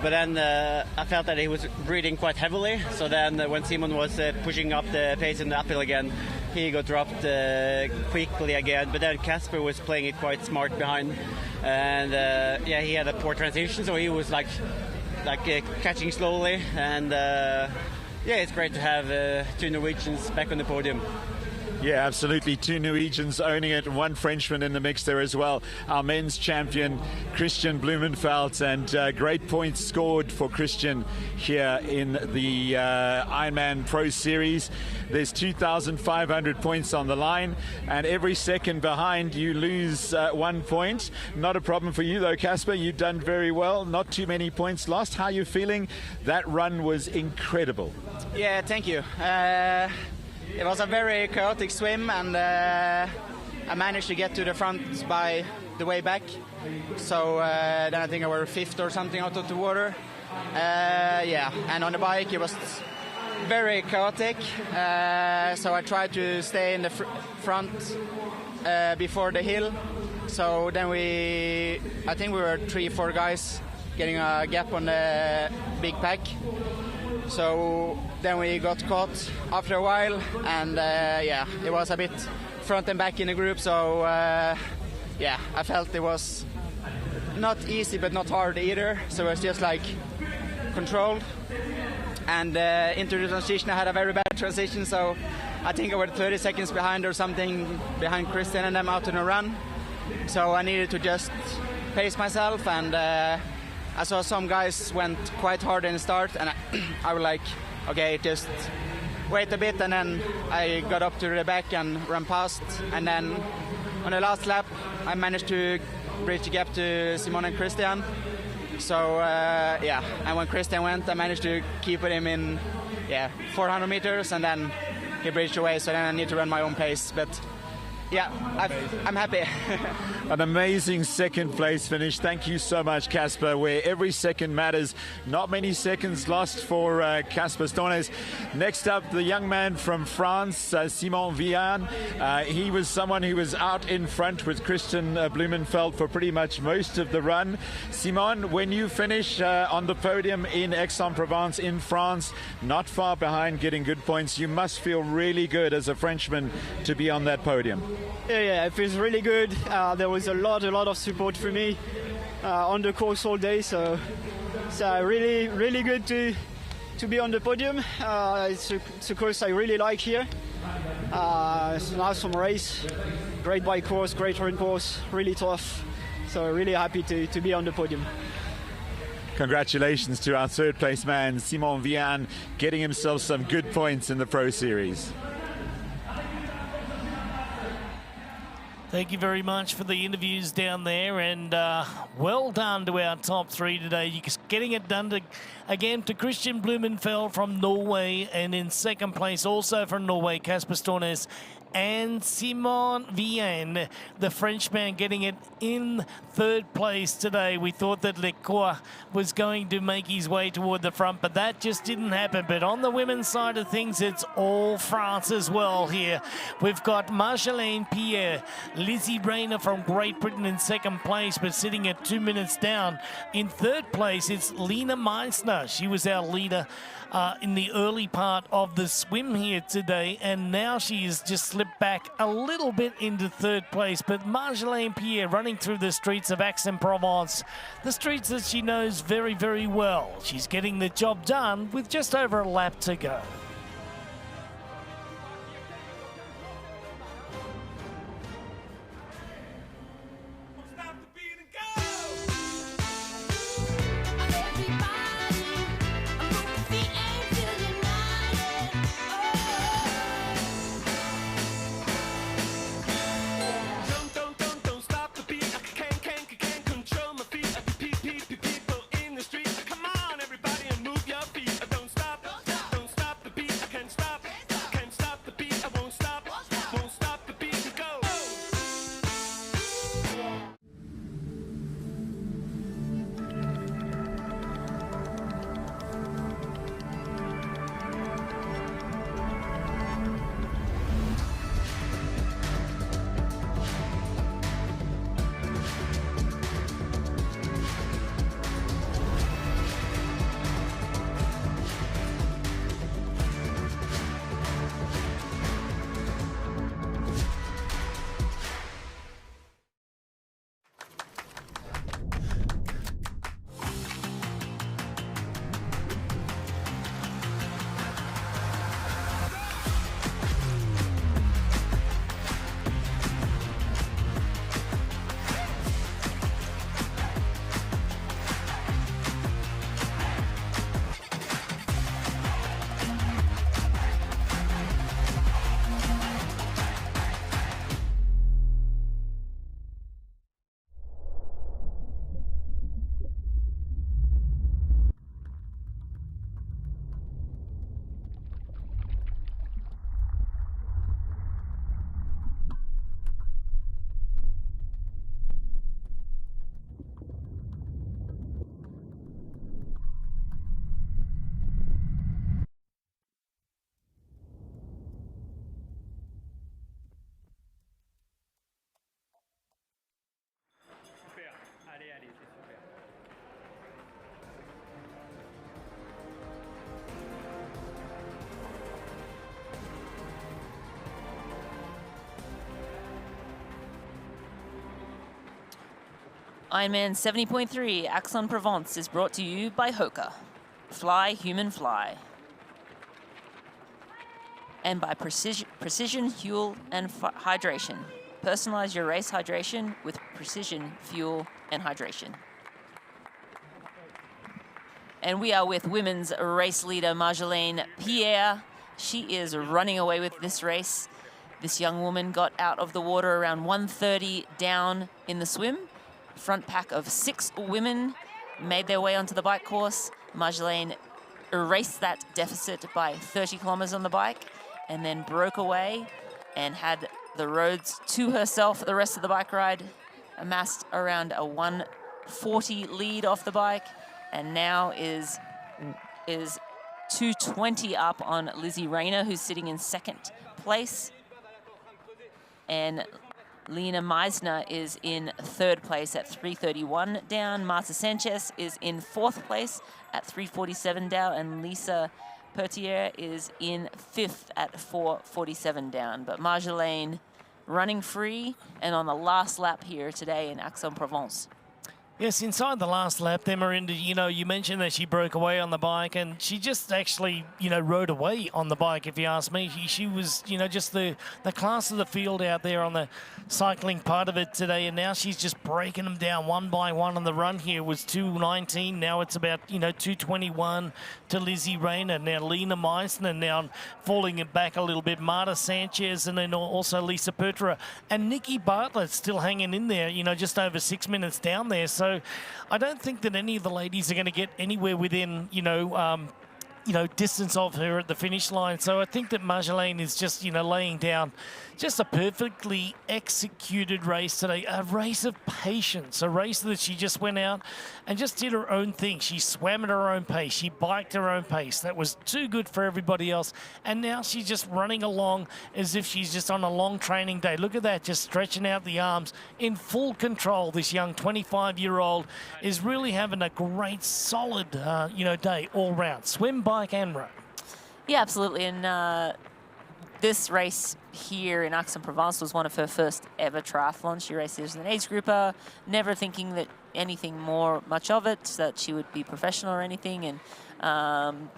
But then I felt that he was breathing quite heavily, so then when Simon was pushing up the pace in the uphill again, he got dropped quickly again. But then Kasper was playing it quite smart behind, and he had a poor transition, so he was catching slowly, and it's great to have 2 Norwegians back on the podium. Yeah, absolutely. Two Norwegians owning it, one Frenchman in the mix there as well. Our men's champion, Christian Blumenfeld, and great points scored for Christian here in the Ironman Pro Series. There's 2,500 points on the line, and every second behind you lose 1 point. Not a problem for you though, Casper. You've done very well. Not too many points lost. How are you feeling? That run was incredible. Yeah, thank you. It was a very chaotic swim, and I managed to get to the front by the way back. So then I think I was 5th or something out of the water. Yeah, and on the bike it was very chaotic. So I tried to stay in the front before the hill. So then I think we were 3-4 guys getting a gap on the big pack. So then we got caught after a while, and yeah, it was a bit front and back in the group. So yeah, I felt it was not easy but not hard either. So it was just like controlled. And into the transition, I had a very bad transition. So I think I was 30 seconds behind or something behind Christian and them out on a run. So I needed to just pace myself, and I saw some guys went quite hard in the start, and I was like, okay, just wait a bit, and then I got up to the back and ran past, and then on the last lap I managed to bridge the gap to Simon and Christian. So yeah, and when Christian went, I managed to keep with him in 400 meters, and then he bridged away, so then I need to run my own pace. But yeah, I'm happy. An amazing second place finish. Thank you so much, Casper, where every second matters. Not many seconds lost for Casper Stones. Next up, the young man from France, Simon Vian. He was someone who was out in front with Christian Blumenfeld for pretty much most of the run. Simon, when you finish on the podium in Aix-en-Provence in France, not far behind getting good points, you must feel really good as a Frenchman to be on that podium. Yeah, it feels really good. There was a lot of support for me on the course all day, so really good to be on the podium. It's a course I really like here. It's an awesome race, great bike course, great run course, really tough. So really happy to be on the podium. Congratulations to our third place man, Simon Vian, getting himself some good points in the Pro Series. Thank you very much for the interviews down there, and well done to our top three today. You're getting it done again to Christian Blumenfeld from Norway, and in second place also from Norway, Casper Stornes, and Simon Vian, the Frenchman, getting it in third place today. We thought that Lecour was going to make his way toward the front, but that just didn't happen. But on the women's side of things, it's all France as well here. We've got Marjolaine Pierre, Lizzie Rayner from Great Britain in second place, but sitting at 2 minutes down. In third place, it's Lena Meissner. She was our leader in the early part of the swim here today, and now she has just slipped back a little bit into third place. But Marjolaine Pierre running through the streets of Aix-en-Provence, the streets that she knows very, very well. She's getting the job done with just over a lap to go. Ironman 70.3 Aix-en-Provence is brought to you by Hoka. Fly, human, fly. And by Precision Fuel and Hydration. Personalize your race hydration with Precision Fuel and Hydration. And we are with women's race leader Marjolaine Pierre. She is running away with this race. This young woman got out of the water around 1:30 down in the swim. Front pack of 6 women made their way onto the bike course. Marjolaine erased that deficit by 30 kilometers on the bike and then broke away and had the roads to herself the rest of the bike ride. Amassed around a 1:40 lead off the bike, and now is 2:20 up on Lizzie Rayner, who's sitting in 2nd place. And Lena Meisner is in 3rd place at 3:31 down. Marta Sanchez is in 4th place at 3:47 down. And Lisa Pertier is in 5th at 4:47 down. But Marjolaine running free and on the last lap here today in Aix-en-Provence. Yes, inside the last lap there, Marinda, you know, you mentioned that she broke away on the bike, and she just actually, you know, rode away on the bike, if you ask me. She was, you know, just the class of the field out there on the cycling part of it today, and now she's just breaking them down one by one. On the run here was 2:19. Now it's about, you know, 2:21 to Lizzie Rayner. Now Lena Meisner now falling it back a little bit. Marta Sanchez, and then also Lisa Pertra. And Nikki Bartlett still hanging in there, you know, just over 6 minutes down there. So I don't think that any of the ladies are going to get anywhere within, distance of her at the finish line. So I think that Marjolaine is just, you know, laying down just a perfectly executed race today, a race of patience, a race that she just went out and just did her own thing. She swam at her own pace. She biked her own pace. That was too good for everybody else. And now she's just running along as if she's just on a long training day. Look at that, just stretching out the arms in full control. This young 25-year-old is really having a great, solid, day all round. Swim, bike and run. Yeah, absolutely. And this race here in Aix-en-Provence was one of her first ever triathlons. She raced as an age grouper, never thinking that anything much of it, that she would be professional or anything. And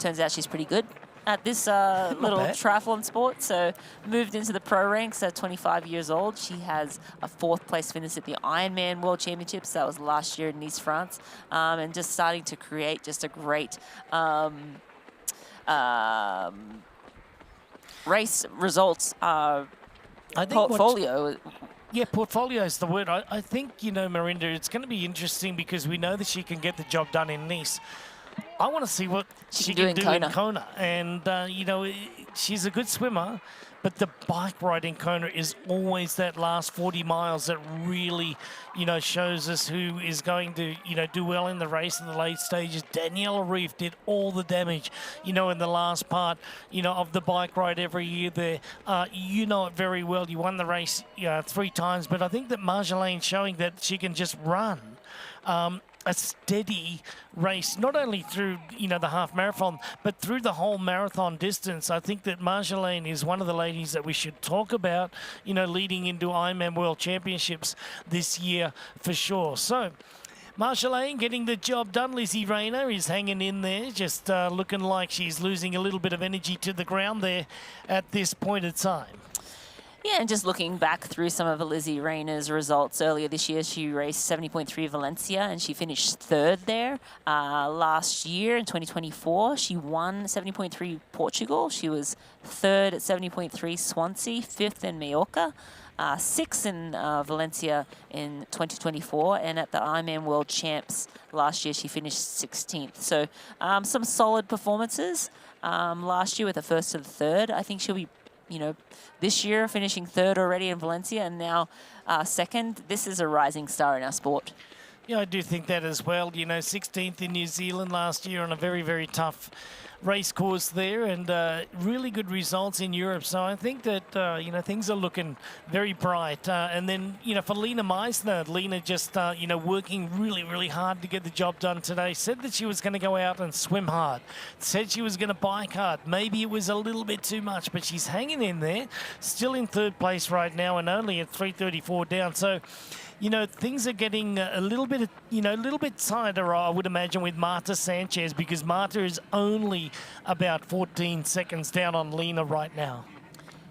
turns out she's pretty good at this little triathlon sport. So moved into the pro ranks at 25 years old. She has a 4th place finish at the Ironman World Championships. That was last year in Nice, France. And just starting to create just a great race results portfolio. Portfolio is the word. I think, you know, Marinda, it's going to be interesting because we know that she can get the job done in Nice. I want to see what she can do in Kona. And, she's a good swimmer, but the bike ride in Kona is always that last 40 miles that really, you know, shows us who is going to, you know, do well in the race in the late stages. Daniela Reef did all the damage, you know, in the last part, you know, of the bike ride every year there. You know it very well. You won the race 3 times, but I think that Marjolaine's showing that she can just run a steady race, not only through, you know, the half marathon, but through the whole marathon distance. I think that Marjolaine is one of the ladies that we should talk about, you know, leading into Ironman World Championships this year for sure. So Marjolaine getting the job done. Lizzie Rayner is hanging in there, just looking like she's losing a little bit of energy to the ground there at this point in time. Yeah, and just looking back through some of Lizzie Rayner's results earlier this year, she raced 70.3 Valencia and she finished 3rd there. Last year in 2024, she won 70.3 Portugal. She was 3rd at 70.3 Swansea, 5th in Mallorca, 6th in Valencia in 2024, and at the Ironman World Champs last year, she finished 16th. So some solid performances last year with a 1st and 3rd. I think she'll be, you know, this year finishing 3rd already in Valencia and now 2nd. This is a rising star in our sport. Yeah, I do think that as well. You know, 16th in New Zealand last year on a very, very tough race course there, and really good results in Europe. So I think that, things are looking very bright. And then, you know, for Lena Meisner, Lena just, working really, really hard to get the job done today. Said that she was going to go out and swim hard. Said she was going to bike hard. Maybe it was a little bit too much, but she's hanging in there. Still in 3rd place right now and only at 3:34 down. So you know, things are getting a little bit, a little bit tighter, I would imagine, with Marta Sanchez, because Marta is only about 14 seconds down on Lena right now.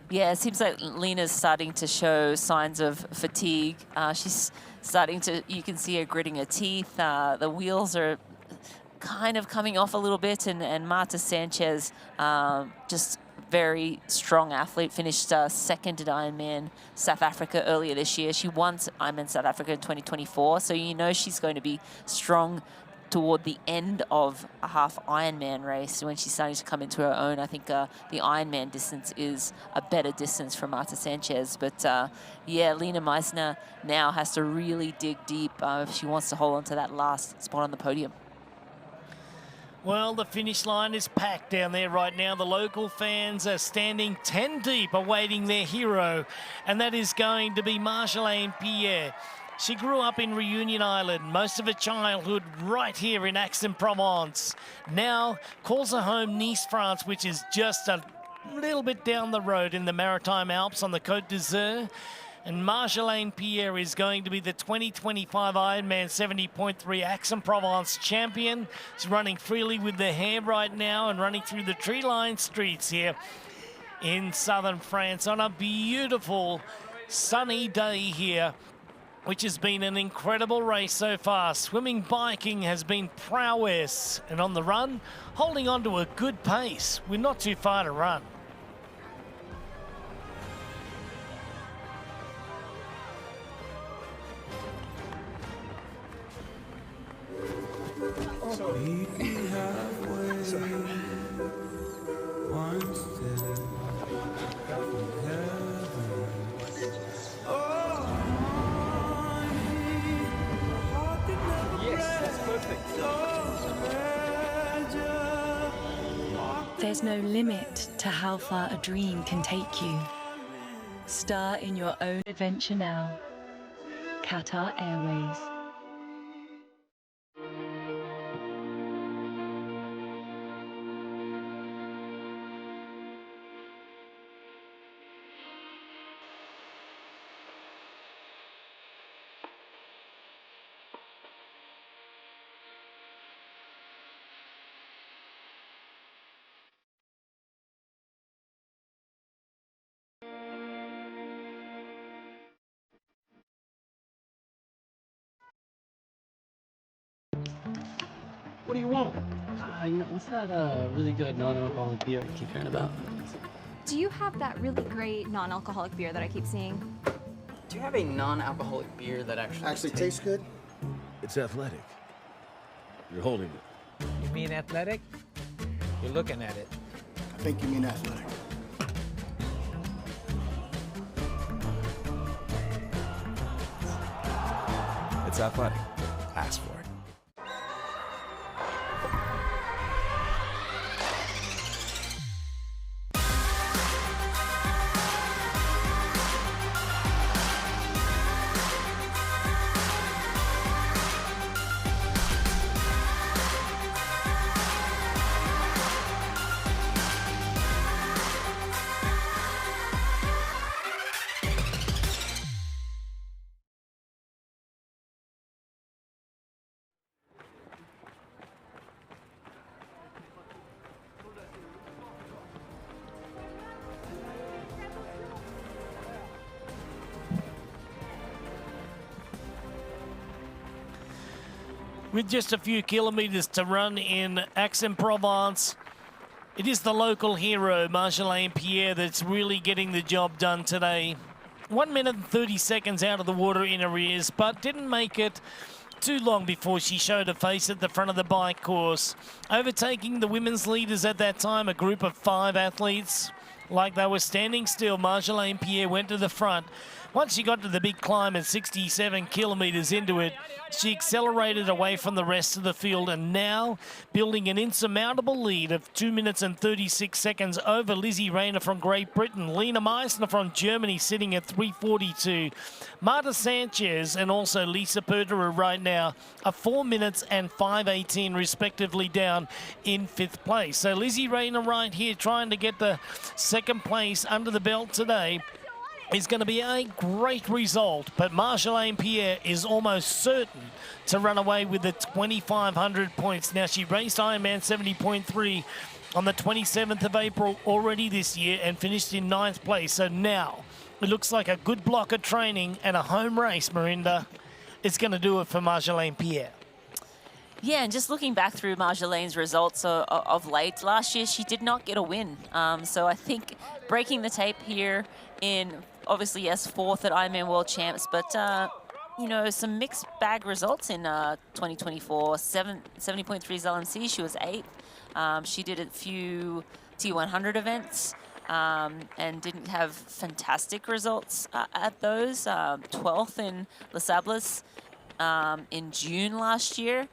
Yeah, it seems like Lena's starting to show signs of fatigue. She's starting to, you can see her gritting her teeth. The wheels are kind of coming off a little bit, and Marta Sanchez, just very strong athlete, finished second at Ironman South Africa earlier this year. She won Ironman South Africa in 2024, so you know she's going to be strong toward the end of a half Ironman race when she's starting to come into her own. I think the Ironman distance is a better distance for Marta Sanchez, but yeah, Lena Meissner now has to really dig deep if she wants to hold on to that last spot on the podium. Well, the finish line is packed down there right now. The local fans are standing 10 deep awaiting their hero, and that is going to be Marjolaine Pierre. She grew up in Reunion Island, most of her childhood right here in Aix-en-Provence. Now calls her home Nice, France, which is just a little bit down the road in the Maritime Alps on the Côte d'Azur. And Marjolaine Pierre is going to be the 2025 Ironman 70.3 Aix-en-Provence champion. She's running freely with the hair right now and running through the tree-lined streets here in southern France on a beautiful sunny day here, which has been an incredible race so far. Swimming, biking has been prowess, and on the run, holding on to a good pace. We're not too far to run. There's no limit to how far a dream can take you. Star in your own adventure now. Qatar Airways. What do you want? What's that really good non-alcoholic beer I keep hearing about? Do you have that really great non-alcoholic beer that I keep seeing? Do you have a non-alcoholic beer that actually tastes good? It's athletic. You're holding it. You mean athletic? You're looking at it. I think you mean athletic. It's athletic. Ask for it. With just a few kilometres to run in Aix-en-Provence, it is the local hero, Marjolaine Pierre, that's really getting the job done today. 1 minute and 30 seconds out of the water in arrears, but didn't make it too long before she showed her face at the front of the bike course. Overtaking the women's leaders at that time, a group of 5 athletes. Like they were standing still, Marjolaine Pierre went to the front. Once she got to the big climb at 67 kilometres into it, she accelerated away from the rest of the field and now building an insurmountable lead of 2 minutes and 36 seconds over Lizzie Rayner from Great Britain, Lena Meissner from Germany sitting at 3:42. Marta Sanchez and also Lisa Perderer right now are 4 minutes and 5:18 respectively down in 5th place. So Lizzie Rayner right here trying to get the 2nd place under the belt today. is going to be a great result, but Marjolaine Pierre is almost certain to run away with the 2,500 points. Now, she raced Ironman 70.3 on the 27th of April already this year and finished in 9th place. So now it looks like a good block of training and a home race, Marinda, is going to do it for Marjolaine Pierre. Yeah, and just looking back through Marjolaine's results of late, last year she did not get a win. So I think breaking the tape here in, obviously, yes, 4th at Ironman World Champs, but, you know, some mixed bag results in 2024. 70.3 LMC, she was 8th. She did a few T100 events and didn't have fantastic results at those. 12th in Les Sables in June last year.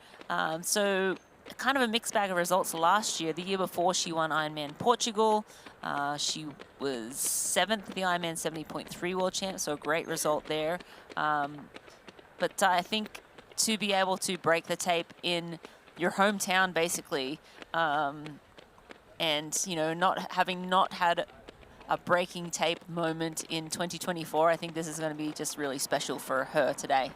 So kind of a mixed bag of results last year. The year before, she won Ironman Portugal. She was 7th at the Ironman 70.3 World Champ, so a great result there. But I think to be able to break the tape in your hometown, basically, and, you know, not had a breaking tape moment in 2024, I think this is going to be just really special for her today.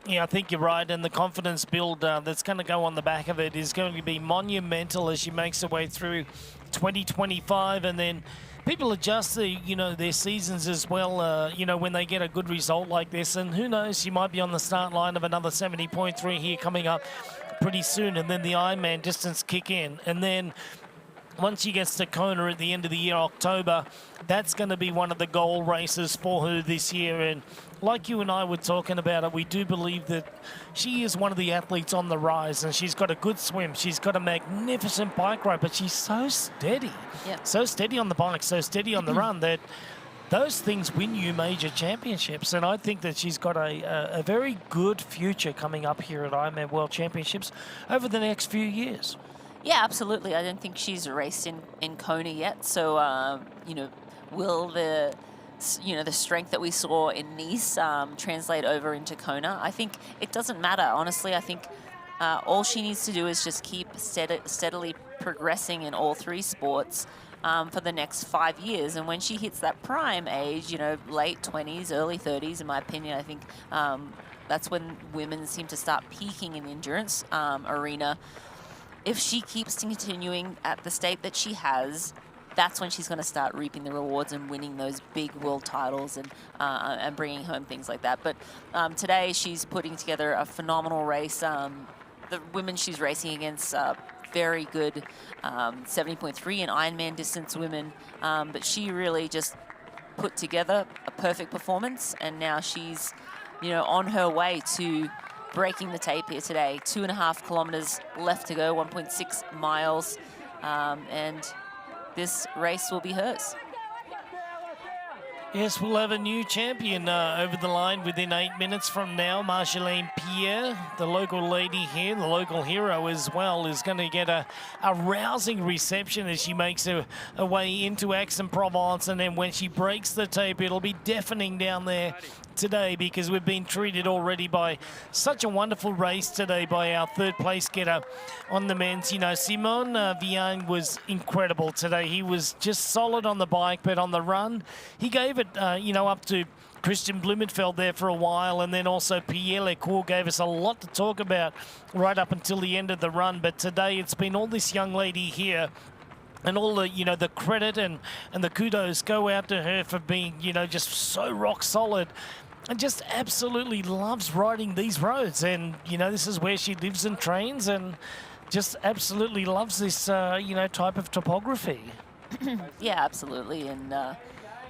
Yeah, I think you're right, and the confidence build that's going to go on the back of it is going to be monumental as she makes her way through 2025, and then people adjust their seasons as well, when they get a good result like this, and who knows, she might be on the start line of another 70.3 here coming up pretty soon, and then the Ironman distance kick in, and then once she gets to Kona at the end of the year, October, that's going to be one of the goal races for her this year. And like you and I were talking about it, we do believe that she is one of the athletes on the rise, and she's got a good swim. She's got a magnificent bike ride, but she's so steady. Yep. So steady on the bike, so steady on the run that those things win you major championships. And I think that she's got a very good future coming up here at Ironman World Championships over the next few years. Yeah, absolutely. I don't think she's raced in Kona yet. So, will the strength that we saw in Nice translate over into Kona? I think it doesn't matter. Honestly, I think all she needs to do is just keep steadily progressing in all 3 sports for the next 5 years. And when she hits that prime age, late 20s, early 30s, in my opinion, I think that's when women seem to start peaking in the endurance arena. If she keeps continuing at the state that she has, that's when she's going to start reaping the rewards and winning those big world titles and bringing home things like that. But today she's putting together a phenomenal race. The women she's racing against, very good 70.3 and Ironman distance women. But she really just put together a perfect performance, and now she's, on her way to breaking the tape here today. 2.5 kilometers left to go, 1.6 miles, and this race will be hers. Yes, we'll have a new champion over the line within 8 minutes from now. Marjolaine Pierre, the local lady here, the local hero as well, is going to get a rousing reception as she makes her way into Aix-en-Provence. And then when she breaks the tape, it'll be deafening down there today, because we've been treated already by such a wonderful race today by our 3rd place getter on the men's. Simon Vian was incredible today. He was just solid on the bike, but on the run, he gave it, up to Christian Blumenfeld there for a while, and then also Pierre Lecourt gave us a lot to talk about right up until the end of the run. But today it's been all this young lady here, and all the, the credit and the kudos go out to her for being, just so rock solid and just absolutely loves riding these roads. And, this is where she lives and trains, and just absolutely loves this, type of topography. Yeah, absolutely. And,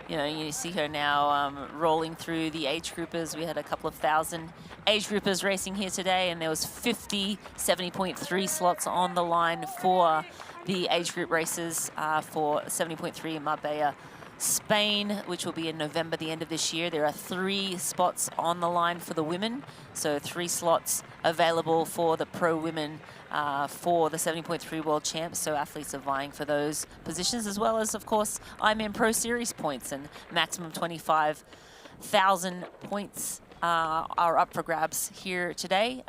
you see her now rolling through the age groupers. We had a couple of thousand age groupers racing here today, and there was 50 70.3 slots on the line for the age group races for 70.3 in Marbella, Spain, which will be in November, the end of this year. There are 3 spots on the line for the women, so 3 slots available for the pro women for the 70.3 World Champs. So athletes are vying for those positions, as well as, of course, Ironman Pro Series points, and maximum 25,000 points are up for grabs here today.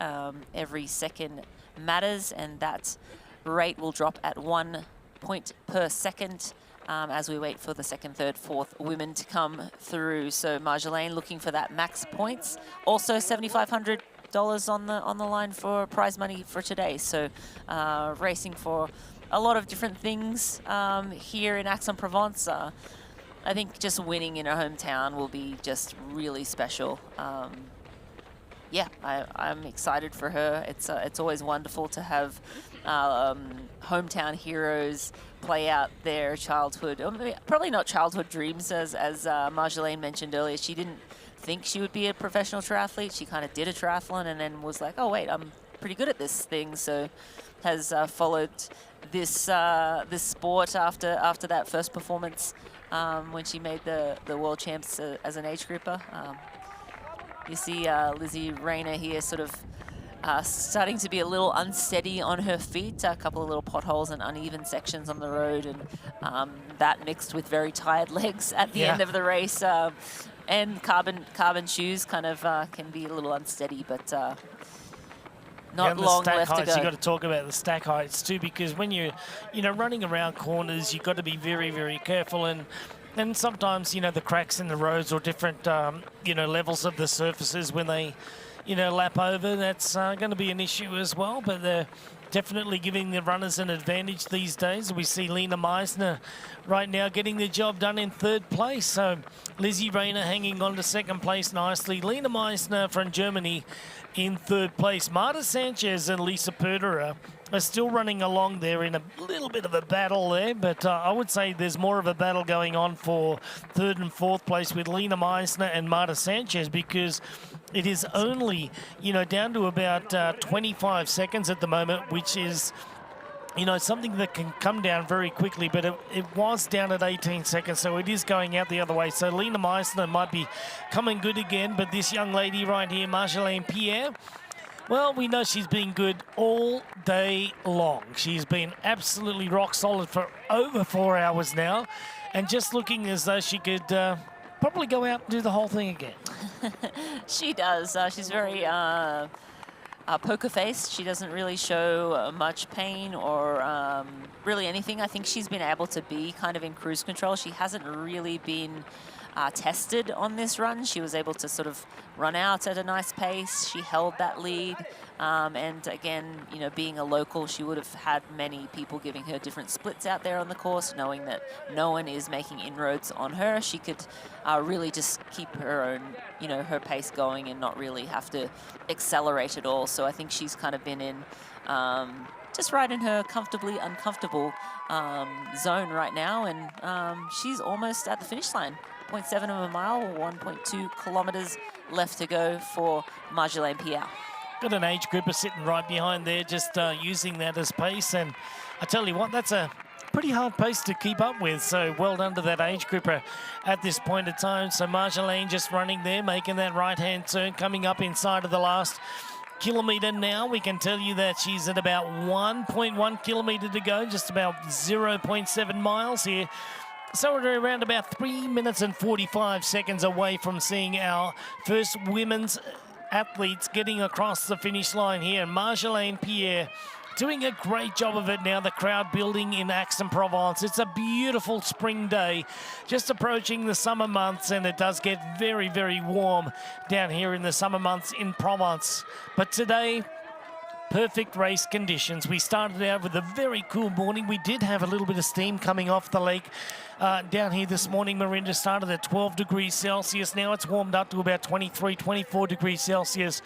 Every second matters, and that rate will drop at 1 point per second as we wait for the second, third, fourth women to come through. So Marjolaine looking for that max points. Also $7,500 on the line for prize money for today. So racing for a lot of different things here in Aix-en-Provence. I think just winning in her hometown will be just really special. Yeah, I'm excited for her. It's always wonderful to have hometown heroes play out their childhood, or maybe, probably not childhood dreams, as Marjolaine mentioned earlier. She didn't think she would be a professional triathlete. She kind of did a triathlon and then was like, oh wait, I'm pretty good at this thing. So has followed this this sport after that first performance when she made the world champs as an age grouper. You see Lizzie Rayner here sort of starting to be a little unsteady on her feet, a couple of little potholes and uneven sections on the road, and that mixed with very tired legs at the end of the race. And carbon shoes kind of can be a little unsteady, but not long left to go. You've got to talk about the stack heights too, because when you're running around corners, you've got to be very, very careful. And sometimes, the cracks in the roads or different, levels of the surfaces when they, lap over, that's going to be an issue as well. But they're definitely giving the runners an advantage these days. We see Lena Meisner right now getting the job done in third place. So Lizzie Rayner hanging on to second place nicely. Lena Meisner from Germany in third place. Marta Sanchez and Lisa Perderer are still running along there in a little bit of a battle there, but I would say there's more of a battle going on for third and fourth place with Lena Meisner and Marta Sanchez, because it is only, down to about 25 seconds at the moment, which is, something that can come down very quickly, but it was down at 18 seconds, so it is going out the other way. So Lena Meisner might be coming good again, but this young lady right here, Marjolaine Pierre, well, we know she's been good all day long. She's been absolutely rock solid for over 4 hours now, and just looking as though she could probably go out and do the whole thing again. She does. She's very poker faced. She doesn't really show much pain or really anything. I think she's been able to be kind of in cruise control. She hasn't really been tested on this run. She was able to sort of run out at a nice pace. She held that lead. And again, being a local, she would have had many people giving her different splits out there on the course, knowing that no one is making inroads on her. She could really just keep her own, her pace going and not really have to accelerate at all. So I think she's kind of been in just right in her comfortably uncomfortable zone right now. And she's almost at the finish line. 0.7 of a mile, 1.2 kilometers left to go for Marjolaine Pierre. Got an age grouper sitting right behind there, just using that as pace. And I tell you what, that's a pretty hard pace to keep up with. So well done to that age grouper at this point of time. So Marjolaine just running there, making that right-hand turn, coming up inside of the last kilometre now. We can tell you that she's at about 1.1 kilometre to go, just about 0.7 miles here. So we're around about 3 minutes and 45 seconds away from seeing our first women's athletes getting across the finish line here. Marjolaine Pierre doing a great job of it now. The crowd building in Aix-en-Provence. It's a beautiful spring day, just approaching the summer months, and it does get very, very warm down here in the summer months in Provence. But today, perfect race conditions. We started out with a very cool morning. We did have a little bit of steam coming off the lake down here this morning. Marinda started at 12 degrees Celsius. Now it's warmed up to about 23, 24 degrees Celsius.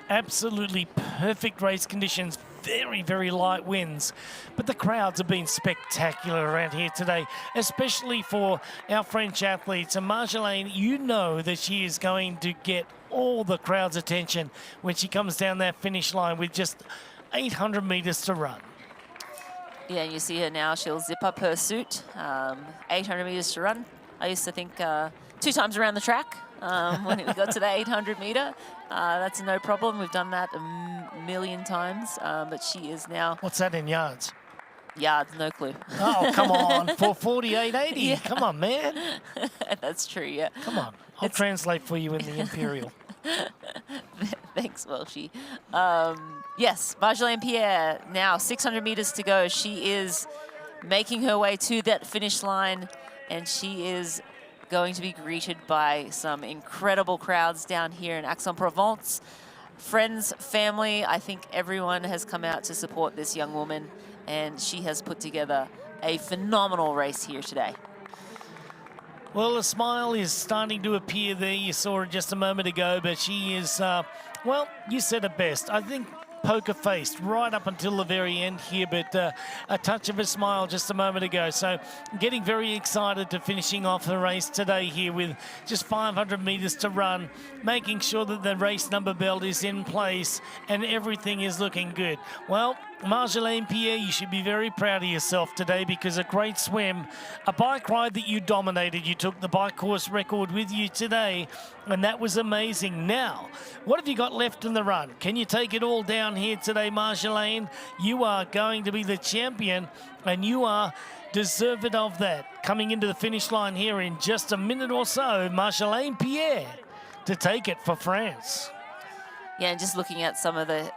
Absolutely perfect race conditions. Very, very light winds. But the crowds have been spectacular around here today, especially for our French athletes. And Marjolaine, you know that she is going to get all the crowd's attention when she comes down that finish line with just 800 meters to run. Yeah, you see her now. She'll zip up her suit. 800 meters to run. I used to think 2 times around the track when we got to the 800 meter. That's no problem. We've done that a million times. But she is now... What's that in yards? Yards, no clue. Oh, come on. 448.80. Yeah. Come on, man. That's true, yeah. Come on. I'll translate for you in the Imperial. Thanks, Welshie. Yes, Marjolaine Pierre, now 600 meters to go. She is making her way to that finish line, and she is going to be greeted by some incredible crowds down here in Aix-en-Provence. Friends, family, I think everyone has come out to support this young woman, and she has put together a phenomenal race here today. Well, a smile is starting to appear there. You saw it just a moment ago, but she is, well, you said it best. I think poker-faced right up until the very end here, but a touch of a smile just a moment ago. So getting very excited to finishing off the race today here with just 500 metres to run, making sure that the race number belt is in place and everything is looking good. Well, Marjolaine Pierre, you should be very proud of yourself today because a great swim, a bike ride that you dominated. You took the bike course record with you today, and that was amazing. Now, what have you got left in the run? Can you take it all down here today, Marjolaine? You are going to be the champion, and you are deserved of that. Coming into the finish line here in just a minute or so, Marjolaine Pierre to take it for France. Yeah, and just looking at some of the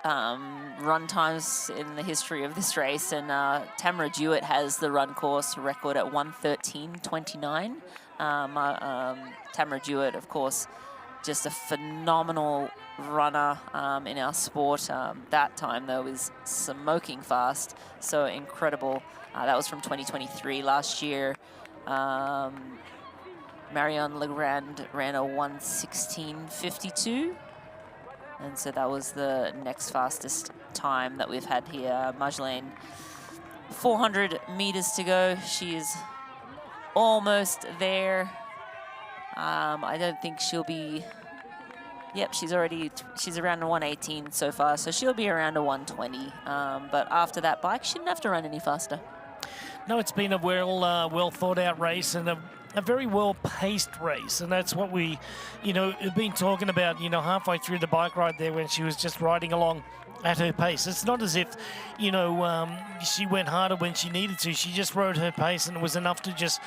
run times in the history of this race, and Tamara Jewett has the run course record at 1:13.29. Tamara Jewett, of course, just a phenomenal runner in our sport. That time, though, is smoking fast, so incredible. That was from 2023 last year. Marion Legrand ran a 1:16.52. And so that was the next fastest time that we've had here. Marjolaine, 400 meters to go. She is almost there. I don't think she'll be, yep, she's around a 1:18 so far, so she'll be around a 1:20. But after that bike, she didn't have to run any faster. No, it's been a well thought out race and a very well-paced race, and that's what we, have been talking about, halfway through the bike ride there when she was just riding along at her pace. It's not as if, she went harder when she needed to. She just rode her pace, and it was enough to just,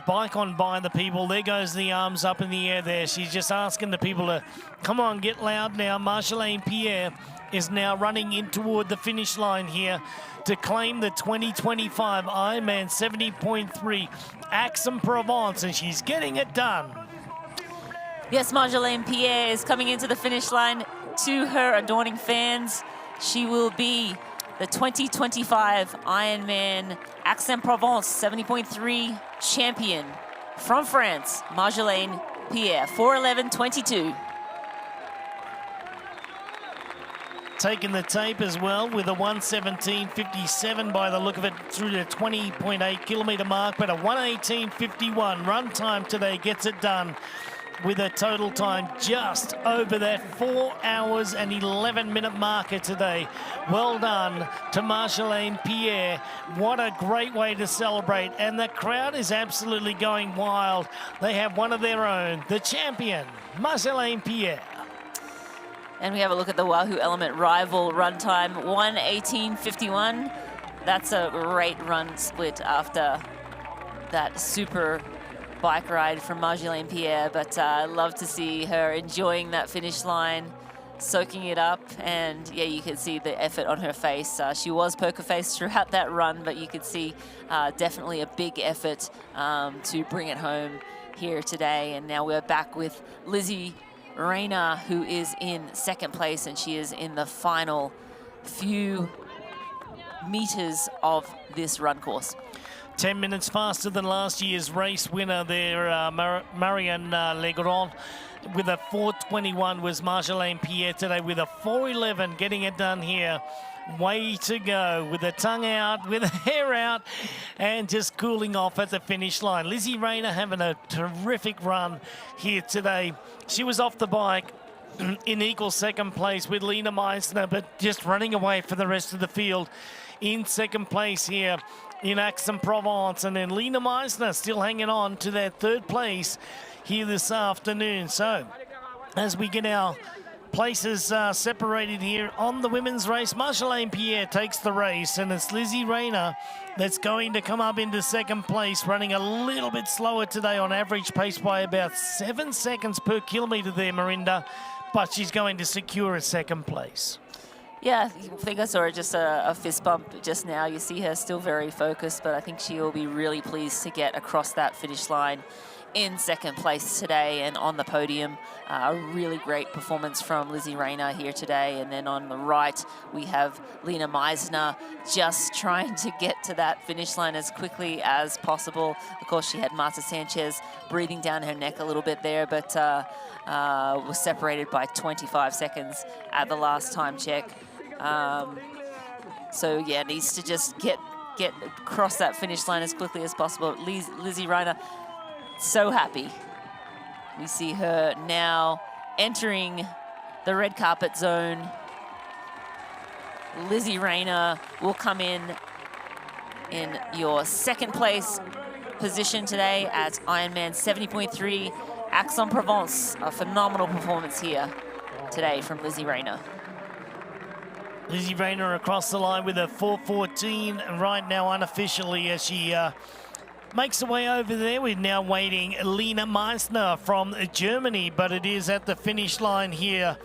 bike on by the people. There goes the arms up in the air there. She's just asking the people to, come on, get loud now. Marjolaine Pierre is now running in toward the finish line here to claim the 2025 Ironman 70.3 Aix-en-Provence, and she's getting it done. Yes, Marjolaine Pierre is coming into the finish line. To her adoring fans, she will be the 2025 Ironman Aix-en-Provence 70.3 champion from France, Marjolaine Pierre, 4:11.22. Taking the tape as well with a 1:17.57 by the look of it through the 20.8 kilometre mark, but a 1:18.51 run time today gets it done with a total time just over that 4 hours and 11-minute marker today. Well done to Marjolaine Pierre. What a great way to celebrate, and the crowd is absolutely going wild. They have one of their own, the champion, Marjolaine Pierre. And we have a look at the Wahoo Element rival run time, 1:18.51. That's a great run split after that super bike ride from Marjolaine Pierre. But I love to see her enjoying that finish line, soaking it up. And yeah, you can see the effort on her face. She was poker faced throughout that run, but you could see definitely a big effort to bring it home here today. And now we're back with Lizzie Rayner, who is in second place, and she is in the final few meters of this run course. 10 minutes faster than last year's race winner there, Marion Legrand. With a 4:21 was Marjolaine Pierre today with a 4:11, getting it done here. Way to go, with the tongue out, with the hair out, and just cooling off at the finish line. Lizzie Rayner having a terrific run here today. She was off the bike in equal second place with Lena Meissner, but just running away for the rest of the field in second place here in Aix-en-Provence. And then Lena Meissner still hanging on to that third place here this afternoon. So as we get our places separated here on the women's race, Marjolaine Pierre takes the race, and it's Lizzie Rayner that's going to come up into second place, running a little bit slower today on average pace by about 7 seconds per kilometre there, Marinda, but she's going to secure a second place. Yeah, I think I saw just a fist bump just now. You see her still very focused, but I think she will be really pleased to get across that finish line in second place today and on the podium. A really great performance from Lizzie Rayner here today. And then on the right, we have Lena Meisner just trying to get to that finish line as quickly as possible. Of course, she had Marta Sanchez breathing down her neck a little bit there, but was separated by 25 seconds at the last time check. So yeah, needs to just get across that finish line as quickly as possible. Lizzie Rayner, so happy. We see her now entering the red carpet zone. Lizzie Rayner will come in your second place position today at Ironman 70.3 Aix-en-Provence. A phenomenal performance here today from Lizzie Rayner. Lizzie Rayner across the line with a 4:14 right now unofficially as she makes her way over there. We're now waiting Lena Meisner from Germany, but it is at the finish line here.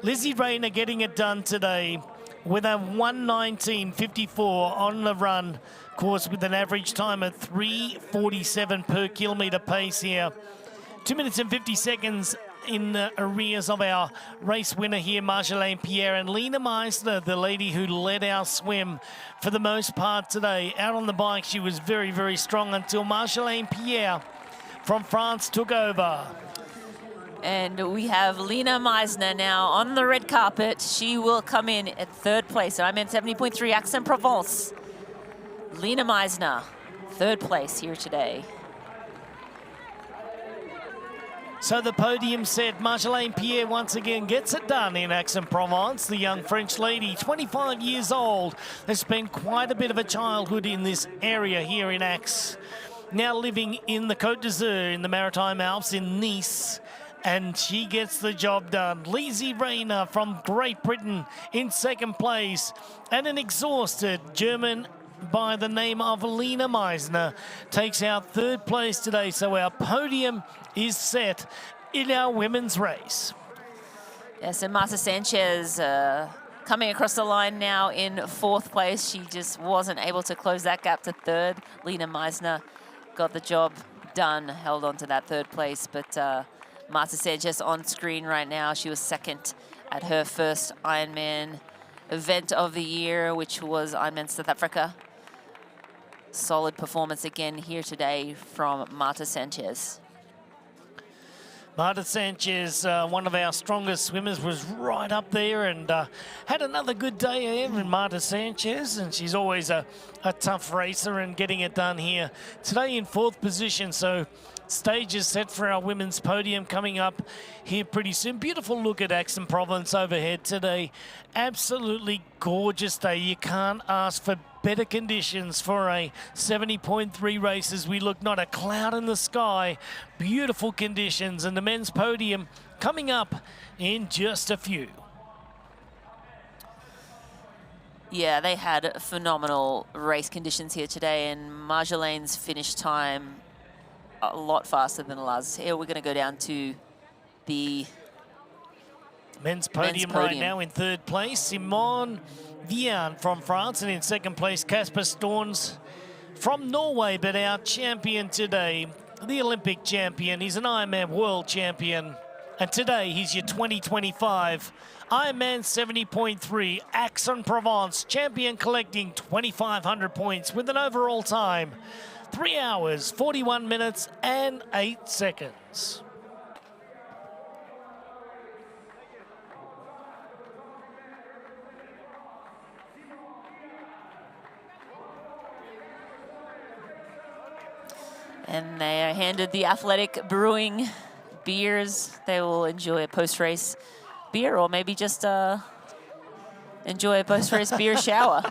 Lizzie Rayner getting it done today with a 1:19.54 on the run, of course, with an average time of 3:47 per kilometre pace here. 2 minutes and 50 seconds in the arrears of our race winner here, Marjolaine Pierre, and Lena Meisner, the lady who led our swim for the most part today. Out on the bike, she was very, very strong until Marjolaine Pierre from France took over. And we have Lena Meisner now on the red carpet. She will come in at third place. I'm in 70.3 Aix-en-Provence. Lena Meisner, third place here today. So the podium set, Marjolaine Pierre once again gets it done in Aix-en-Provence. The young French lady, 25 years old, has spent quite a bit of a childhood in this area here in Aix. Now living in the Côte d'Azur in the Maritime Alps in Nice. And she gets the job done. Lizzie Rayner from Great Britain in second place. And an exhausted German by the name of Lena Meisner takes out third place today. So our podium is set in our women's race. Yes, and Marta Sanchez coming across the line now in fourth place. She just wasn't able to close that gap to third. Lena Meisner got the job done, held on to that third place, but Marta Sanchez on screen right now. She was second at her first Ironman event of the year, which was Ironman South Africa. Solid performance again here today from Marta Sanchez. Marta Sanchez, one of our strongest swimmers, was right up there and had another good day in Marta Sanchez, and she's always a tough racer and getting it done here today in fourth position. So stage is set for our women's podium coming up here pretty soon. Beautiful look at Aix-en-Provence overhead today. Absolutely gorgeous day. You can't ask for better conditions for a 70.3 race as we look, not a cloud in the sky. Beautiful conditions, and the men's podium coming up in just a few. Yeah, they had phenomenal race conditions here today, and Marjolaine's finish time a lot faster than Laz. Here we're going to go down to the men's podium right now. In third place, Simon Vian from France, and in second place, Kasper Storns from Norway. But our champion today, the Olympic champion, he's an Ironman world champion, and today he's your 2025 Ironman 70.3 Aix-en-Provence champion, collecting 2,500 points with an overall time 3 hours, 41 minutes and 8 seconds. And they are handed the Athletic Brewing beers. They will enjoy a post-race beer, or maybe just enjoy a post-race beer shower.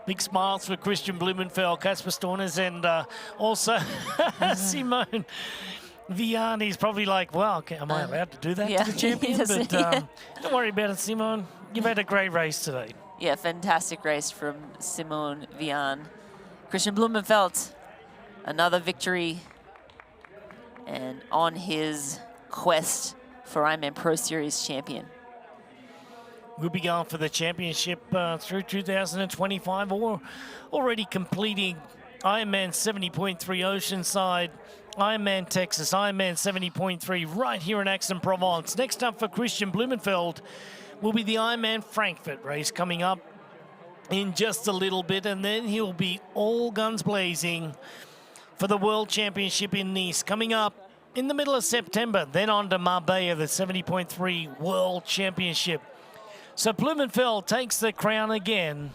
Big smiles for Christian Blumenfeld, Kasper Stornes, and also Simone Vian. He's probably like, well, okay, am I allowed to do that to the champion? But don't worry about it, Simone. You've had a great race today. Yeah, fantastic race from Simone Vian. Christian Blumenfeld, another victory, and on his quest for Ironman Pro Series champion. We'll be going for the championship through 2025, or already completing Ironman 70.3 Oceanside, Ironman Texas, Ironman 70.3 right here in Aix-en-Provence. Next up for Christian Blumenfeld will be the Ironman Frankfurt race coming up in just a little bit, and then he'll be all guns blazing for the World Championship in Nice coming up in the middle of September, then on to Marbella, the 70.3 World Championship. So Blumenfeld takes the crown again.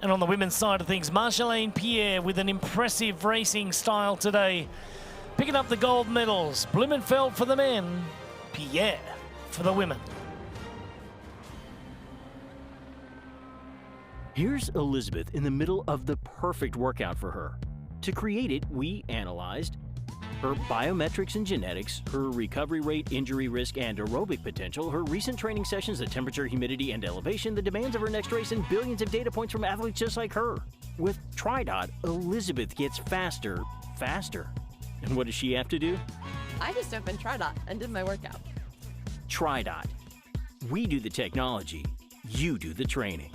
And on the women's side of things, Marjolaine Pierre with an impressive racing style today, picking up the gold medals. Blumenfeld for the men, Pierre for the women. Here's Elizabeth in the middle of the perfect workout for her. To create it, we analyzed her biometrics and genetics, her recovery rate, injury risk, and aerobic potential, her recent training sessions, the temperature, humidity, and elevation, the demands of her next race, and billions of data points from athletes just like her. With TriDot, Elizabeth gets faster. And what does she have to do? I just opened TriDot and did my workout. TriDot. We do the technology, you do the training.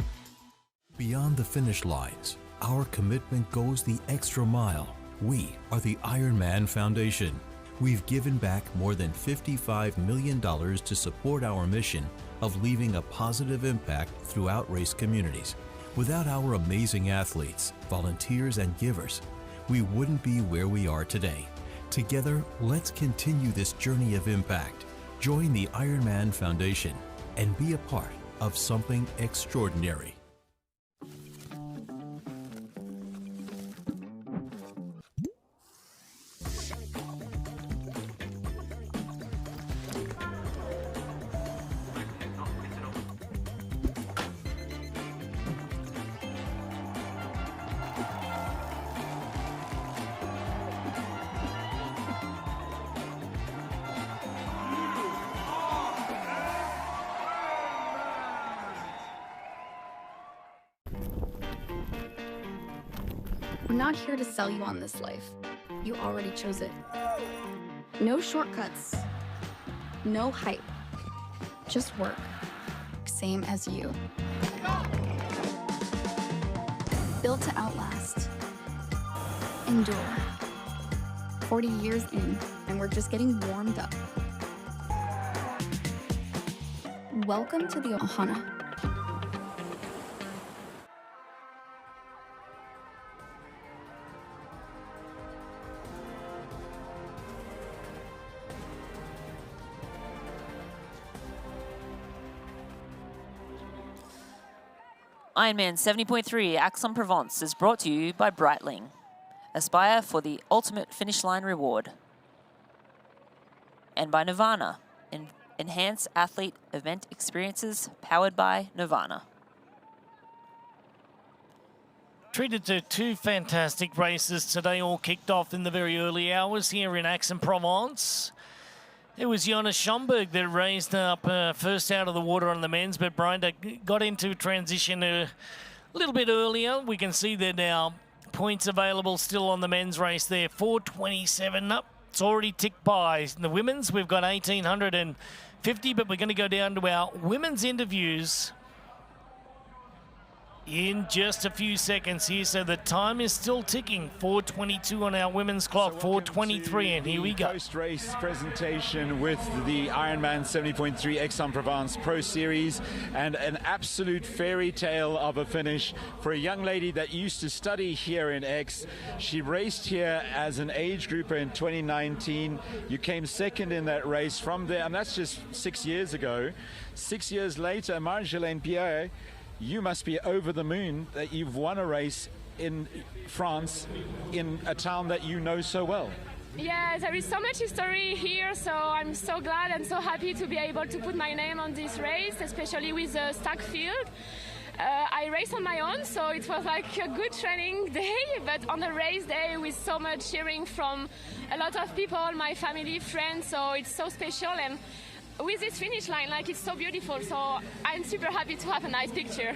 Beyond the finish lines, our commitment goes the extra mile. We are the IRONMAN Foundation. We've given back more than $55 million to support our mission of leaving a positive impact throughout race communities. Without our amazing athletes, volunteers, and givers, we wouldn't be where we are today. Together, let's continue this journey of impact. Join the IRONMAN Foundation and be a part of something extraordinary. We're not here to sell you on this life. You already chose it. No shortcuts. No hype. Just work. Same as you. Built to outlast. Endure. 40 years in, and we're just getting warmed up. Welcome to the Ohana. Ironman 70.3 Aix-en-Provence is brought to you by Breitling. Aspire for the ultimate finish line reward. And by Nirvana. Enhance athlete event experiences powered by Nirvana. Treated to two fantastic races today, all kicked off in the very early hours here in Aix-en-Provence. It was Jonas Schomburg that raised up first out of the water on the men's, but Brinder got into transition a little bit earlier. We can see that now points available still on the men's race there. 4:27 up. It's already ticked by. In the women's, we've got 1,850, but we're going to go down to our women's interviews in just a few seconds here, so the time is still ticking. 4:22 on our women's clock, 4:23, and here we go. Post-race presentation with the Ironman 70.3 Aix-en-Provence Pro Series, and an absolute fairy tale of a finish for a young lady that used to study here in Aix. She raced here as an age grouper in 2019. You came second in that race from there, and that's just 6 years ago. 6 years later, Marjolaine Pierre, you must be over the moon that you've won a race in France, in a town that you know so well. Yeah, there is so much history here, so I'm so glad and so happy to be able to put my name on this race, especially with the stack field. I raced on my own, so it was like a good training day, but on the race day with so much cheering from a lot of people, my family, friends, so it's so special. And with this finish line, like, it's so beautiful, so I'm super happy to have a nice picture.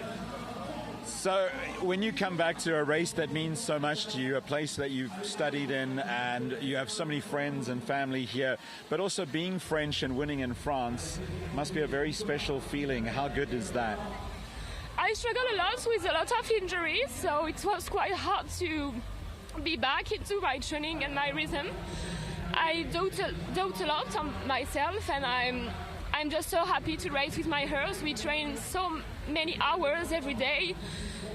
So when you come back to a race that means so much to you, a place that you've studied in and you have so many friends and family here, but also being French and winning in France must be a very special feeling. How good is that? I struggled a lot with a lot of injuries, so it was quite hard to be back into my training and my rhythm. I doubt a lot on myself, and I'm just so happy to race with my horse. We train so many hours every day.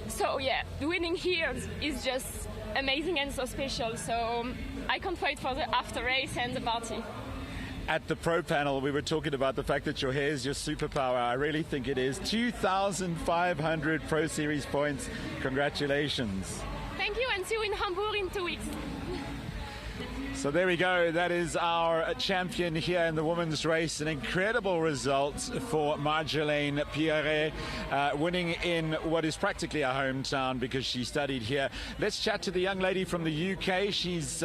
So yeah, winning here is just amazing and so special. So I can't wait for the after race and the party. At the pro panel, we were talking about the fact that your hair is your superpower. I really think it is. 2,500 Pro Series points. Congratulations. Thank you, and see you in Hamburg in 2 weeks. So there we go. That is our champion here in the women's race. An incredible result for Marjolaine Pierret, winning in what is practically a hometown because she studied here. Let's chat to the young lady from the UK. She's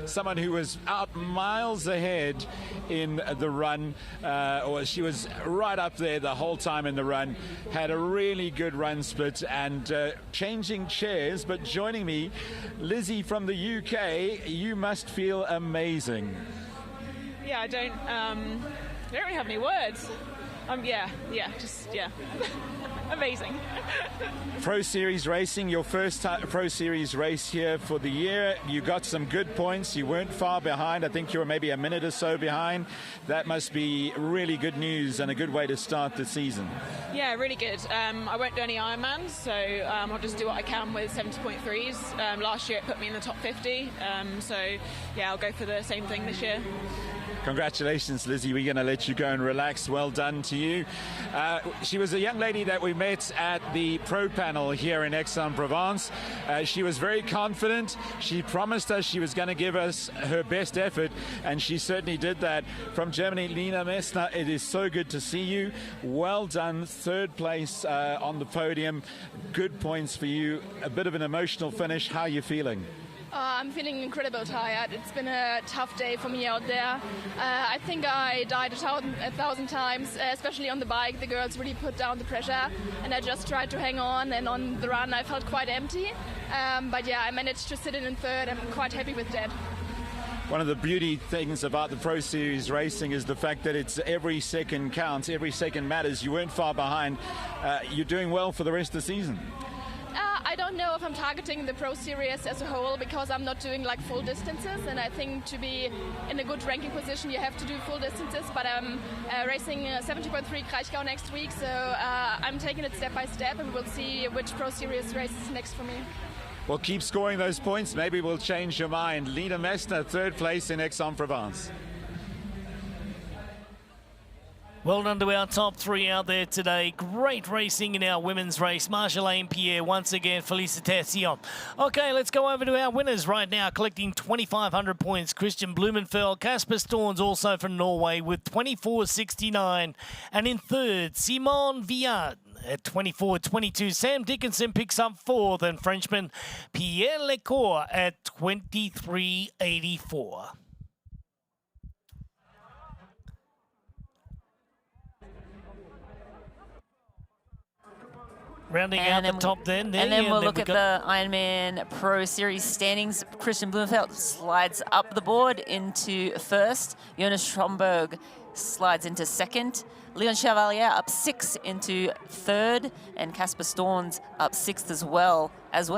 someone who was out miles ahead in the run, or she was right up there the whole time in the run. Had a really good run split and changing chairs, but joining me, Lizzie from the UK. You must feel amazing. Yeah, I don't really have any words. Amazing. Pro Series racing, your first Pro Series race here for the year. You got some good points. You weren't far behind. I think you were maybe a minute or so behind. That must be really good news and a good way to start the season. Yeah, really good. I won't do any Ironmans, so I'll just do what I can with 70.3s. Last year it put me in the top 50, so yeah, I'll go for the same thing this year. Congratulations, Lizzie. We're going to let you go and relax. Well done to you. She was a young lady that we met at the pro panel here in Aix-en-Provence. She was very confident. She promised us she was going to give us her best effort, and she certainly did that. From Germany, Lina Messner, it is so good to see you. Well done. Third place on the podium. Good points for you. A bit of an emotional finish. How are you feeling? I'm feeling incredibly tired. It's been a tough day for me out there. I think I died a thousand times, especially on the bike. The girls really put down the pressure, and I just tried to hang on, and on the run I felt quite empty. But yeah, I managed to sit in third. I'm quite happy with that. One of the beauty things about the Pro Series racing is the fact that it's every second counts, every second matters. You weren't far behind. You're doing well for the rest of the season. I don't know if I'm targeting the Pro Series as a whole because I'm not doing like full distances, and I think to be in a good ranking position you have to do full distances, but I'm racing 70.3 Kraichgau next week, so I'm taking it step by step, and we'll see which Pro Series race is next for me. Well, keep scoring those points. Maybe we'll change your mind. Lina Messner, third place in Aix-en-Provence. Well done to our top three out there today. Great racing in our women's race. Marjolaine Pierret, once again, Félicitations. Okay, let's go over to our winners right now, collecting 2,500 points. Christian Blumenfeld, Kasper Storns, also from Norway, with 24.69. And in third, Simon Viard at 24.22. Sam Dickinson picks up fourth, and Frenchman Pierre Lecour at 23.84. Rounding out the top then. And then we'll look at the Ironman Pro Series standings. Christian Blumenfeld slides up the board into first. Jonas Stromberg slides into second. Leon Chevalier up 6 into third. And Kasper Storns up 6th as well as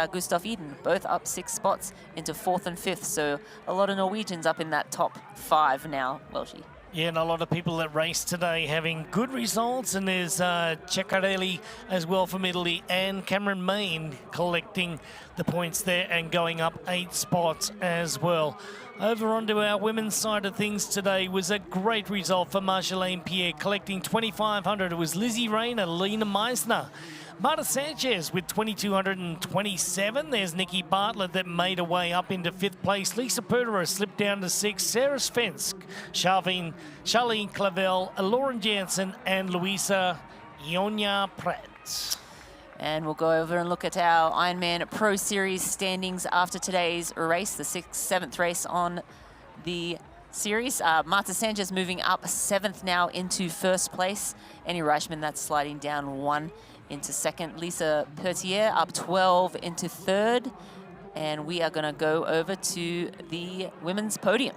Gustav Iden, both up 6 spots into 4th and 5th. So a lot of Norwegians up in that top 5 now, Welshie. Yeah, and a lot of people that race today having good results, and there's Ceccarelli as well from Italy, and Cameron Main collecting the points there and going up 8 spots as well. Over onto our women's side of things today was a great result for Marjolaine Pierret, collecting 2,500. It was Lizzie Rayner, Lina Meissner, Marta Sanchez with 2,227. There's Nikki Bartlett that made her way up into 5th place. Lisa Perderer slipped down to 6th. Sarah Svensk, Charlene Clavel, Lauren Jansen, and Luisa Ionia Pratt. And we'll go over and look at our Ironman Pro Series standings after today's race, the 7th race on the series. Marta Sanchez moving up 7th now into 1st place. Annie Reichman, that's sliding down 1 into second. Lisa Pertier up 12 into third. And we are going to go over to the women's podium.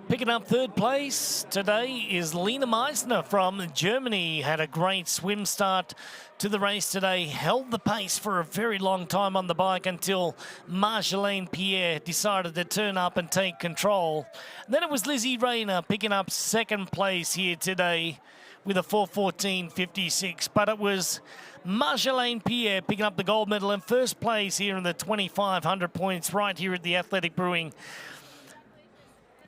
Picking up third place today is Lena Meissner from Germany. Had a great swim start to the race today. Held the pace for a very long time on the bike until Marjolaine Pierre decided to turn up and take control. And then it was Lizzie Rayner picking up second place here today with a 4:14.56. But it was Marjolaine Pierre picking up the gold medal in first place here in the 2,500 points right here at the Athletic Brewing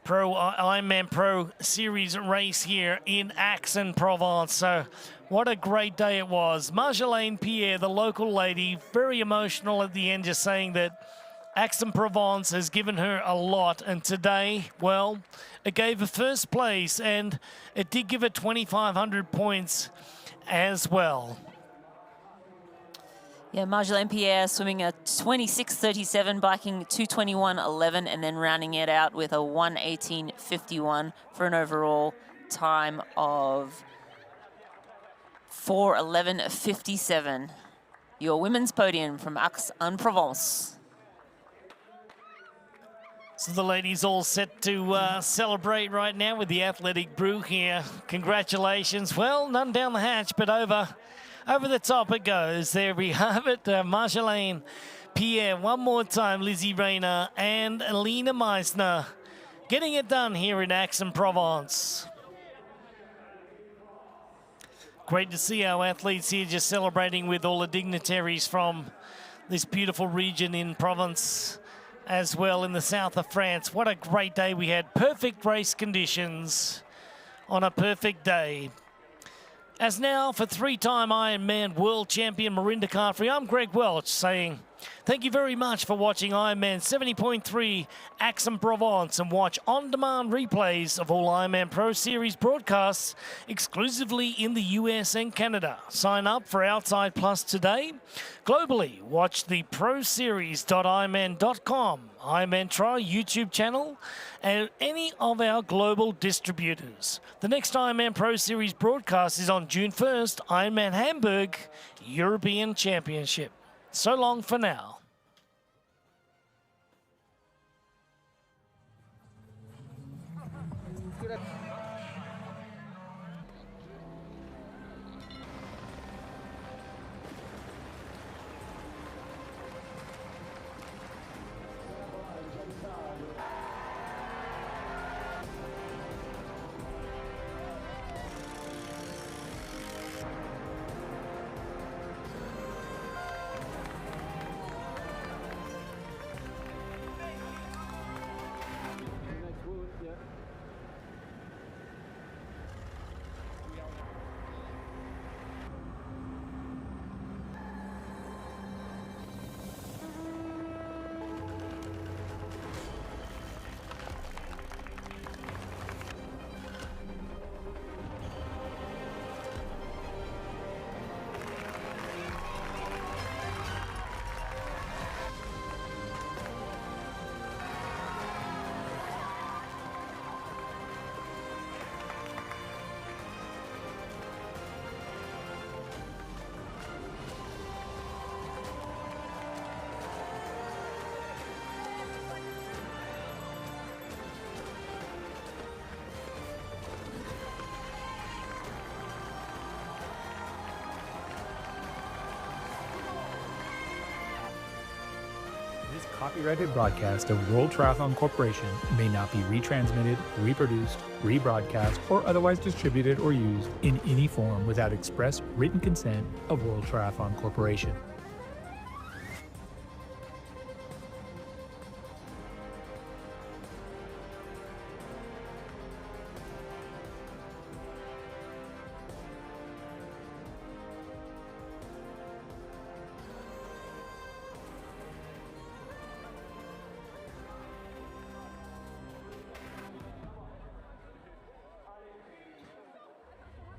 Ironman Pro Series race here in Aix-en-Provence. So what a great day it was. Marjolaine Pierre, the local lady, very emotional at the end, just saying that Aix-en-Provence has given her a lot. And today, well, it gave her first place and it did give her 2,500 points as well. Yeah, Marjolaine Pierre swimming a 26.37, biking 2:21.11, and then rounding it out with a 1:18.51 for an overall time of 4:11.57. Your women's podium from Aix-en-Provence. So the ladies all set to celebrate right now with the Athletic Brew here. Congratulations. Well, none down the hatch, but over the top it goes. There we have it. Marjolaine Pierre, one more time, Lizzie Rayner and Lena Meissner getting it done here in Aix-en-Provence. Great to see our athletes here just celebrating with all the dignitaries from this beautiful region in Provence as well in the south of France. What a great day we had. Perfect race conditions on a perfect day. As now for three-time Ironman world champion Marinda Carfrey, I'm Greg Welch saying thank you very much for watching Ironman 70.3 Aix-en-Provence, and watch on-demand replays of all Ironman Pro Series broadcasts exclusively in the US and Canada. Sign up for Outside Plus today. Globally, watch the proseries.ironman.com, Ironman Try YouTube channel, and any of our global distributors. The next Ironman Pro Series broadcast is on June 1st, Ironman Hamburg European Championship. So long for now. This copyrighted broadcast of World Triathlon Corporation may not be retransmitted, reproduced, rebroadcast, or otherwise distributed or used in any form without express written consent of World Triathlon Corporation.